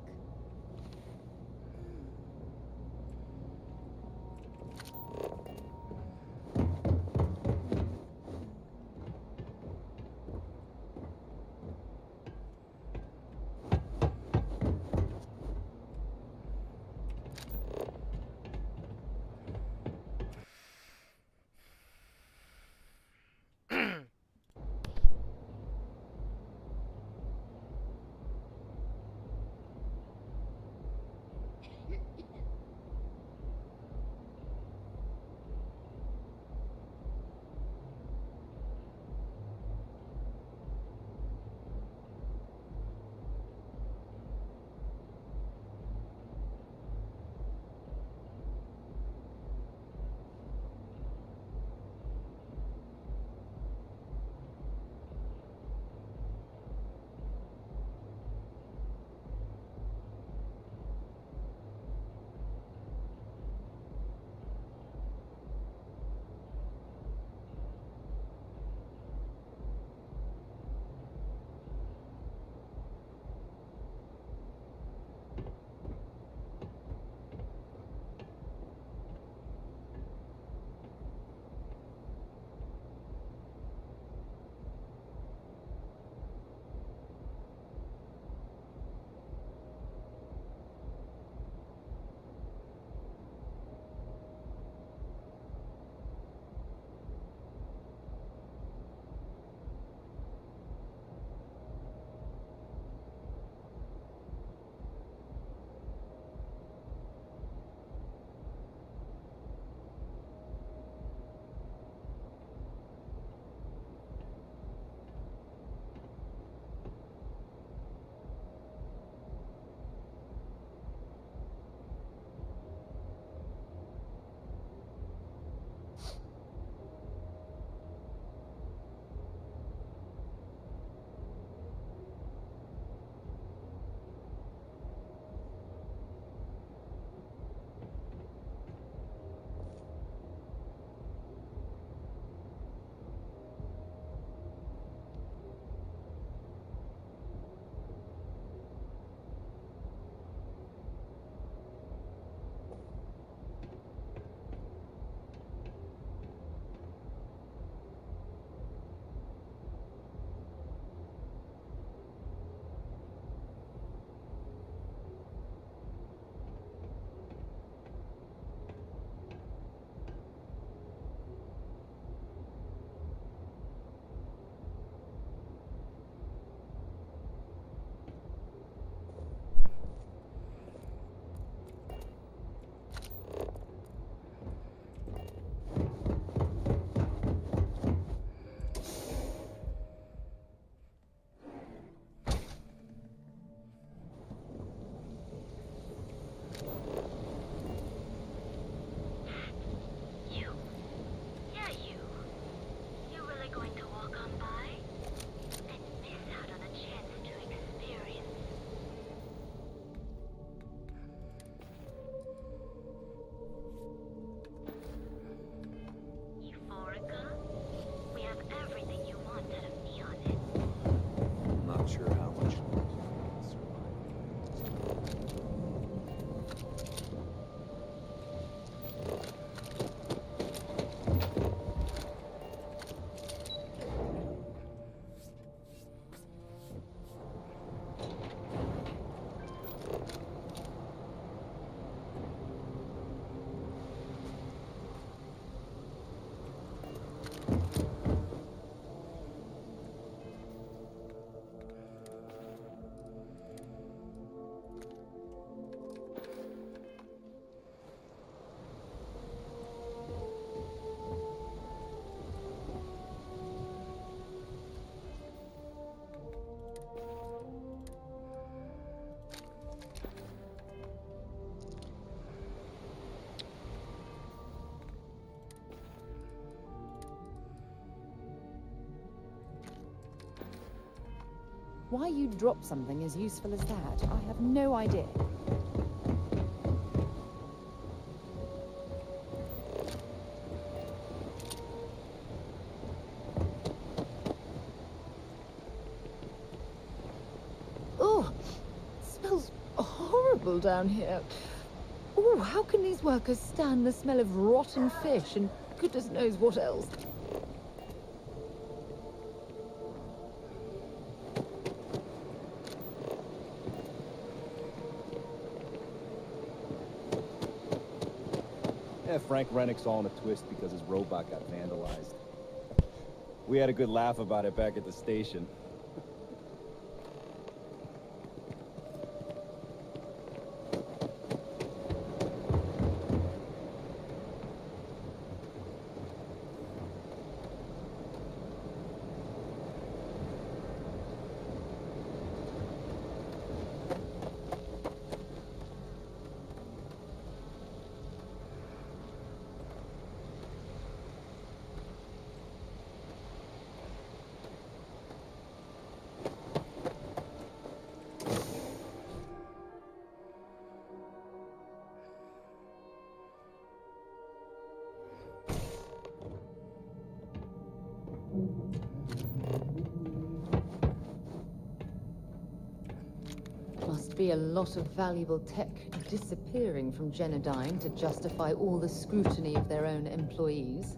Why you'd drop something as useful as that, I have no idea. Oh, it smells horrible down here. Oh, how can these workers stand the smell of rotten fish and goodness knows what else? Yeah, Frank Rennick's all in a twist because his robot got vandalized. We had a good laugh about it back at the station. Must be a lot of valuable tech disappearing from Genodyne to justify all the scrutiny of their own employees.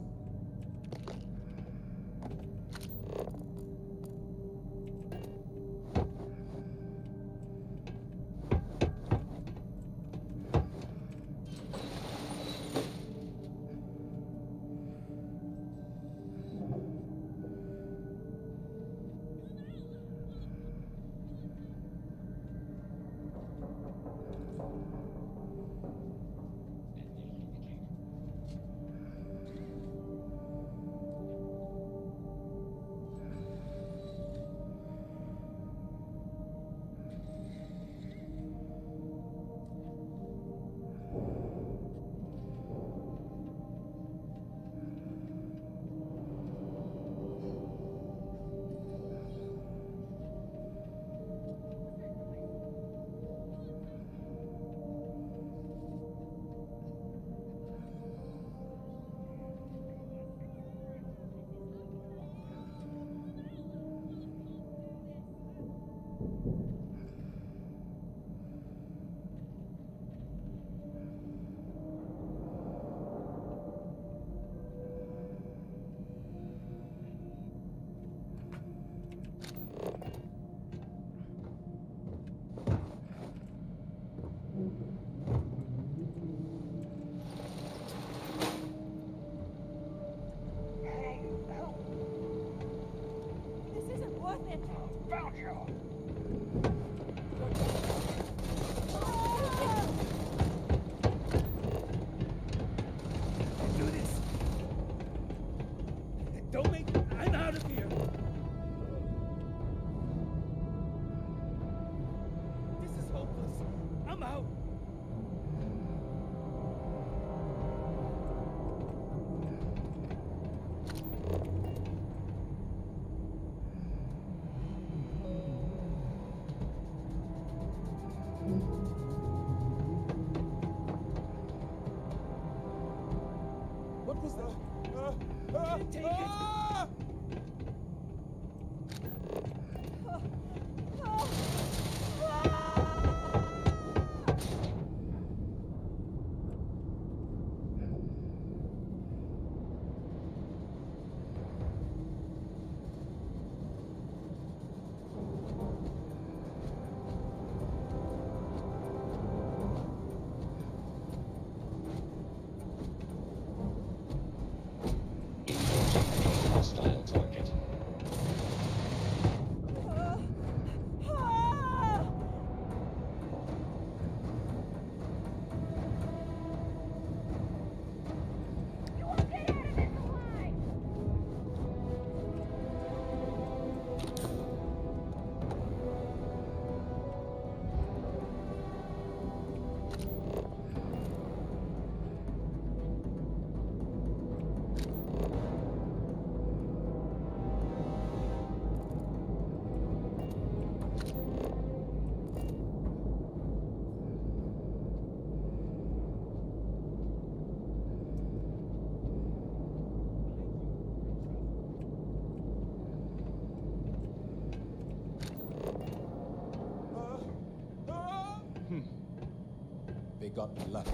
got me lucky.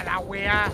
La wea.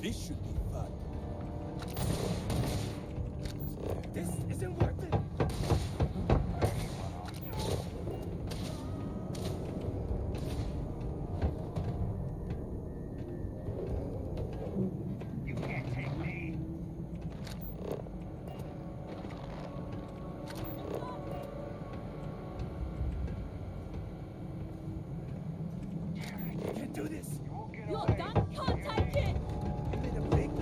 This should be fun. This isn't worth it. You can't take me. You can't do this. You won't get Your away. gun can't take it! You made a big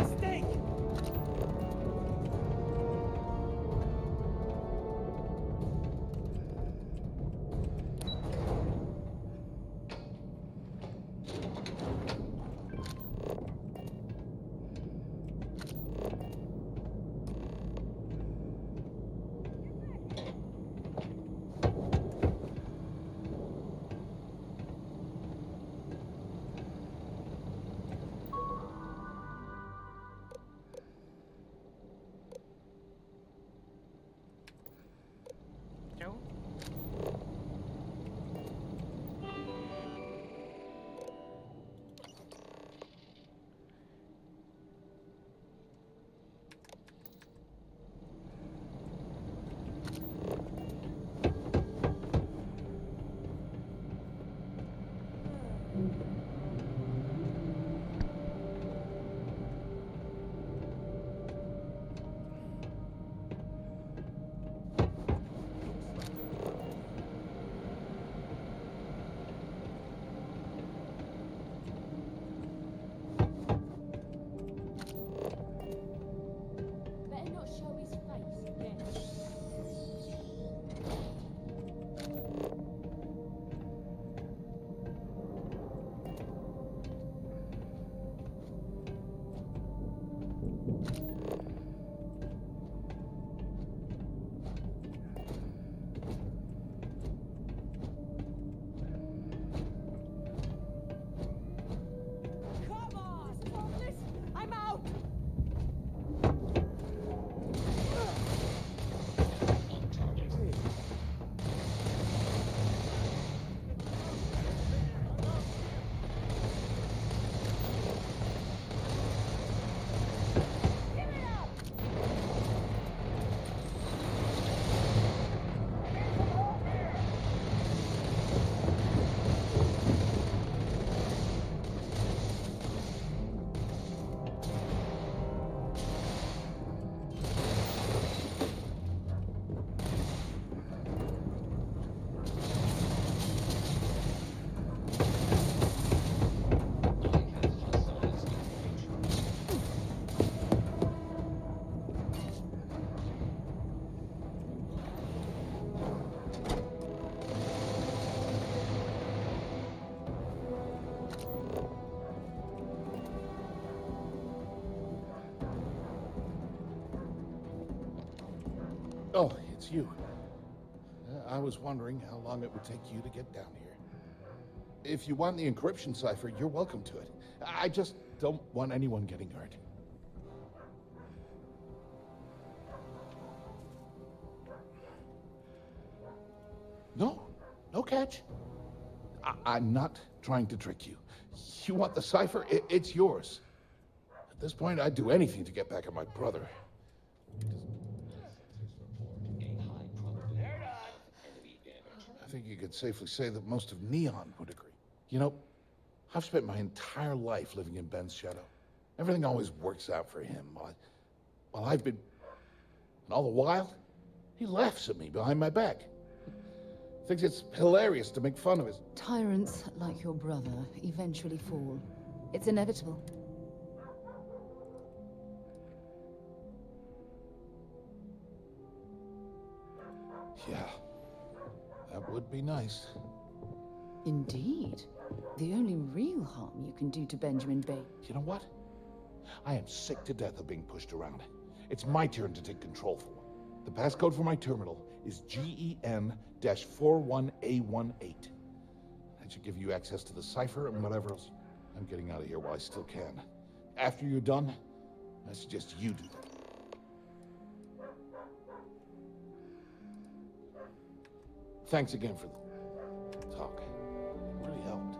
it's you. I was wondering how long it would take you to get down here. If you want the encryption cipher, you're welcome to it. I just don't want anyone getting hurt. No catch. I'm not trying to trick you. You want the cipher? It's yours. At this point, I'd do anything to get back at my brother. I think you could safely say that most of Neon would agree. You know, I've spent my entire life living in Ben's shadow. Everything always works out for him, while I've been... And all the while, he laughs at me behind my back. Thinks it's hilarious to make fun of his... Tyrants like your brother eventually fall. It's inevitable. Yeah, that would be nice. Indeed. The only real harm you can do to Benjamin Bay. You know what? I am sick to death of being pushed around. It's my turn to take control for one. The passcode for my terminal is GEN-41A18. That should give you access to the cipher and whatever else. I'm getting out of here while I still can. After you're done, I suggest you do that. Thanks again for the talk. It really helped.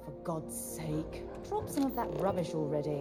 For God's sake, drop some of that rubbish already.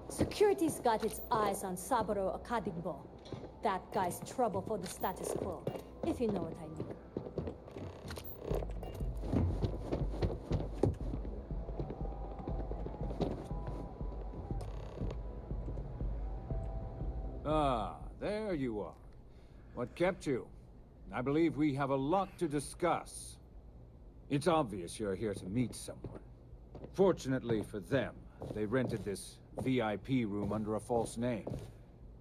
Security's got its eyes on Saburo Akadingbo. That guy's trouble for the status quo, if you know what I mean. Ah, there you are. What kept you? I believe we have a lot to discuss. It's obvious you're here to meet someone. Fortunately for them, they rented this VIP room under a false name.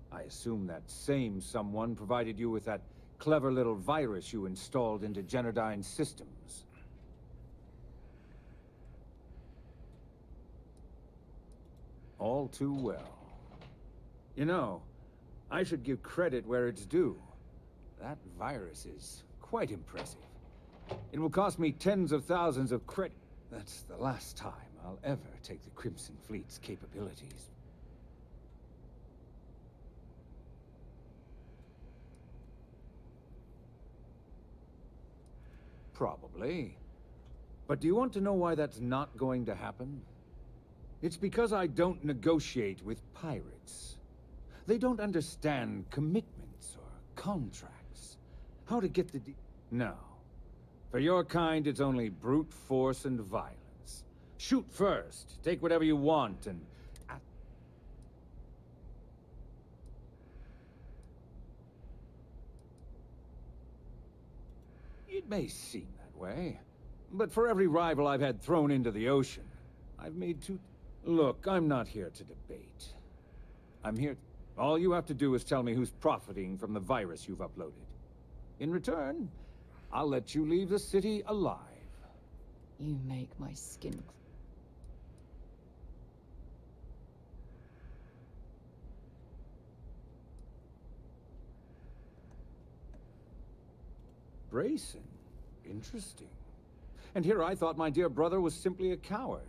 I assume that same someone provided you with that clever little virus you installed into Genodyne's systems. All too well. You know, I should give credit where it's due. That virus is quite impressive. It will cost me tens of thousands of credit. That's the last time I'll ever take the Crimson Fleet's capabilities. Probably. But do you want to know why that's not going to happen? It's because I don't negotiate with pirates. They don't understand commitments or contracts. How to get the No. For your kind, it's only brute force and violence. Shoot first, take whatever you want, and... It may seem that way, But for every rival I've had thrown into the ocean, I've made two... Look, I'm not here to debate. I'm here... All you have to do is tell me who's profiting from the virus you've uploaded. In return, I'll let you leave the city alive. You make my skin... Brayson. Interesting. And here I thought my dear brother was simply a coward.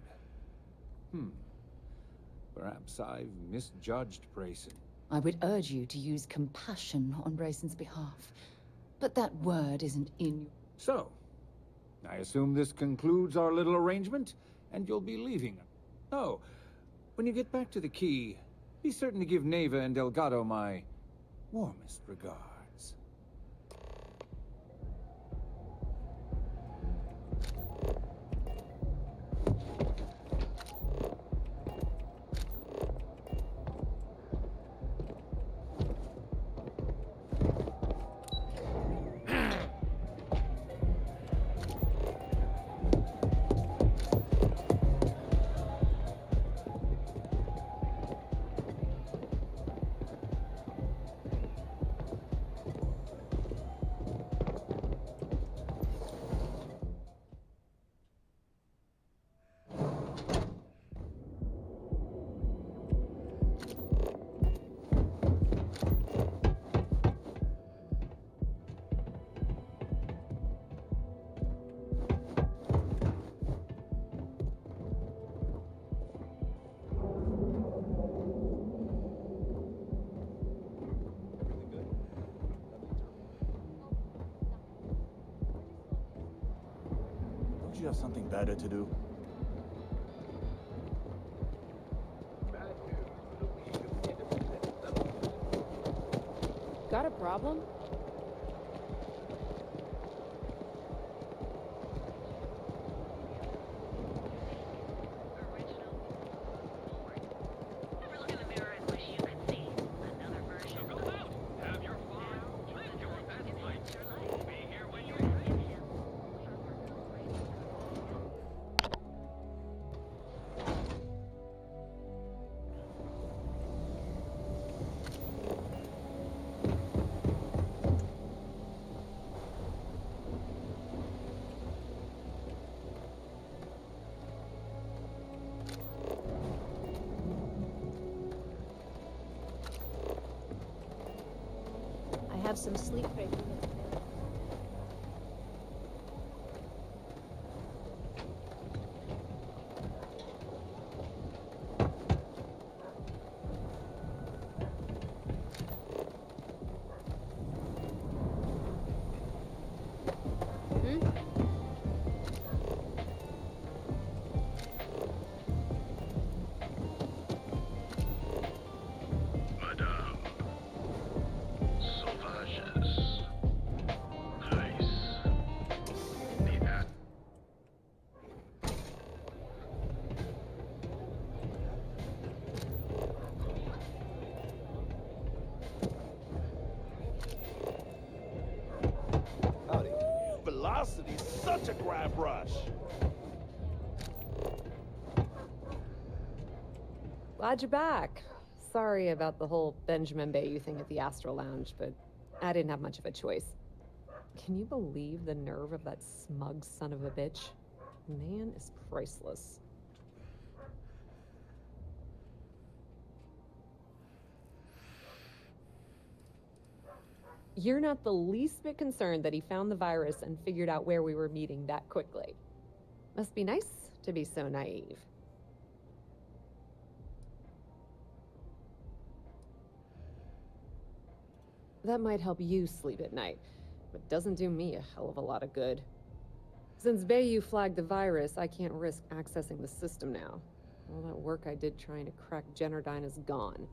Perhaps I've misjudged Brayson. I would urge you to use compassion on Brayson's behalf. But that word isn't in... So, I assume this concludes our little arrangement, and you'll be leaving. Oh, when you get back to the Key, be certain to give Neva and Delgado my warmest regards. Don't you have something better to do? Got a problem? I have some sleep breaking. Velocity's such a grab rush. Glad you're back. Sorry about the whole Benjamin Bayou thing at the Astro Lounge, but I didn't have much of a choice. Can you believe the nerve of that smug son of a bitch? Man is priceless. You're not the least bit concerned that he found the virus and figured out where we were meeting that quickly. Must be nice to be so naive. That might help you sleep at night, but doesn't do me a hell of a lot of good. Since Bayou flagged the virus, I can't risk accessing the system now. All that work I did trying to crack Generdyne is gone.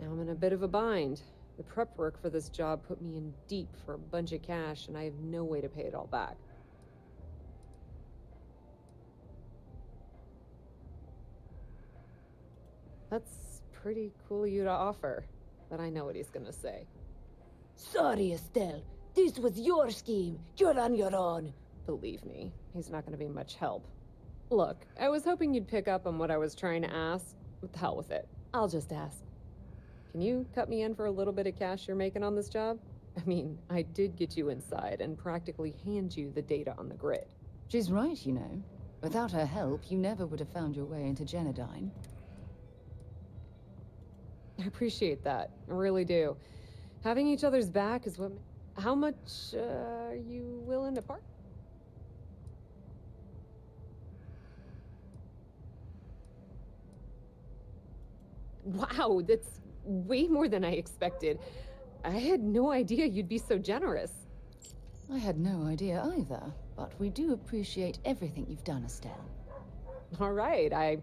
Now I'm in a bit of a bind. The prep work for this job put me in deep for a bunch of cash, and I have no way to pay it all back. That's pretty cool of you to offer, but I know what he's gonna say. Sorry, Estelle. This was your scheme. You're on your own. Believe me, he's not gonna be much help. Look, I was hoping you'd pick up on what I was trying to ask. What the hell with it? I'll just ask. Can you cut me in for a little bit of cash you're making on this job? I mean, I did get you inside and practically hand you the data on the grid. She's right, you know. Without her help, you never would have found your way into Genodyne. I appreciate that. I really do. Having each other's back is what... How much, are you willing to part? Wow, that's way more than I expected. I had no idea you'd be so generous. I had no idea either, but we do appreciate everything you've done, Estelle. All right, I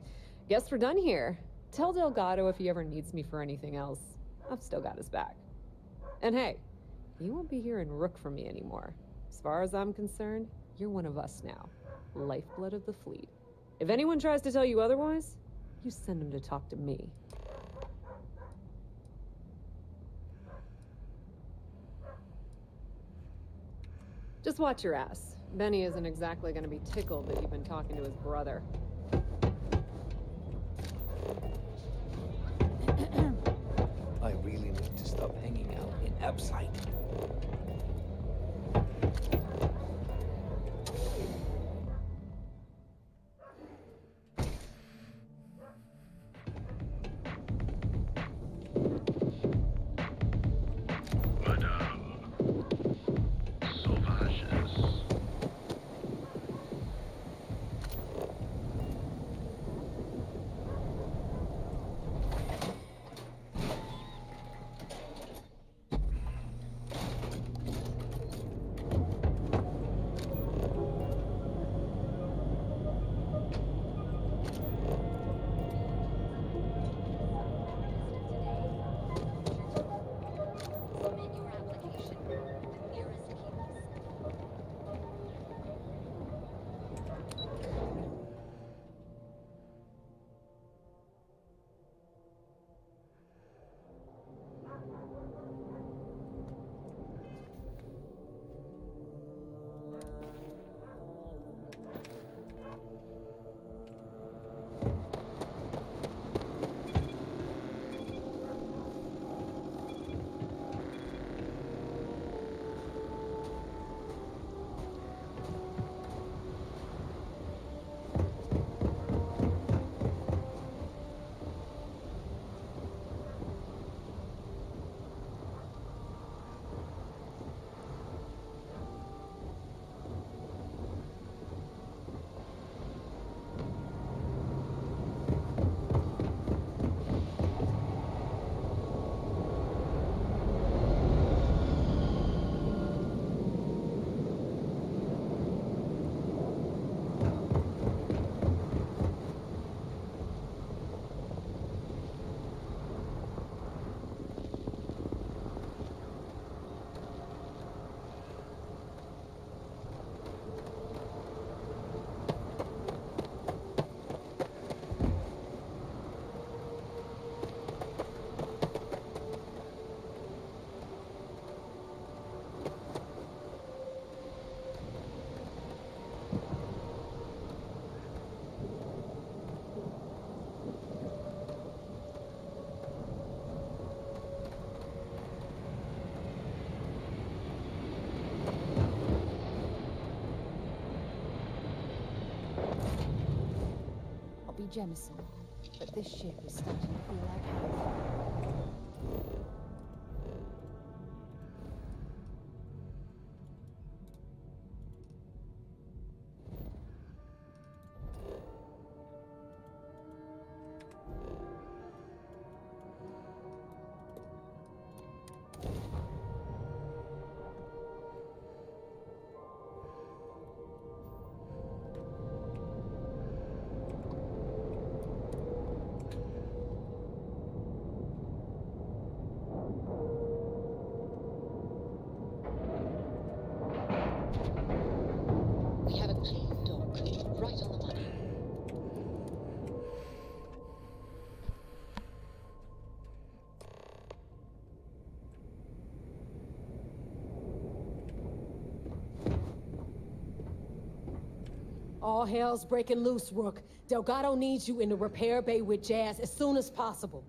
guess we're done here. Tell Delgado if he ever needs me for anything else. I've still got his back. And hey, you won't be hearing Rook from me anymore. As far as I'm concerned, you're one of us now. Lifeblood of the fleet. If anyone tries to tell you otherwise, you send them to talk to me. Just watch your ass. Benny isn't exactly gonna be tickled that you've been talking to his brother. I really need to stop hanging out in Upside. Jemison, but this ship is starting to feel like home. All hell's breaking loose, Rook. Delgado needs you in the repair bay with Jazz as soon as possible.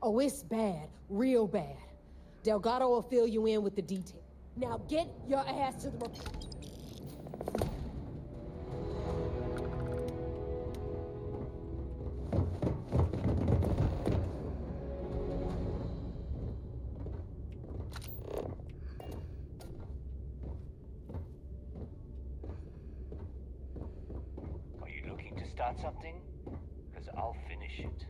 Oh, it's bad. Real bad. Delgado will fill you in with the details. Now get your ass to the... Are you looking to start something? Because I'll finish it.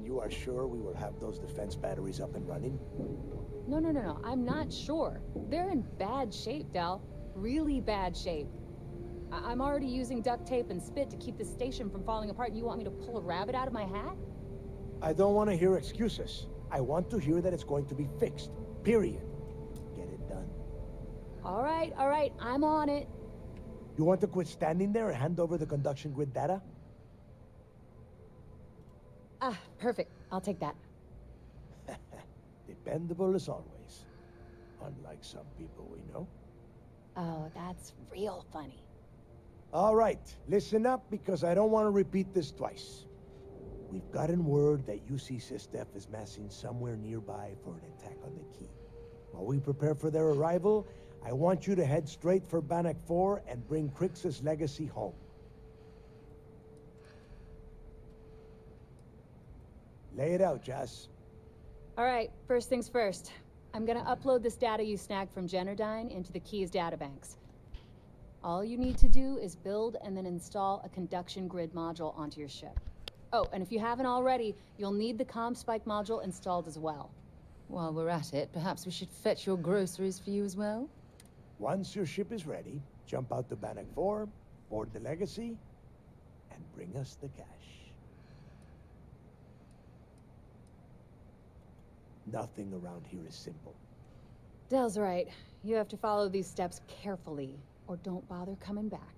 You are sure we will have those defense batteries up and running? No. I'm not sure. They're in bad shape, Del. Really bad shape. I'm already using duct tape and spit to keep the station from falling apart, and you want me to pull a rabbit out of my hat? I don't want to hear excuses. I want to hear that it's going to be fixed. Period. Get it done. All right. I'm on it. You want to quit standing there and hand over the conduction grid data? Ah, perfect. I'll take that. Dependable as always. Unlike some people we know. Oh, that's real funny. All right, listen up because I don't want to repeat this twice. We've gotten word that UC Systef is massing somewhere nearby for an attack on the key. While we prepare for their arrival, I want you to head straight for Bannock 4 and bring Crix's legacy home. Lay it out, Jess. All right, first things first. I'm gonna upload this data you snagged from Generdyne into the Key's databanks. All you need to do is build and then install a conduction grid module onto your ship. Oh, and if you haven't already, you'll need the CommSpike module installed as well. While we're at it, perhaps we should fetch your groceries for you as well? Once your ship is ready, jump out to Bannock 4, board the legacy, and bring us the cash. Nothing around here is simple. Del's right. You have to follow these steps carefully, or don't bother coming back.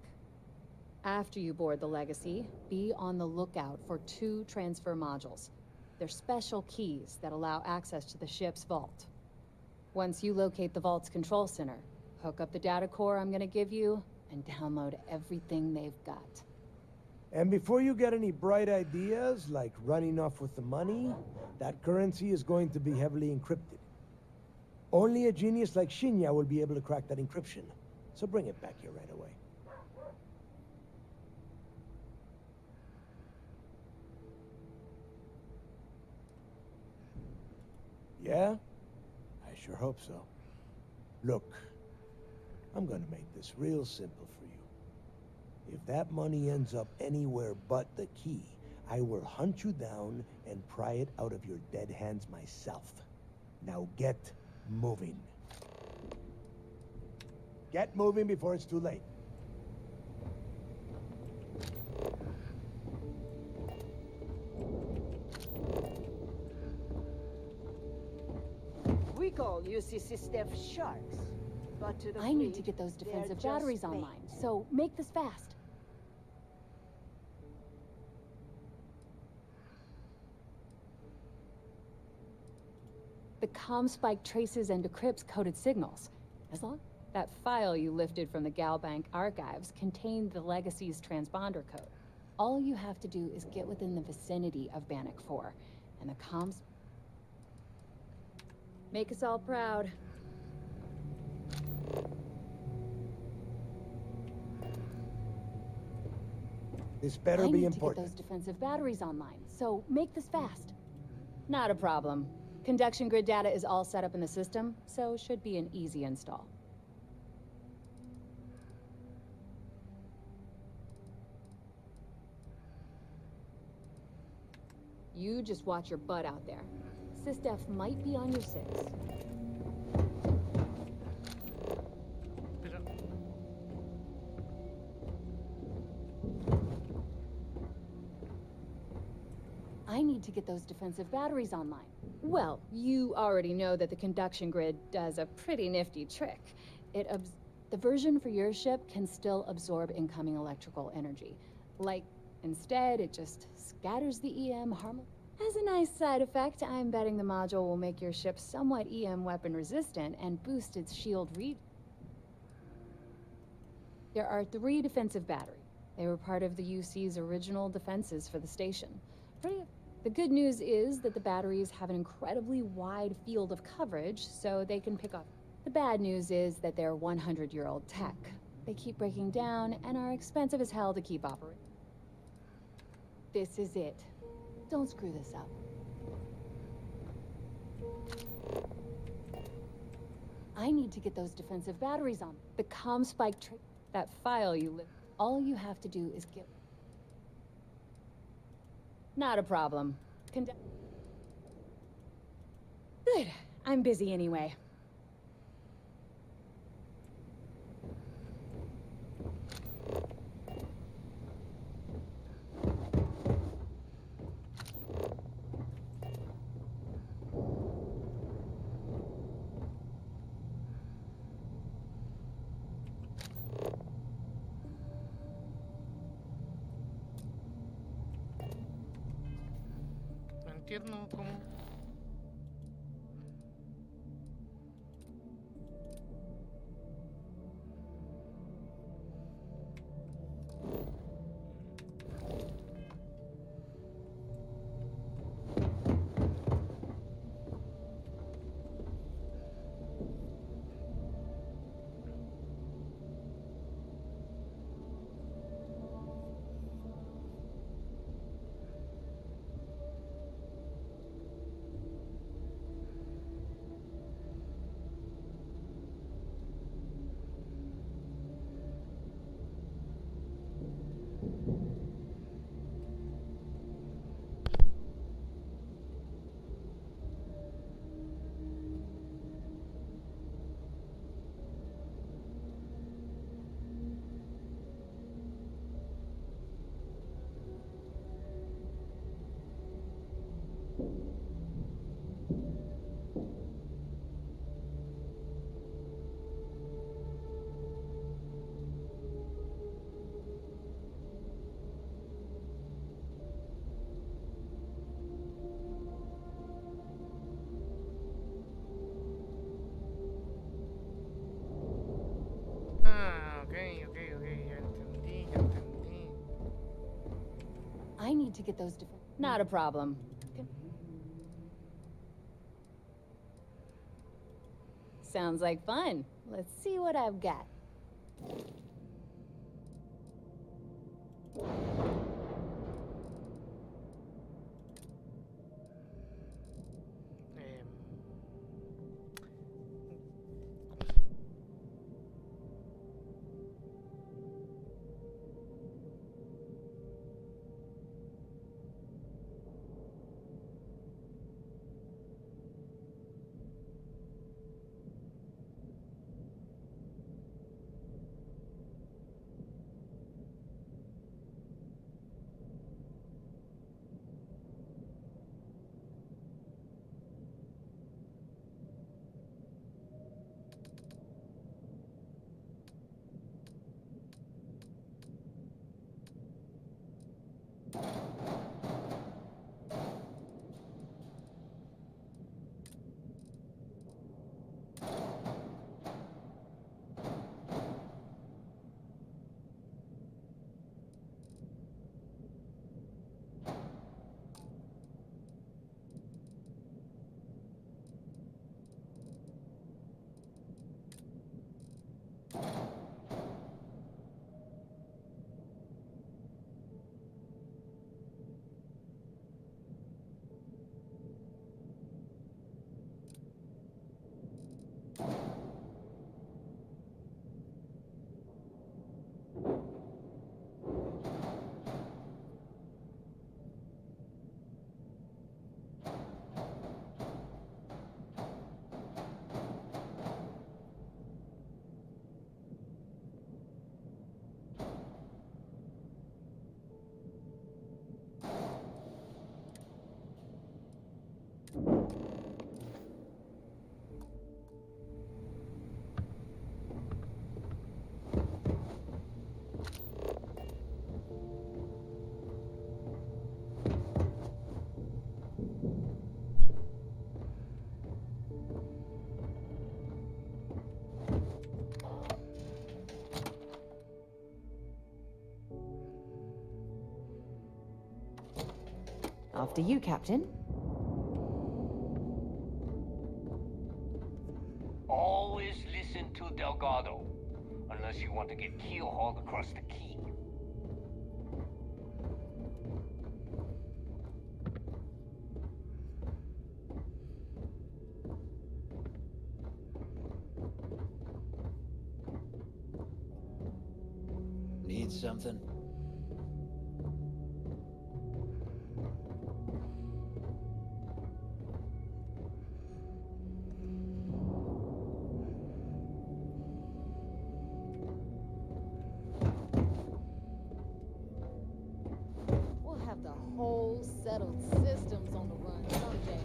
After you board the legacy, be on the lookout for 2 transfer modules. They're special keys that allow access to the ship's vault. Once you locate the vault's control center, hook up the data core I'm gonna give you, and download everything they've got. And before you get any bright ideas, like running off with the money, that currency is going to be heavily encrypted. Only a genius like Shinya will be able to crack that encryption. So bring it back here right away. Yeah? I sure hope so. Look, I'm gonna make this real simple for you. If that money ends up anywhere but the key, I will hunt you down and pry it out of your dead hands myself. Now get moving. Get moving before it's too late. We call UC Systef sharks. But to the I need to fleet, get those they're defensive just batteries bait. online, so make this fast. The CommSpike traces and decrypts coded signals. As long as that file you lifted from the Galbank archives contained the Legacy's transponder code. All you have to do is get within the vicinity of Bannock 4, and the comms... Make us all proud. This better I be need to important. get those defensive batteries online, so make this fast. Not a problem. Conduction grid data is all set up in the system, so should be an easy install. You just watch your butt out there. Sysdef might be on your 6. Pero... I need to get those defensive batteries online. Well, you already know that the conduction grid does a pretty nifty trick. The version for your ship can still absorb incoming electrical energy. Instead, it just scatters the EM harmless. As a nice side effect, I'm betting the module will make your ship somewhat EM weapon resistant and boost its shield read. There are 3 defensive batteries. They were part of the UC's original defenses for the station. The good news is that the batteries have an incredibly wide field of coverage, so they can pick up. The bad news is that they're 100-year-old tech. They keep breaking down and are expensive as hell to keep operating. This is it. Don't screw this up. I need to get those defensive batteries on. The comm spike that file you live. All you have to do is get... Not a problem. Good. I'm busy anyway. No entiendo cómo... I need to get those Not a problem. Sounds like fun. Let's see what I've got. After you, Captain. Always listen to Delgado, unless you want to get keel-hauled across the key. Need something? We'll have the whole settled systems on the run someday.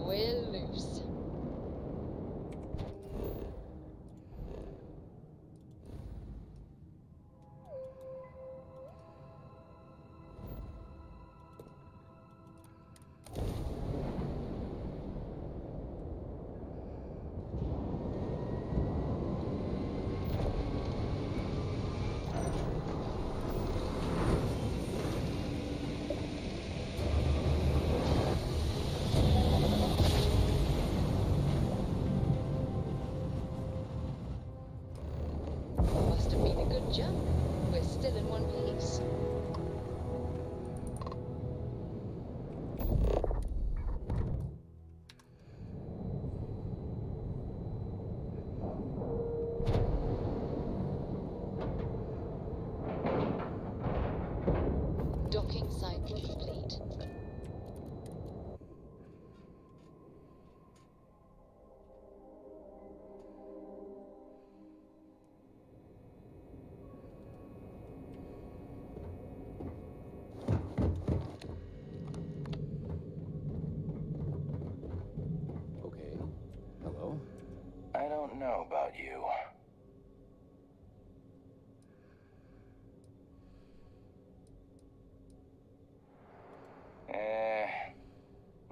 We're loose. Must have been a good jump. We're still in one piece. Docking cycle complete. Okay. Hello? I don't know about you.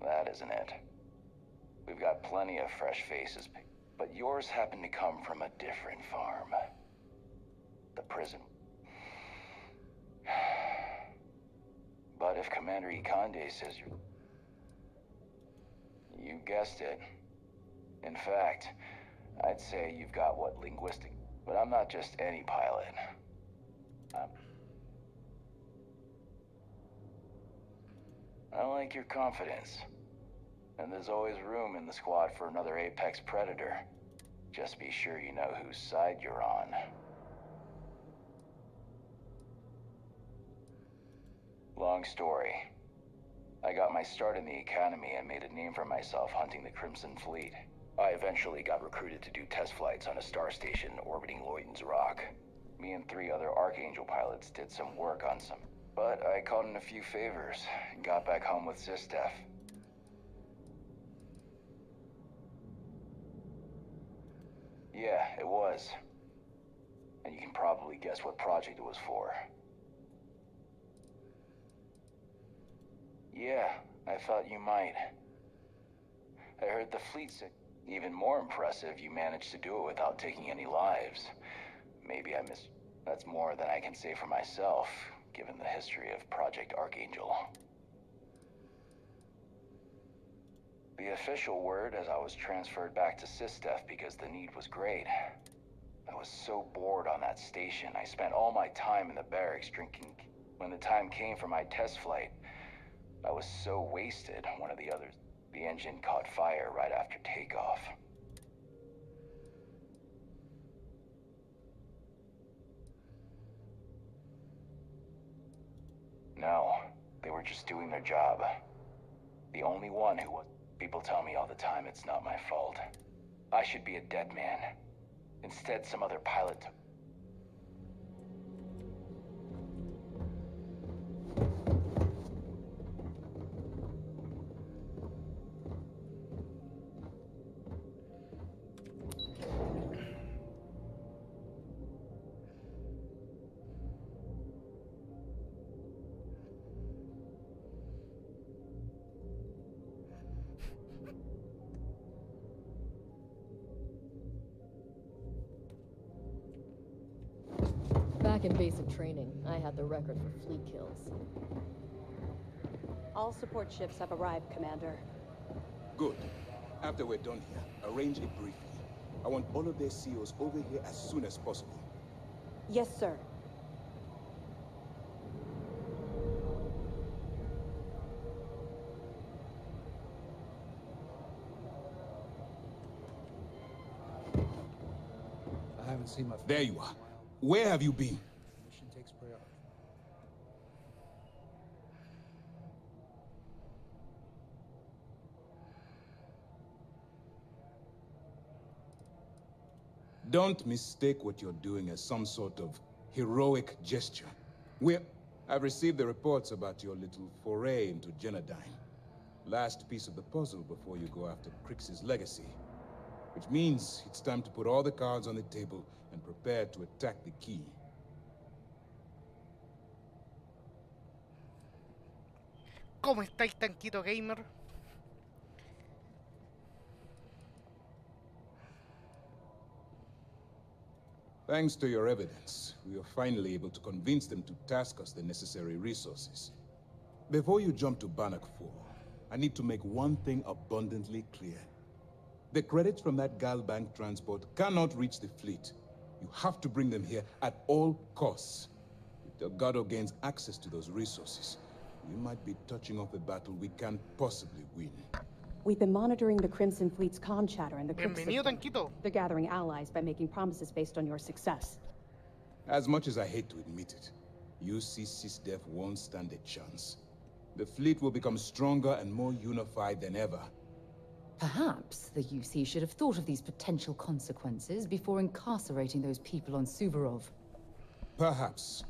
That isn't it. We've got plenty of fresh faces, but yours happen to come from a different farm. The prison. But if Commander Ikande says you're... You guessed it. In fact, I'd say you've got what linguistic... But I'm not just any pilot. I like your confidence. And there's always room in the squad for another apex predator. Just be sure you know whose side you're on. Long story. I got my start in the academy and made a name for myself hunting the Crimson Fleet. I eventually got recruited to do test flights on a star station orbiting Lloyden's Rock. Me and 3 other Archangel pilots did some work on some, but I called in a few favors and got back home with Sistef. Yeah, it was. And you can probably guess what project it was for. Yeah, I thought you might. I heard the fleet said, even more impressive, you managed to do it without taking any lives. Maybe I missed... That's more than I can say for myself, given the history of Project Archangel. The official word is I was transferred back to Sistef because the need was great. I was so bored on that station, I spent all my time in the barracks drinking... When the time came for my test flight, I was so wasted, one of the others. The engine caught fire right after takeoff. No, they were just doing their job. The only one who was... People tell me all the time it's not my fault. I should be a dead man. Instead, some other pilot took... Back in basic training, I had the record for fleet kills. All support ships have arrived, Commander. Good. After we're done here, arrange a briefing. I want all of their CEOs over here as soon as possible. Yes, sir. I haven't seen my... There you are. Where have you been? Mission takes priority. Don't mistake what you're doing as some sort of heroic gesture. I've received the reports about your little foray into Genodyne. Last piece of the puzzle before you go after Crix's legacy. Which means it's time to put all the cards on the table and prepare to attack the key. ¿Cómo estáis, tanquito gamer? Thanks to your evidence, we are finally able to convince them to task us the necessary resources. Before you jump to Bannock 4, I need to make one thing abundantly clear. The credits from that Galbank transport cannot reach the fleet. You have to bring them here at all costs. If Delgado gains access to those resources, we might be touching off a battle we can't possibly win. We've been monitoring the Crimson Fleet's con chatter and the Crix Bienvenido, system. tanquito. They're gathering allies by making promises based on your success. As much as I hate to admit it, UC SysDef won't stand a chance. The fleet will become stronger and more unified than ever. Perhaps the UC should have thought of these potential consequences before incarcerating those people on Suvorov. Perhaps.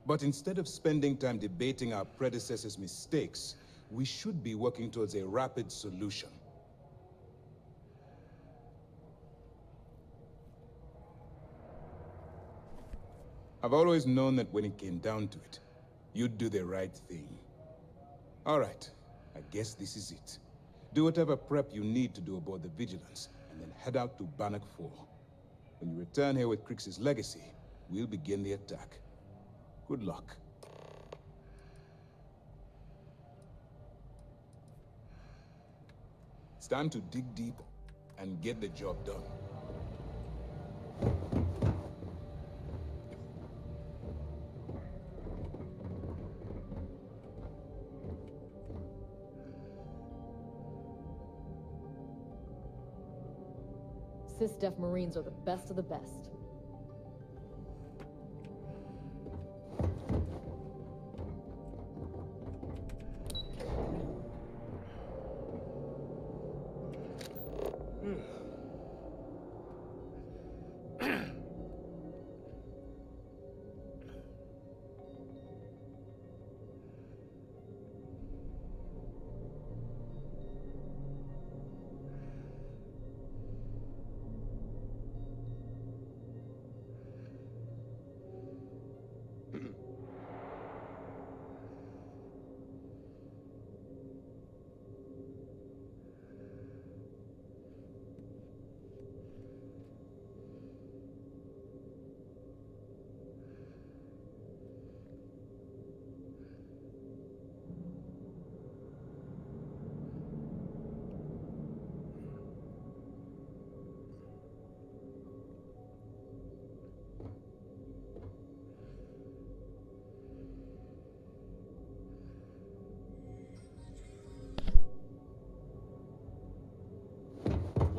But instead of spending time debating our predecessors' mistakes, we should be working towards a rapid solution. I've always known that when it came down to it, you'd do the right thing. All right, I guess this is it. Do whatever prep you need to do aboard the Vigilance, and then head out to Bannock 4. When you return here with Crix's legacy, we'll begin the attack. Good luck. It's time to dig deep and get the job done. SysDef Marines are the best of the best.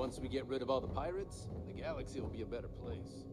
Once we get rid of all the pirates, the galaxy will be a better place.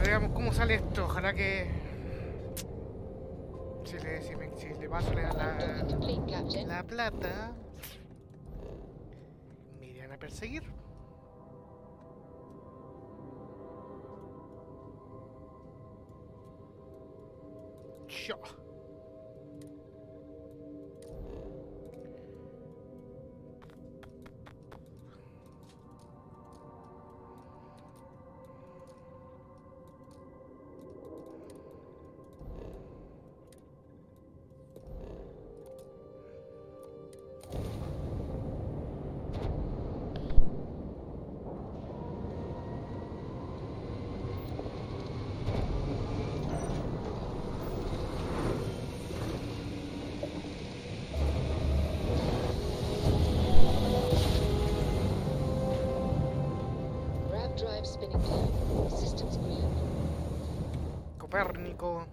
Veamos cómo sale esto. Ojalá que si le paso la plata, me irán a perseguir. Yo. Copérnico.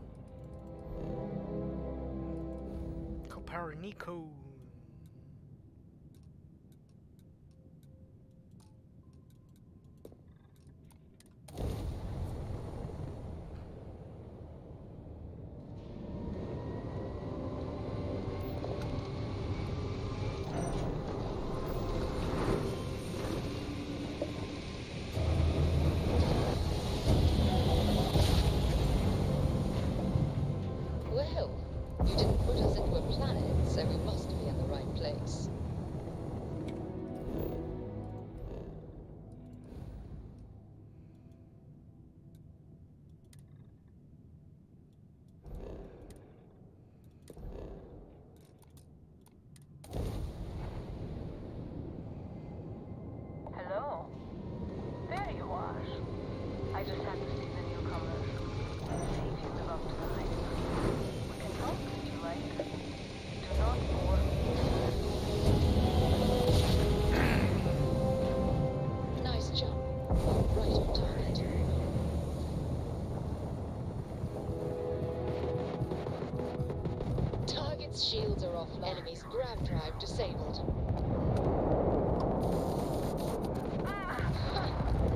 Shields are off. Enemy's grav drive disabled.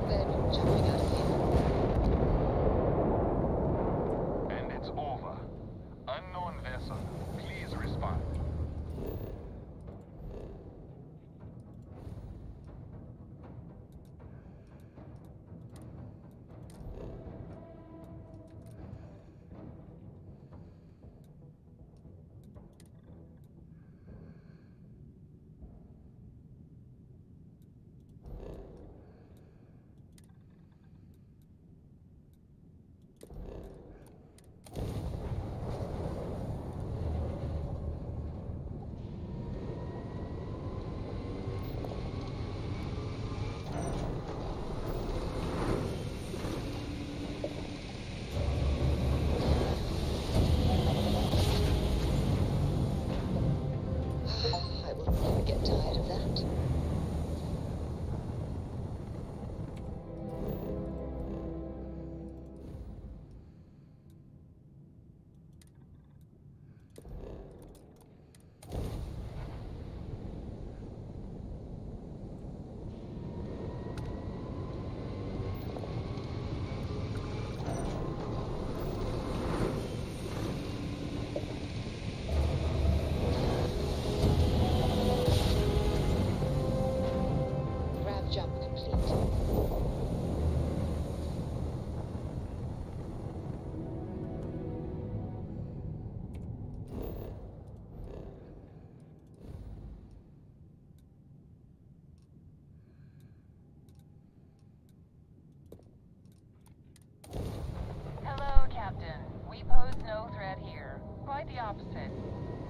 They're not jumping out of here. And it's over. Unknown vessel, please respond.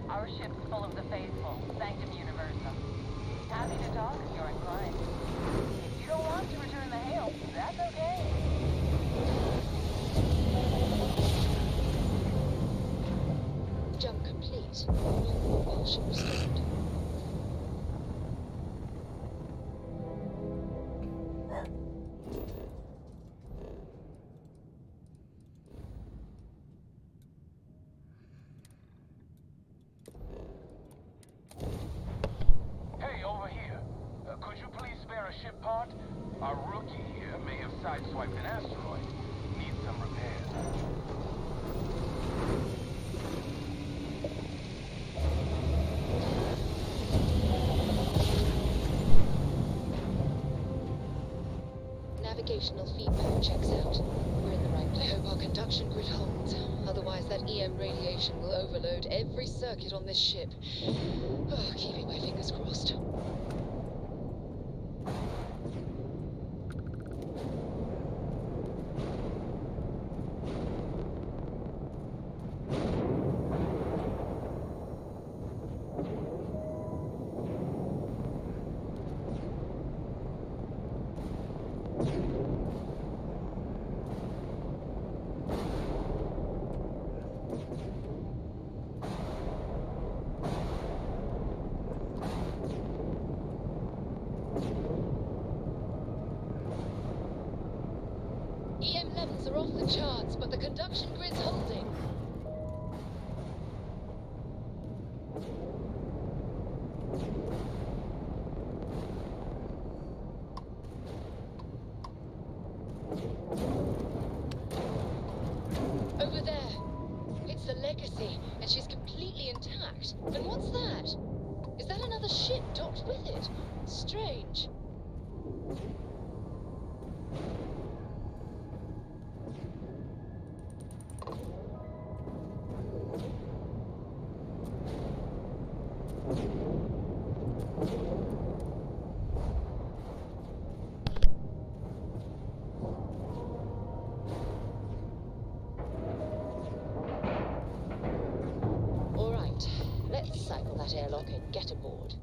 Our ship's full of the faithful, Sanctum Universum. Happy to talk if you're inclined. If you don't want to return the hail, that's okay. Jump complete. Propulsion restored. Hey, over here. Could you please spare a ship part? Our rookie here may have sideswiped an asteroid. Needs some repairs. Navigational feedback checks out. We're in the right place. I hope our conduction grid holds. Otherwise, that EM radiation will overload every circuit on this ship. Oh, keeping my fingers crossed. EM levels are off the charts, but the conduction grid's holding. Over there. It's the Legacy, and she's completely intact. And what's that? Is that another ship docked with it? Strange. All right, let's cycle that airlock and get aboard.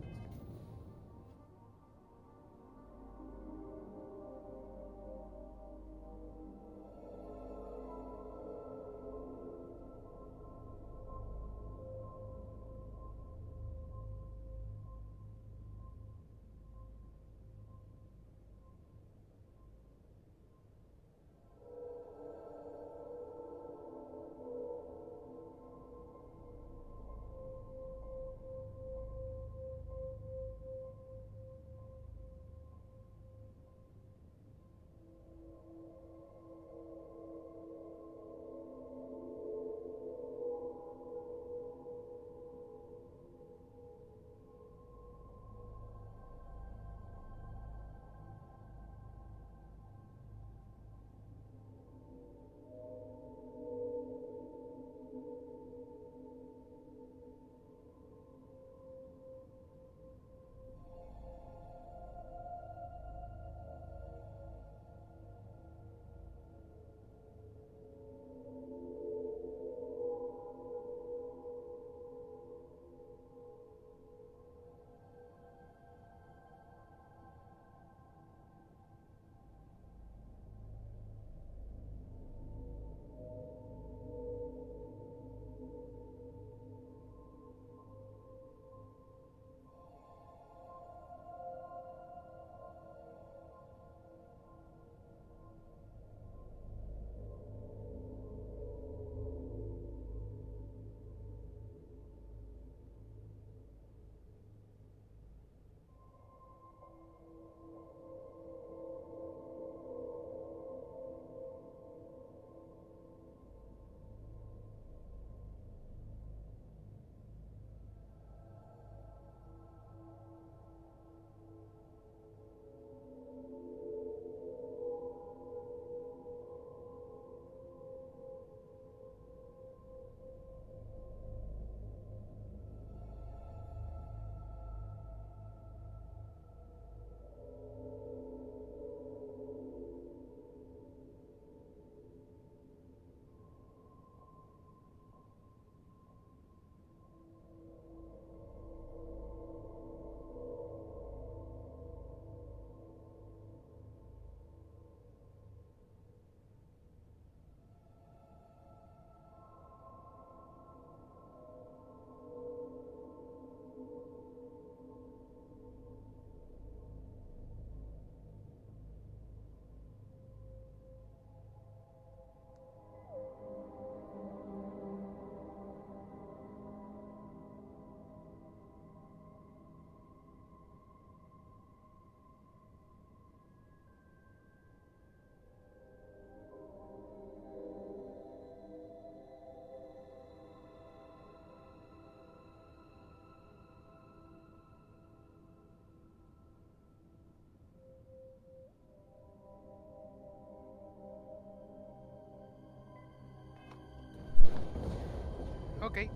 Okay.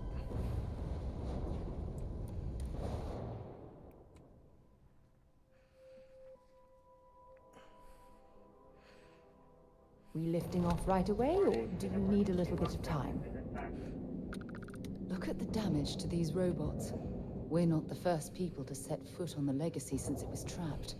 We lifting off right away, or do you need a little bit of time? Look at the damage to these robots. We're not the first people to set foot on the Legacy since it was trapped.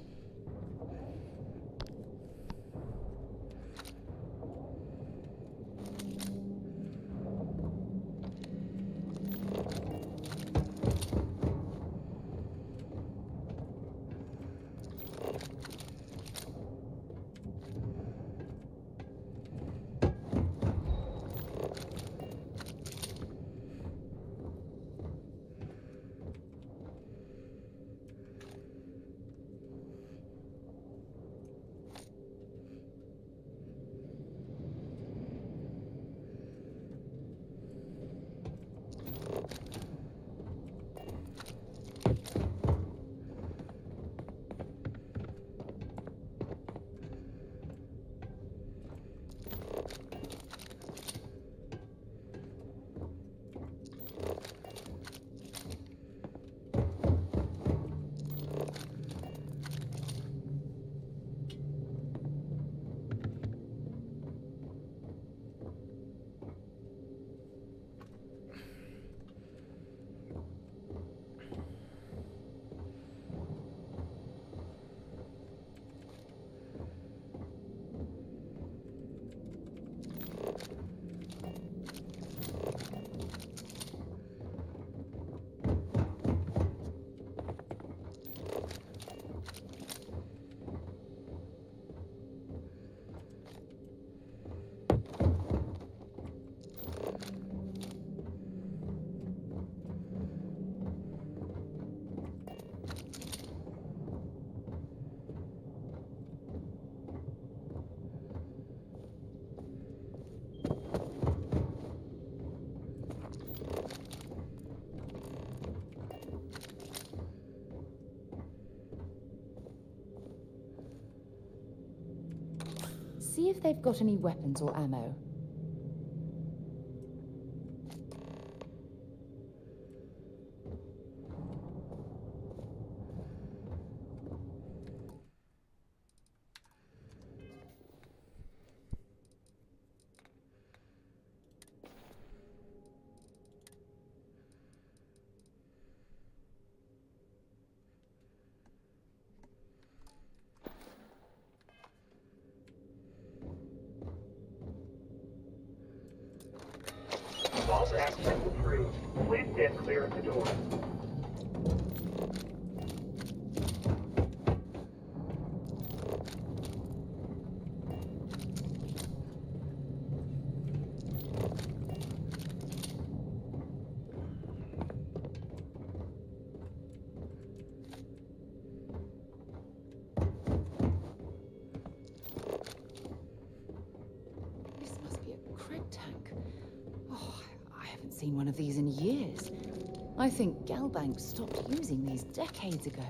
See if they've got any weapons or ammo. All access approved. Please stand clear at the door. This must be a crit tank. Oh, I haven't seen one of these in years. I think Galbank stopped using these decades ago.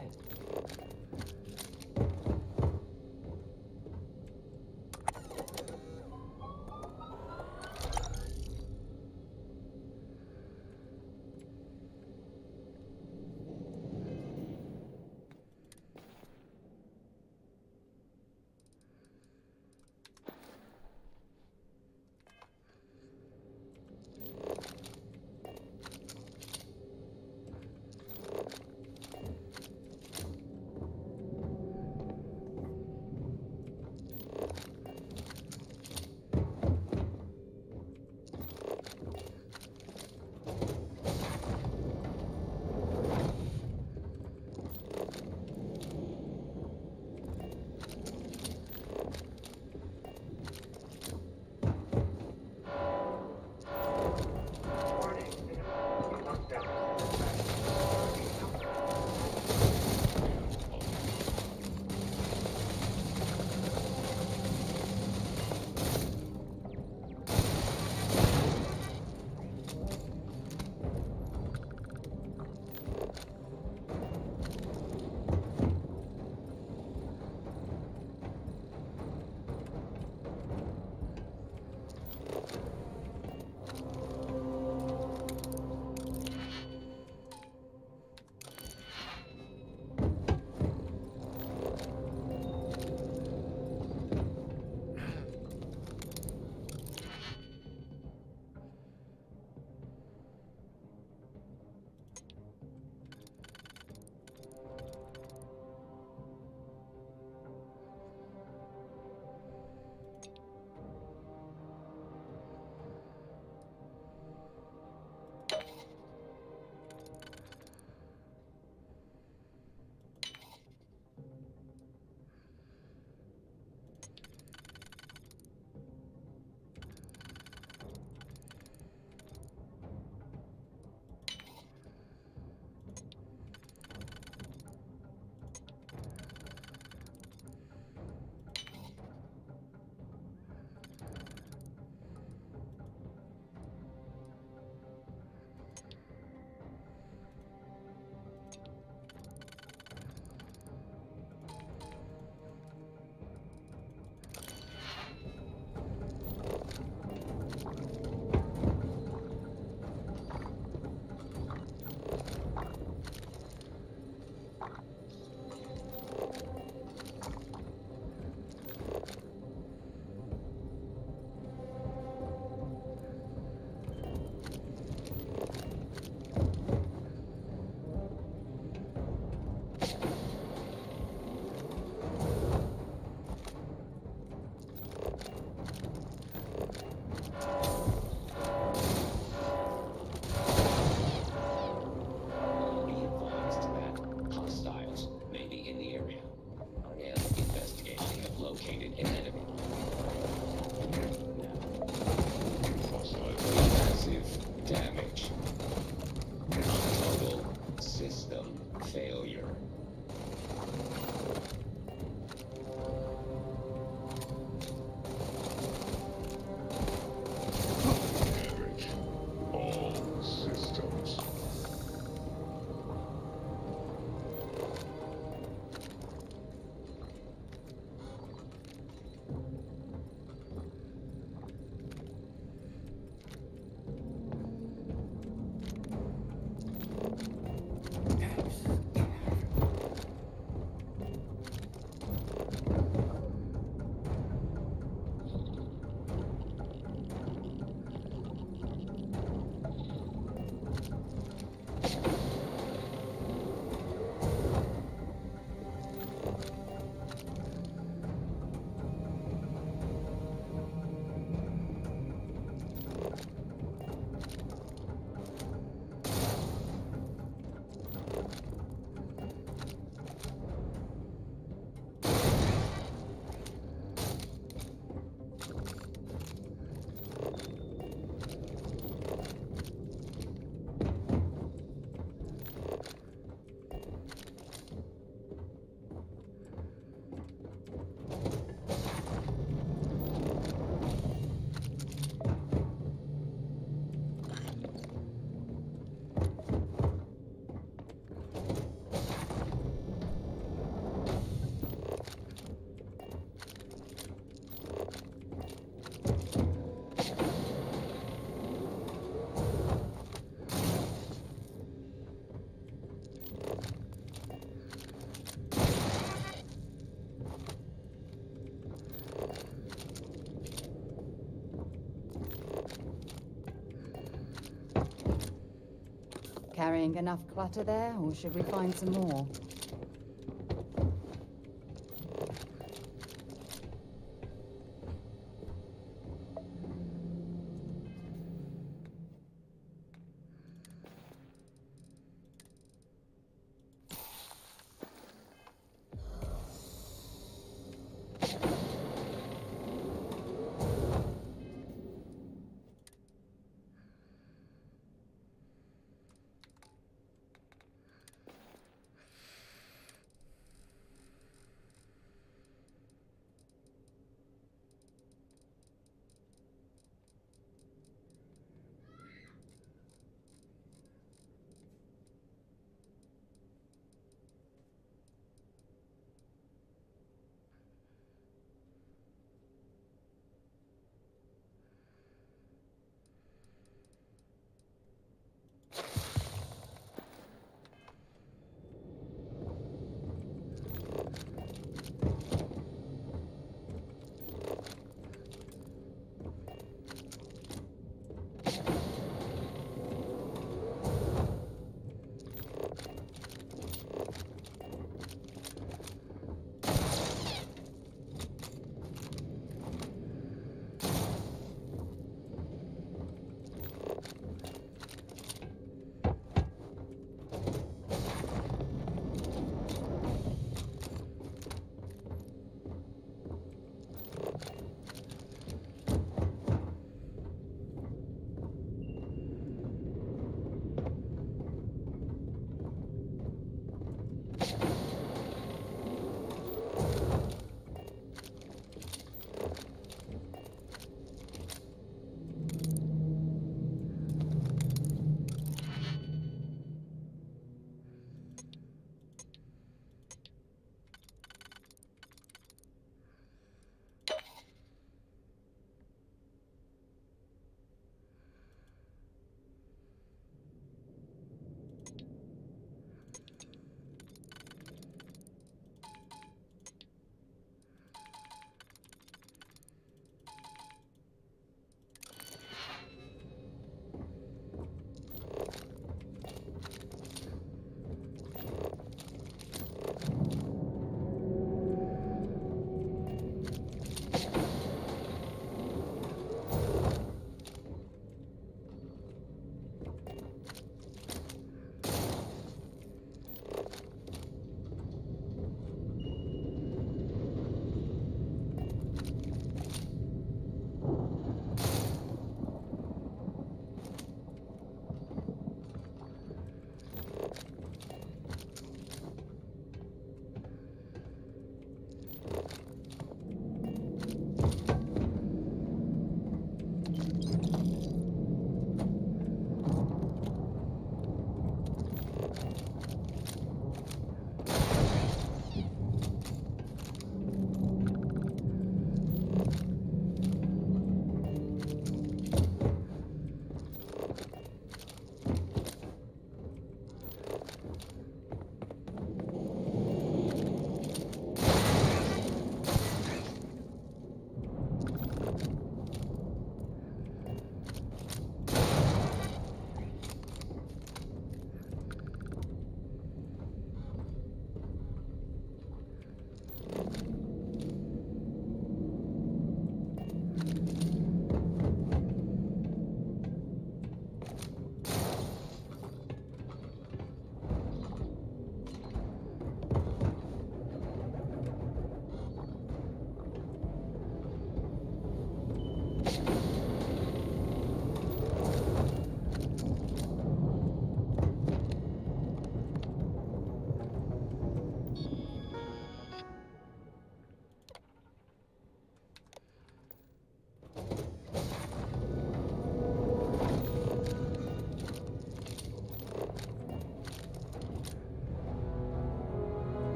Think enough clutter there, or should we find some more?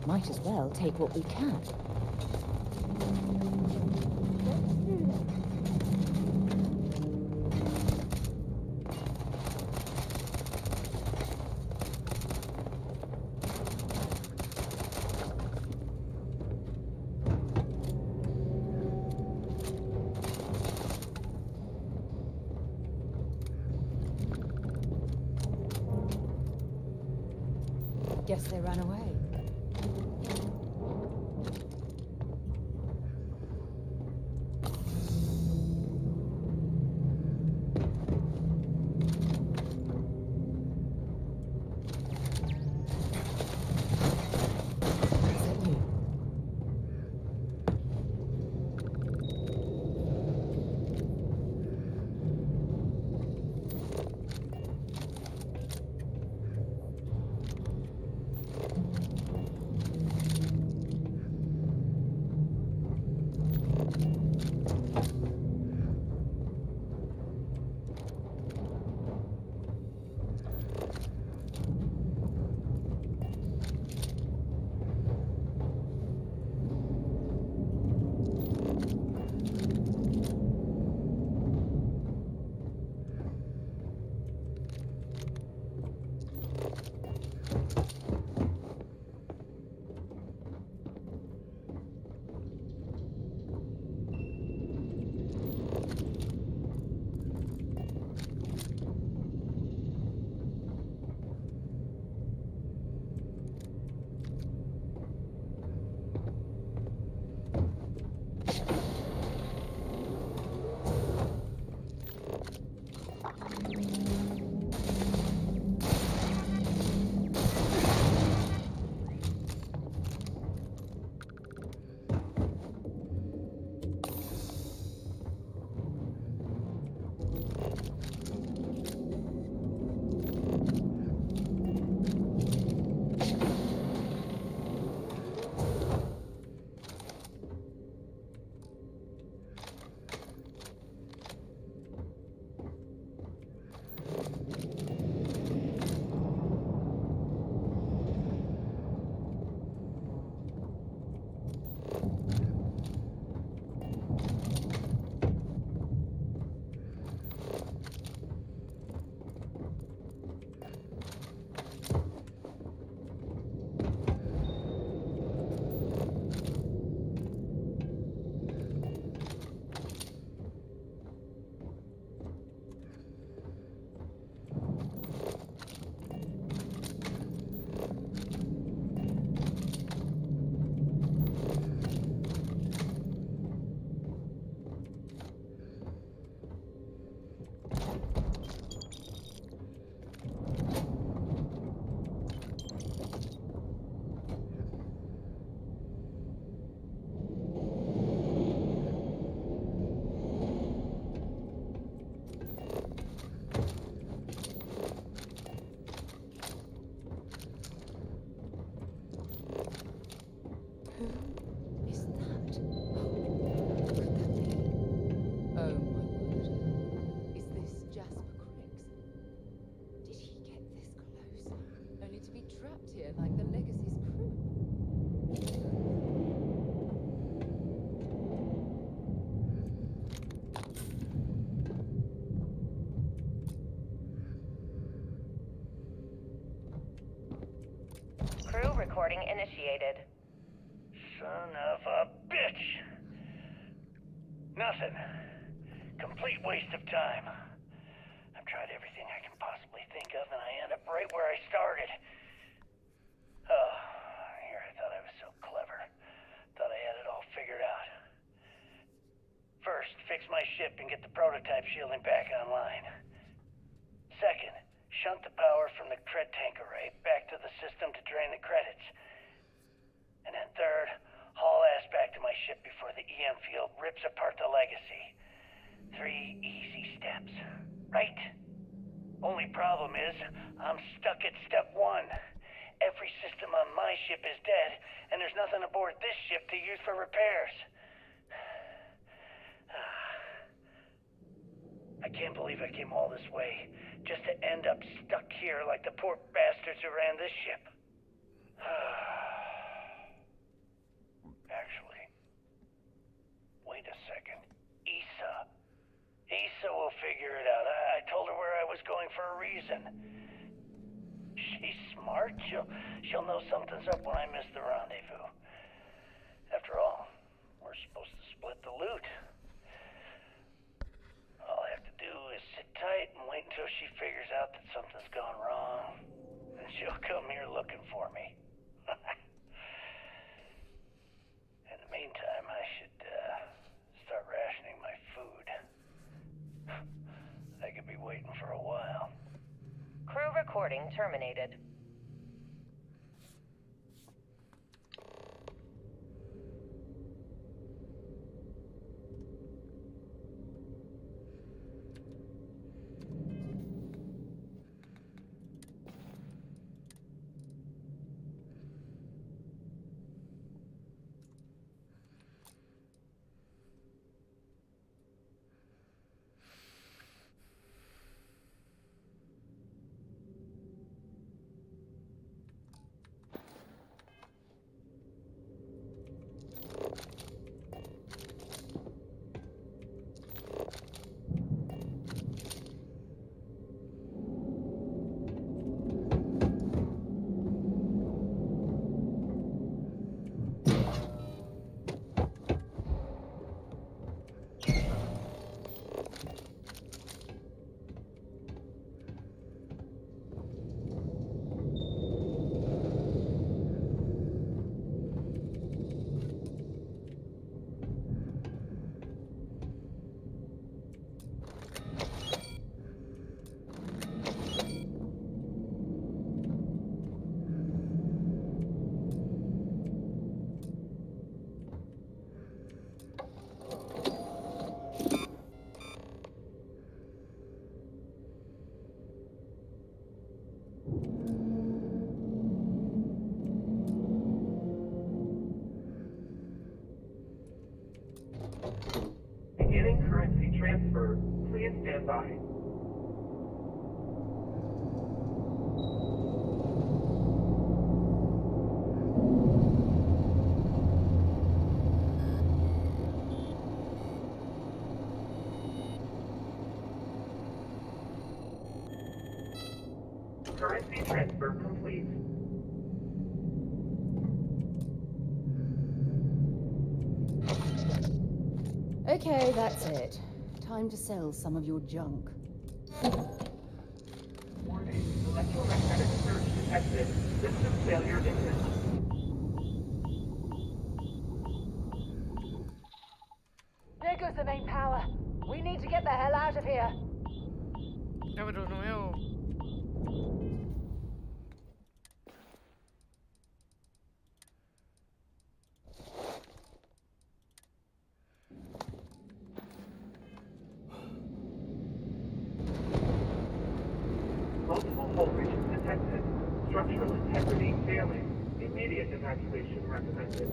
Might as well take what we can. Guess they ran away. Recording initiated. Son of a bitch! Nothing. Complete waste of time. I've tried everything I can possibly think of, and I end up right where I started. Oh, here I thought I was so clever. Thought I had it all figured out. First, fix my ship and get the prototype shielding back online. Second, shunt the power from the cred tank array back to the system to drain the credits. And then third, haul ass back to my ship before the EM field rips apart the legacy. 3 easy steps, right? Only problem is, I'm stuck at step 1. Every system on my ship is dead, and there's nothing aboard this ship to use for repairs. I can't believe I came all this way, just to end up stuck here like the poor bastards who ran this ship. She'll know something's up when I miss the rendezvous. After all, we're supposed to split the loot. All I have to do is sit tight and wait until she figures out that something's gone wrong. And she'll come here looking for me. In the meantime, I should start rationing my food. I could be waiting for a while. Crew recording terminated. Beginning currency transfer. Please stand by. Currency transfer complete. Okay, that's it. Time to sell some of your junk. Warning. Electromagnetic surge detected. System failure imminent. There goes the main power. We need to get the hell out of here. Sábado nuevo. Multiple voltage detected. Structural integrity failing. Immediate evacuation recommended.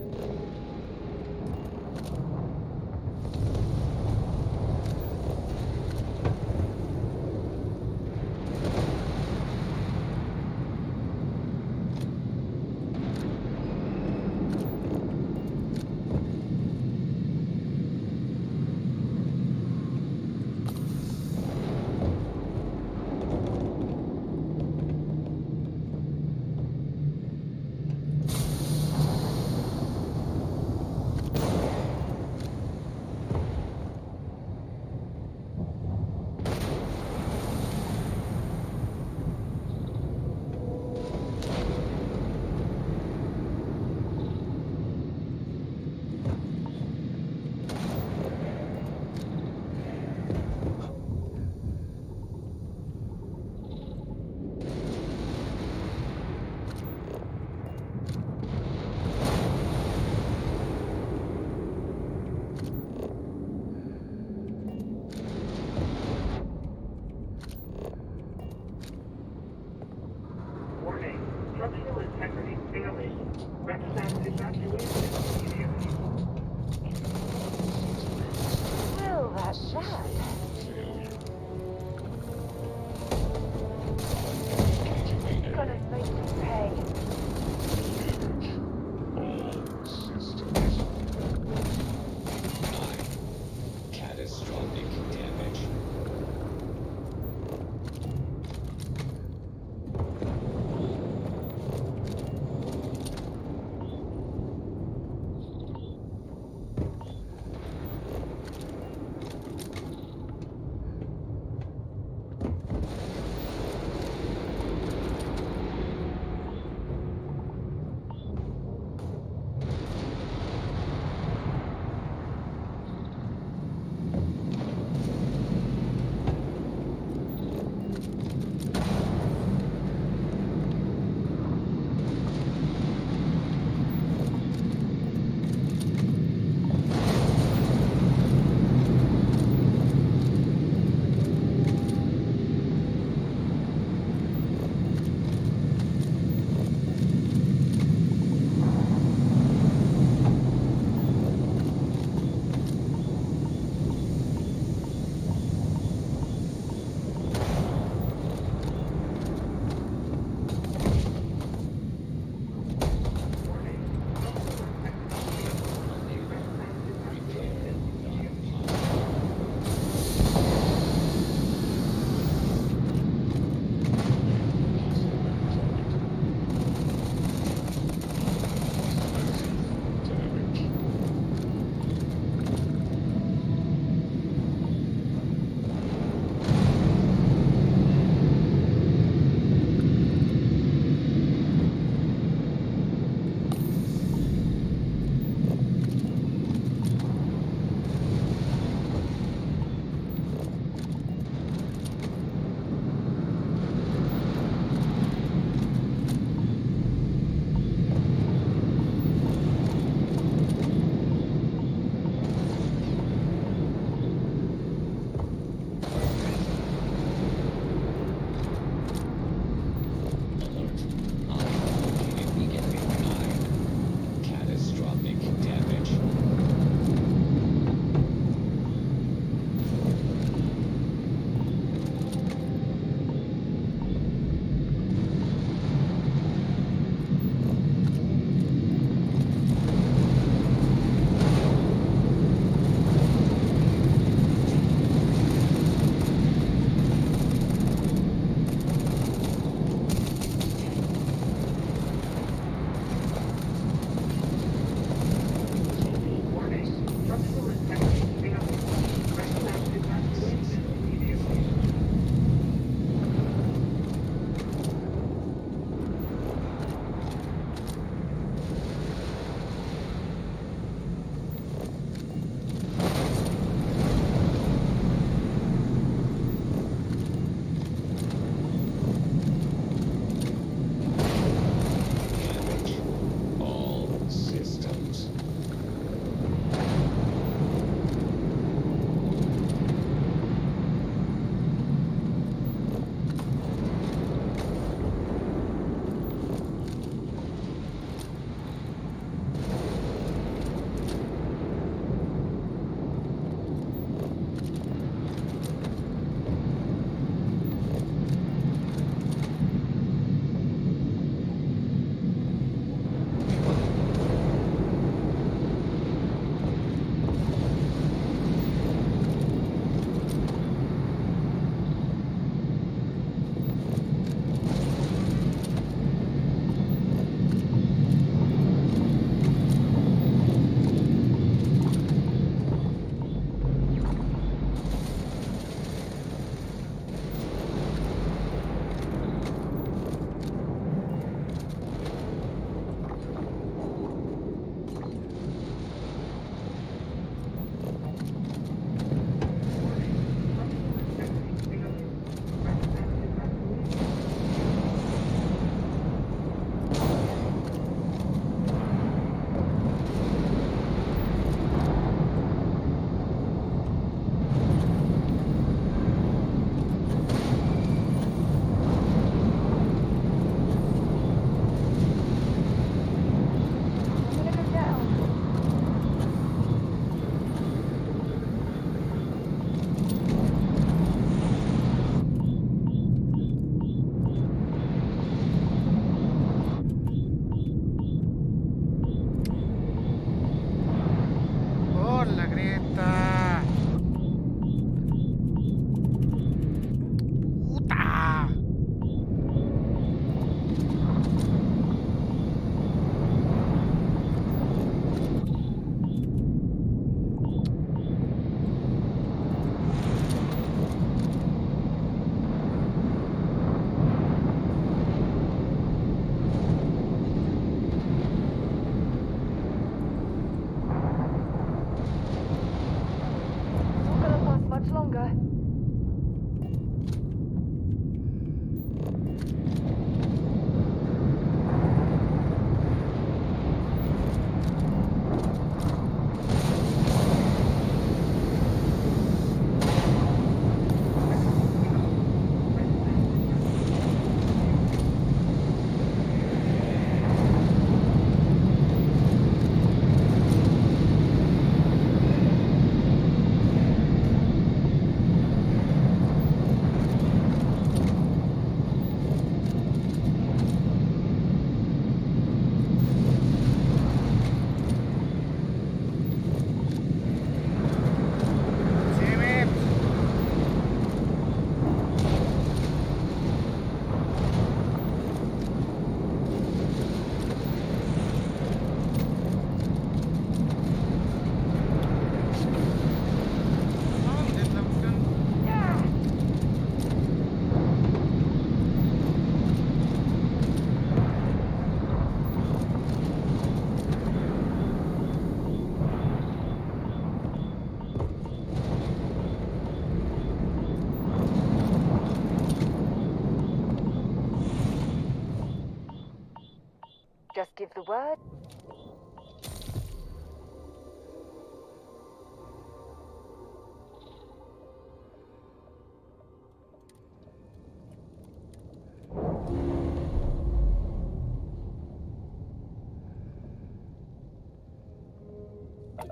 the word.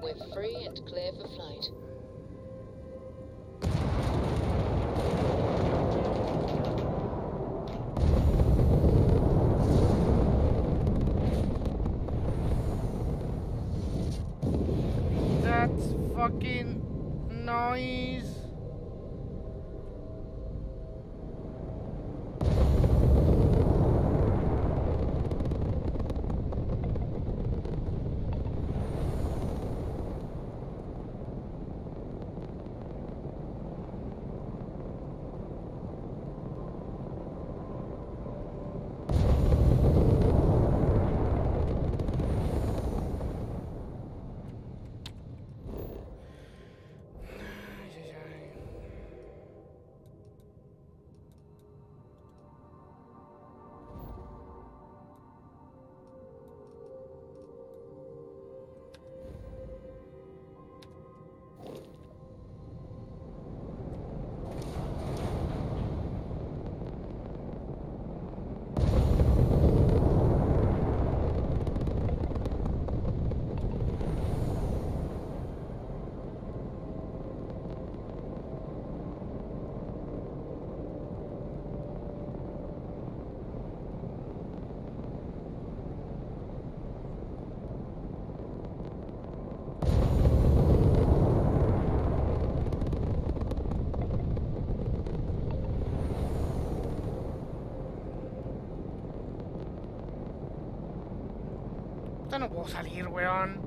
We're free and clear for flight. That's fucking noise. No puedo salir, weón.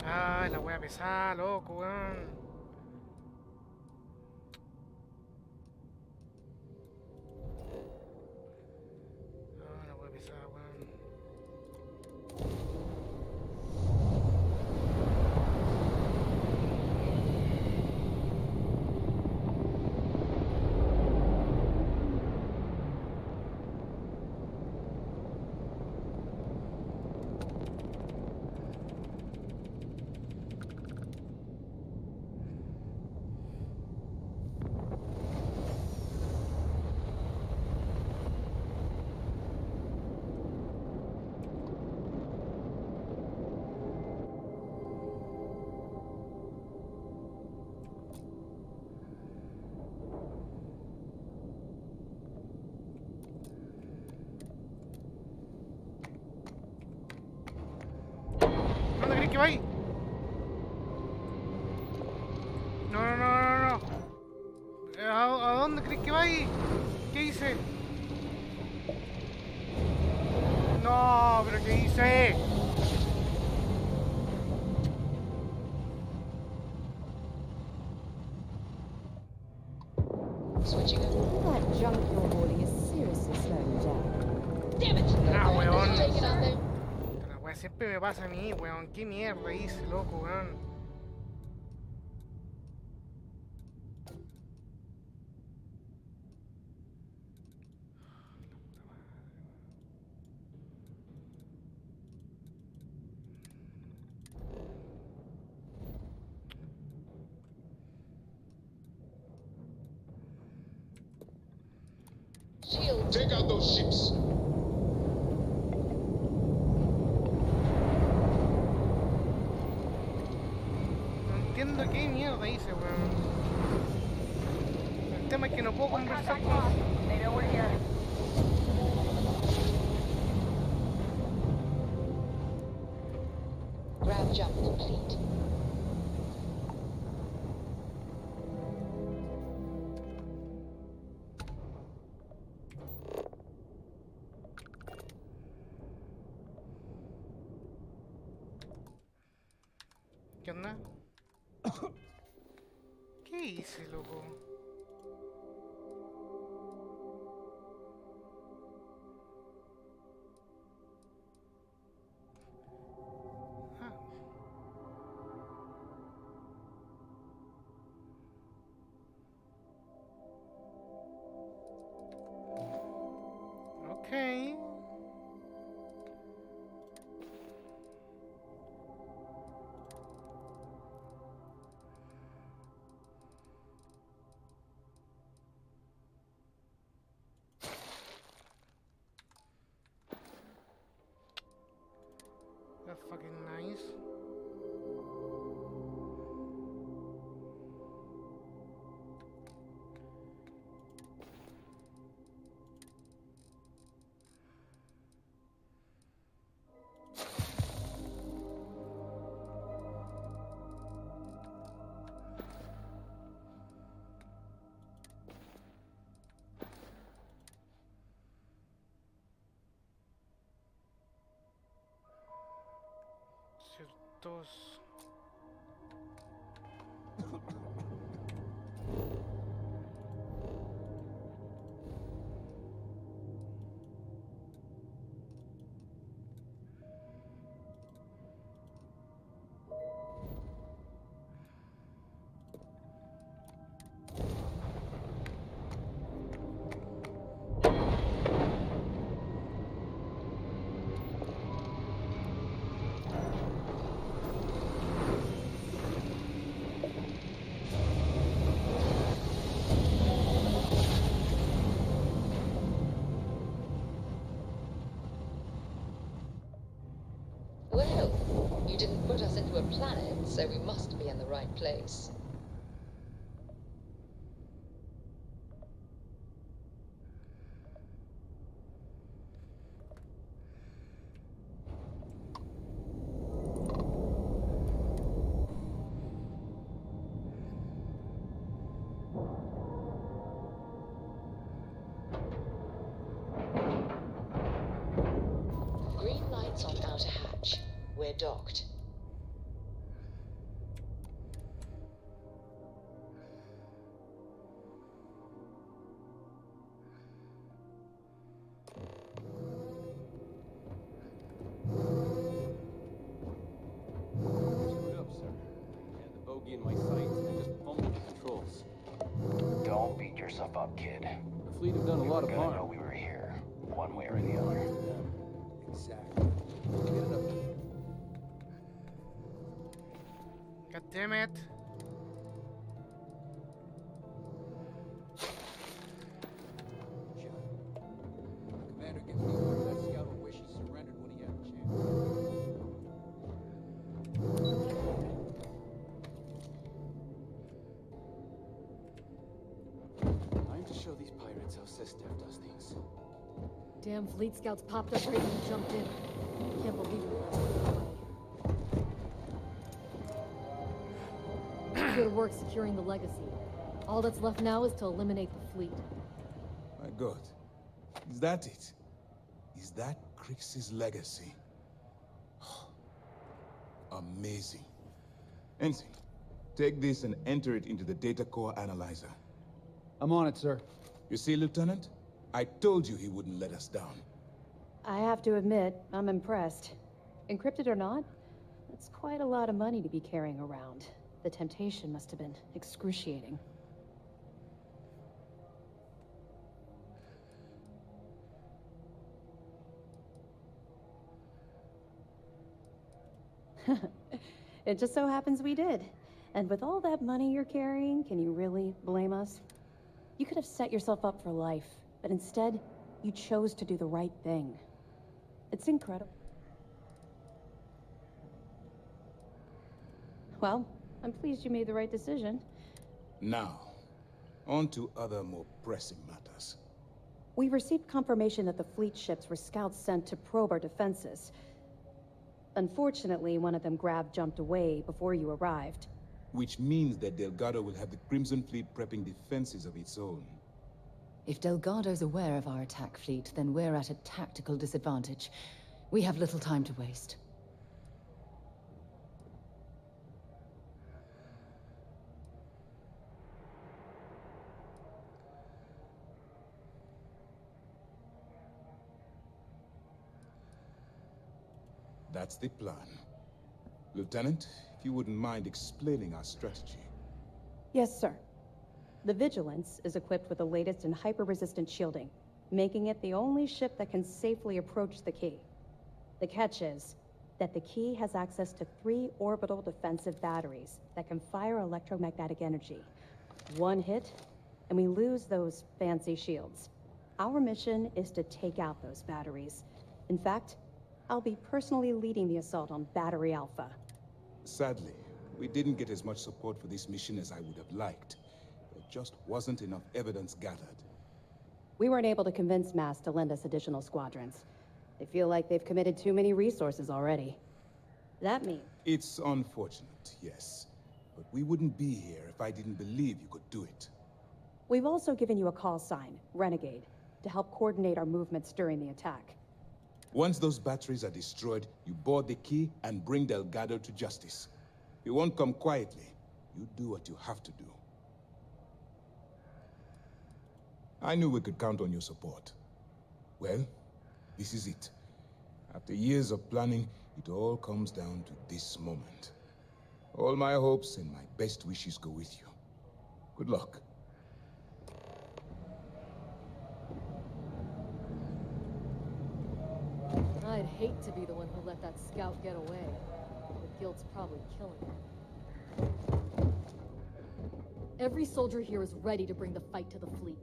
Ay, la wea pesada, loco, weón. Ah, la wea pesada, weón. ¿Dónde crees que va ahí? No, no, no, no, no. ¿A dónde crees que va ahí? ¿Qué hice? No, pero ¿qué hice? Switching over. That junk you're hauling is seriously slowing you down. Damn it! Ah, weón. Take it out there. La wea siempre me pasa a mí, weón. ¿Qué mierda hice, loco, weón? Shield. Take out those ships. No entiendo qué mierda hice, weón. El tema es que no puedo conversar con... They know we're here. Grab jump complete. ¿Qué onda? ¿Qué hice, loco? Ah. Ok. fucking nice. Ciertos. Well, you didn't put us into a planet, so we must be in the right place. Green lights on outer hatch. We're docked. Screwed up, sir. Had the bogey in my sights and I just fumbled the controls. Don't beat yourself up, kid. The fleet have done a lot of Gonna know harm. we were here, one way or the other. Exactly. Get it up. God damn it. Commander gives me word that scout will wish he surrendered when he had a chance. Time to show these pirates how SysDev does things. Damn fleet scouts popped up right when you jumped in. Can't believe it. Good work securing the legacy. All that's left now is to eliminate the fleet. My God. Is that it? Is that Crix's legacy? Amazing. Ensign, take this and enter it into the data core analyzer. I'm on it, sir. You see, Lieutenant? I told you he wouldn't let us down. I have to admit, I'm impressed. Encrypted or not, that's quite a lot of money to be carrying around. The temptation must have been excruciating. It just so happens we did. And with all that money you're carrying, can you really blame us? You could have set yourself up for life, but instead, you chose to do the right thing. It's incredible. Well, I'm pleased you made the right decision. Now, on to other more pressing matters. We received confirmation that the fleet ships were scouts sent to probe our defenses. Unfortunately, one of them jumped away before you arrived. Which means that Delgado will have the Crimson Fleet prepping defenses of its own. If Delgado's aware of our attack fleet, then we're at a tactical disadvantage. We have little time to waste. That's the plan. Lieutenant, if you wouldn't mind explaining our strategy. Yes, sir. The Vigilance is equipped with the latest in hyper-resistant shielding, making it the only ship that can safely approach the key. The catch is that the key has access to 3 orbital defensive batteries that can fire electromagnetic energy. One hit, and we lose those fancy shields. Our mission is to take out those batteries. In fact, I'll be personally leading the assault on Battery Alpha. Sadly, we didn't get as much support for this mission as I would have liked. There just wasn't enough evidence gathered. We weren't able to convince MAS to lend us additional squadrons. They feel like they've committed too many resources already. That means... It's unfortunate, yes. But we wouldn't be here if I didn't believe you could do it. We've also given you a call sign, Renegade, to help coordinate our movements during the attack. Once those batteries are destroyed, you board the key and bring Delgado to justice. You won't come quietly. You do what you have to do. I knew we could count on your support. Well, this is it. After years of planning, it all comes down to this moment. All my hopes and my best wishes go with you. Good luck. I'd hate to be the one who let that scout get away. The guild's probably killing him. Every soldier here is ready to bring the fight to the fleet.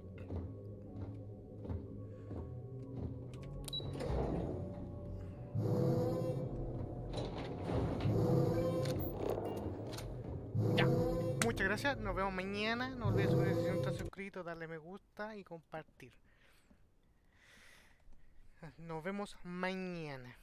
Ya, muchas gracias, nos vemos mañana. No olvides suscribirse si no estás suscrito, darle me gusta y compartir. Nos vemos mañana.